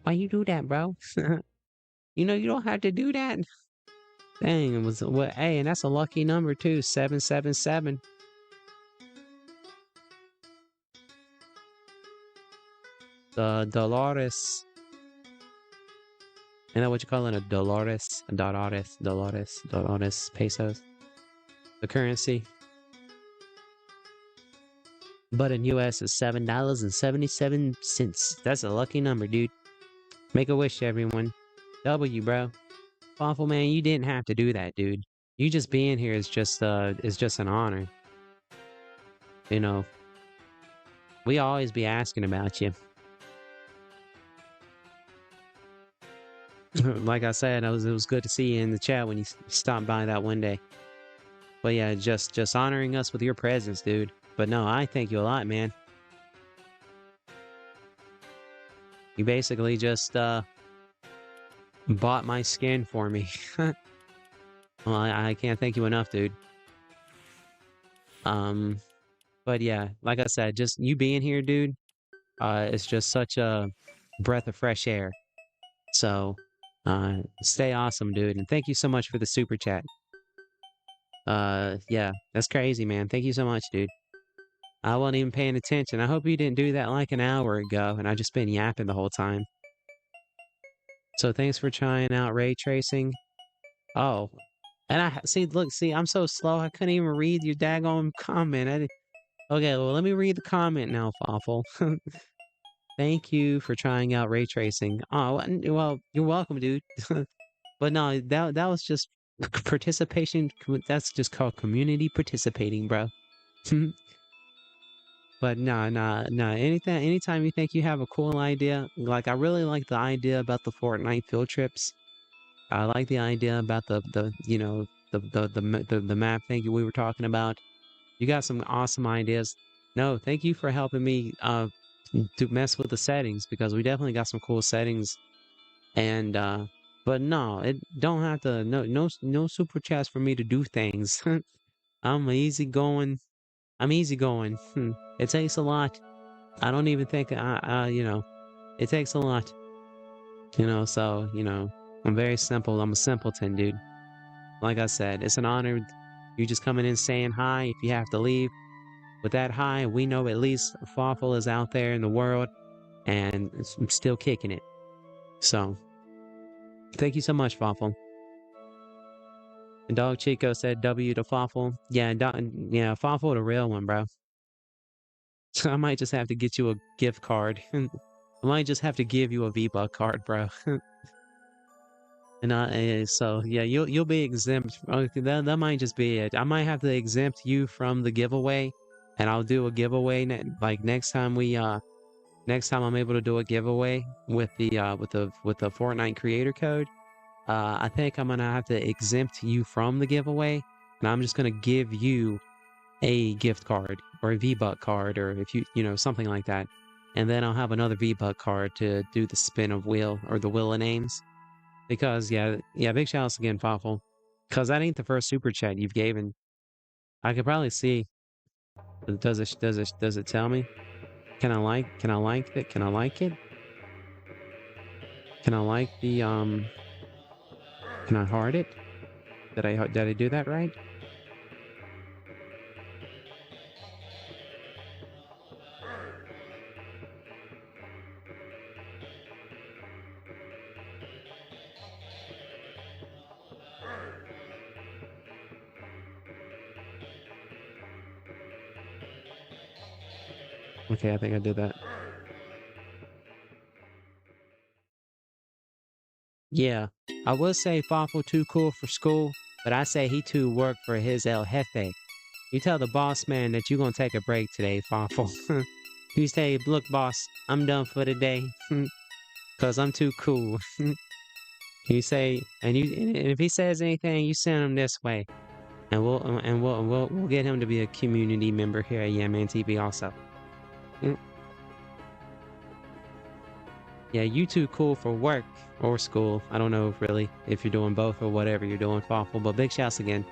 Why you do that, bro? You know you don't have to do that. Dang, it was what? Hey, and that's a lucky number too. 777. The Dolores. Isn't that what you call it? A Dolores? Dolores pesos. The currency. But in US is $7.77. That's a lucky number, dude. Make a wish, everyone. W, bro. Awful man, you didn't have to do that, dude. You just being here is just an honor. You know, we always be asking about you. Like I said, it was good to see you in the chat when you stopped by that one day. But yeah, just honoring us with your presence, dude. But no, I thank you a lot, man. You basically just bought my skin for me. Well, I can't thank you enough, dude. But yeah, like I said, just you being here, dude, it's just such a breath of fresh air. So, stay awesome, dude, and thank you so much for the super chat. Yeah, that's crazy, man. Thank you so much, dude. I wasn't even paying attention. I hope you didn't do that like an hour ago, and I just been yapping the whole time. So thanks for trying out ray tracing. Oh, and I'm so slow. I couldn't even read your daggone comment. Okay, well, let me read the comment now, Fawful. Thank you for trying out ray tracing. Oh, well, you're welcome, dude. But no, that was just participation. That's just called community participating, bro. But no. Anytime you think you have a cool idea, like I really like the idea about the Fortnite field trips. I like the idea about the map thing we were talking about. You got some awesome ideas. No, thank you for helping me to mess with the settings, because we definitely got some cool settings. And but no, it don't have to no super chats for me to do things. I'm easygoing. It takes a lot. I don't even think it takes a lot. So I'm very simple. I'm a simpleton, dude. Like I said, it's an honor. You just coming in saying hi. If you have to leave with that hi, we know at least Fawful is out there in the world and I'm still kicking it. So thank you so much, Fawful. And Dog Chico said W to Fawful. Yeah, Fawful the real one, bro. I might just have to get you a gift card. I might just have to give you a V-Buck card, bro. And so yeah, you'll be exempt. That might just be it. I might have to exempt you from the giveaway, and I'll do a giveaway like next time I'm able to do a giveaway with the Fortnite creator code. I think I'm gonna have to exempt you from the giveaway, and I'm just gonna give you a gift card or a V-Buck card, or if you something like that, and then I'll have another V-Buck card to do the spin of wheel or the wheel of names. Because yeah, big shout outs again, Fawful. Because that ain't the first super chat you've given. I could probably see. Does it tell me? Can I like it? Can I like it? Can I like the Can I heart it? Did I do that right? Okay, I think I did that. Yeah, I will say Fawful too cool for school, but I say he too work for his El Jefe. You tell the boss man that you're gonna take a break today, Fawful. You say, look, boss, I'm done for the day. Cause I'm too cool. You say, and if he says anything, you send him this way. And we'll get him to be a community member here at Yeah Man TV also. Yeah, you too cool for work or school. I don't know really if you're doing both or whatever you're doing, Fawful, but big shouts again.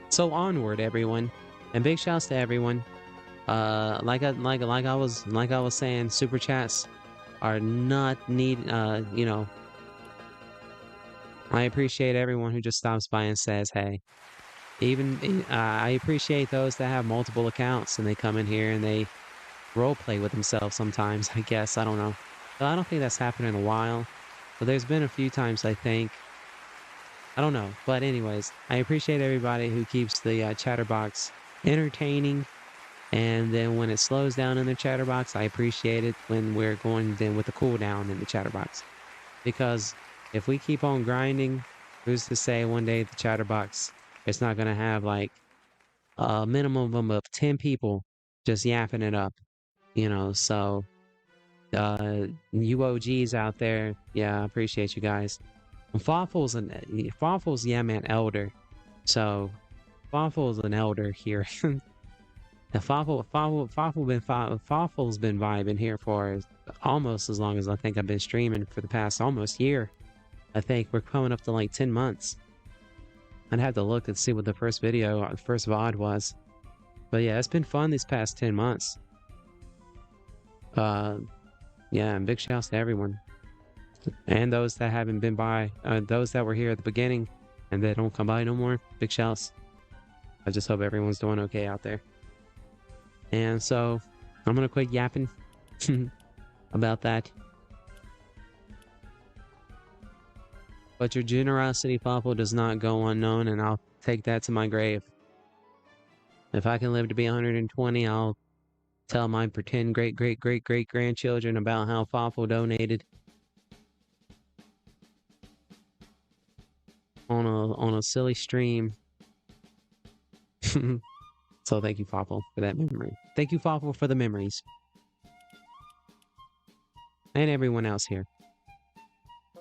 So onward, everyone, and big shouts to everyone. Like I was saying, super chats are not needed. You know, I appreciate everyone who just stops by and says, "Hey." Even I appreciate those that have multiple accounts and they come in here and they role play with themselves sometimes. I guess I don't know. But I don't think that's happened in a while. But there's been a few times I think. I don't know. But anyways, I appreciate everybody who keeps the chatterbox entertaining. And then when it slows down in the chatterbox, I appreciate it when we're going then with the cooldown in the chatterbox. Because if we keep on grinding, who's to say one day the chatterbox, it's not going to have like a minimum of 10 people just yapping it up, you know, so you OGs out there, yeah, I appreciate you guys. And Fawful's yeah man elder, so Fawful's an elder here. And Fawful's been vibing here for almost as long as I think I've been streaming for the past almost year. I think we're coming up to like 10 months. I'd have to look and see what the first VOD was. But yeah, it's been fun these past 10 months. Yeah, and big shouts to everyone. And those that haven't been by, those that were here at the beginning and they don't come by no more, big shouts. I just hope everyone's doing okay out there. And so, I'm gonna quit yapping about that. But your generosity, Fawful, does not go unknown, and I'll take that to my grave. If I can live to be 120, I'll tell my pretend great-great-great-great-grandchildren about how Fawful donated on a silly stream. So thank you, Fawful, for that memory. Thank you, Fawful, for the memories. And everyone else here.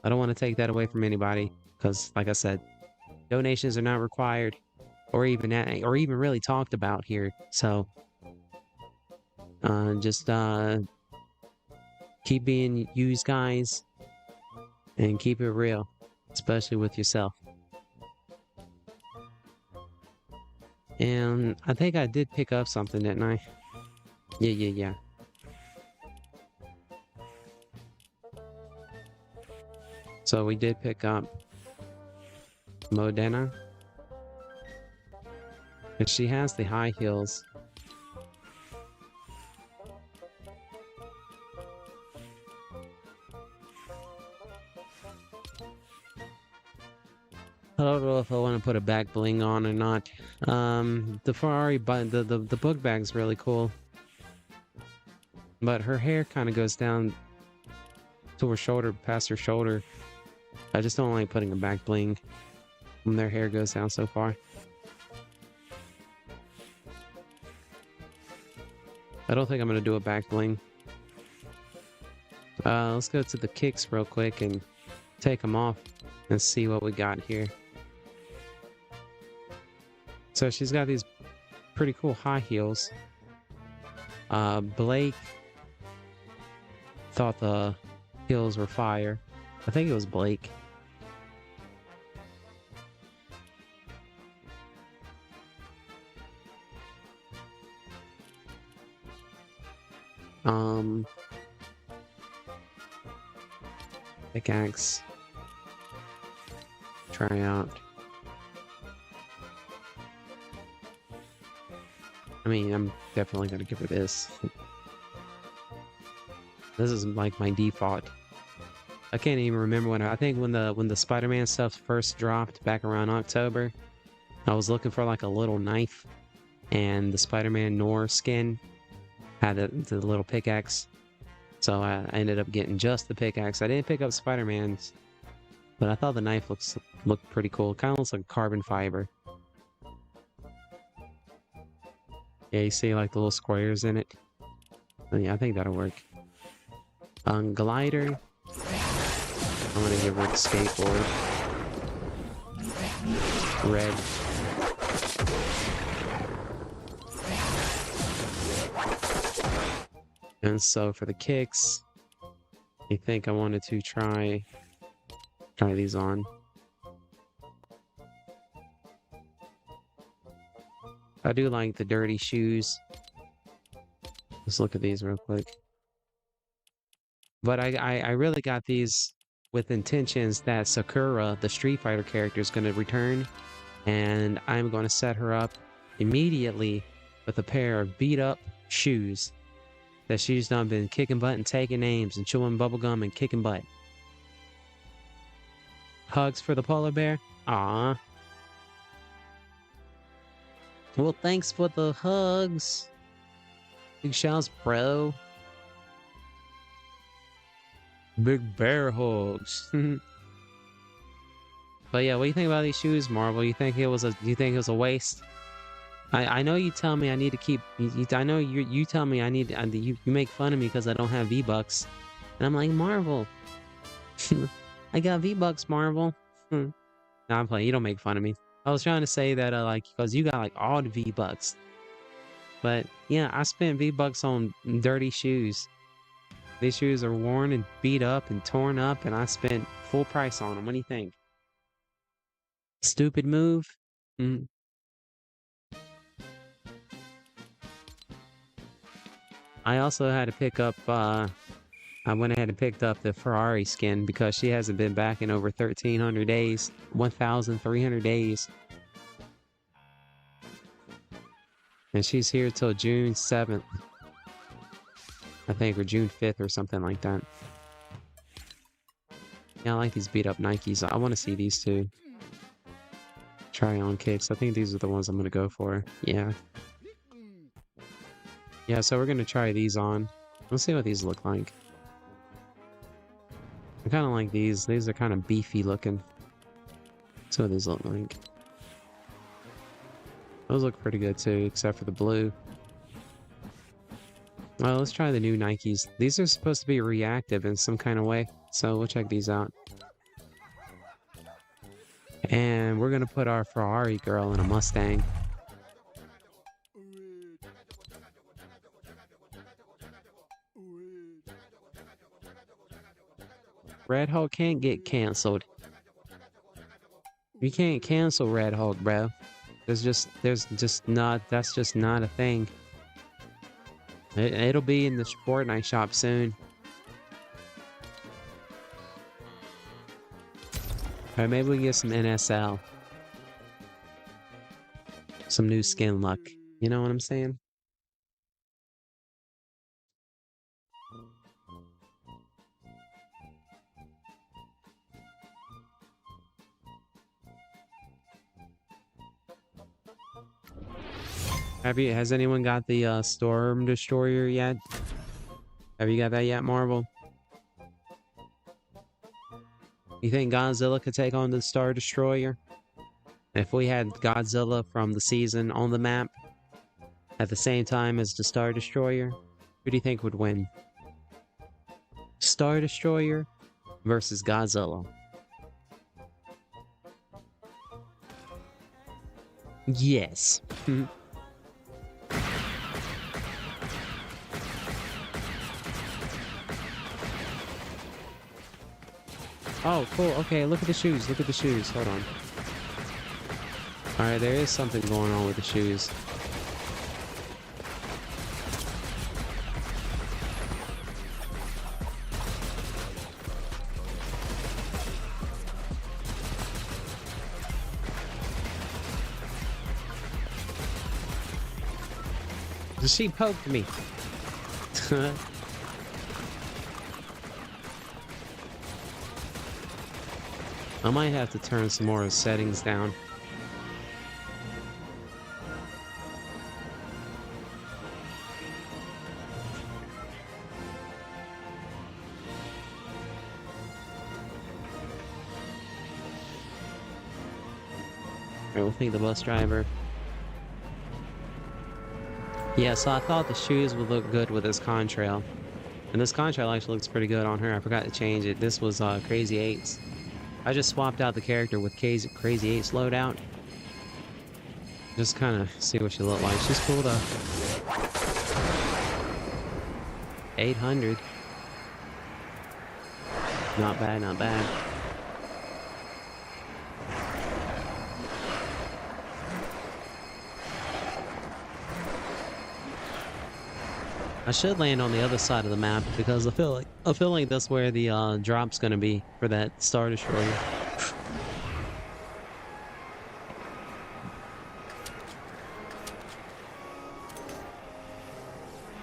I don't want to take that away from anybody, because, like I said, donations are not required, or even really talked about here. So, just keep being used, guys, and keep it real, especially with yourself. And I think I did pick up something, didn't I? Yeah. So we did pick up Modena. And she has the high heels. I don't know if I want to put a back bling on or not. The Ferrari, the book bag's really cool. But her hair kind of goes down to her shoulder, past her shoulder. I just don't like putting a back bling when their hair goes down so far. I don't think I'm going to do a back bling. Let's go to the kicks real quick and take them off and see what we got here. So she's got these pretty cool high heels. Blake thought the heels were fire. I think it was Blake. Pickaxe. Try out. I mean, I'm definitely gonna give her this. This is like my default. I can't even remember when I think when the Spider-Man stuff first dropped back around October, I was looking for like a little knife, and the Spider-Man Noir skin had the little pickaxe. So I ended up getting just the pickaxe. I didn't pick up Spider-Man's But I thought the knife looked pretty cool. Kind of looks like carbon fiber. Yeah, you see like the little squares in it. But yeah, I think that'll work. Glider. I'm gonna give her the skateboard. Red. And so for the kicks, I think I wanted to try these on. I do like the dirty shoes. Let's look at these real quick. But I really got these with intentions that Sakura, the Street Fighter character, is going to return. And I'm going to set her up immediately with a pair of beat up shoes that she's done been kicking butt and taking names and chewing bubblegum and kicking butt. Hugs for the polar bear? Aww. Well, thanks for the hugs. Big shouts, bro. Big bear hugs. But yeah, what do you think about these shoes, Marvel? You think it was a waste? I know you tell me I need to keep. I know you tell me I need. You make fun of me because I don't have V-Bucks, and I'm like, Marvel. I got V-Bucks, Marvel. No, I'm playing. You don't make fun of me. I was trying to say that like because you got like all the V-Bucks. But yeah, I spent V-Bucks on dirty shoes. These shoes are worn and beat up and torn up, and I spent full price on them. What do you think? Stupid move? Mm. I also had to pick up, I went ahead and picked up the Ferrari skin because she hasn't been back in over 1,300 days. 1,300 days. And she's here till June 7th. I think, or June 5th or something like that. Yeah, I like these beat up Nikes. I want to see these too. Try on kicks. I think these are the ones I'm going to go for. Yeah. Yeah, so we're going to try these on. Let's see what these look like. I kind of like these. These are kind of beefy looking. That's what these look like. Those look pretty good too, except for the blue. Well, let's try the new Nikes. These are supposed to be reactive in some kind of way, so we'll check these out. And we're going to put our Ferrari girl in a Mustang. Red Hulk can't get canceled. You can't cancel Red Hulk, bro. That's just not a thing. It'll be in the Fortnite shop soon. Alright, maybe we can get some NSL. Some new skin luck. You know what I'm saying? Has anyone got the Storm Destroyer yet? Have you got that yet, Marvel? You think Godzilla could take on the Star Destroyer? If we had Godzilla from the season on the map at the same time as the Star Destroyer, who do you think would win? Star Destroyer versus Godzilla. Yes. Oh, cool. Okay, look at the shoes. Look at the shoes. Hold on. Alright, there is something going on with the shoes. She poked me. I might have to turn some more settings down. We'll take the bus driver. Yeah, so I thought the shoes would look good with this contrail. And this contrail actually looks pretty good on her. I forgot to change it. This was Crazy 8's. I just swapped out the character with Crazy 8's loadout. Just kind of see what she looked like. She's cool though. 800. Not bad, not bad. I should land on the other side of the map because I feel like that's where the drop's gonna be for that Star Destroyer.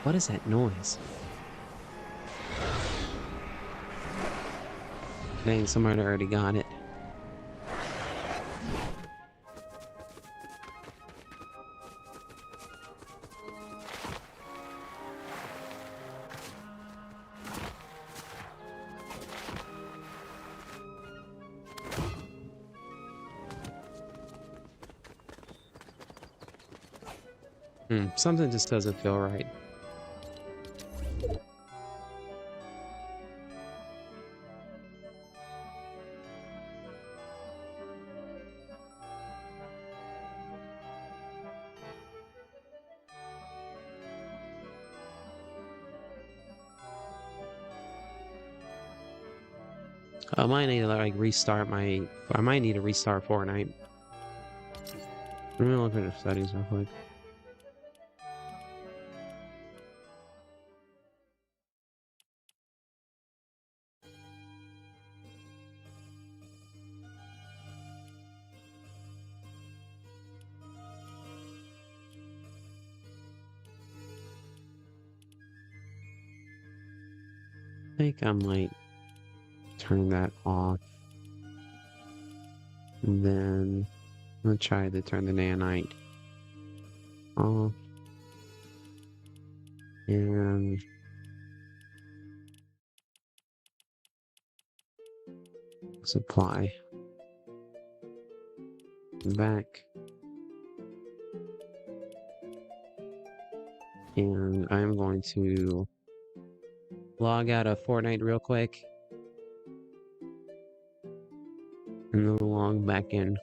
What is that noise? Dang, somebody already got it. Something just doesn't feel right. I might need to like restart my. I might need to restart Fortnite. Let me look at the settings real quick. I think I might turn that off. And then I'll try to turn the nanite off. And supply back. And I'm going to log out of Fortnite real quick. And then log back in.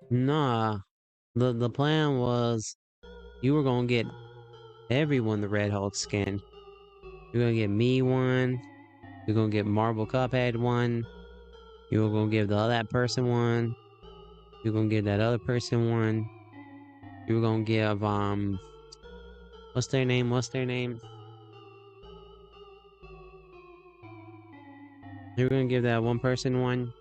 Nah, the plan was you were gonna get everyone the Red Hulk skin. You're gonna get me one. You're gonna get Marble Cuphead one. You're gonna give the other person one. You're gonna give that other person one. You're gonna give what's their name? What's their name? You're gonna give that one person one.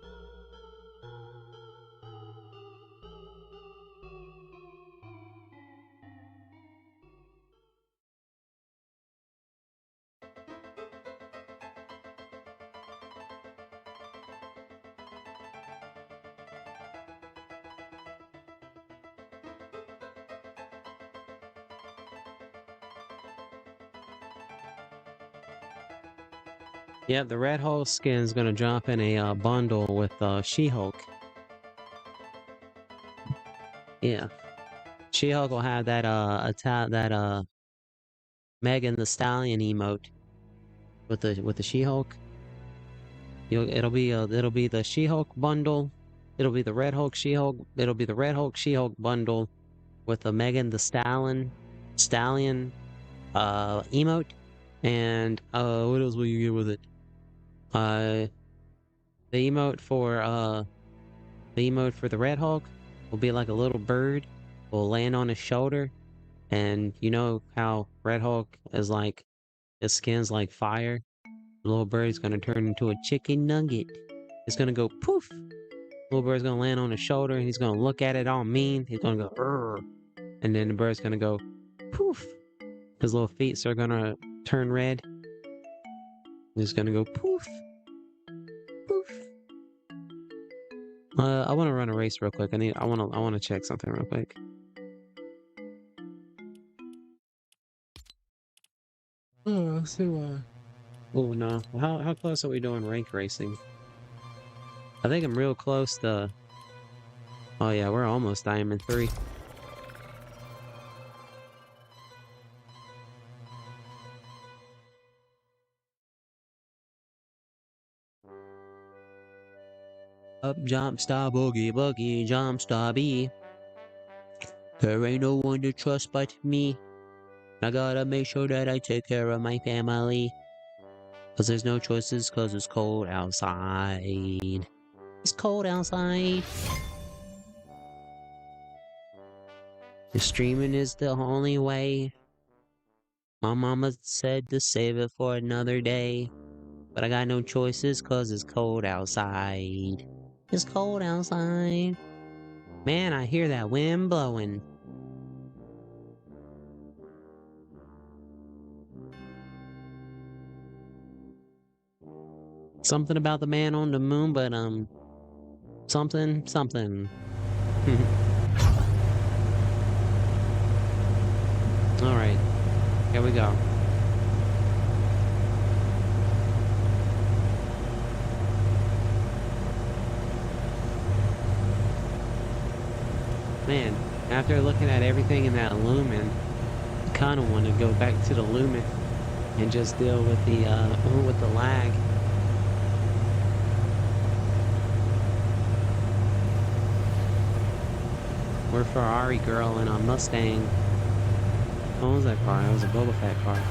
Yeah, the Red Hulk skin is gonna drop in a bundle with She-Hulk. Yeah, She-Hulk will have that Megan the Stallion emote with the She-Hulk. It'll be the She-Hulk bundle. It'll be the Red Hulk She-Hulk. It'll be the Red Hulk She-Hulk bundle with the Megan the Stallion emote. And what else will you get with it? The emote for the Red Hulk will be like a little bird. Will land on his shoulder, and you know how Red Hulk is like his skin's like fire. The little bird's gonna turn into a chicken nugget. It's gonna go poof. Little bird's gonna land on his shoulder, and he's gonna look at it all mean. He's gonna go Rrr. And then the bird's gonna go poof. His little feet are gonna turn red. He's gonna go poof. Poof. I want to run a race real quick. I want to check something real quick. close to, oh no. How close are we doing rank racing? I think I'm real close to... Oh yeah, we're almost Diamond 3. Up jump star boogie boogie jump star B. There ain't no one to trust but me. I gotta make sure that I take care of my family. Cause there's no choices, cause it's cold outside. It's cold outside. The streaming is the only way. My mama said to save it for another day. But I got no choices, cause it's cold outside. It's cold outside. Man, I hear that wind blowing. Something about the man on the moon, but something. Alright, here we go. Man, after looking at everything in that Lumen, I kind of want to go back to the Lumen and just deal with the lag. We're Ferrari girl in a Mustang. What was that car? That was a Boba Fett car.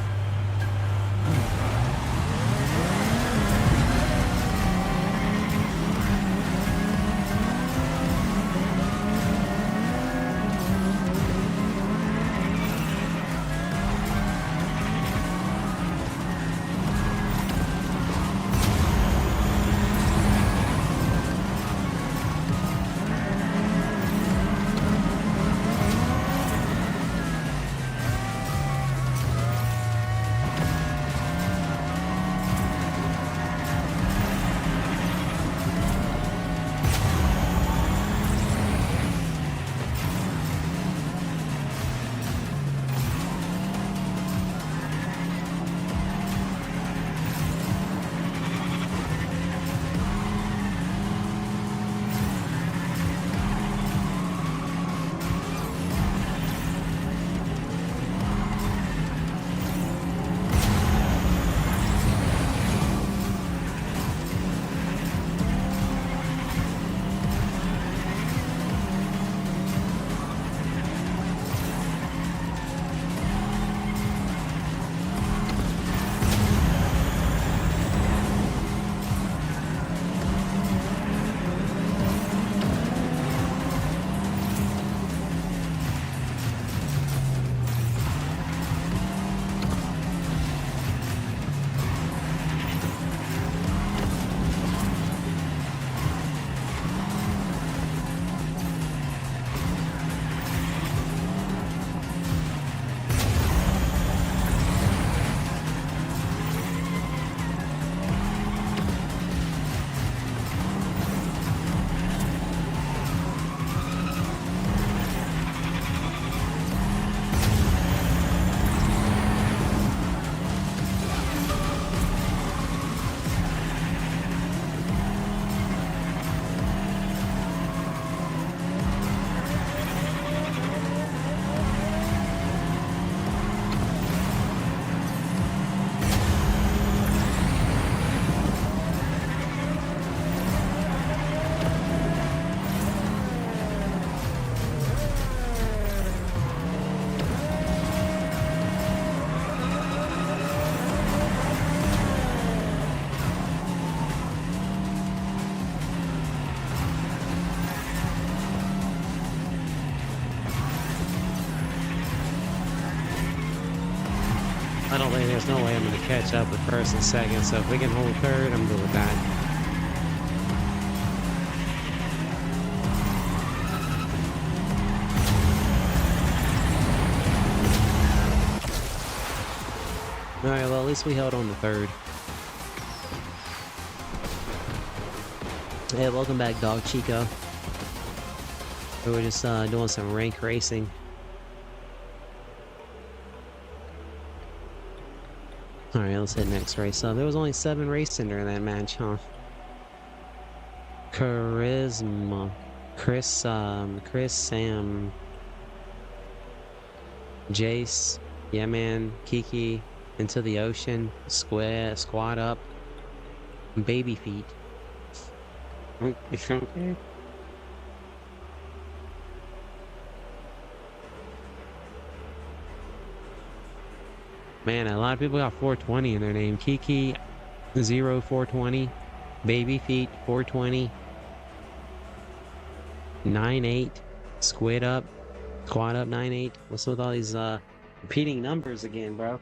I don't think there's no way I'm going to catch up with first and second, so if we can hold third, I'm good with that. Alright, well at least we held on to third. Hey, welcome back, Dog Chico. We were just doing some rank racing. Alright, let's hit next race up. There was only 7 racing during that match, huh? Charisma. Chris, Sam. Jace. Yeah, man. Kiki. Into the ocean. Squad up. Baby feet. Okay. Man, a lot of people got 420 in their name. Kiki 0420. Baby feet 420. 98. Squad up 98. What's with all these repeating numbers again, bro?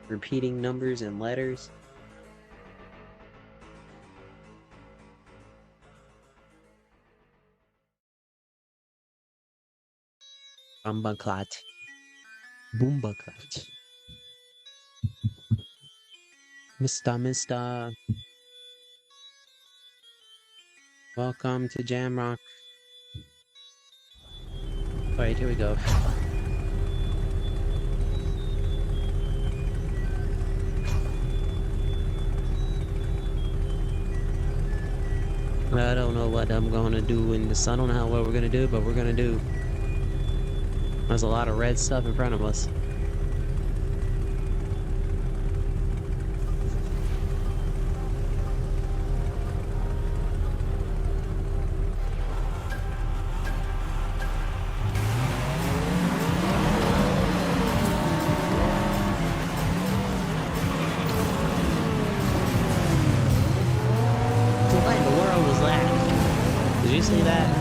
Repeating numbers and letters. Bumbaclat. Boombaclat. Mister. Welcome to Jamrock. Alright, here we go. I don't know what I'm gonna do in this. I don't know what we're gonna do, but we're gonna do. There's a lot of red stuff in front of us. What in the world was that? Did you see that?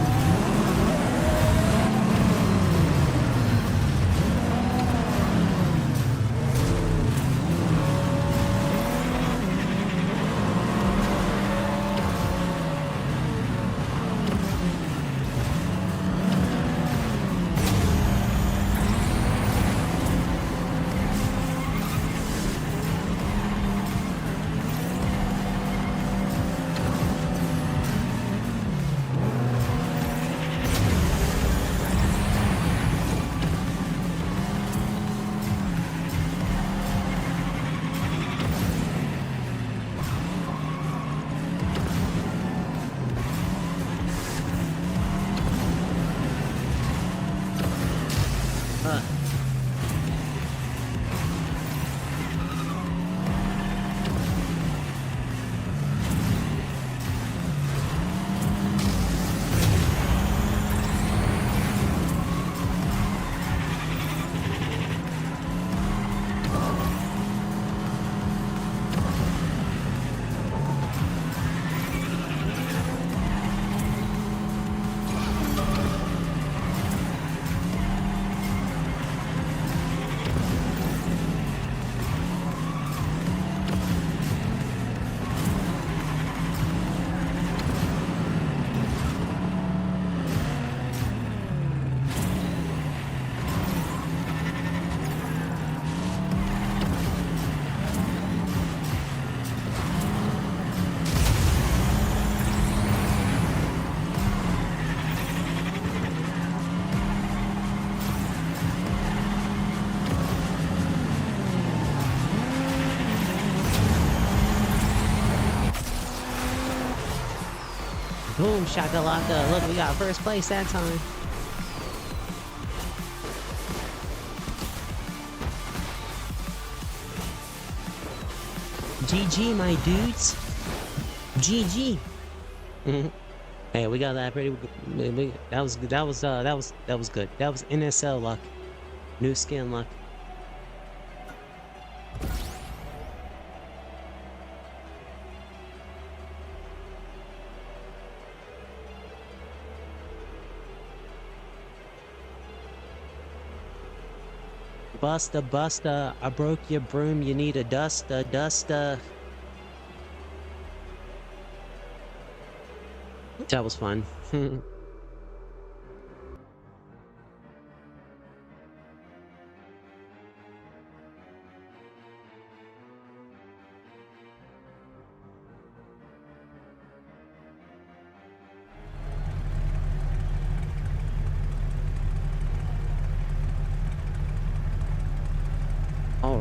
Boom, shakalaka. Look, we got first place that time. GG, my dudes. GG. Hey, we got that pretty good. That was good. That was good. That was NSL luck. New skin luck. Buster, I broke your broom, you need a duster. That was fun.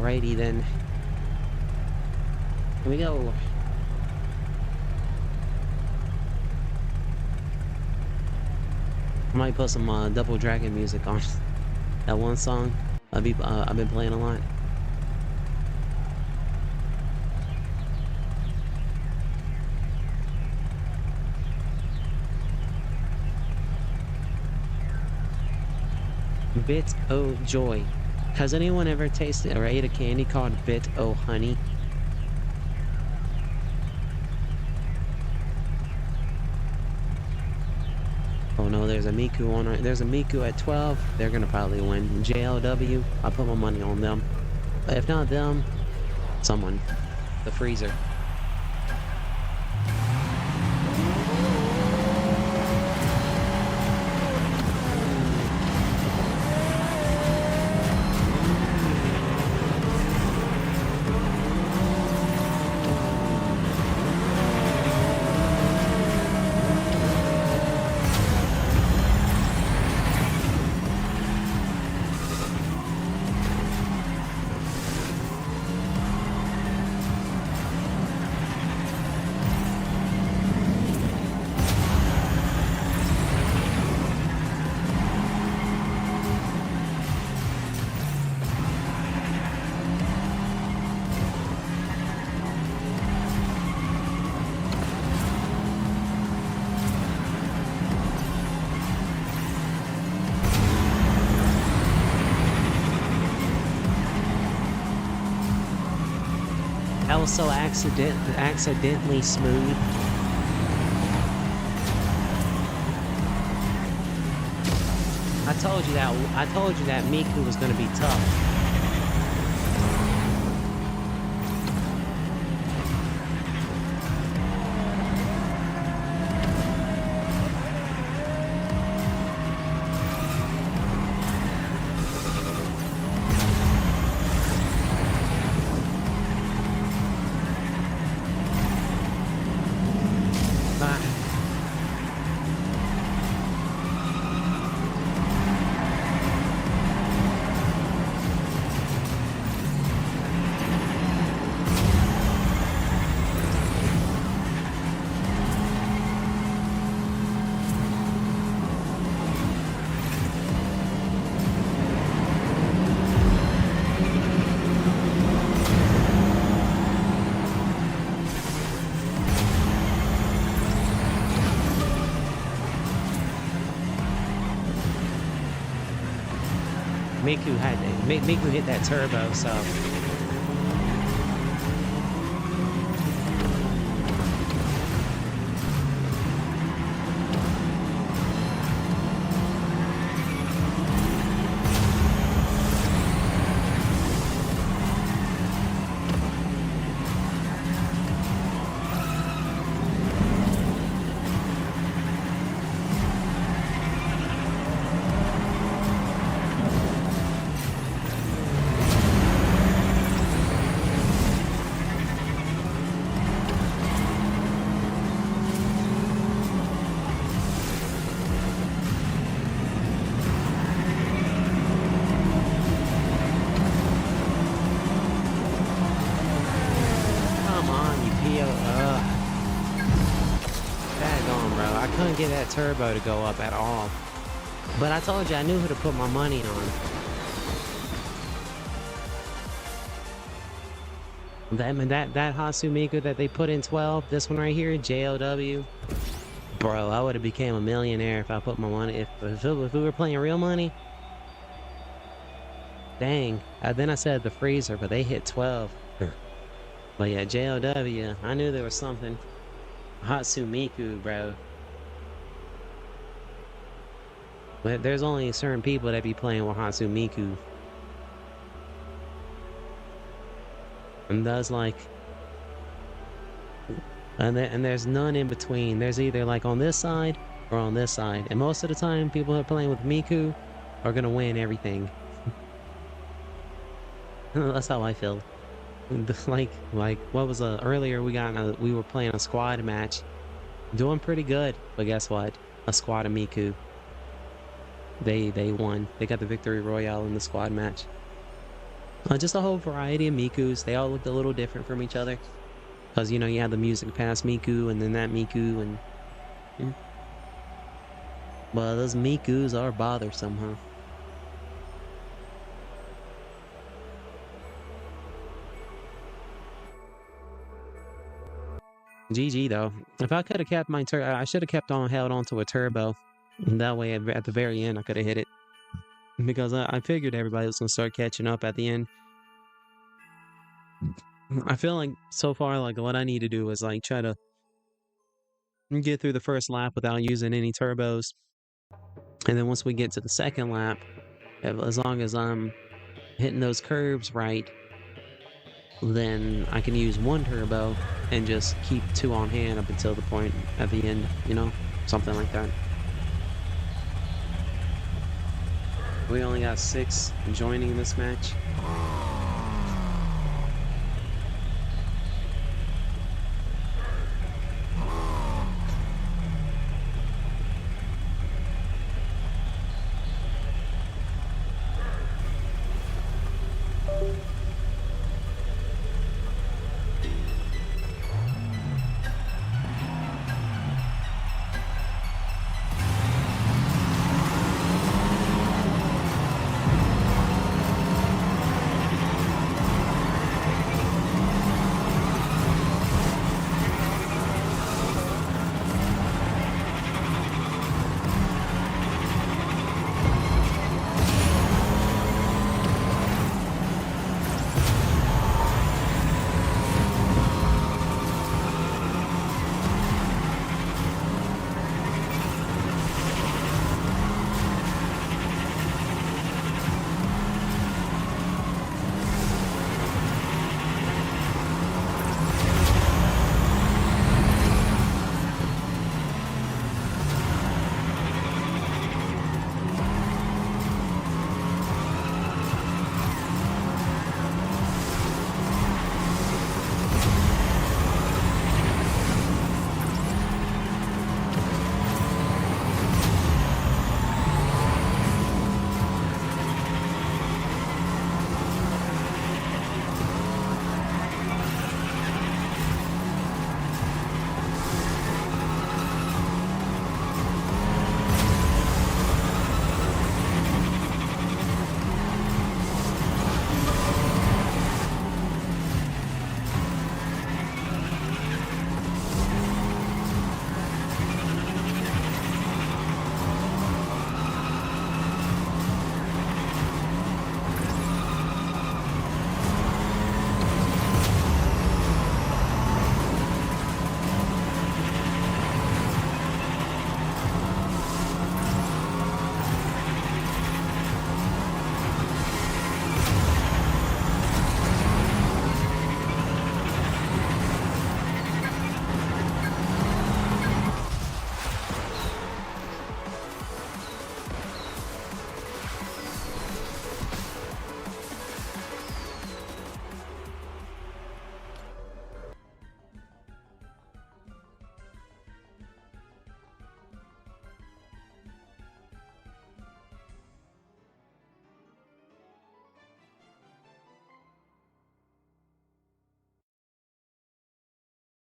Alrighty then. Here we go. I might put some Double Dragon music on that one song I've been playing a lot. Bit O Joy. Has anyone ever tasted or ate a candy called Bit O Honey? Oh no, there's a Miku on right. There's a Miku at 12. They're gonna probably win. JLW, I put my money on them. But if not them, someone. The freezer. That was so accidentally smooth. I told you that Miku was gonna be tough. Miku hit that turbo, so get that turbo to go up at all. But I told you I knew who to put my money on. That Hasu Miku that they put in 12, this one right here, JLW. Bro, I would have became a millionaire if I put my money, if we were playing real money. Dang. Then I said the freezer, but they hit 12. But yeah, JLW, I knew there was something. Hasu Miku, bro. But there's only certain people that be playing with Hasu Miku. And that's like... And there's none in between. There's either like on this side or on this side. And most of the time, people who are playing with Miku are gonna win everything. That's how I feel. Like what was earlier we were playing a squad match. Doing pretty good, but guess what? A squad of Miku. They won. They got the victory royale in the squad match. Just a whole variety of Mikus. They all looked a little different from each other. Because, you know, you had the music past Miku and then that Miku and... Yeah. Well, those Mikus are bothersome, huh? GG, though. If I could have kept my I should have kept on, held on to a turbo. And that way, at the very end, I could have hit it. Because I figured everybody was going to start catching up at the end. I feel like, so far, like, what I need to do is, like, try to get through the first lap without using any turbos. And then once we get to the second lap, as long as I'm hitting those curves right, then I can use one turbo and just keep two on hand up until the point at the end, you know? Something like that. We only got 6 joining this match.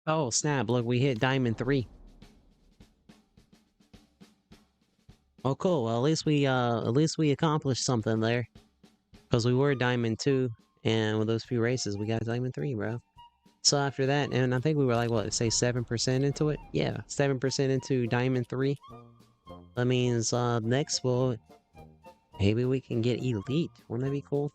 Oh, snap. Look, we hit Diamond 3. Oh, cool. Well, at least we accomplished something there. Because we were Diamond 2, and with those few races, we got Diamond 3, bro. So after that, and I think we were like, what, say 7% into it? Yeah, 7% into Diamond 3. That means, next, well, maybe we can get Elite. Wouldn't that be cool?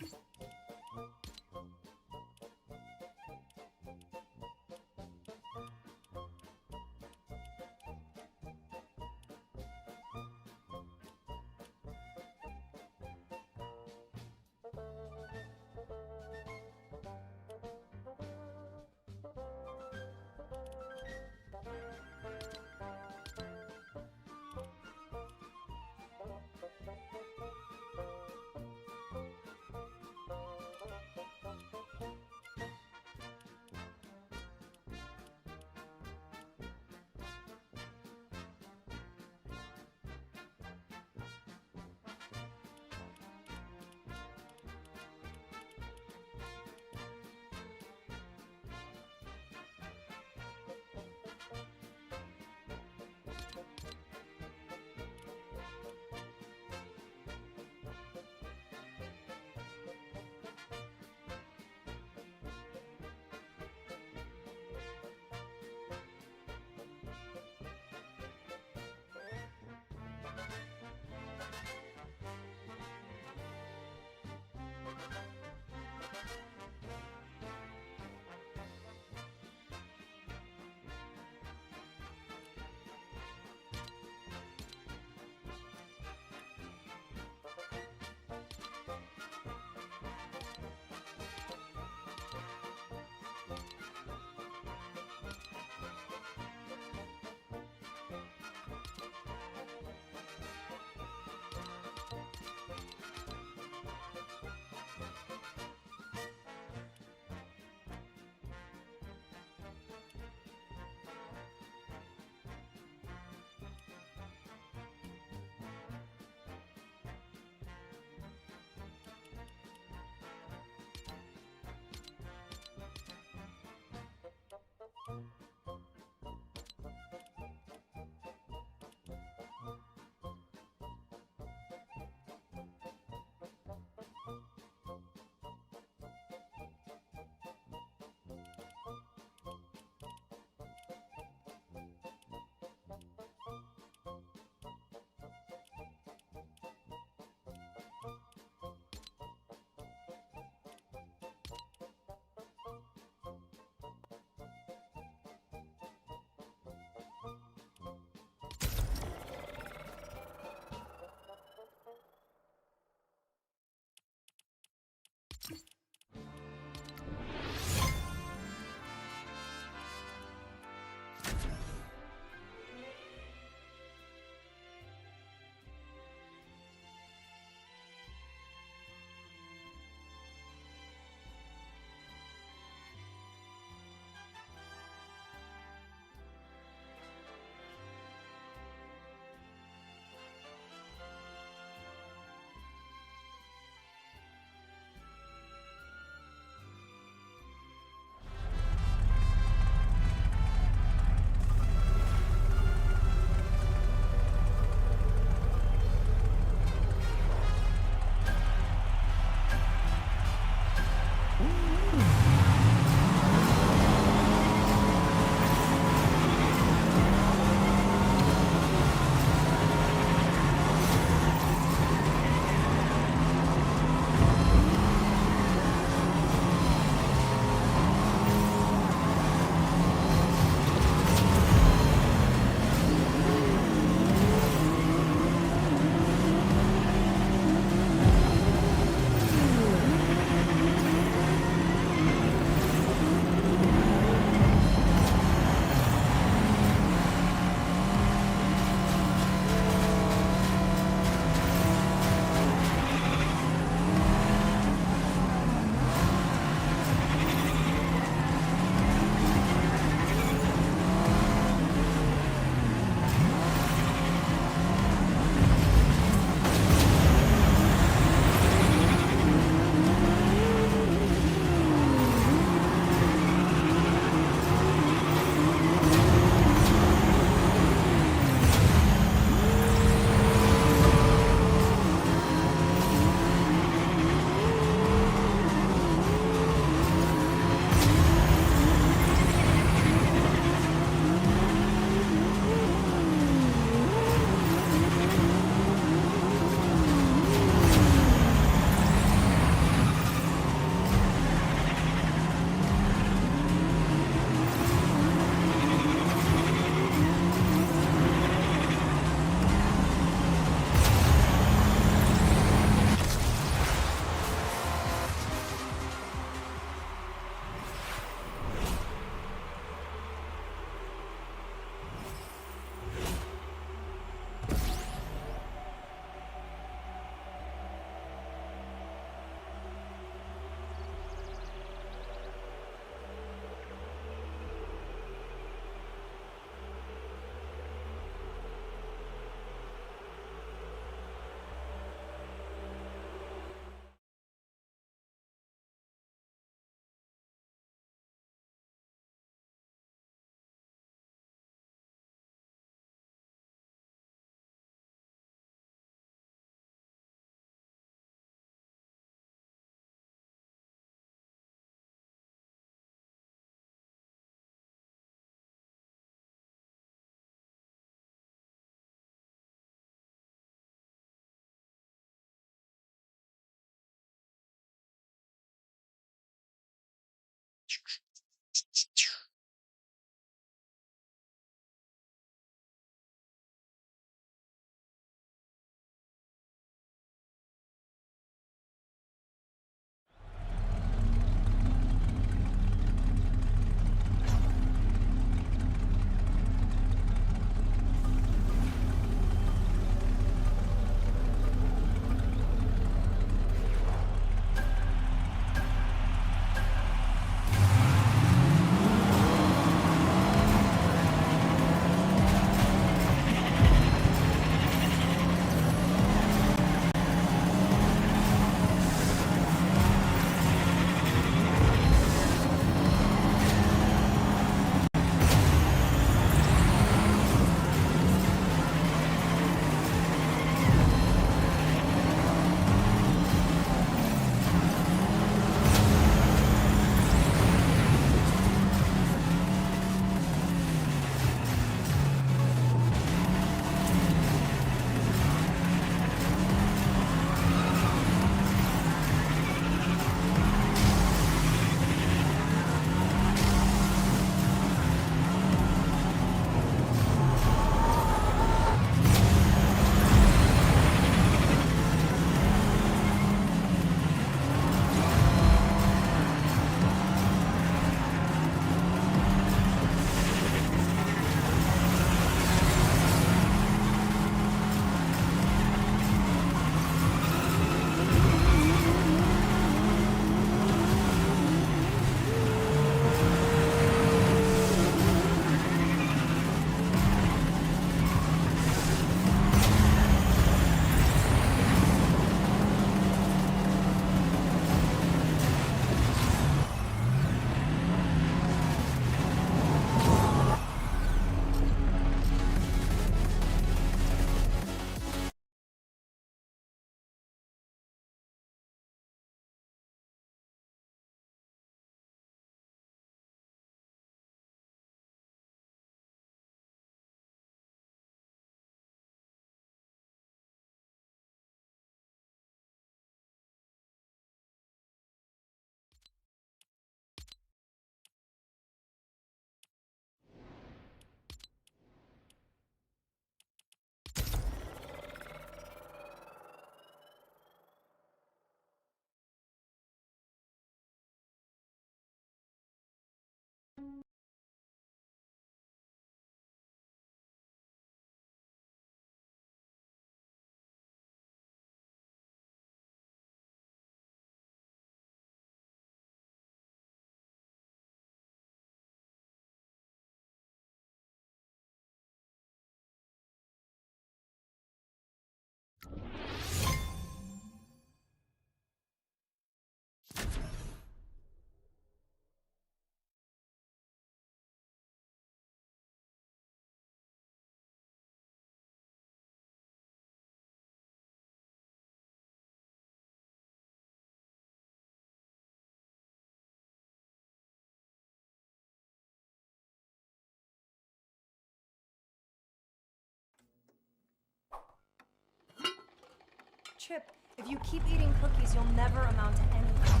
Chip, if you keep eating cookies, you'll never amount to anything.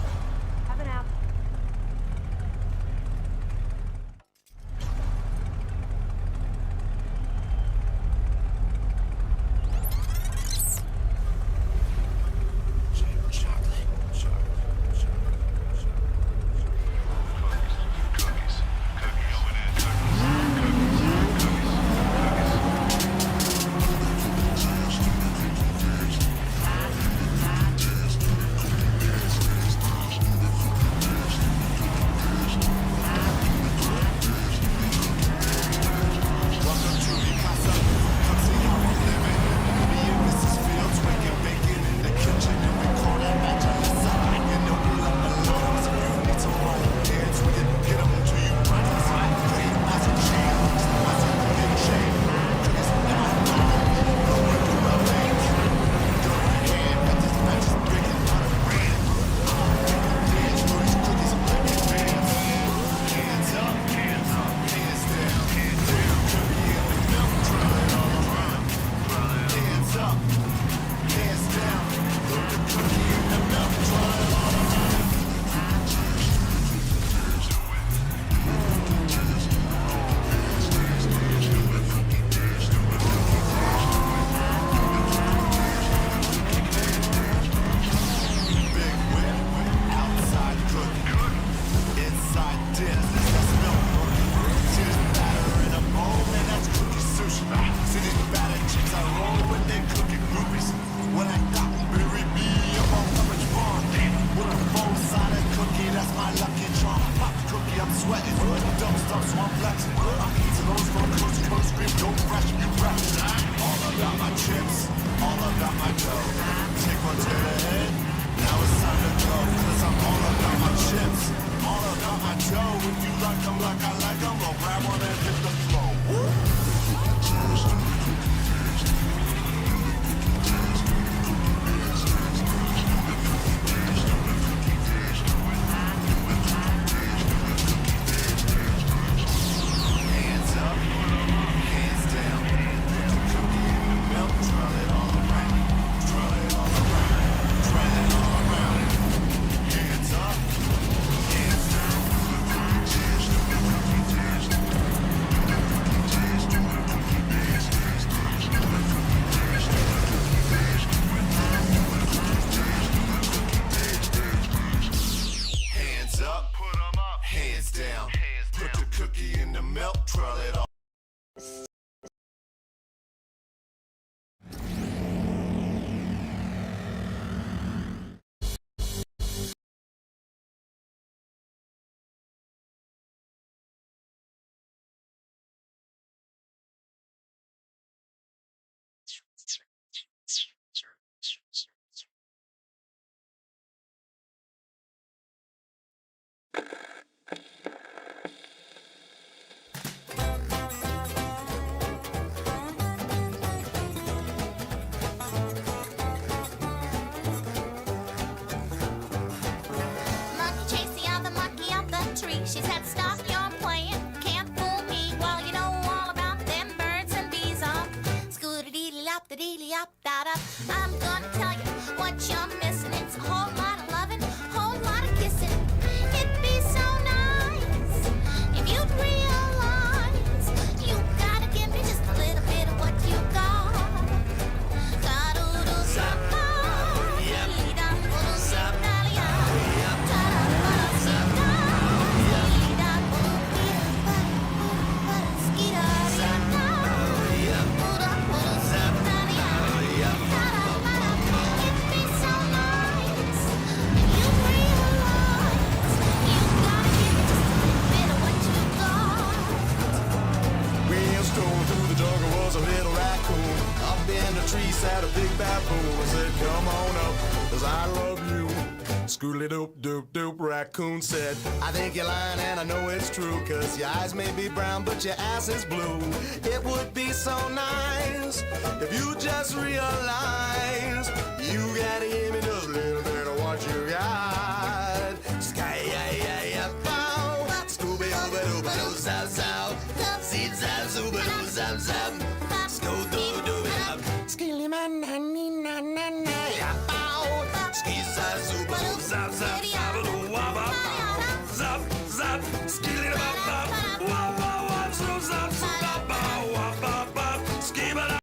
Have an apple. chips. All about my dough. If you like them like I like them, I'll grab one and hit the floor. Woo! She said, stop your playing, can't fool me. Well, you know all about them birds and bees. Scooter-dee-dee-lop-da-dee-dee-lop-da-da. I'm gonna tell you what you're missing. It's a whole lot of loving, whole lot of kissing. It'd be so nice if you'd realize you gotta give me just a little bit of what you got. Sat a big baboon and said, come on up, 'cause I love you. Scoodly doop doop doop, raccoon said, I think you're lying and I know it's true, 'cause your eyes may be brown but your ass is blue. It would be so nice if you just realize you gotta give me just a little bit of what you got. Sky ya ya ya bow, Scooby Dooby Dooby Doo zap zap, zip zap zooby doo zap zap, Scoo doo dooby doo. Skilly man, honey, na na na, ya bow. Ski zap, super, zap, zap, zap, wab, zap, zap, skilly bop, bop, wab, wab, wab, zap, zap, zap, wab, wab, wab, skibba.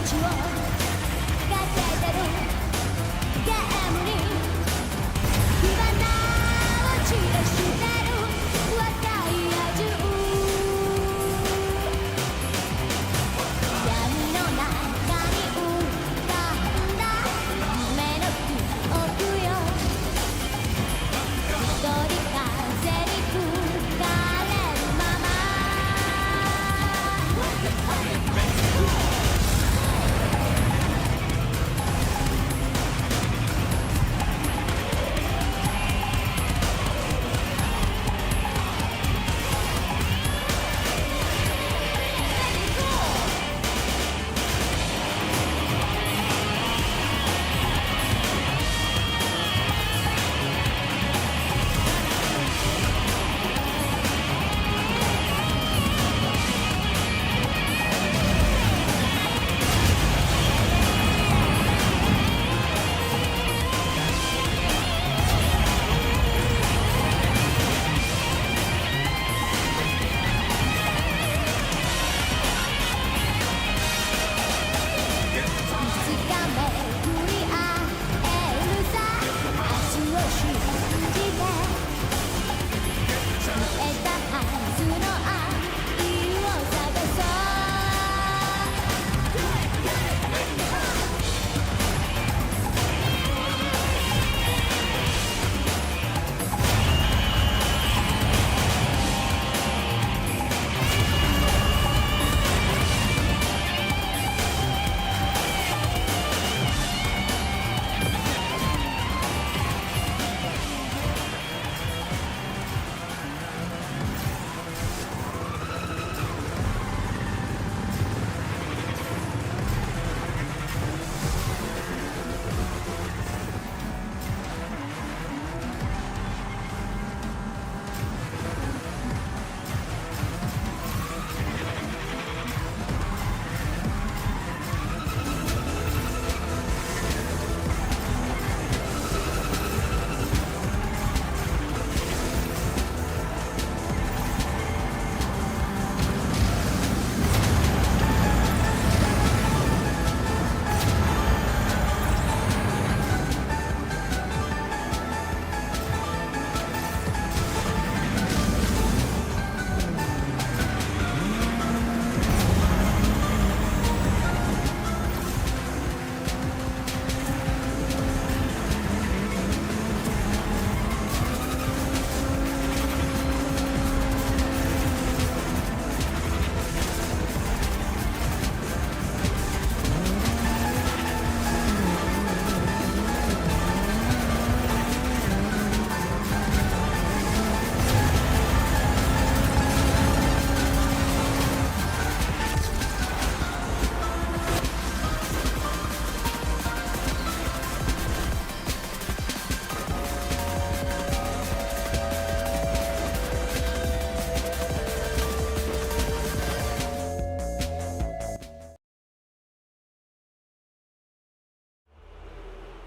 ちをかけてるゲームに火花を散らしてる若い野獣闇の中に浮かんだ夢の記憶よ一人風に吹かれるまま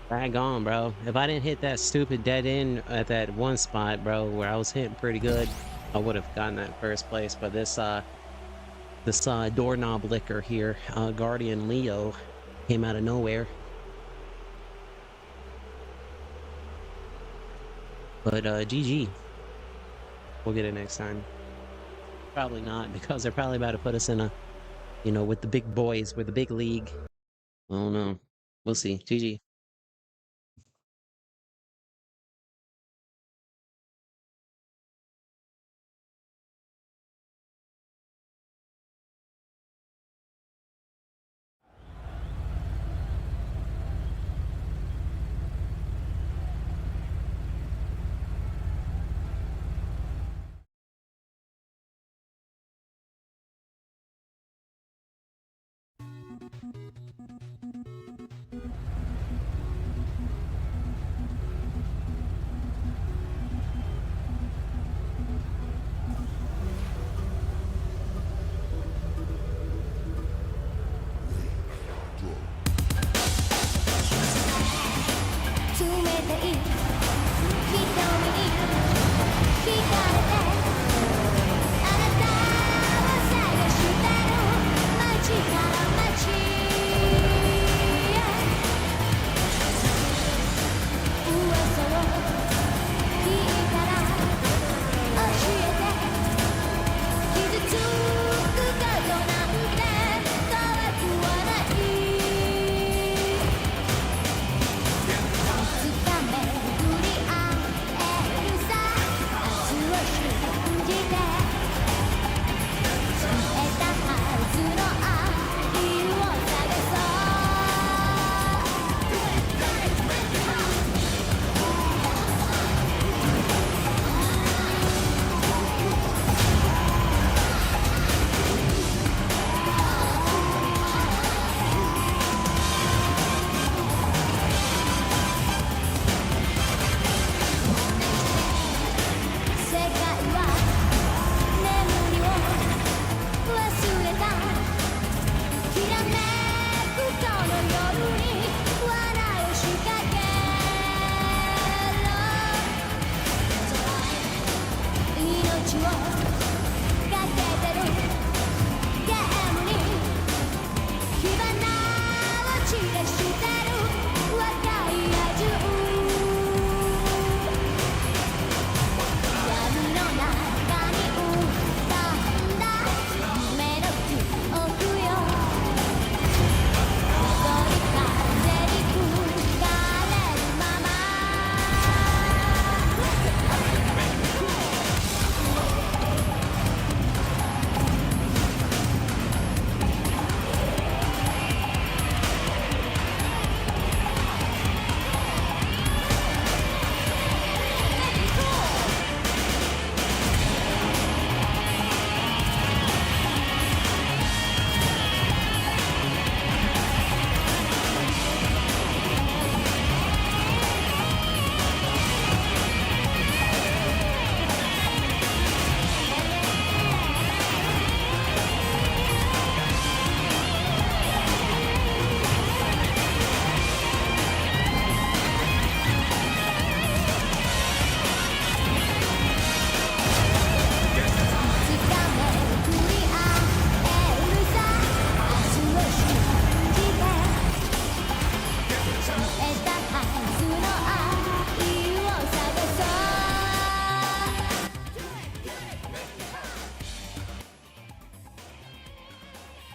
Drag on, bro. If I didn't hit that stupid dead end at that one spot, bro, where I was hitting pretty good, I would have gotten that first place. But this doorknob licker here, Guardian Leo, came out of nowhere. But GG. We'll get it next time. Probably not, because they're probably about to put us in a, you know, with the big boys, with the big league. I don't know. We'll see. GG.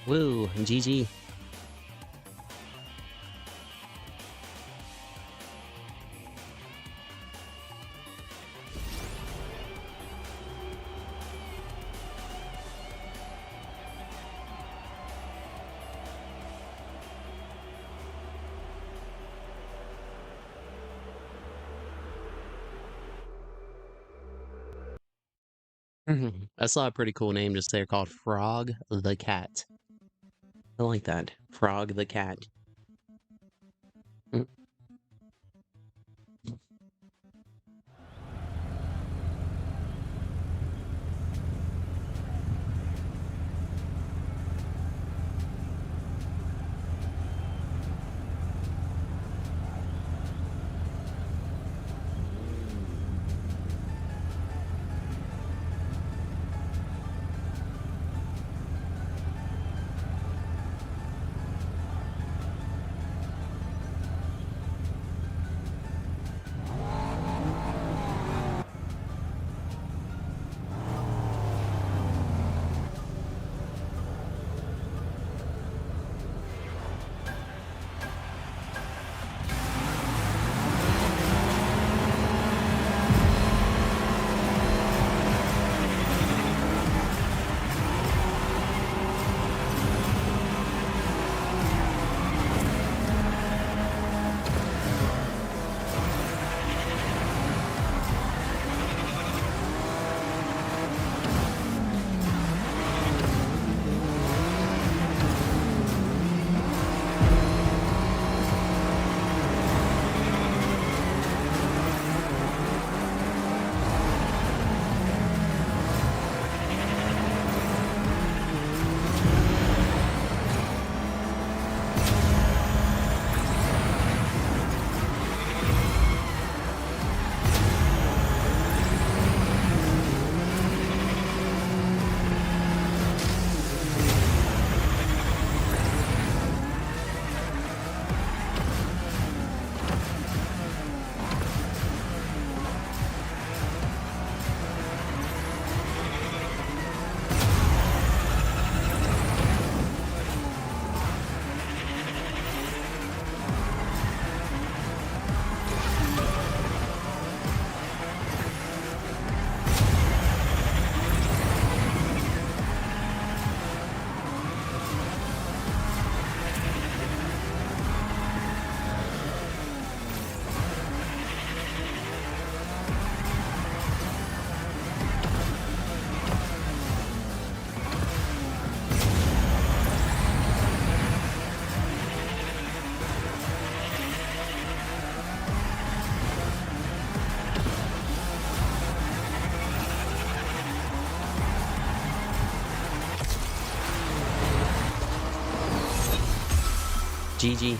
Woo, GG. I saw a pretty cool name just there called Frog the Cat. I like that. Frog the Cat. Mm. GG.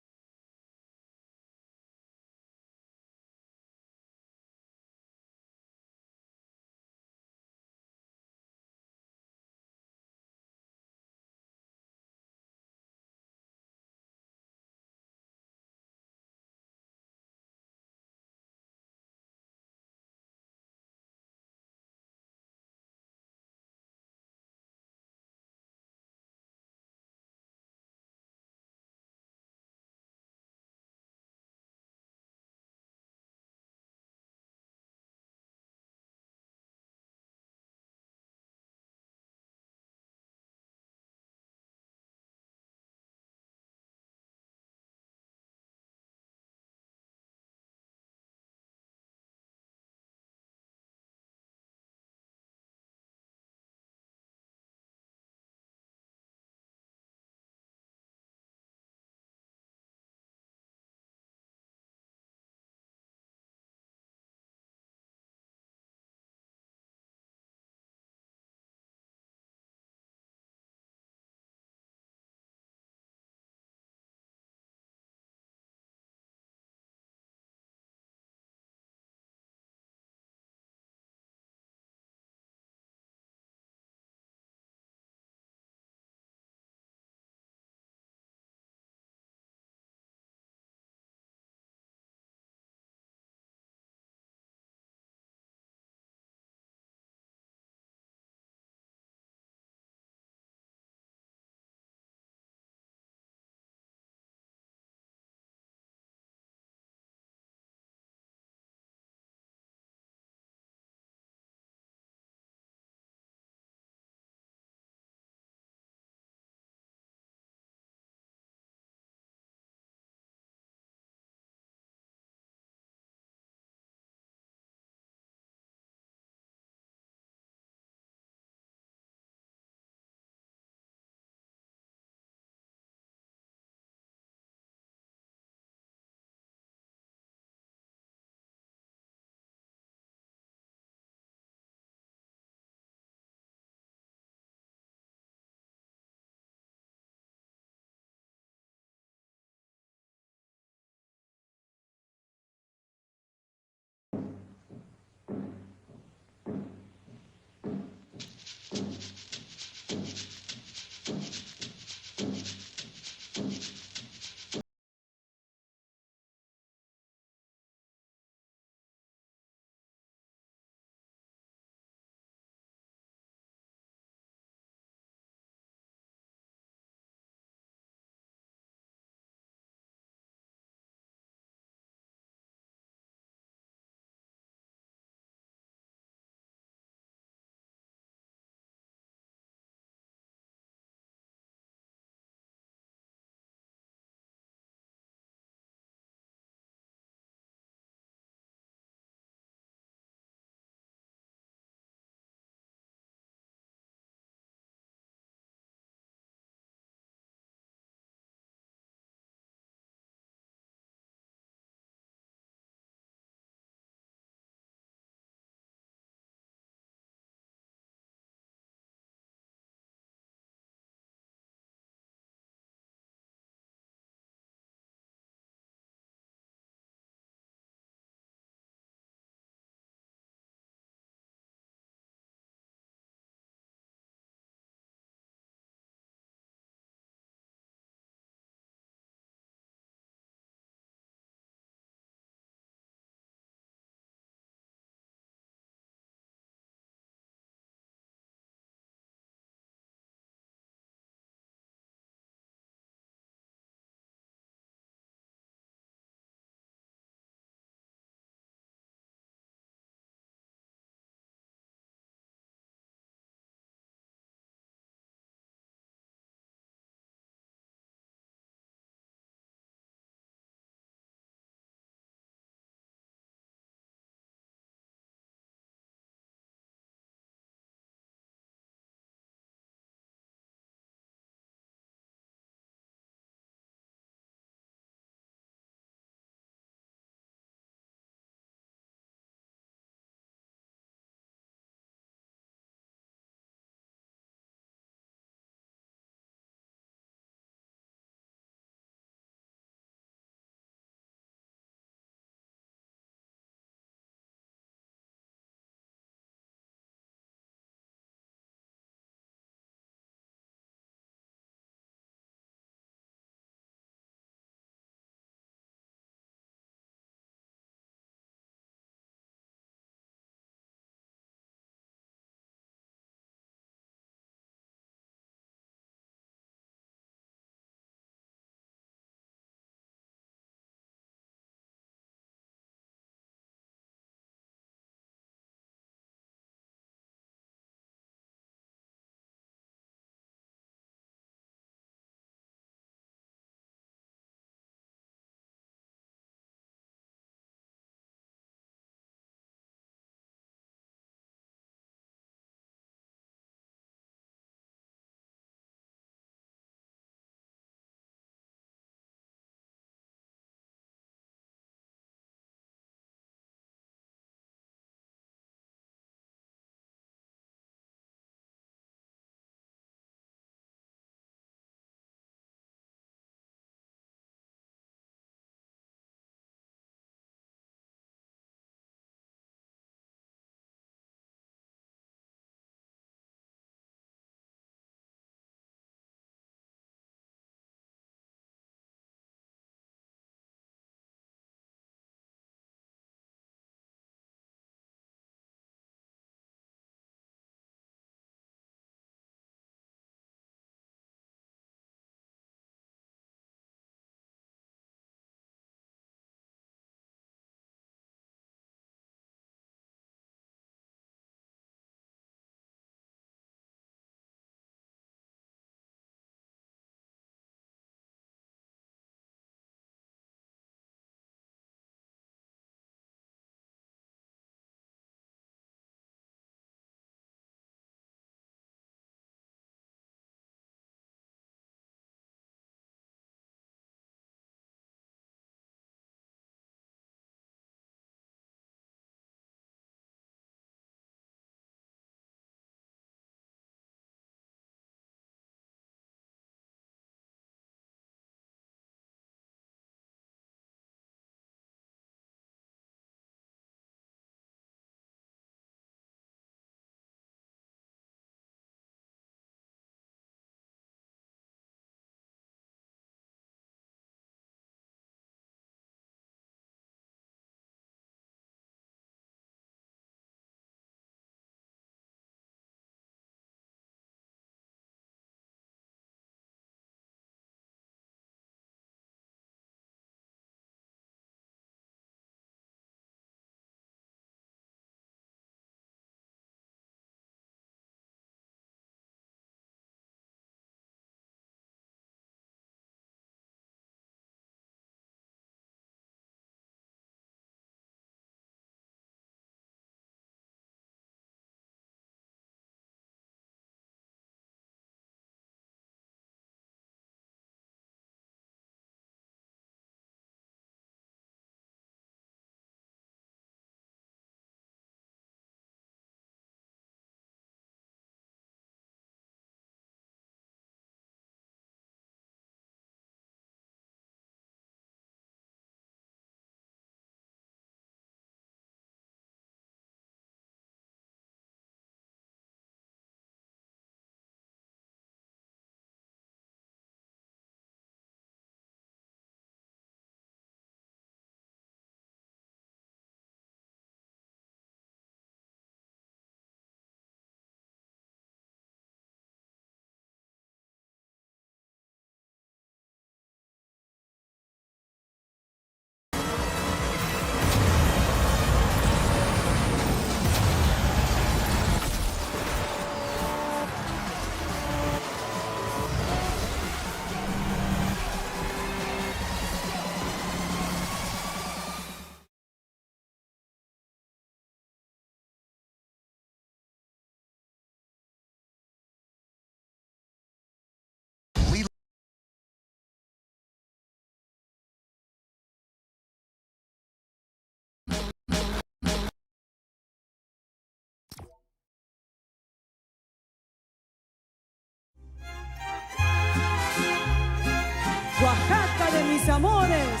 amores.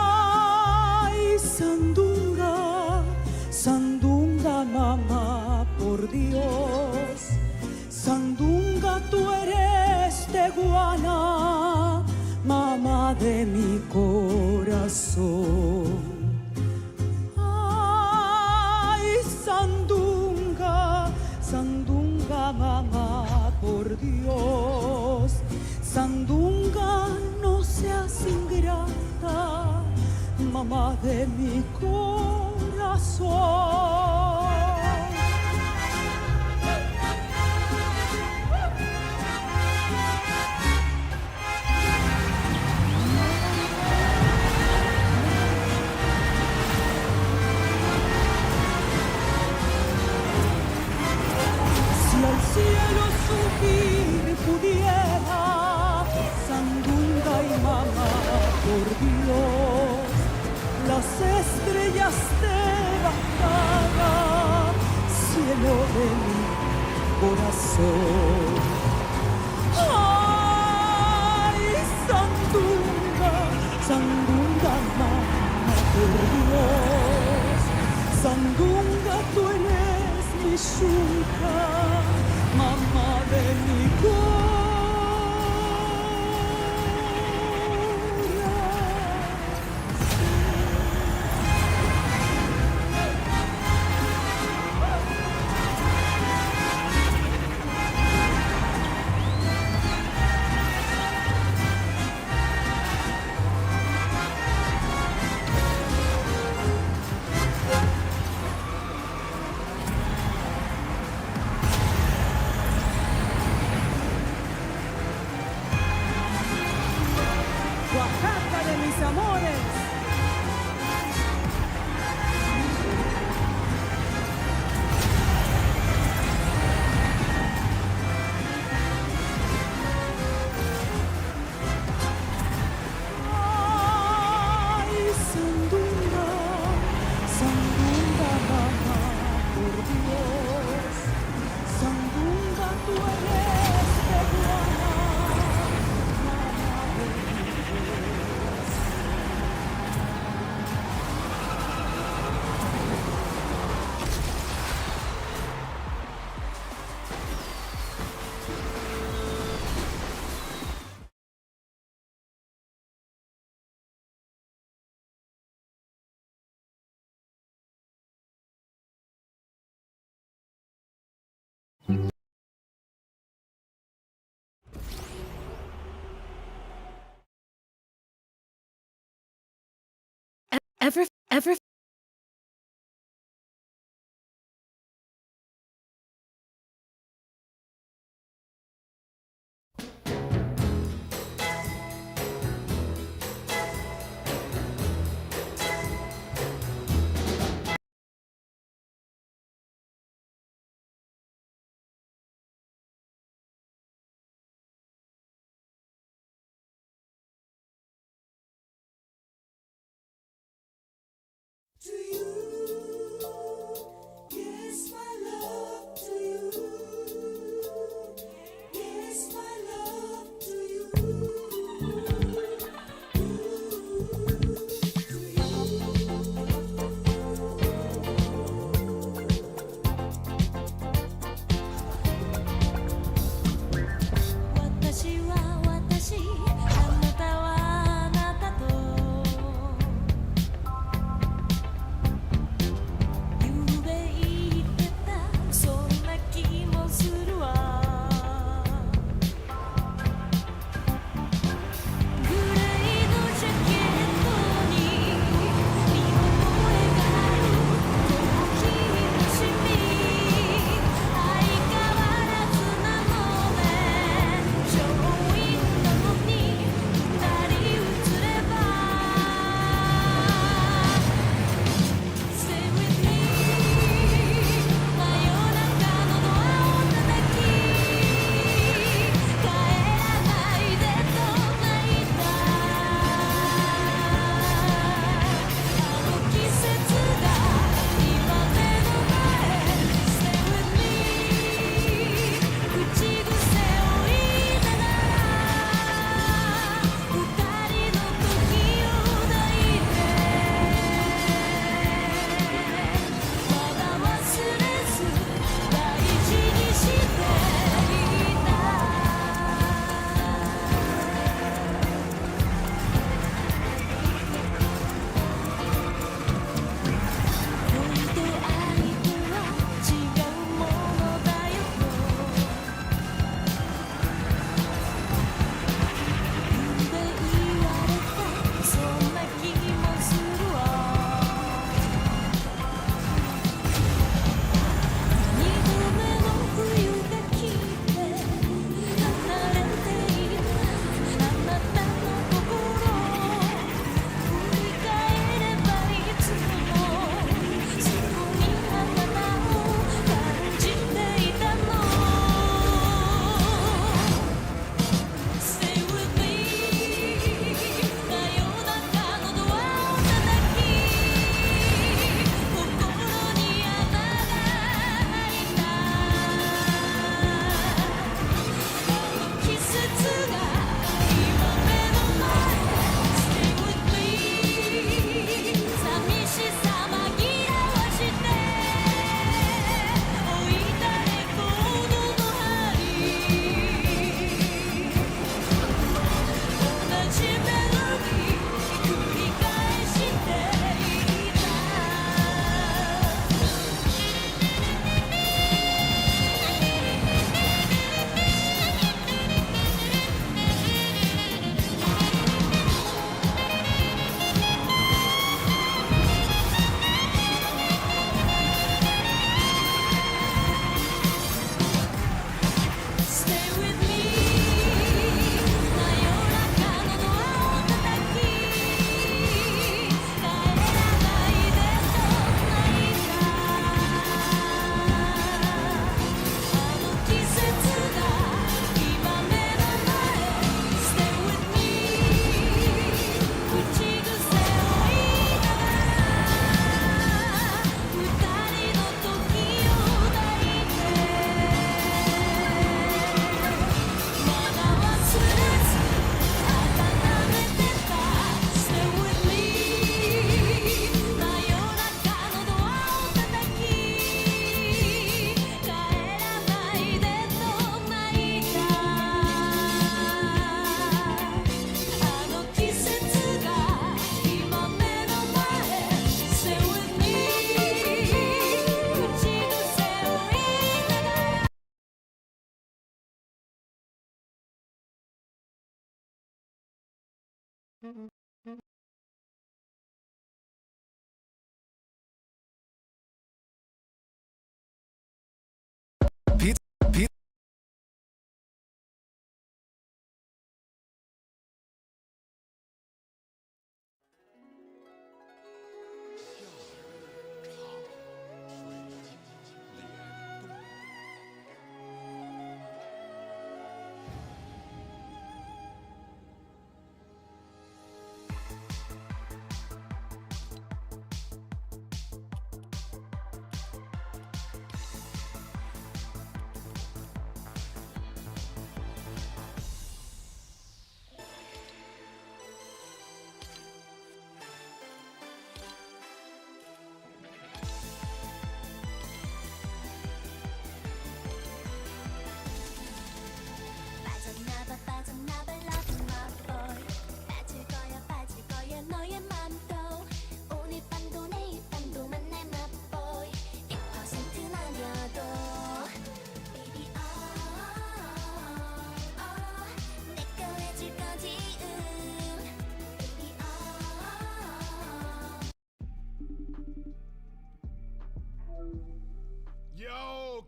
Ay, sandunga, sandunga, mamá, por Dios. Sandunga, tú eres teguana, mamá de mi corazón. Ay, sandunga, sandunga, mamá, por Dios. Sandunga, no seas ingrata, mamá de mi corazón. Al cielo subir pudiera, sandunga y mamá, por Dios, las estrellas de bajada, cielo de mi corazón. Ay, sandunga, sandunga, mamá, por Dios, sandunga, tú eres mi yunca, mamá de mi corazón. Oaxaca de mis amores. Ay, sandunga, sandunga, mamá, por Dios. Sandunga, tú eres peruana, mamá de mi Ever To you, yes, my love to you. Yes, my love to you. Watashi wa watashi, anata wa anata to.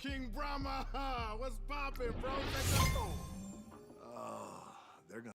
King Brahma. What's poppin', bro? Oh, they're gonna.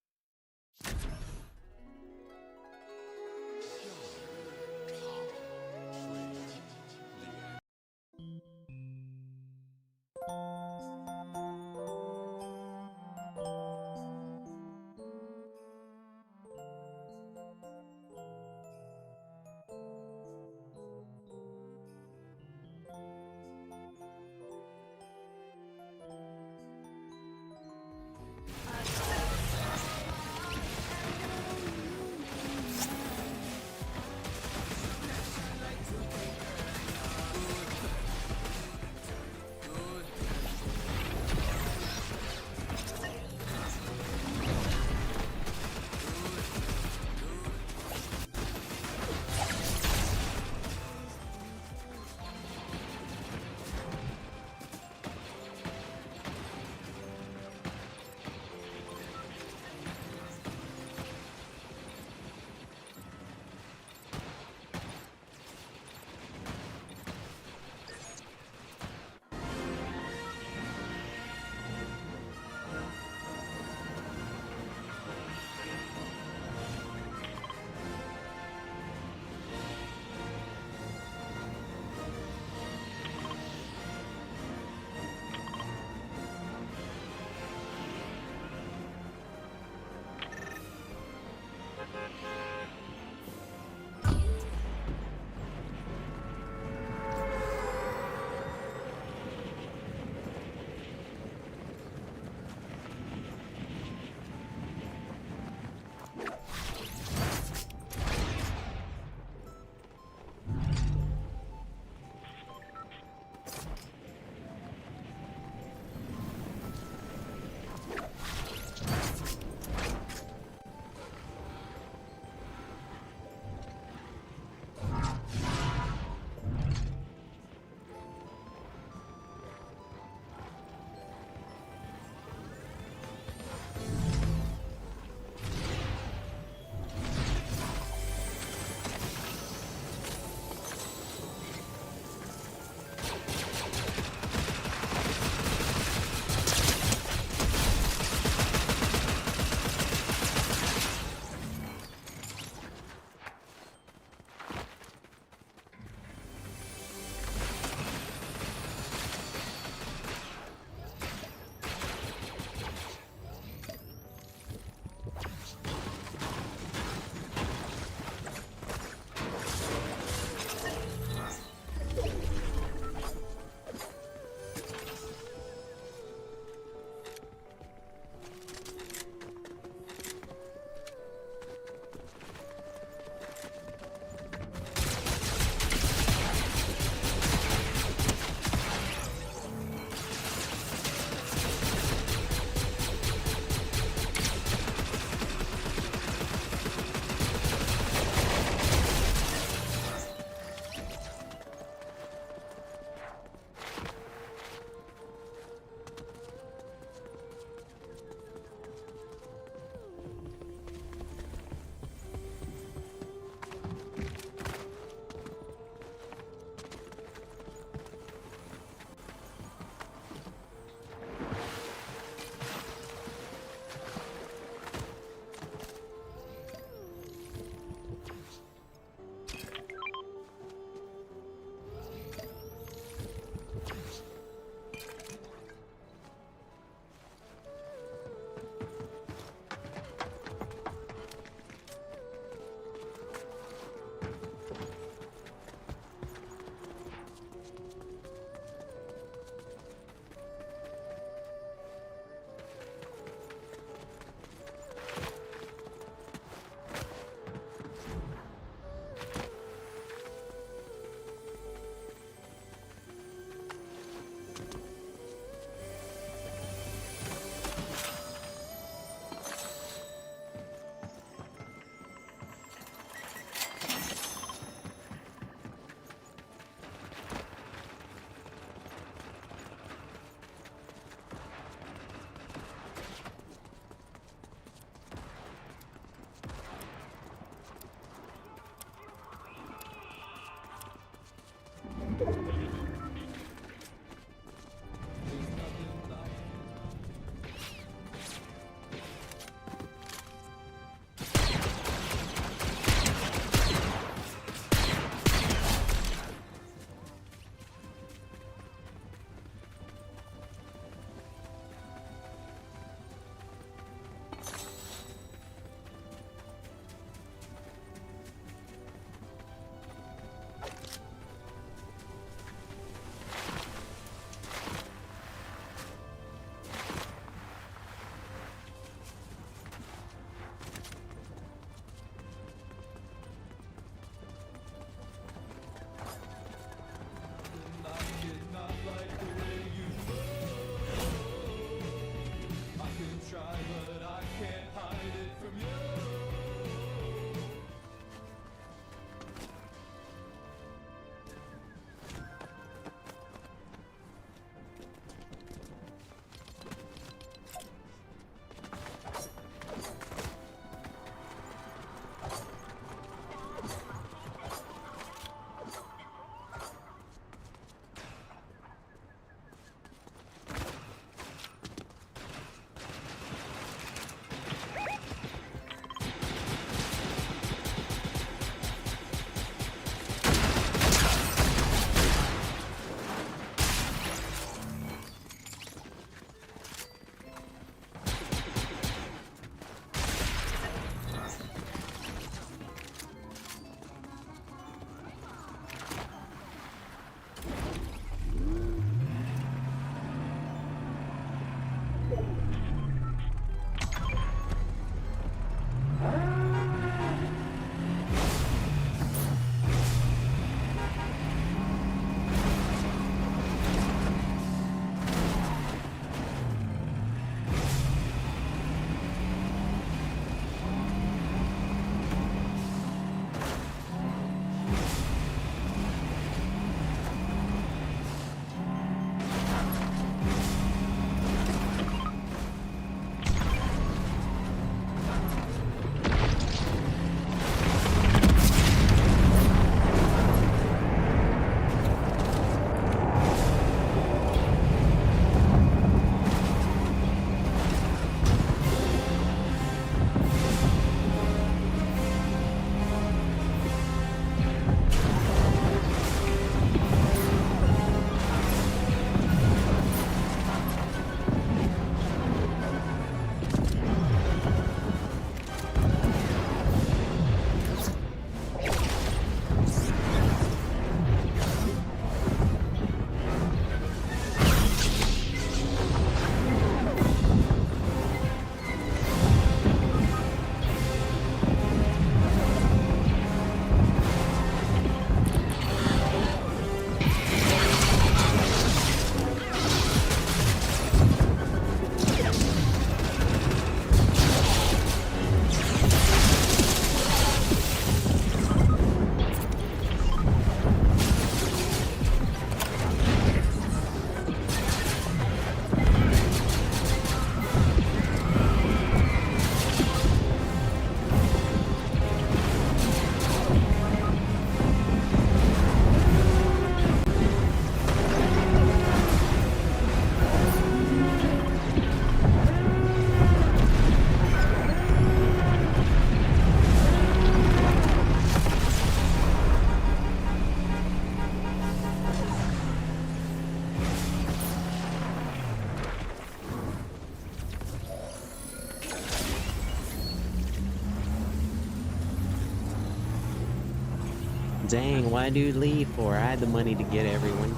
Dang, why dude leave for? I had the money to get everyone.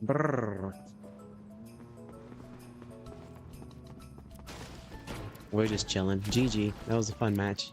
Brrr. We're just chilling. GG. That was a fun match.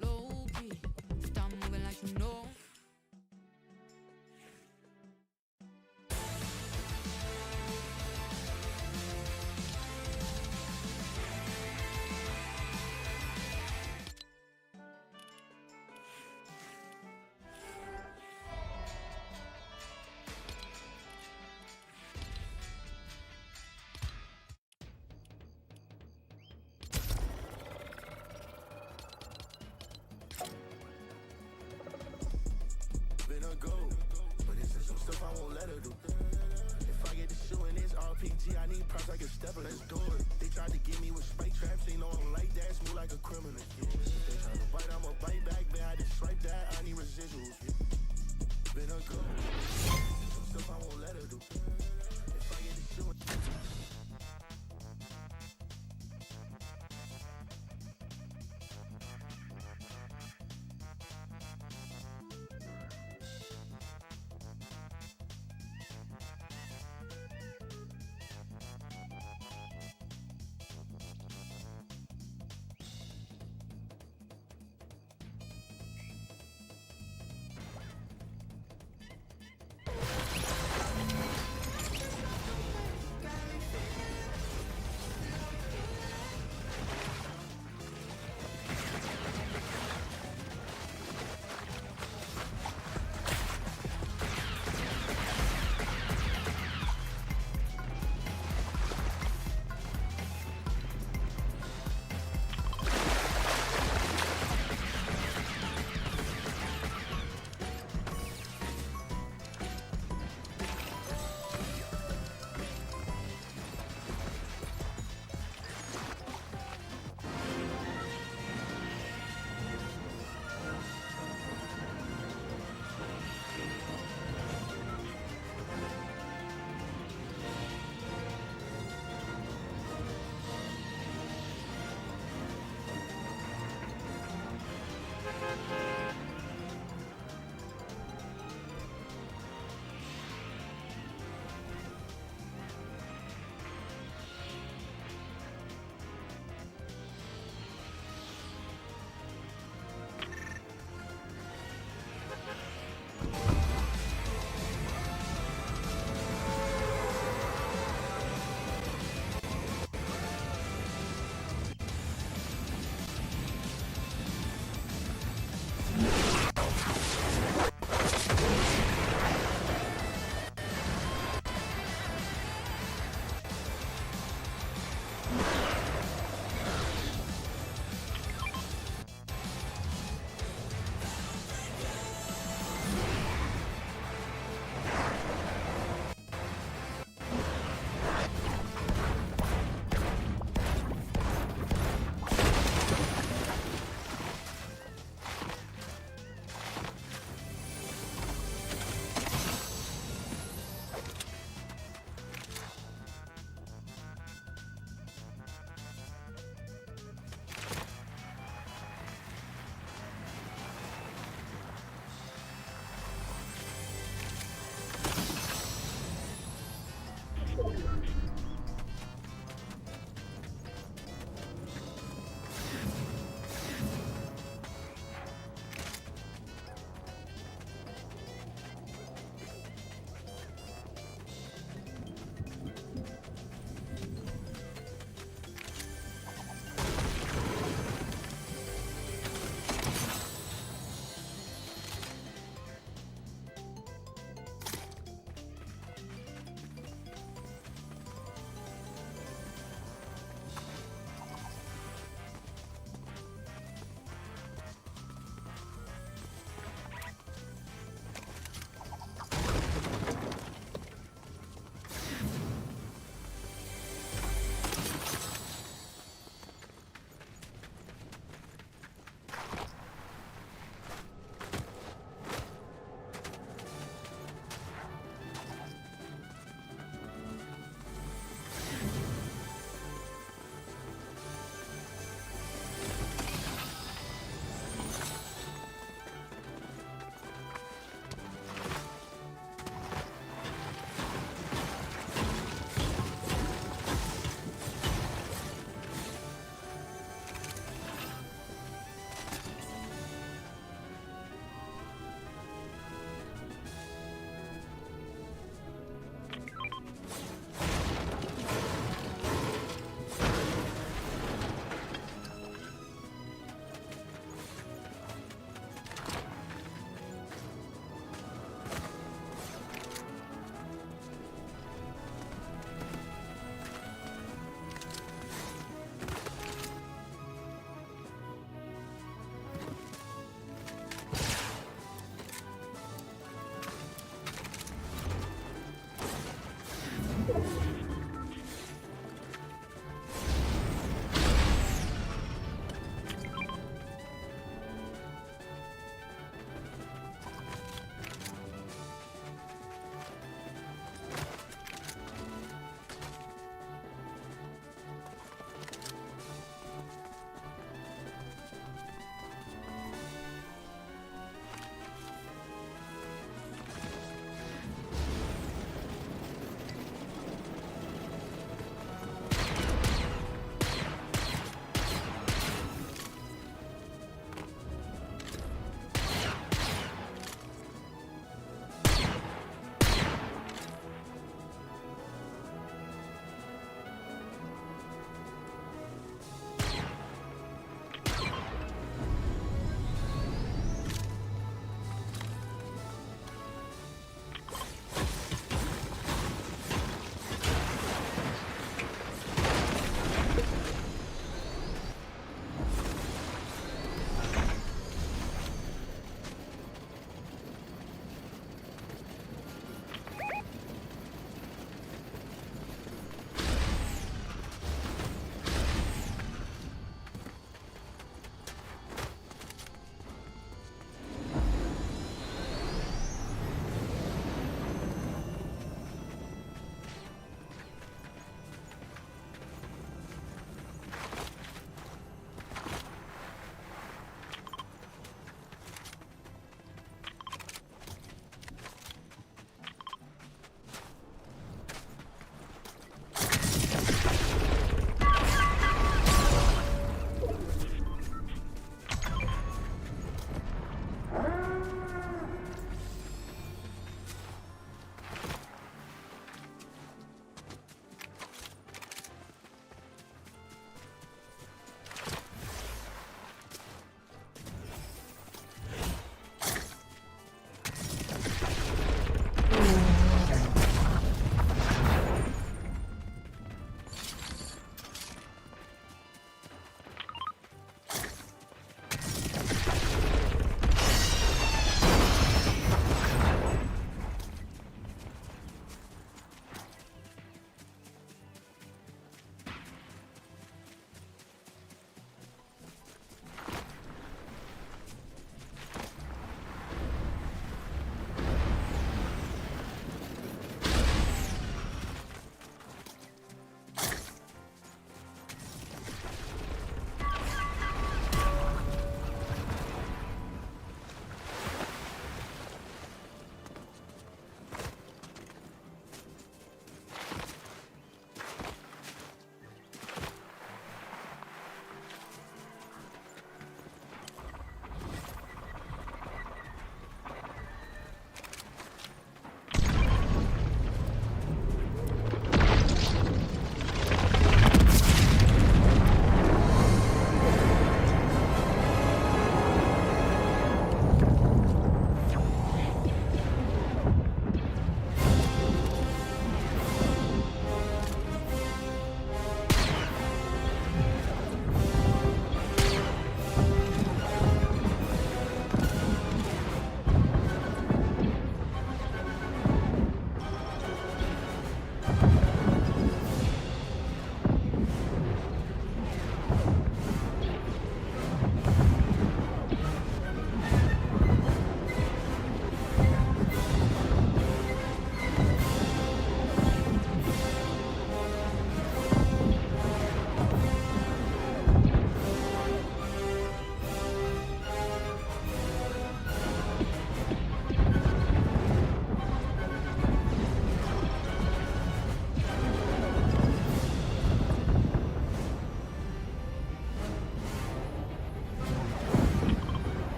Low key, stop moving like you know. Been a go, but this is some stuff I won't let her do. If I get to shooting this RPG, I need props like a stepper, let's do it. They tried to get me with spike traps, they know I'm like that, smooth like a criminal. They try to bite, I'ma bite back, man, I just swipe that, I need residuals. Been a go, some stuff I won't let her do. If I get to shooting.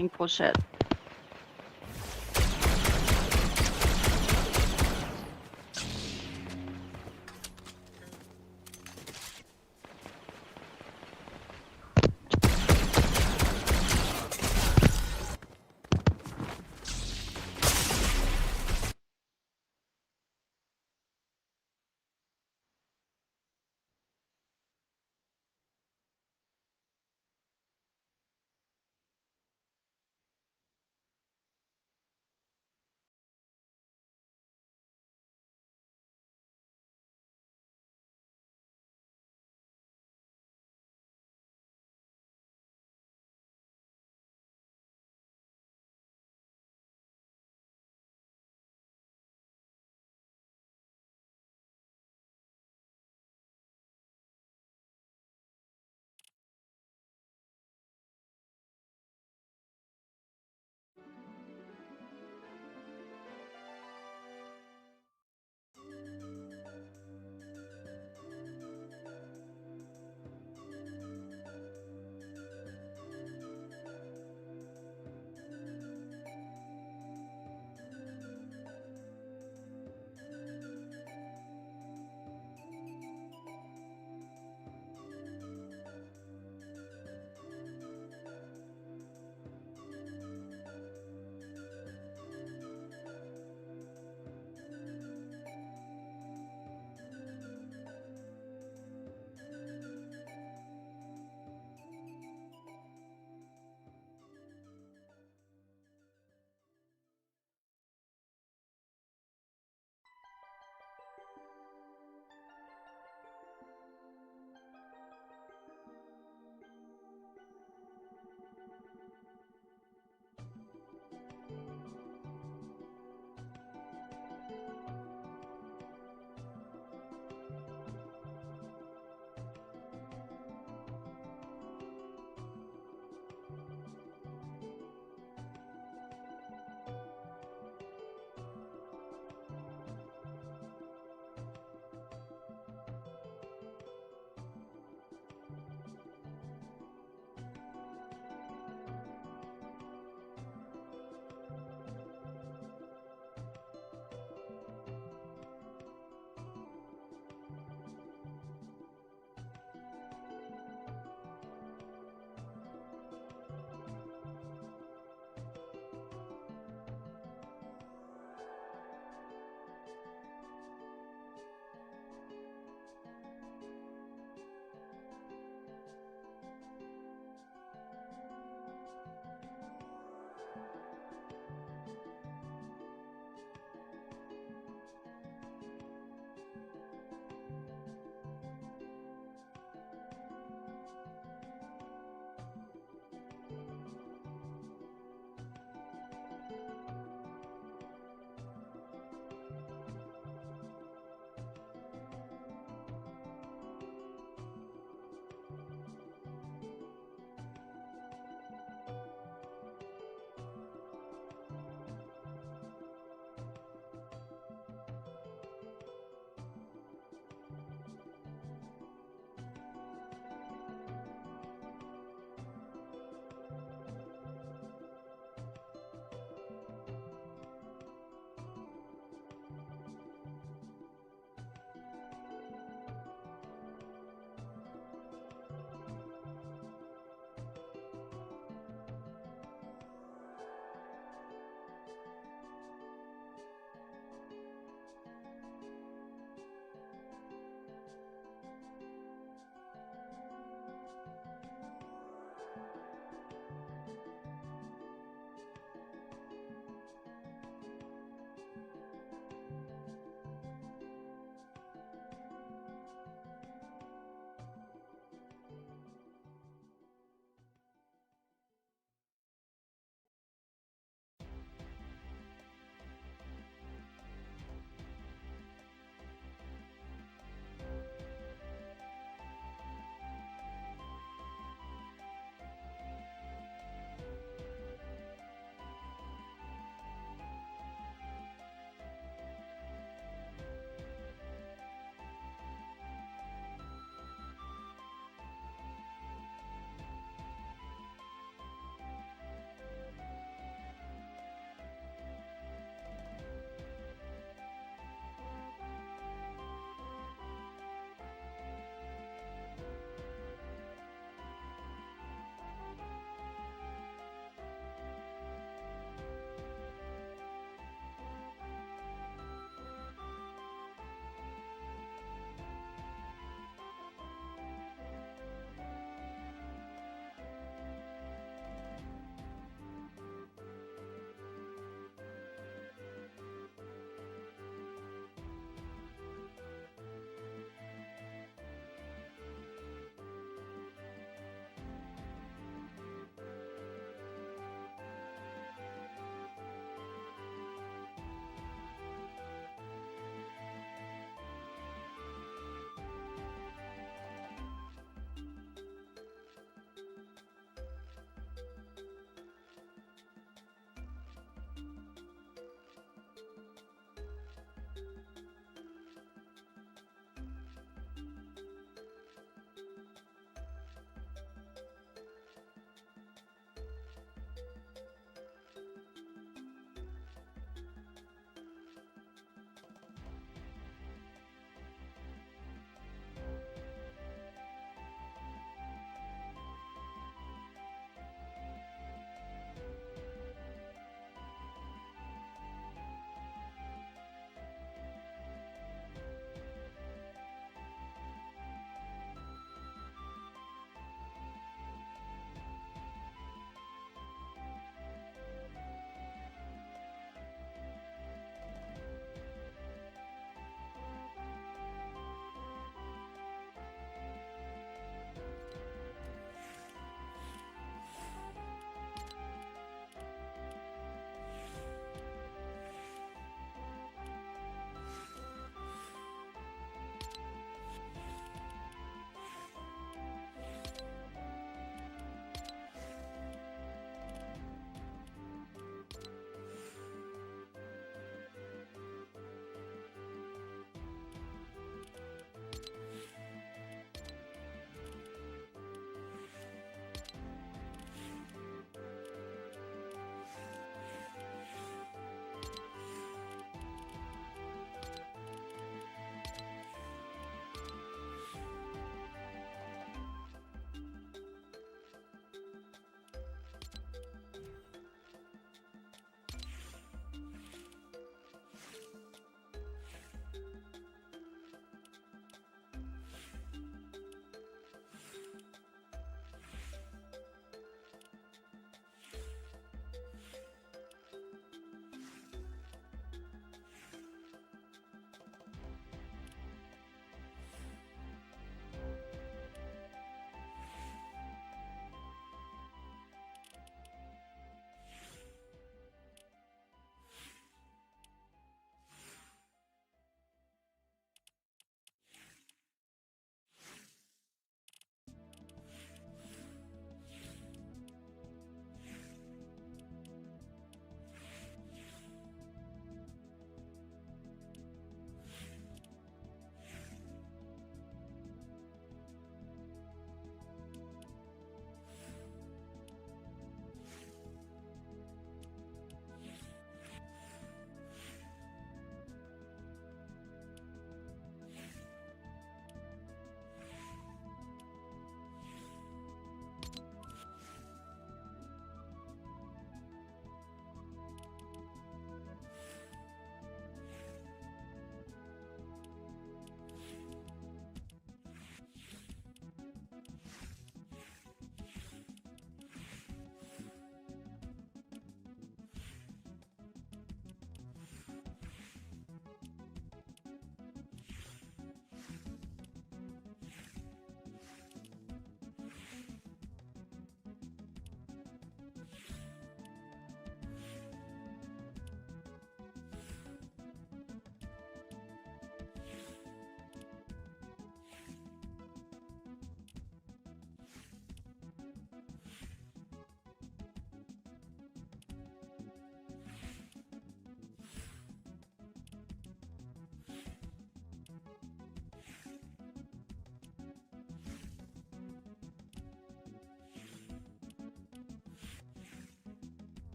Pink bullshit.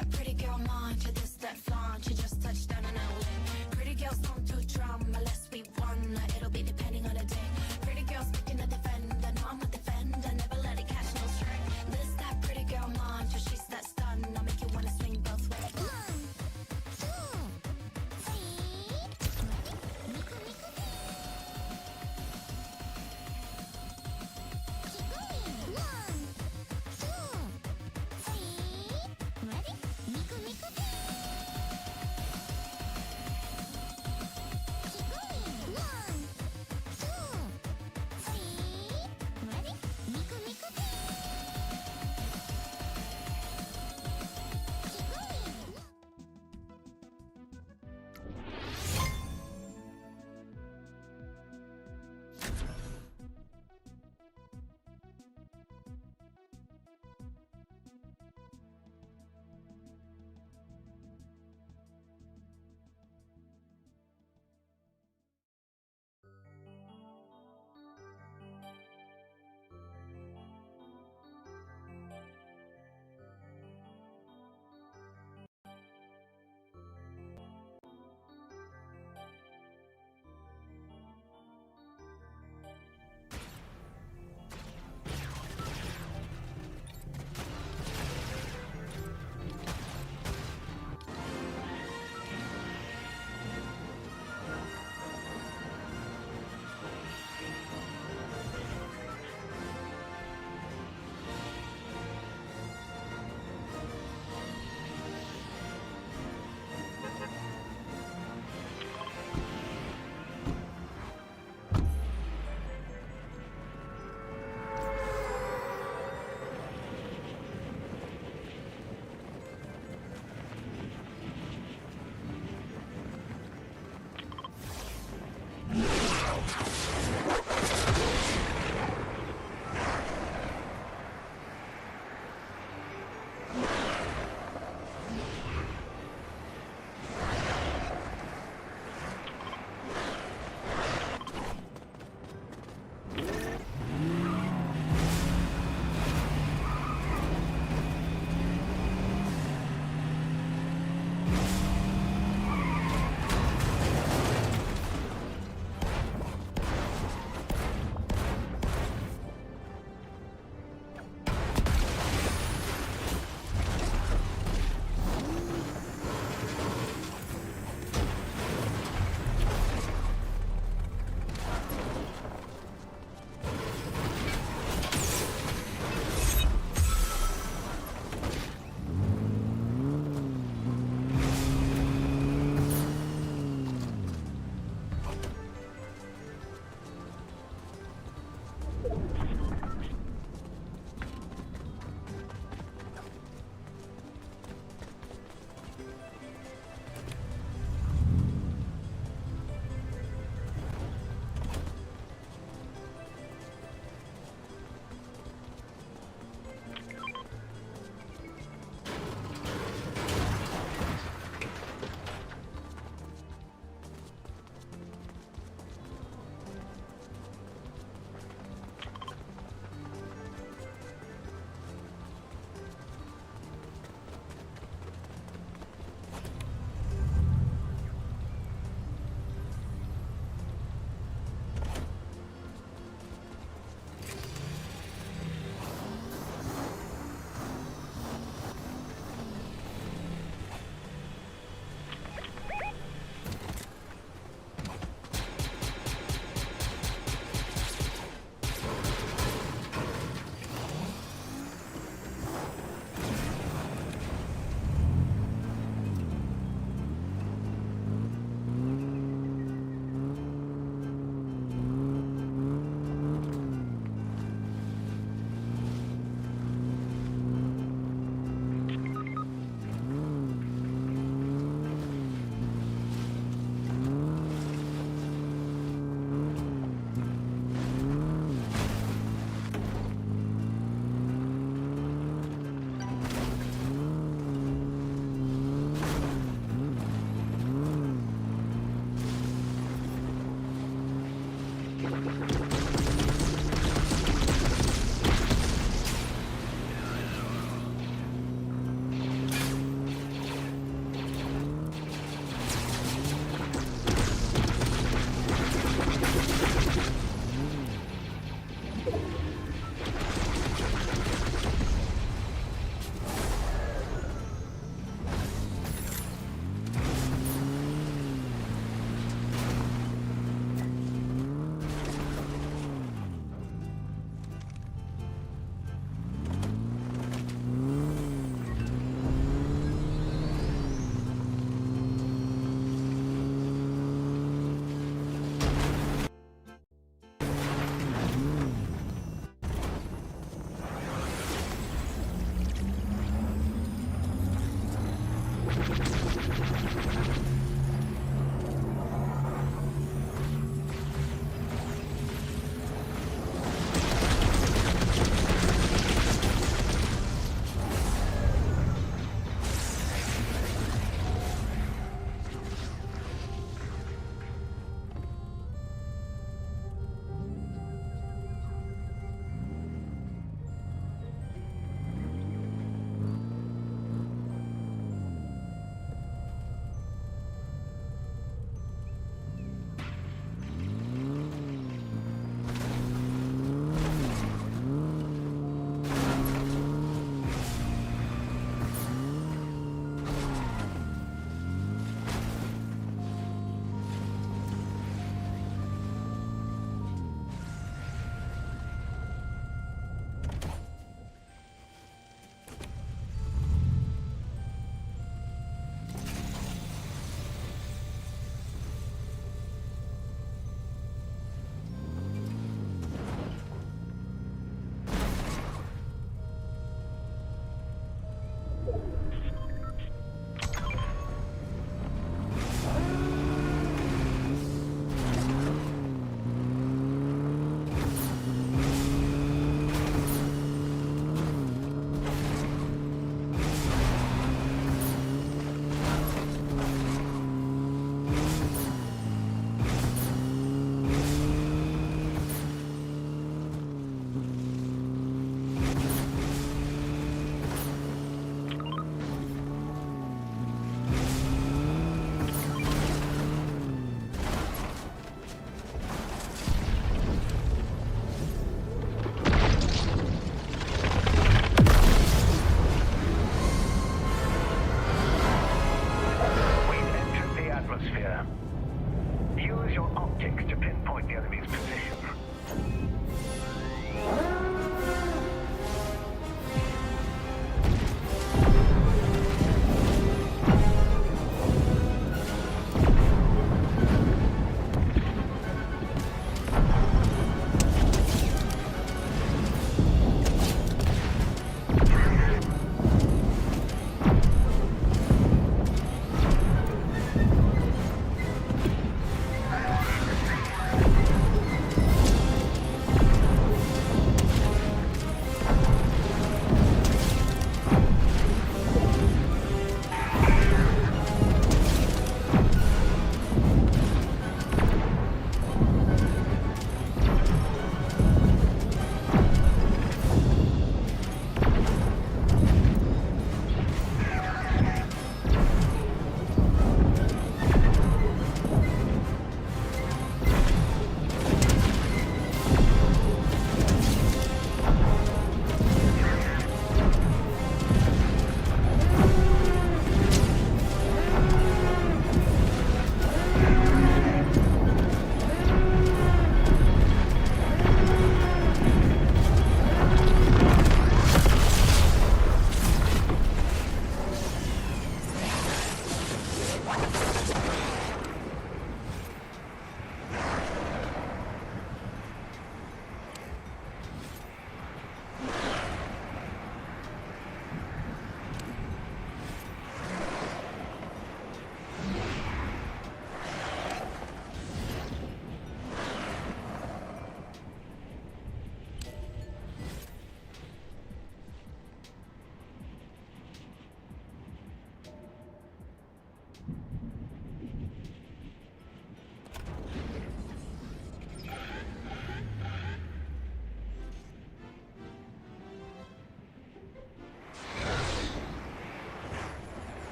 that pretty girl mantra, this that flaunt. You just touched down in LA. Pretty girls don't do drama unless we wanna. It'll be depending on the day. Pretty girls picking a defender, no I'm a defender. Never let it catch no string. This that pretty girl mantra, she's that stun. I'll make you wanna swing both ways. 1, 2, 3. Miku miku. Keep going. 1, 2, 3. Ready? Miku miku.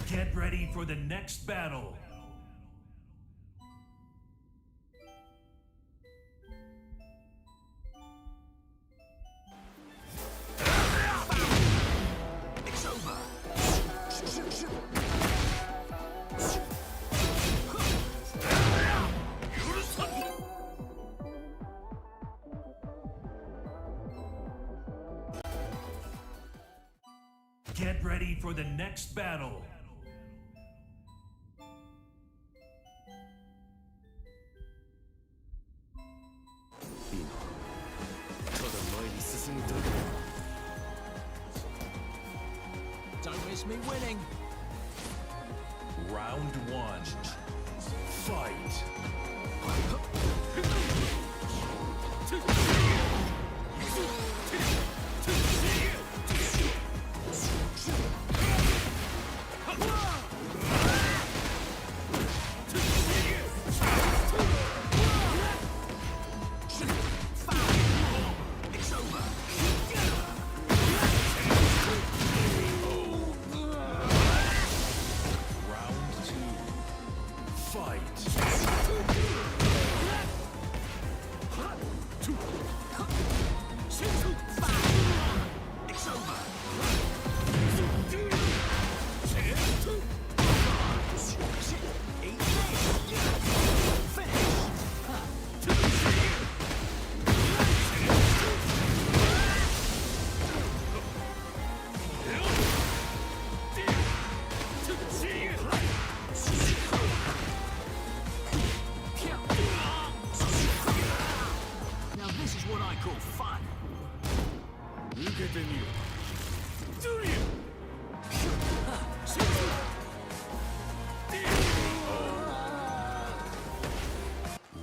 Get ready for the next battle. It's over. Get ready for the next battle. Don't miss me winning. Round one. Fight.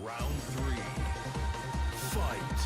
Round three. Fight.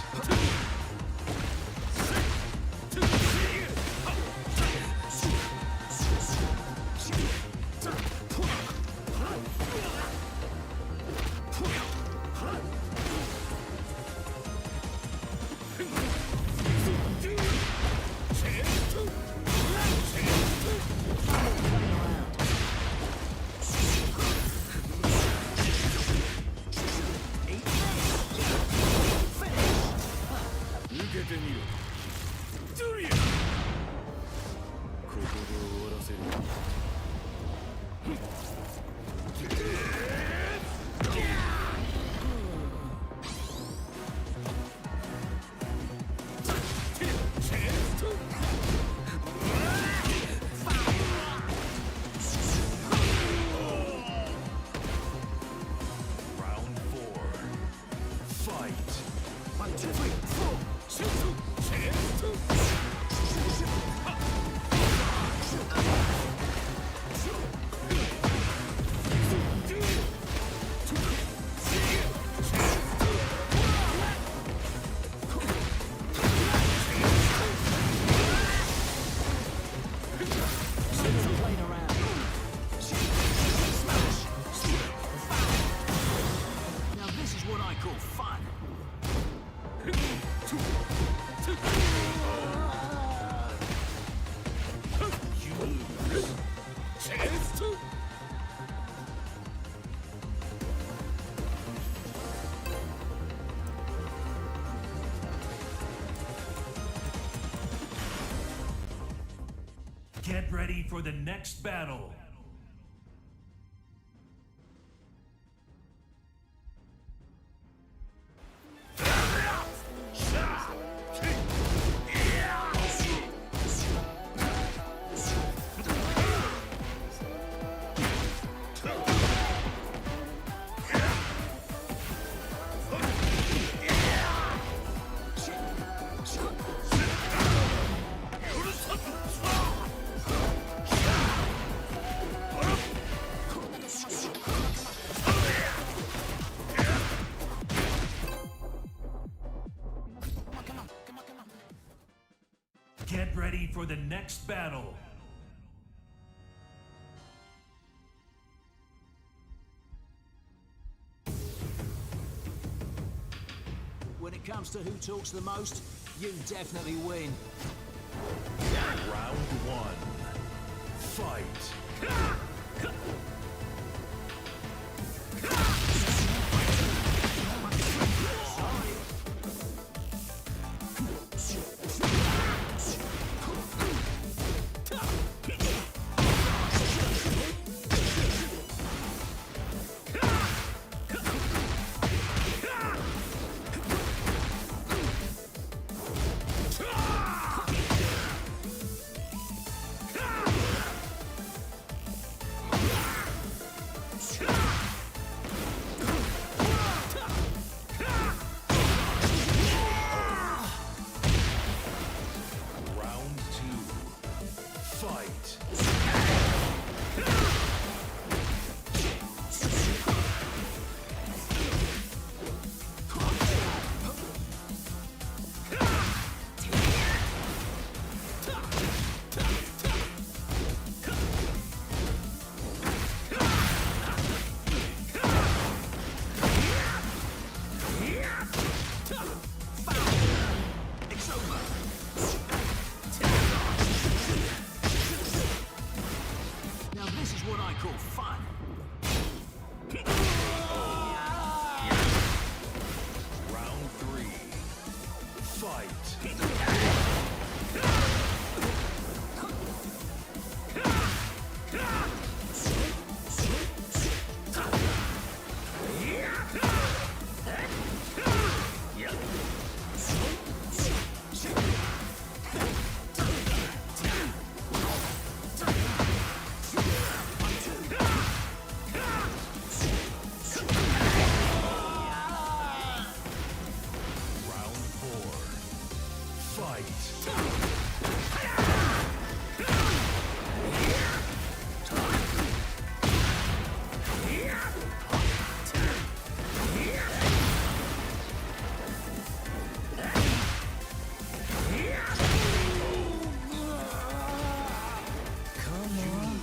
Round four. Fight. 1, 2, 3, 4. Now this is what I call fun. You lose. Get ready for the next battle. Get ready for the next battle. When it comes to who talks the most, you definitely win. Round one. Fight.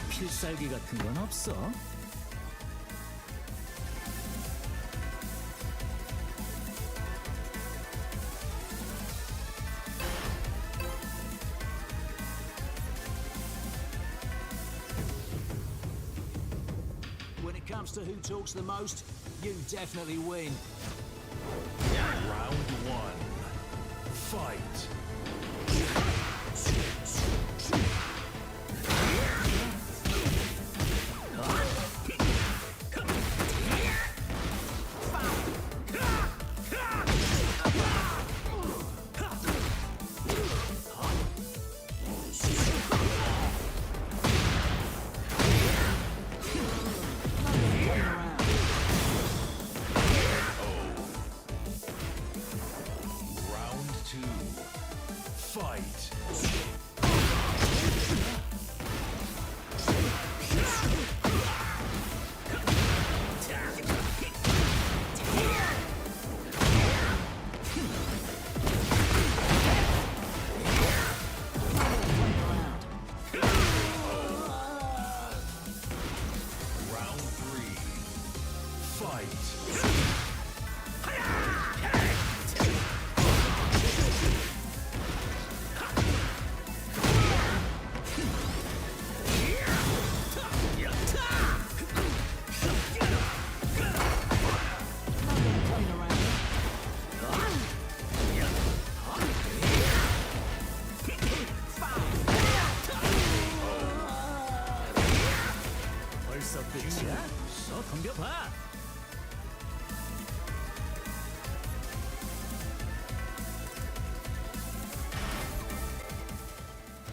필살기 같은 건 없어? When it comes to who talks the most, you definitely win. Round one. Fight.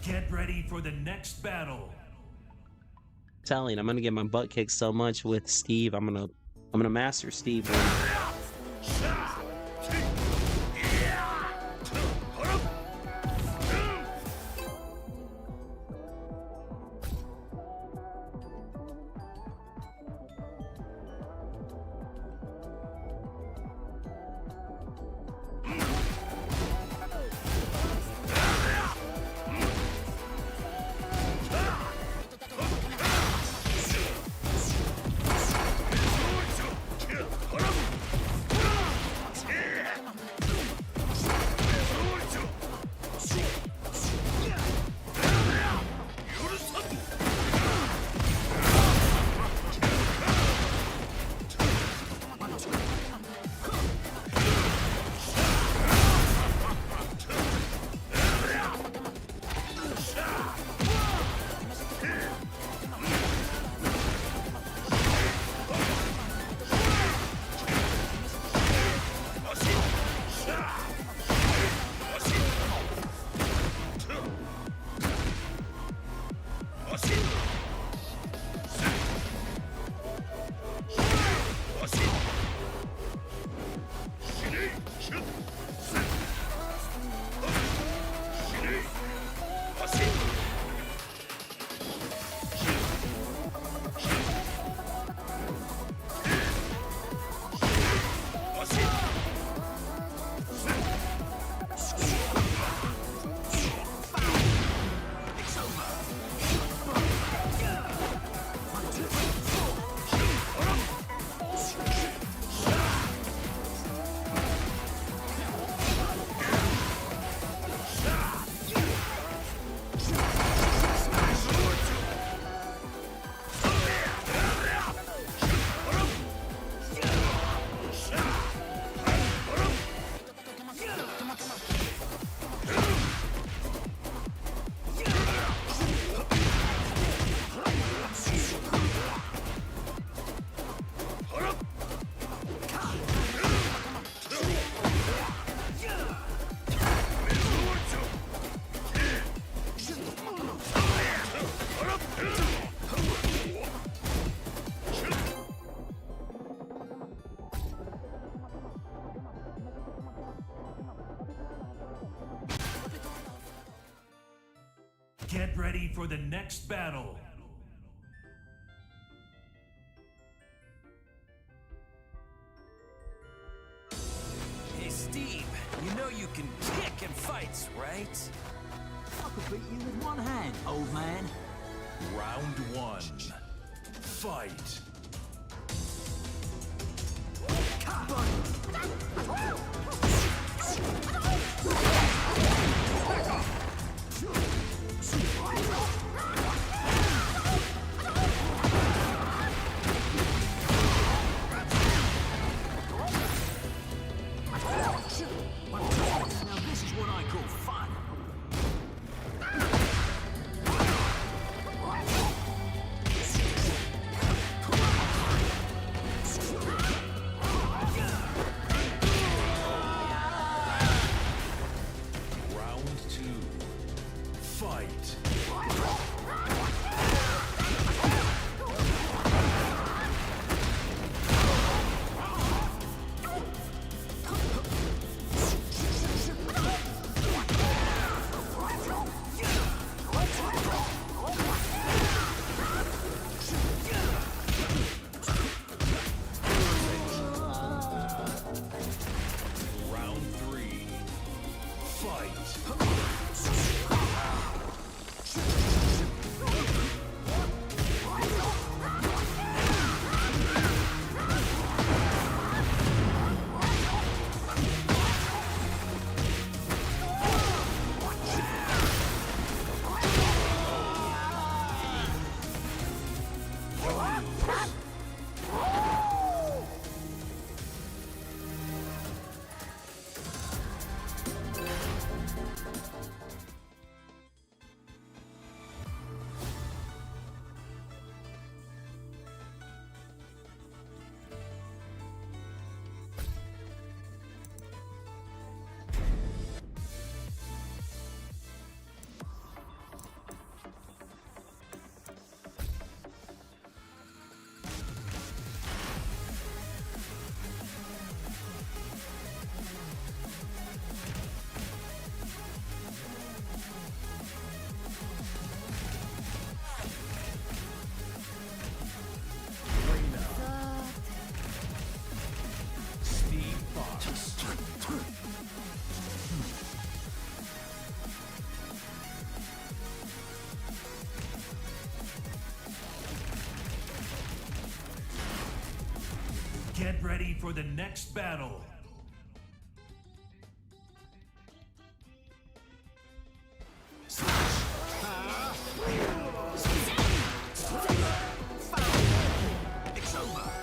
Get ready for the next battle. Telling, I'm gonna get my butt kicked so much with Steve. I'm gonna master Steve. Get ready for the next battle. Hey, Steve, you know you can kick in fights, right? I could beat you with one hand, old man. Round one. Fight. Now this is what I call fun. Round two. Fight. Round three. Fight. Steve Fox. Get ready for the next battle. It's over.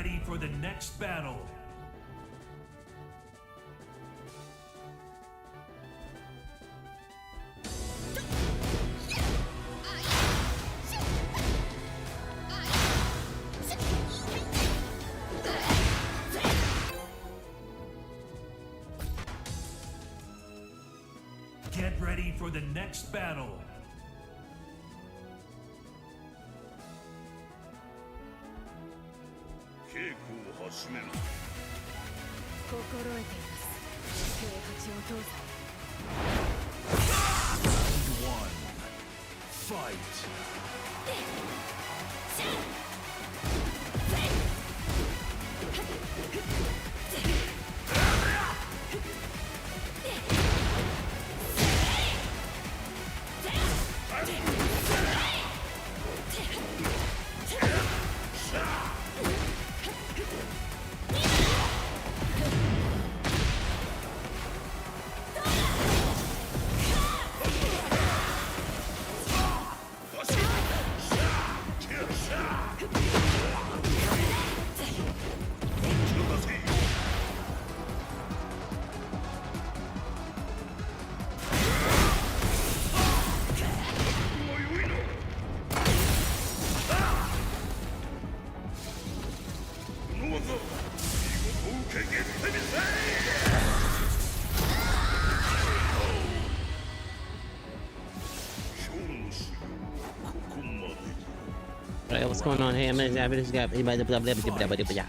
ready for the next battle. Get ready for the next battle. Round one. Fight. Alright, what's going on? Hey, I'm just got blah blah blah blah blah blah blah.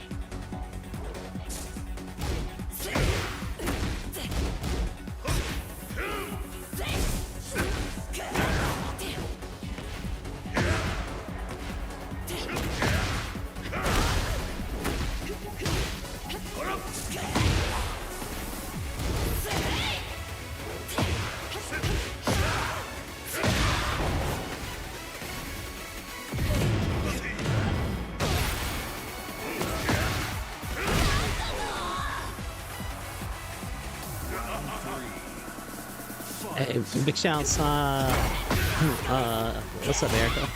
Hey, big shouts, what's up, Erica?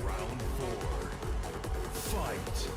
Round four. Fight.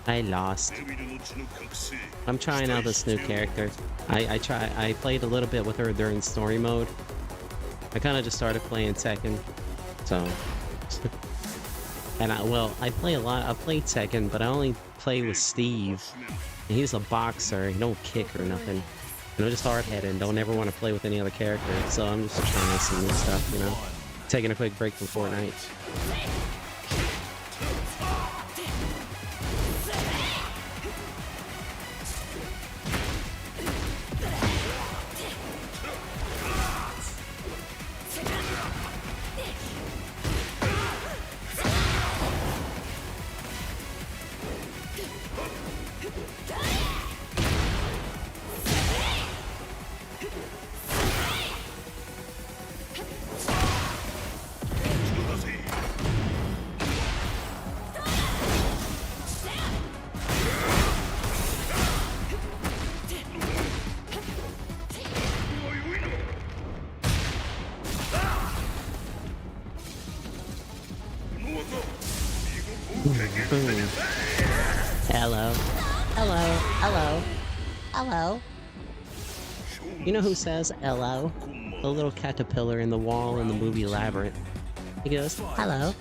I lost. I'm trying out this new character. I played a little bit with her during story mode. I kind of just started playing Tekken, so. And I play a lot. I played Tekken, but I only play with Steve. And he's a boxer. He don't kick or nothing. And I'm just hard-headed and don't ever want to play with any other character. So I'm just trying some new stuff, you know. Taking a quick break from Fortnite. Boom. Hello. Hello. Hello. Hello. You know who says hello? The little caterpillar in the wall in the movie Labyrinth. He goes, hello.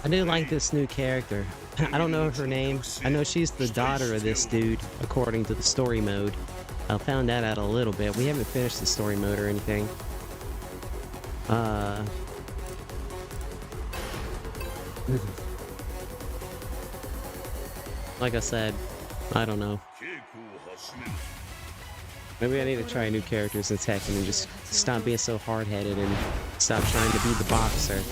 I do like this new character. I don't know her name. I know she's the daughter of this dude, according to the story mode. I found that out a little bit. We haven't finished the story mode or anything. Like I said, I don't know. Maybe I need to try a new character since Tekken and just stop being so hard-headed and stop trying to be the boxer.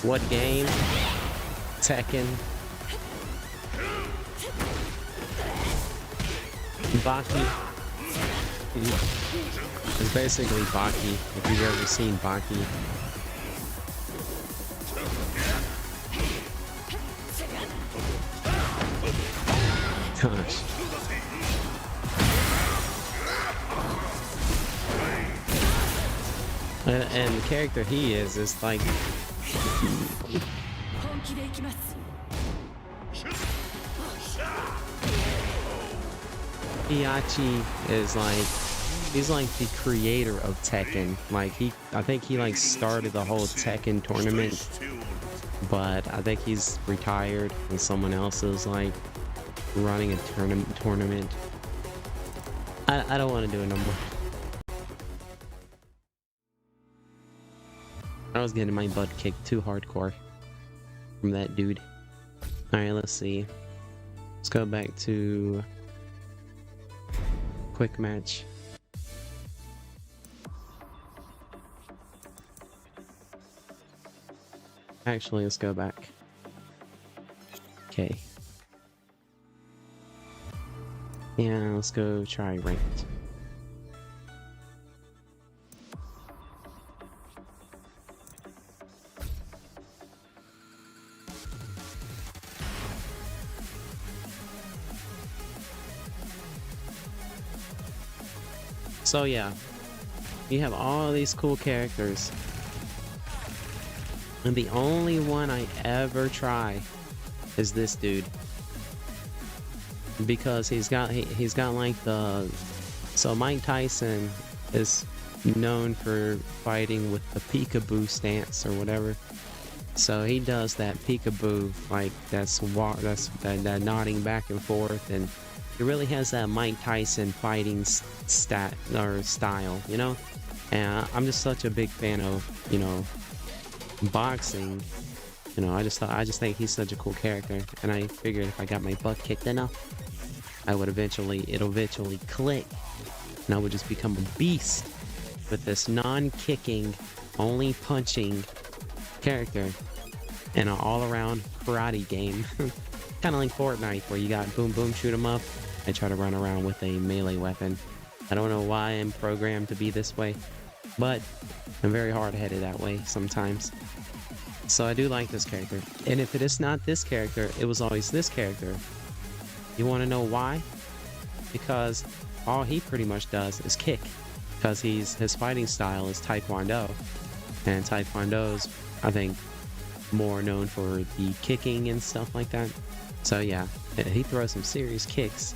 What game? Tekken. Baki. It's basically Baki, if you've ever seen Baki. Gosh. And the character he is like... Heihachi is like... He's like the creator of Tekken. Like I think he like started the whole Tekken tournament. But I think he's retired and someone else is like running a tournament. I don't want to do it no more. I was getting my butt kicked too hardcore from that dude. Alright, let's see. Let's go back to quick match. Actually, let's go back. Okay. Yeah, let's go try ranked. So yeah, you have all these cool characters. And the only one I ever try is this dude. Because he's got like the... So Mike Tyson is known for fighting with the peekaboo stance or whatever. So he does that peekaboo, like that nodding back and forth, and he really has that Mike Tyson fighting style, you know? And I'm just such a big fan of, you know, boxing. You know, I just think he's such a cool character, and I figured if I got my butt kicked enough, it'll eventually click, and I would just become a beast with this non-kicking, only punching character in an all-around karate game. Kind of like Fortnite, where you got boom boom shoot 'em up. I try to run around with a melee weapon. I don't know why I'm programmed to be this way, but I'm very hard-headed that way sometimes. So I do like this character. And if it is not this character, it was always this character. You want to know why? Because all he pretty much does is kick. Because his fighting style is Taekwondo. And Taekwondo's, I think, more known for the kicking and stuff like that. So yeah, he throws some serious kicks.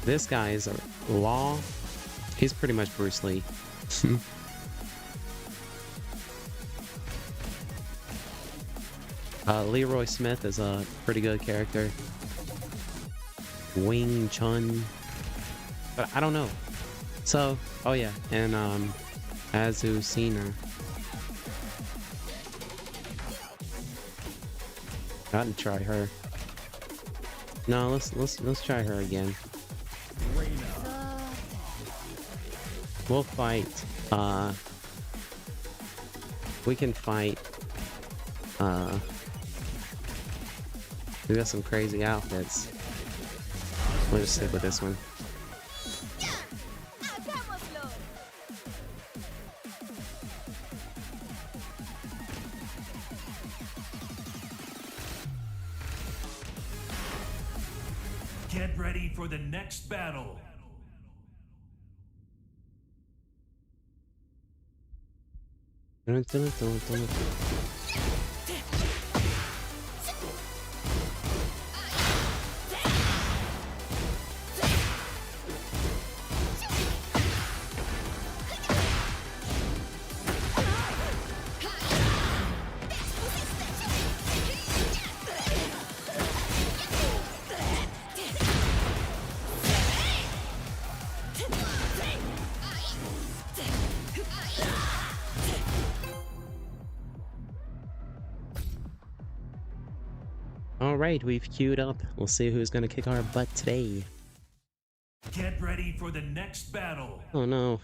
This guy is a Law. He's pretty much Bruce Lee. Leroy Smith is a pretty good character. Wing Chun. But I don't know. So, oh yeah, and Azucena. Gotta try her. No, let's try her again. We'll fight. We can fight. We got some crazy outfits. We'll just stick with this one. Get ready for the next battle. Alright, we've queued up. We'll see who's gonna kick our butt today. Get ready for the next battle. Oh no.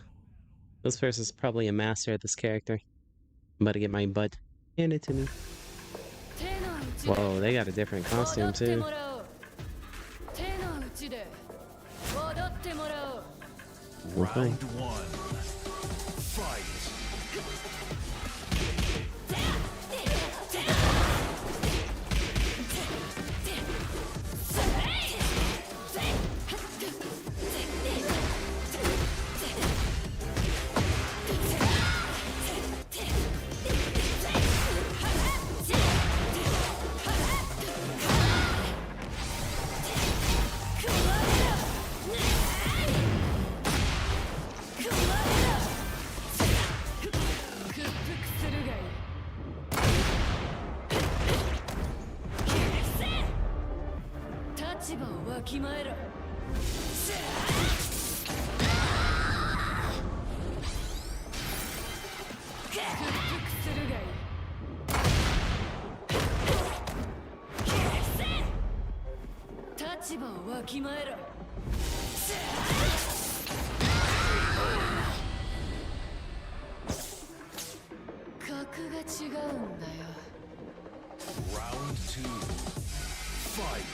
This person's probably a master at this character. I'm about to get my butt handed to me. Whoa, they got a different costume too. Okay. Round one. Fight. Round two. Fight.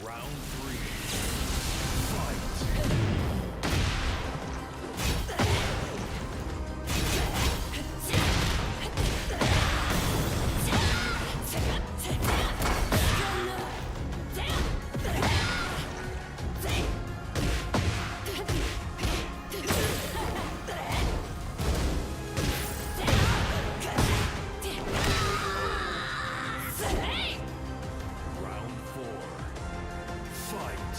Round three. Fight. Round four. Fight.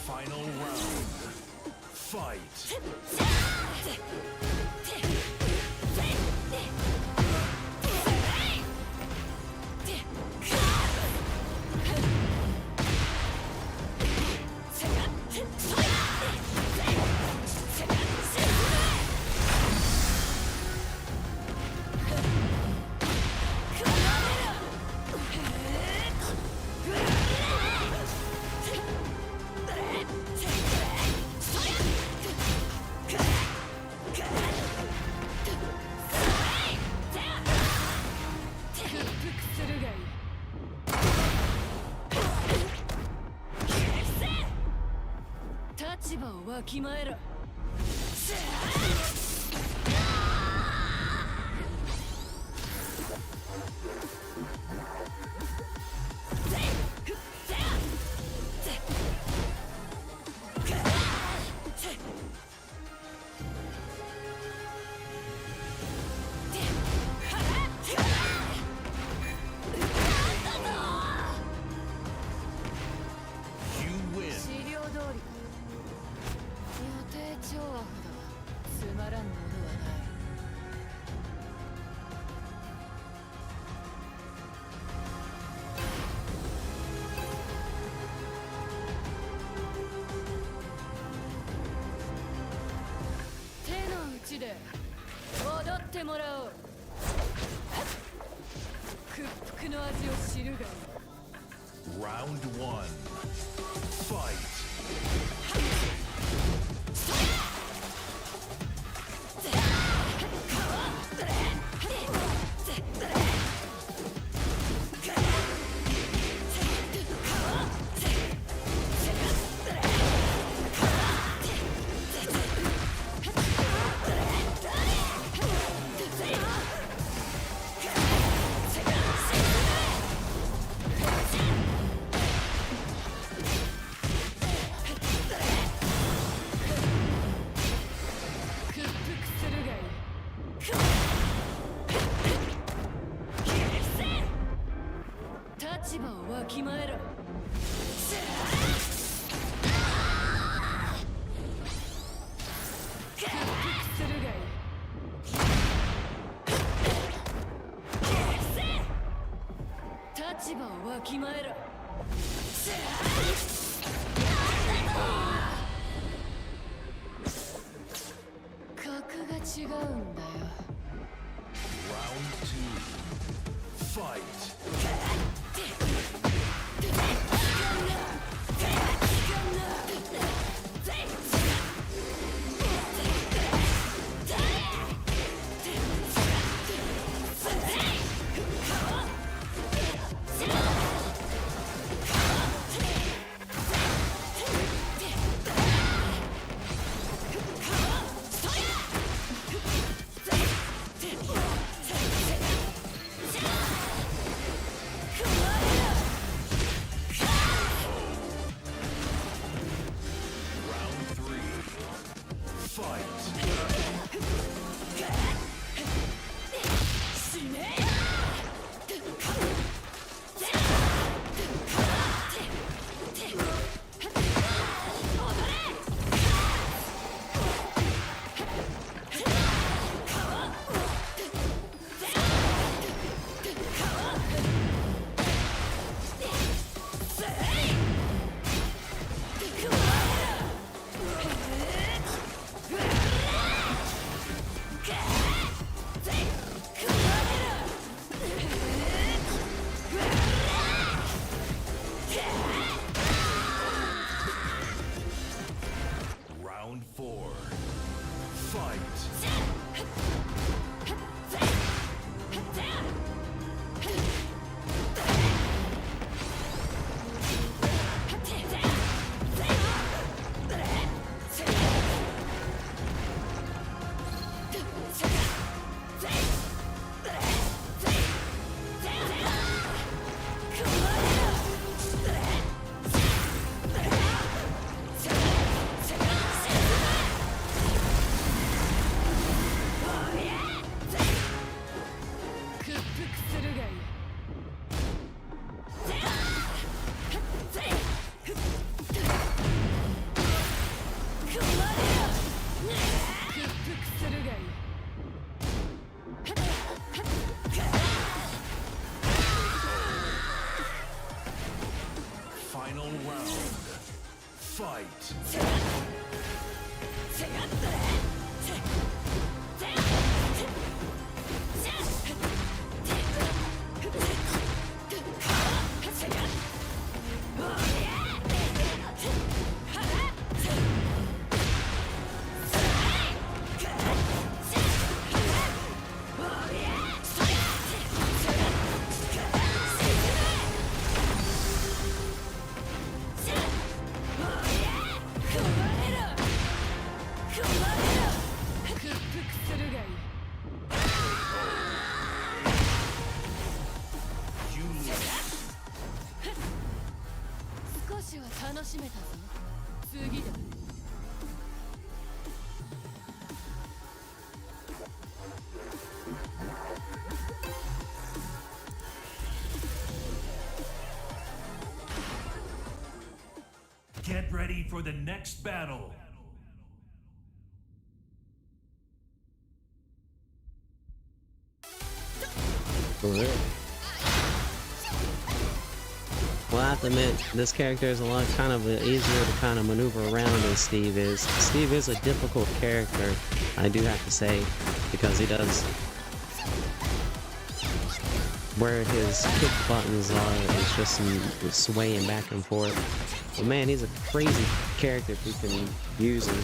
Final round. Fight. You win. で踊ってもらおう。屈服の味を知るがいい。 Round one. Fight. Round 4. Fight. Final round. Fight. Get ready for the next battle. Well, I have to admit, this character is a lot kind of easier to kind of maneuver around than Steve is. Steve is a difficult character, I do have to say, because he does where his kick buttons are is just some swaying back and forth. But man, he's a crazy character if you can use him.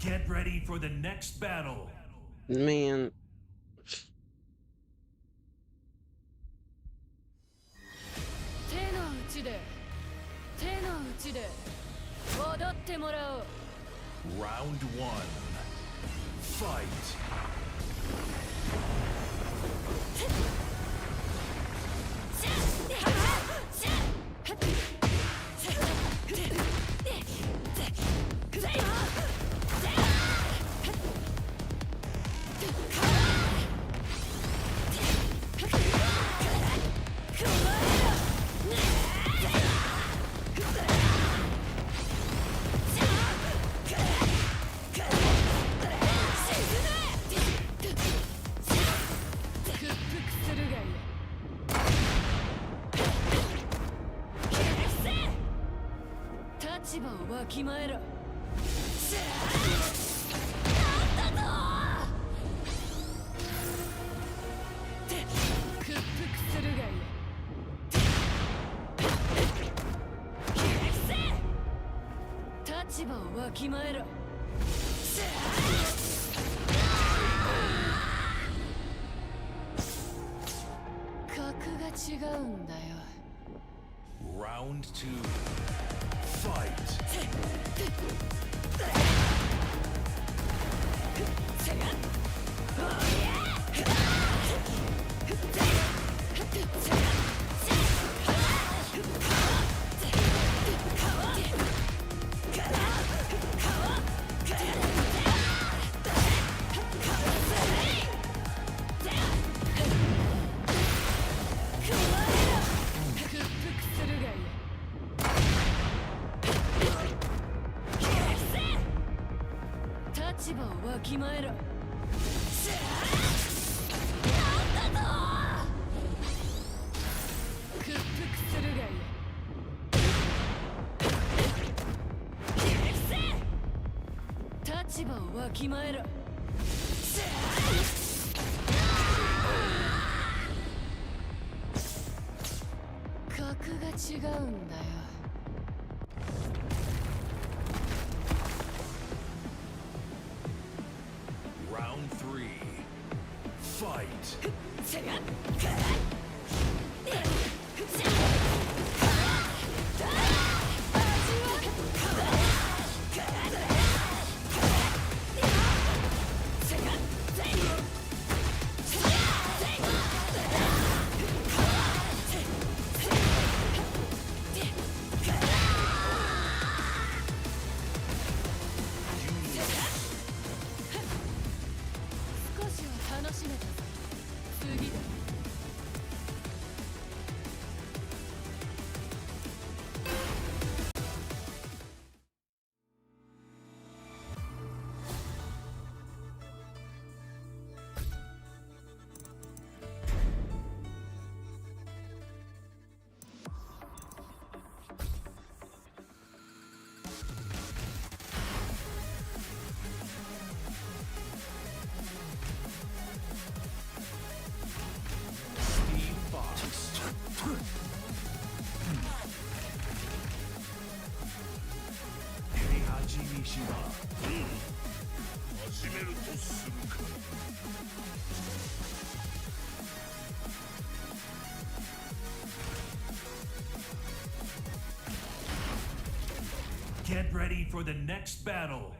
Get ready for the next battle. Man. Round 1. Fight. Round 2. Fight. Round 3. Fight. Get ready for the next battle.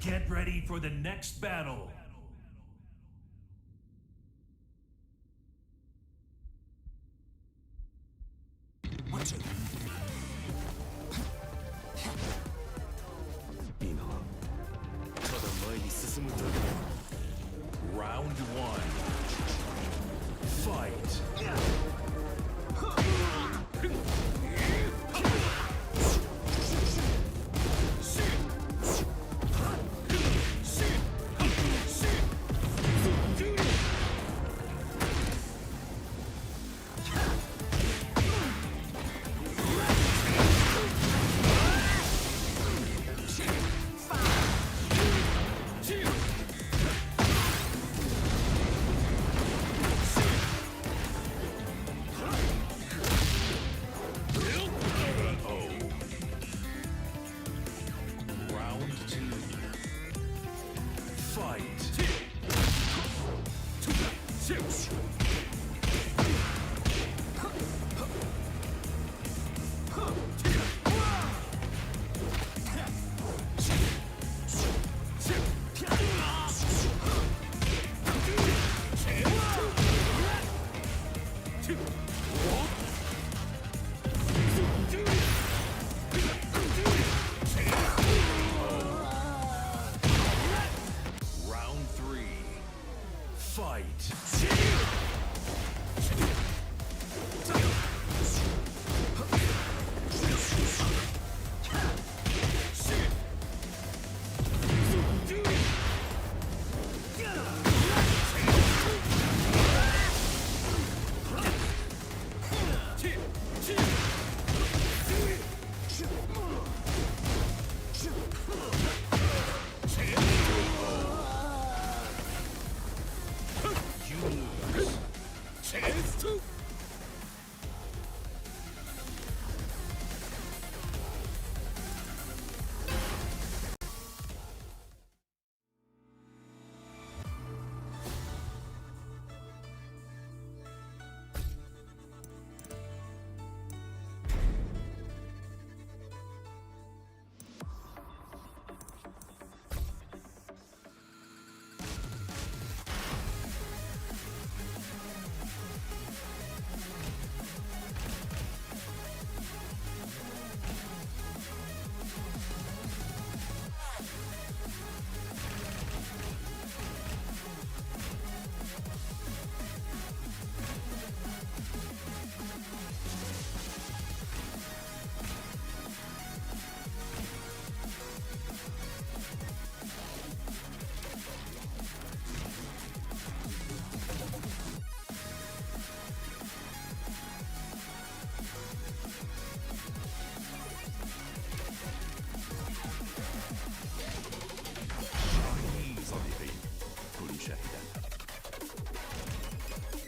Get ready for the next battle. Round 1. Fight. fight.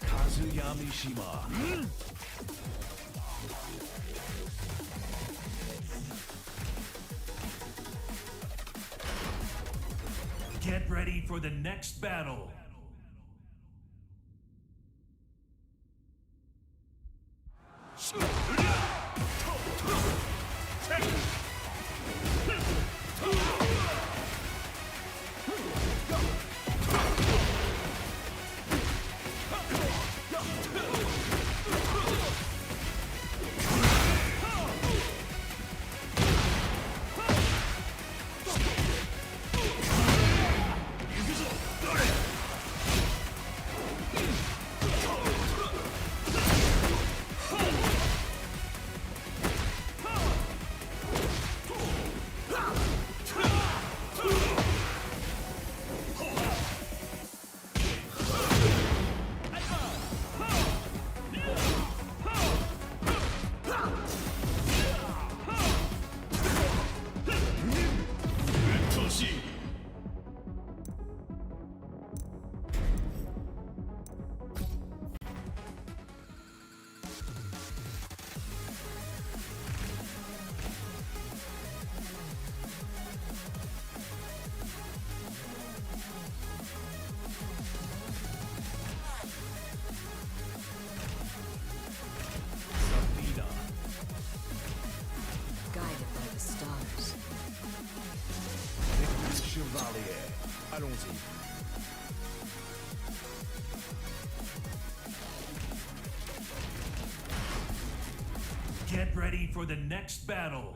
Kazuyamishima. Get ready for the next battle. Guided by the stars. Chevalier. Allons-y. Get ready for the next battle.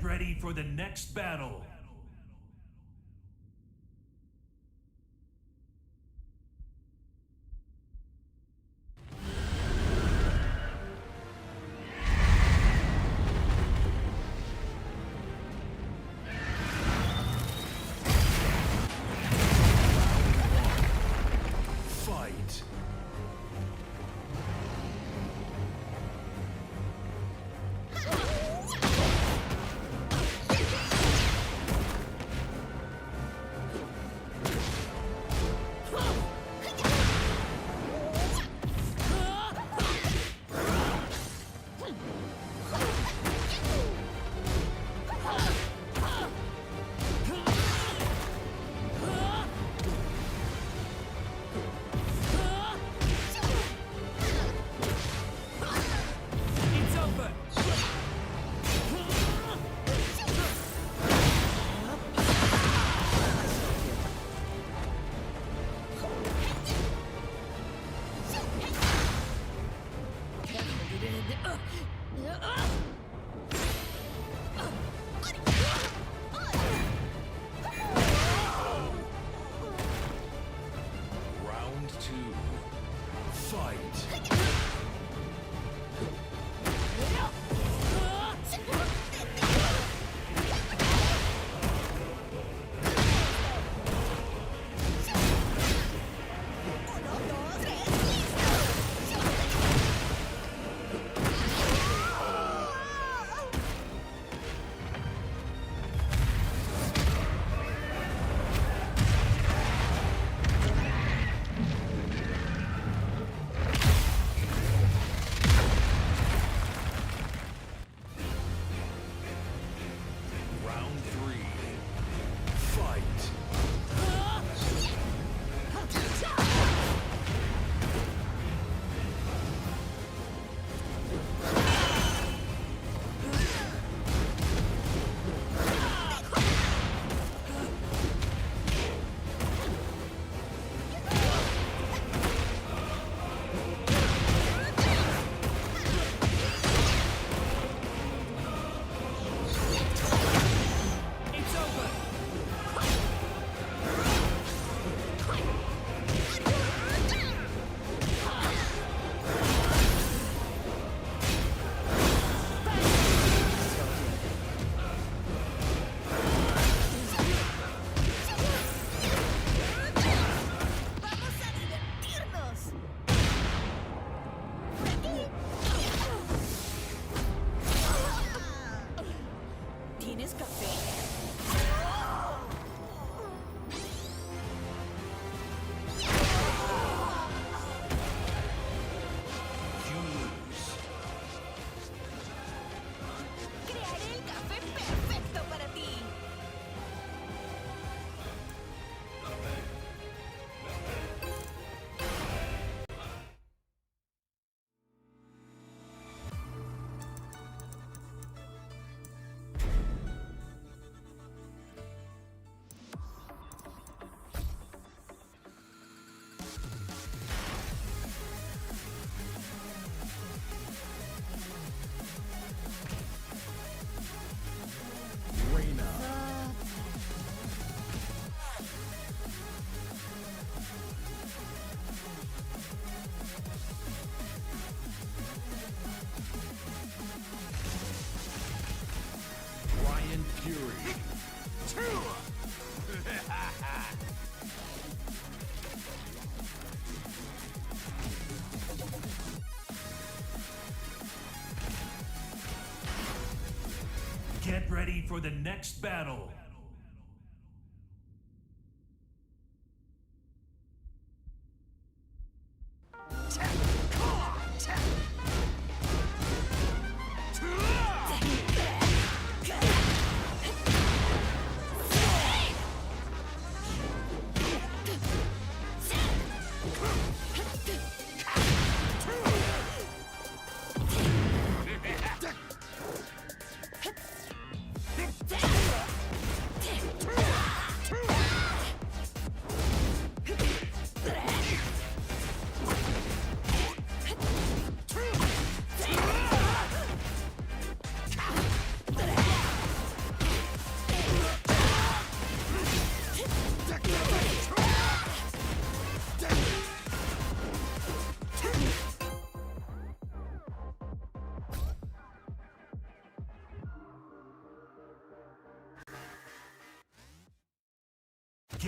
ready for the next battle. Fight. It's over. Round 2. Fight. Round 3. Fight. It's over. ¡Vamos a divertirnos! ¿Tienes café? You lose. Crearé el café perfecto para ti. Ryan Fury. Get ready for the next battle.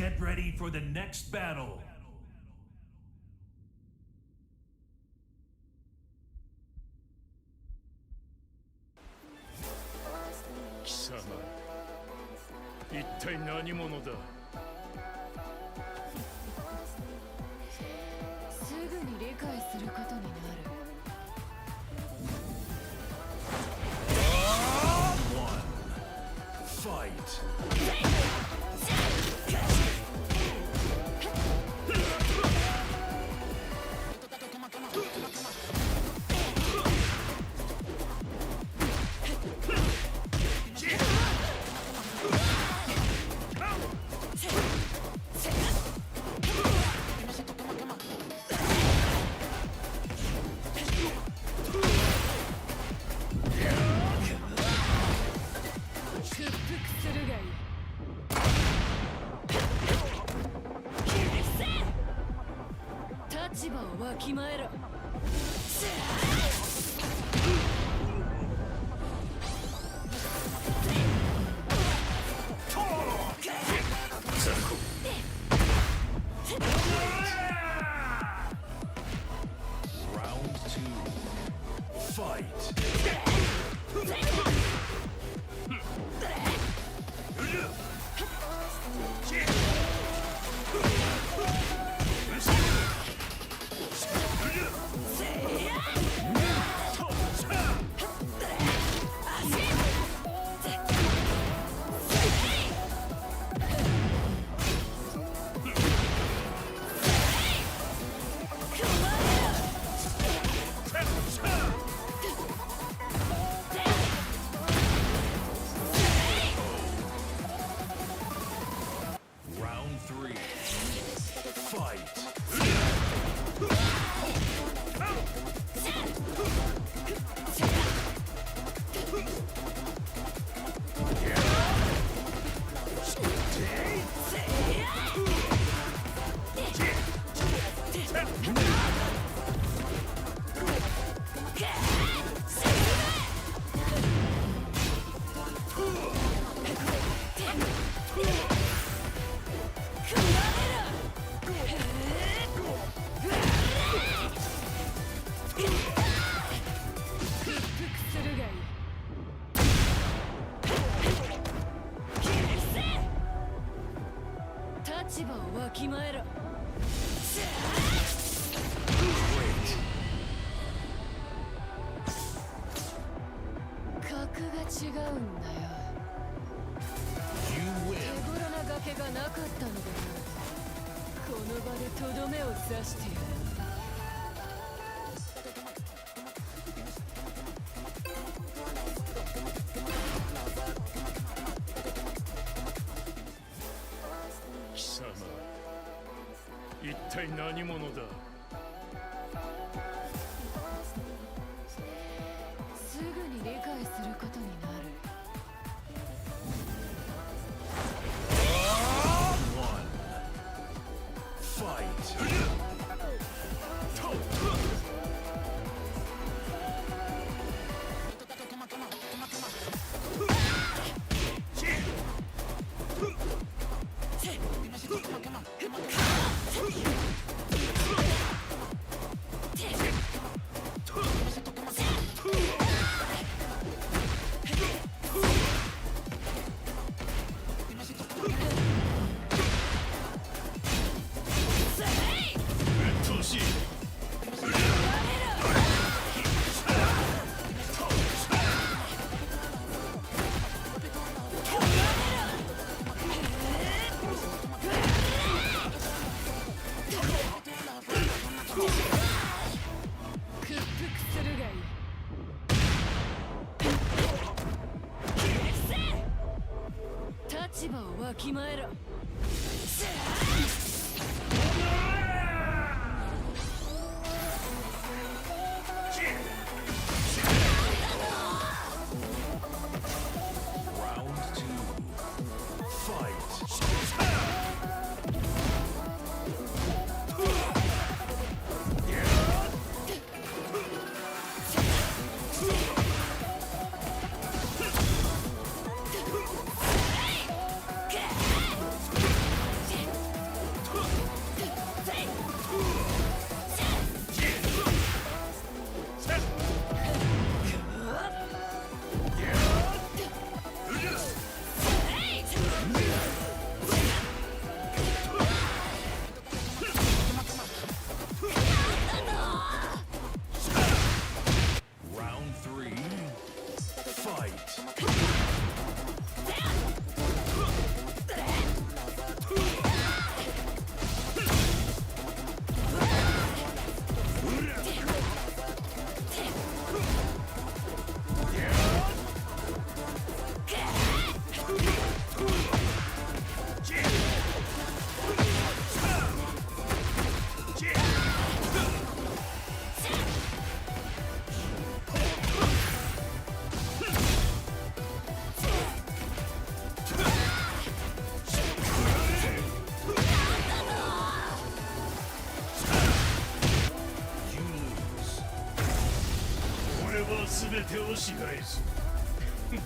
Get ready for the next battle. 貴様、一体何者だ。すぐに理解することになる。Fight! 全てを支配する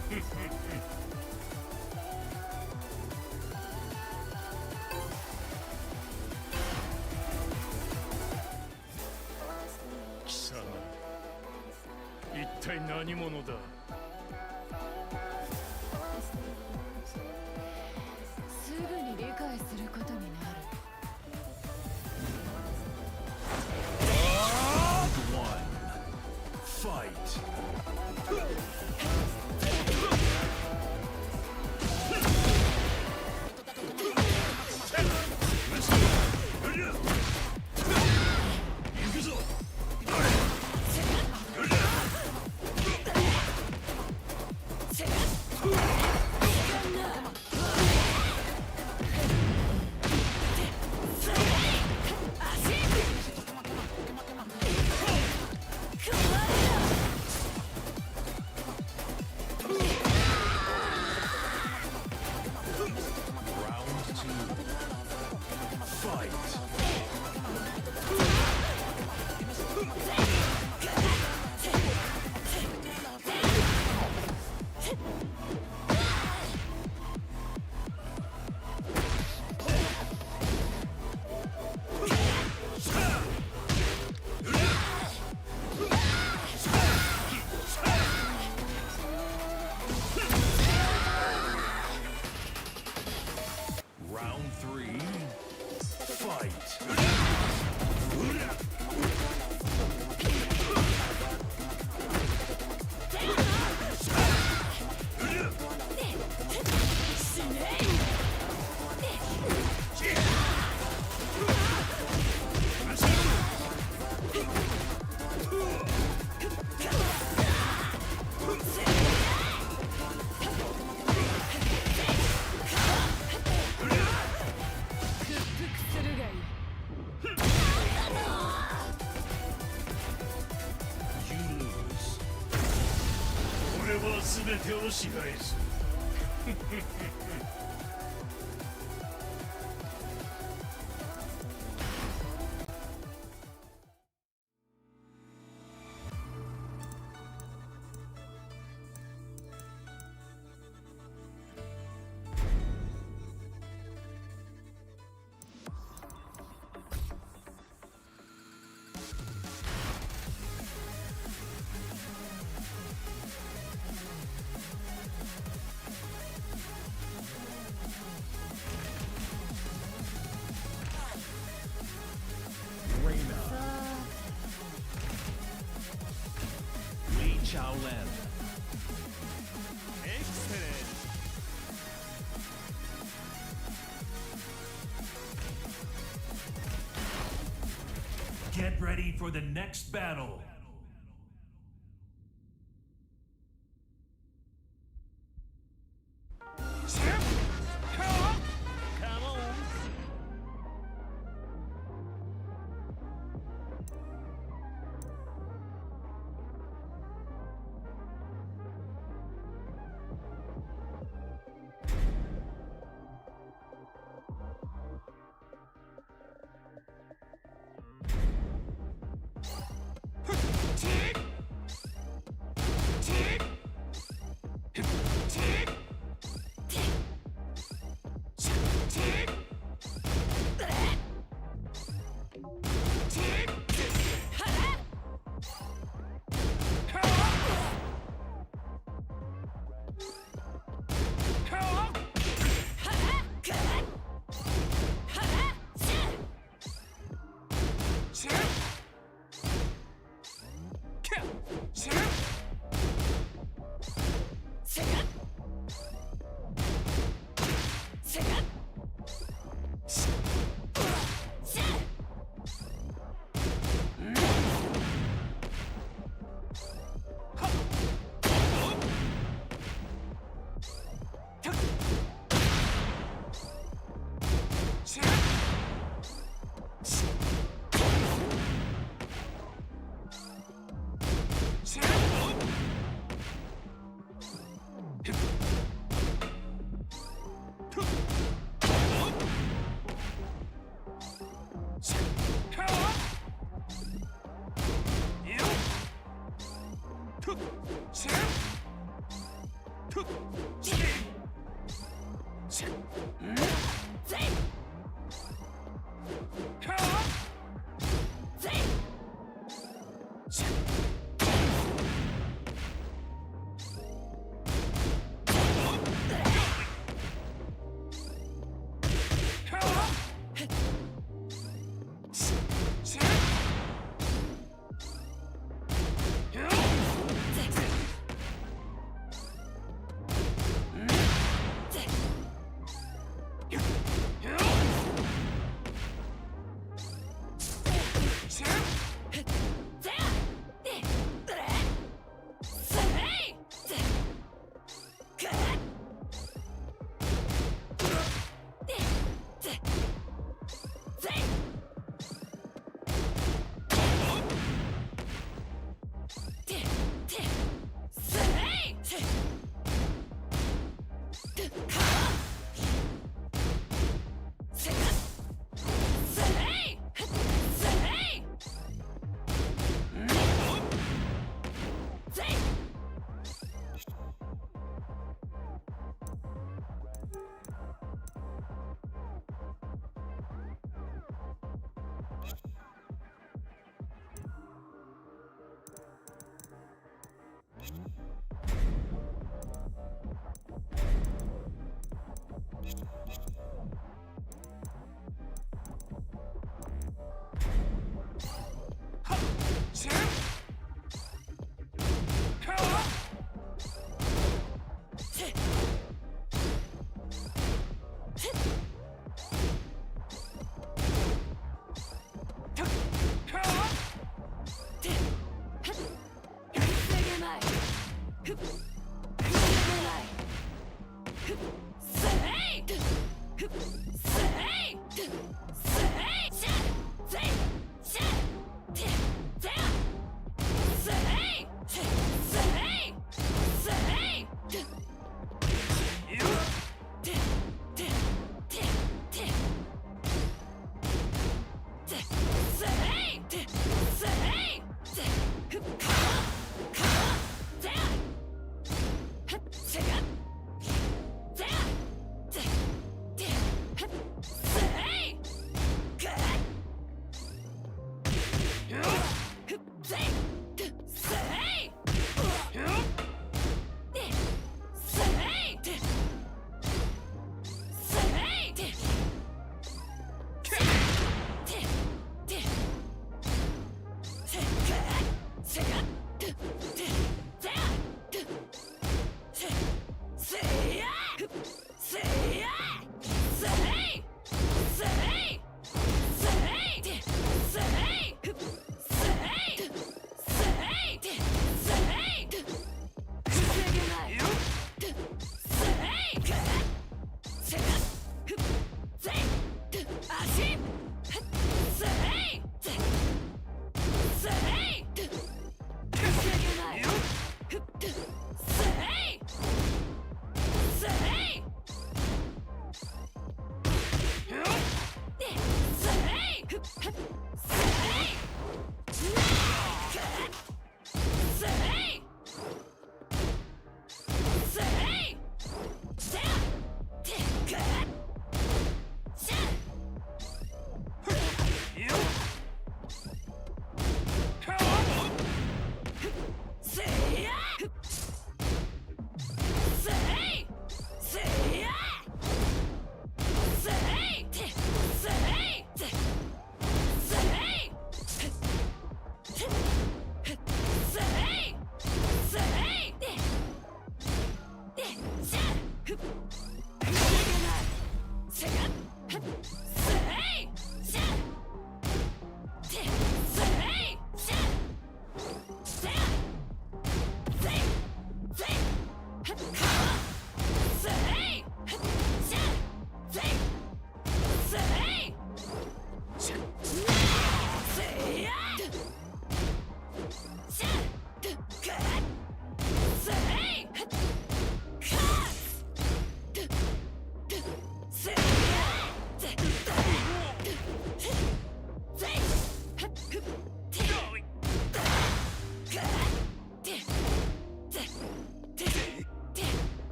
貴様一体何者だ。すぐに理解することになる。全てを支配するGet ready for the next battle. Come on.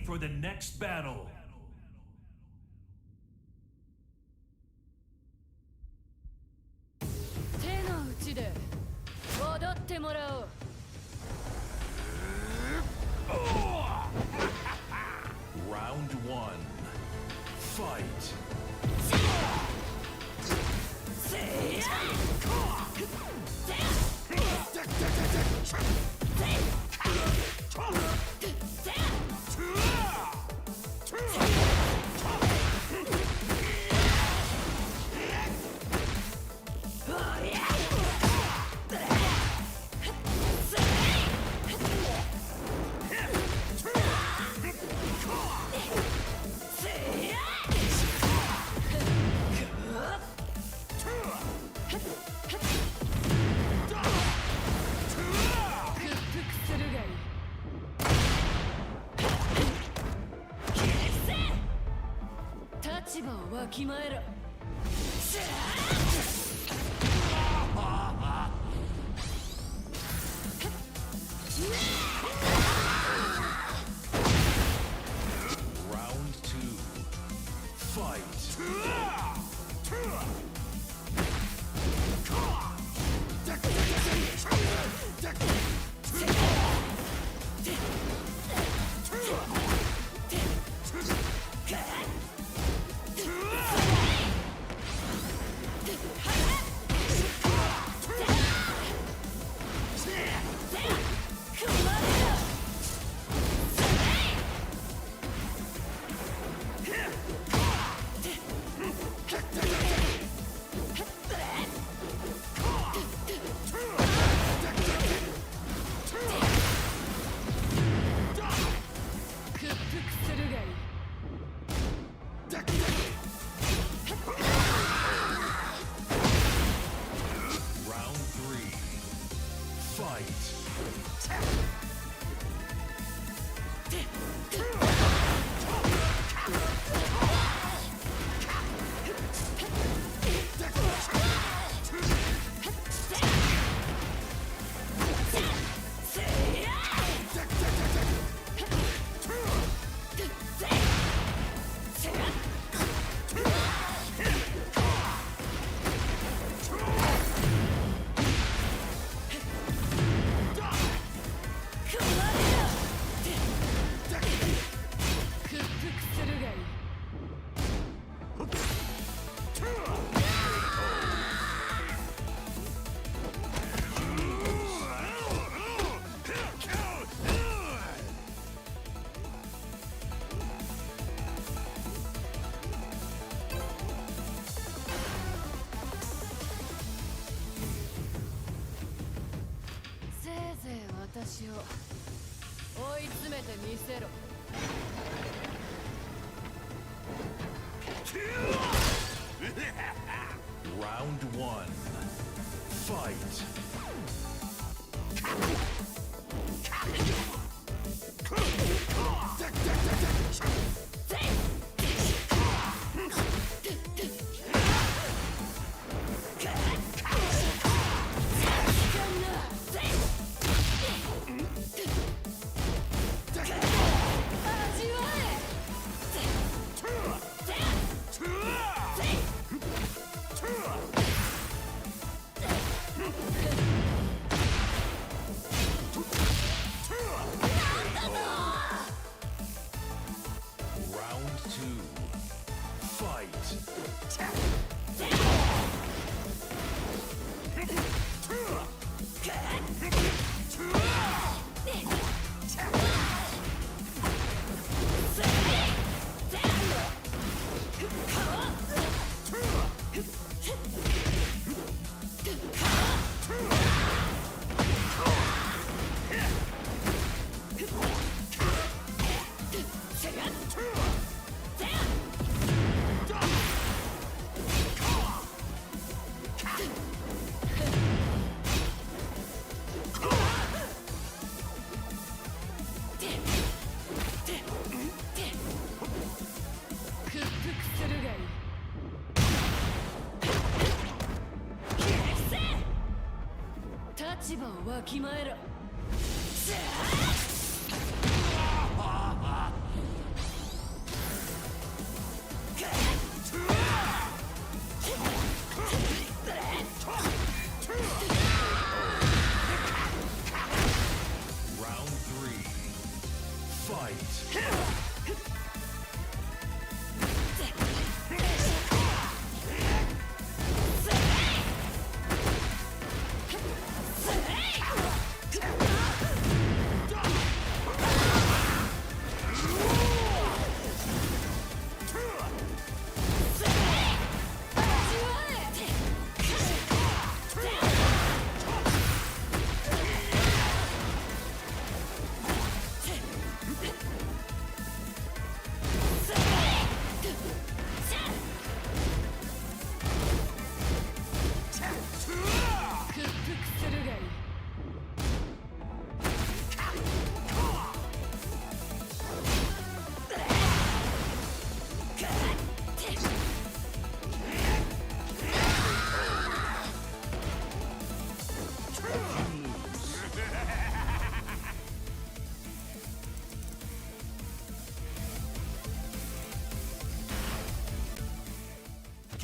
for the next battle. 手の内で踊ってもらおう。Round 1. Fight. Round 2. Fight. Round 3. Fight. Round 1. Fight.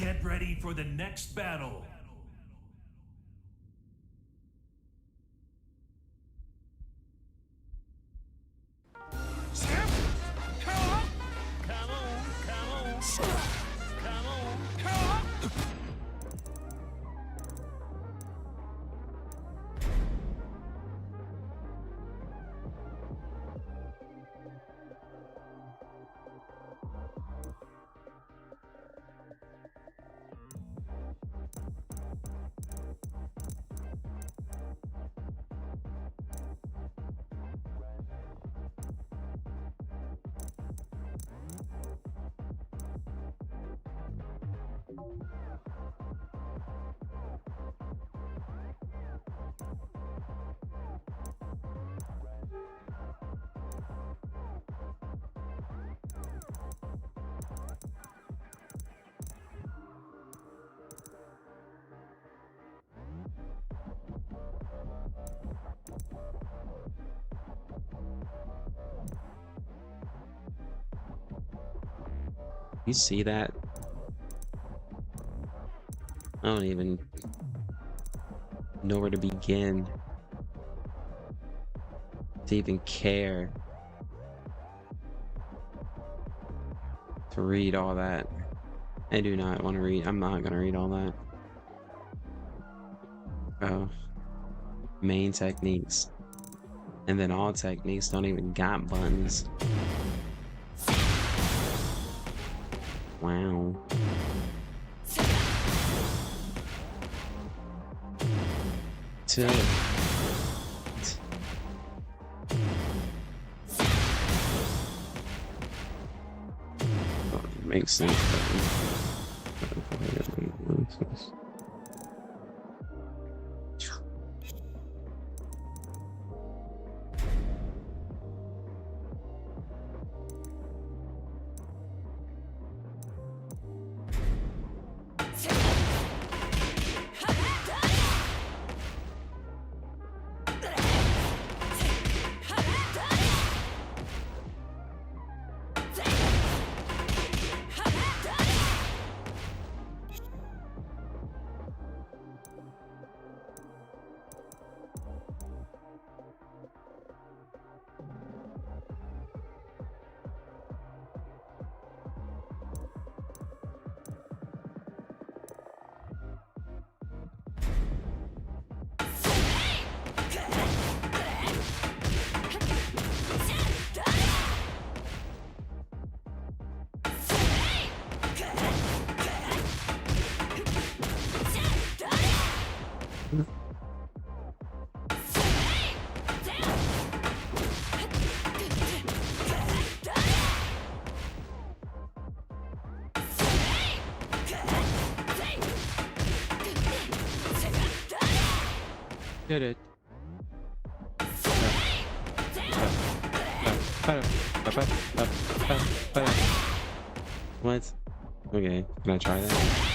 Get ready for the next battle. You see that? I don't even know where to begin to even care to read all that. I do not want to read. I'm not gonna read all that. Oh, main techniques, and then all techniques don't even got buttons. Wow. Makes sense. Did it. What? Okay, can I try that?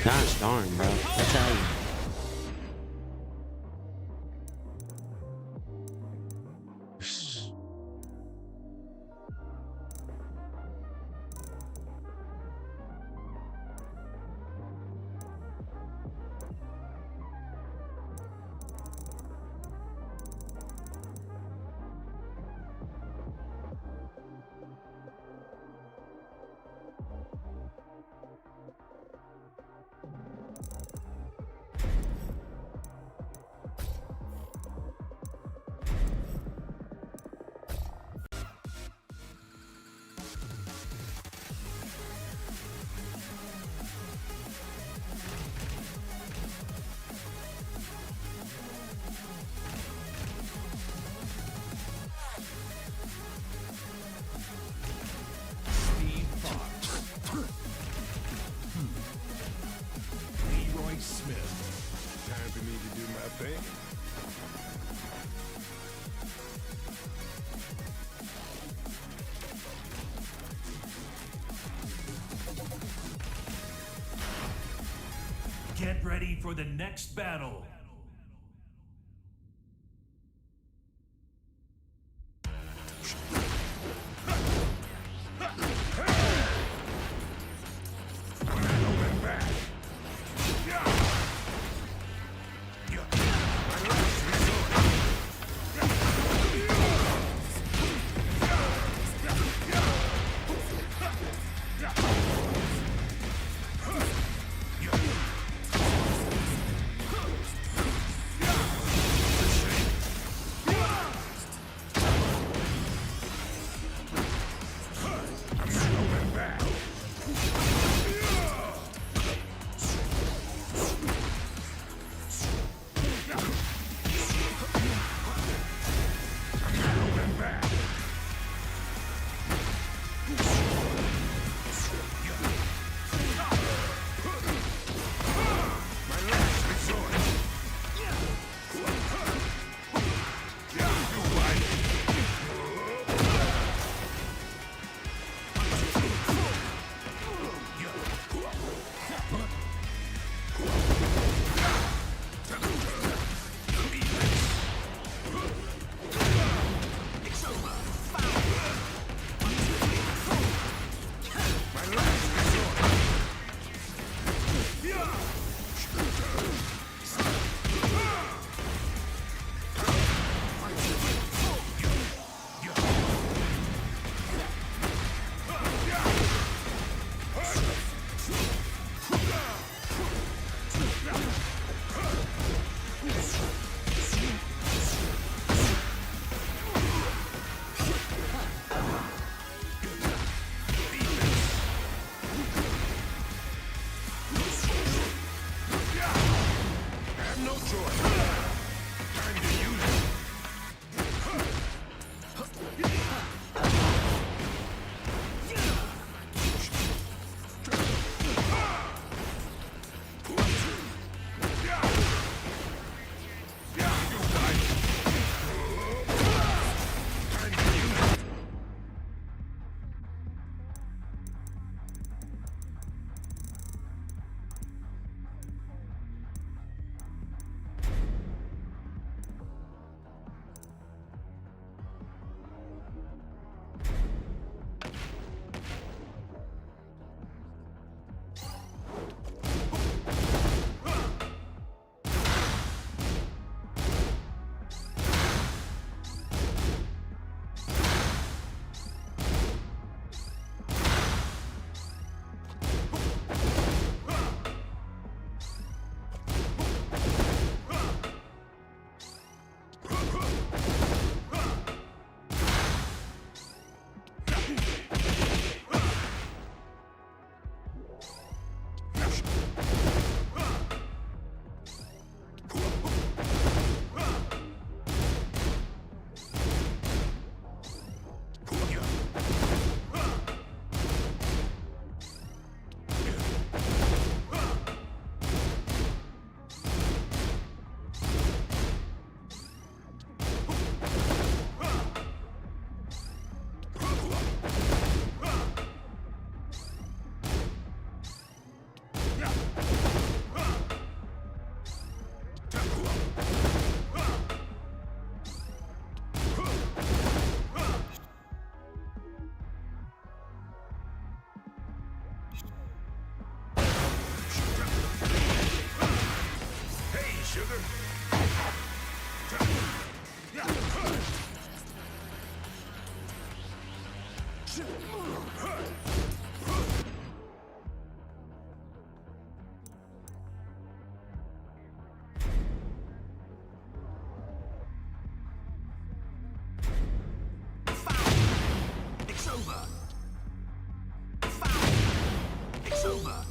Gosh darn, bro. I tell you. think. Get ready for the next battle. It's over.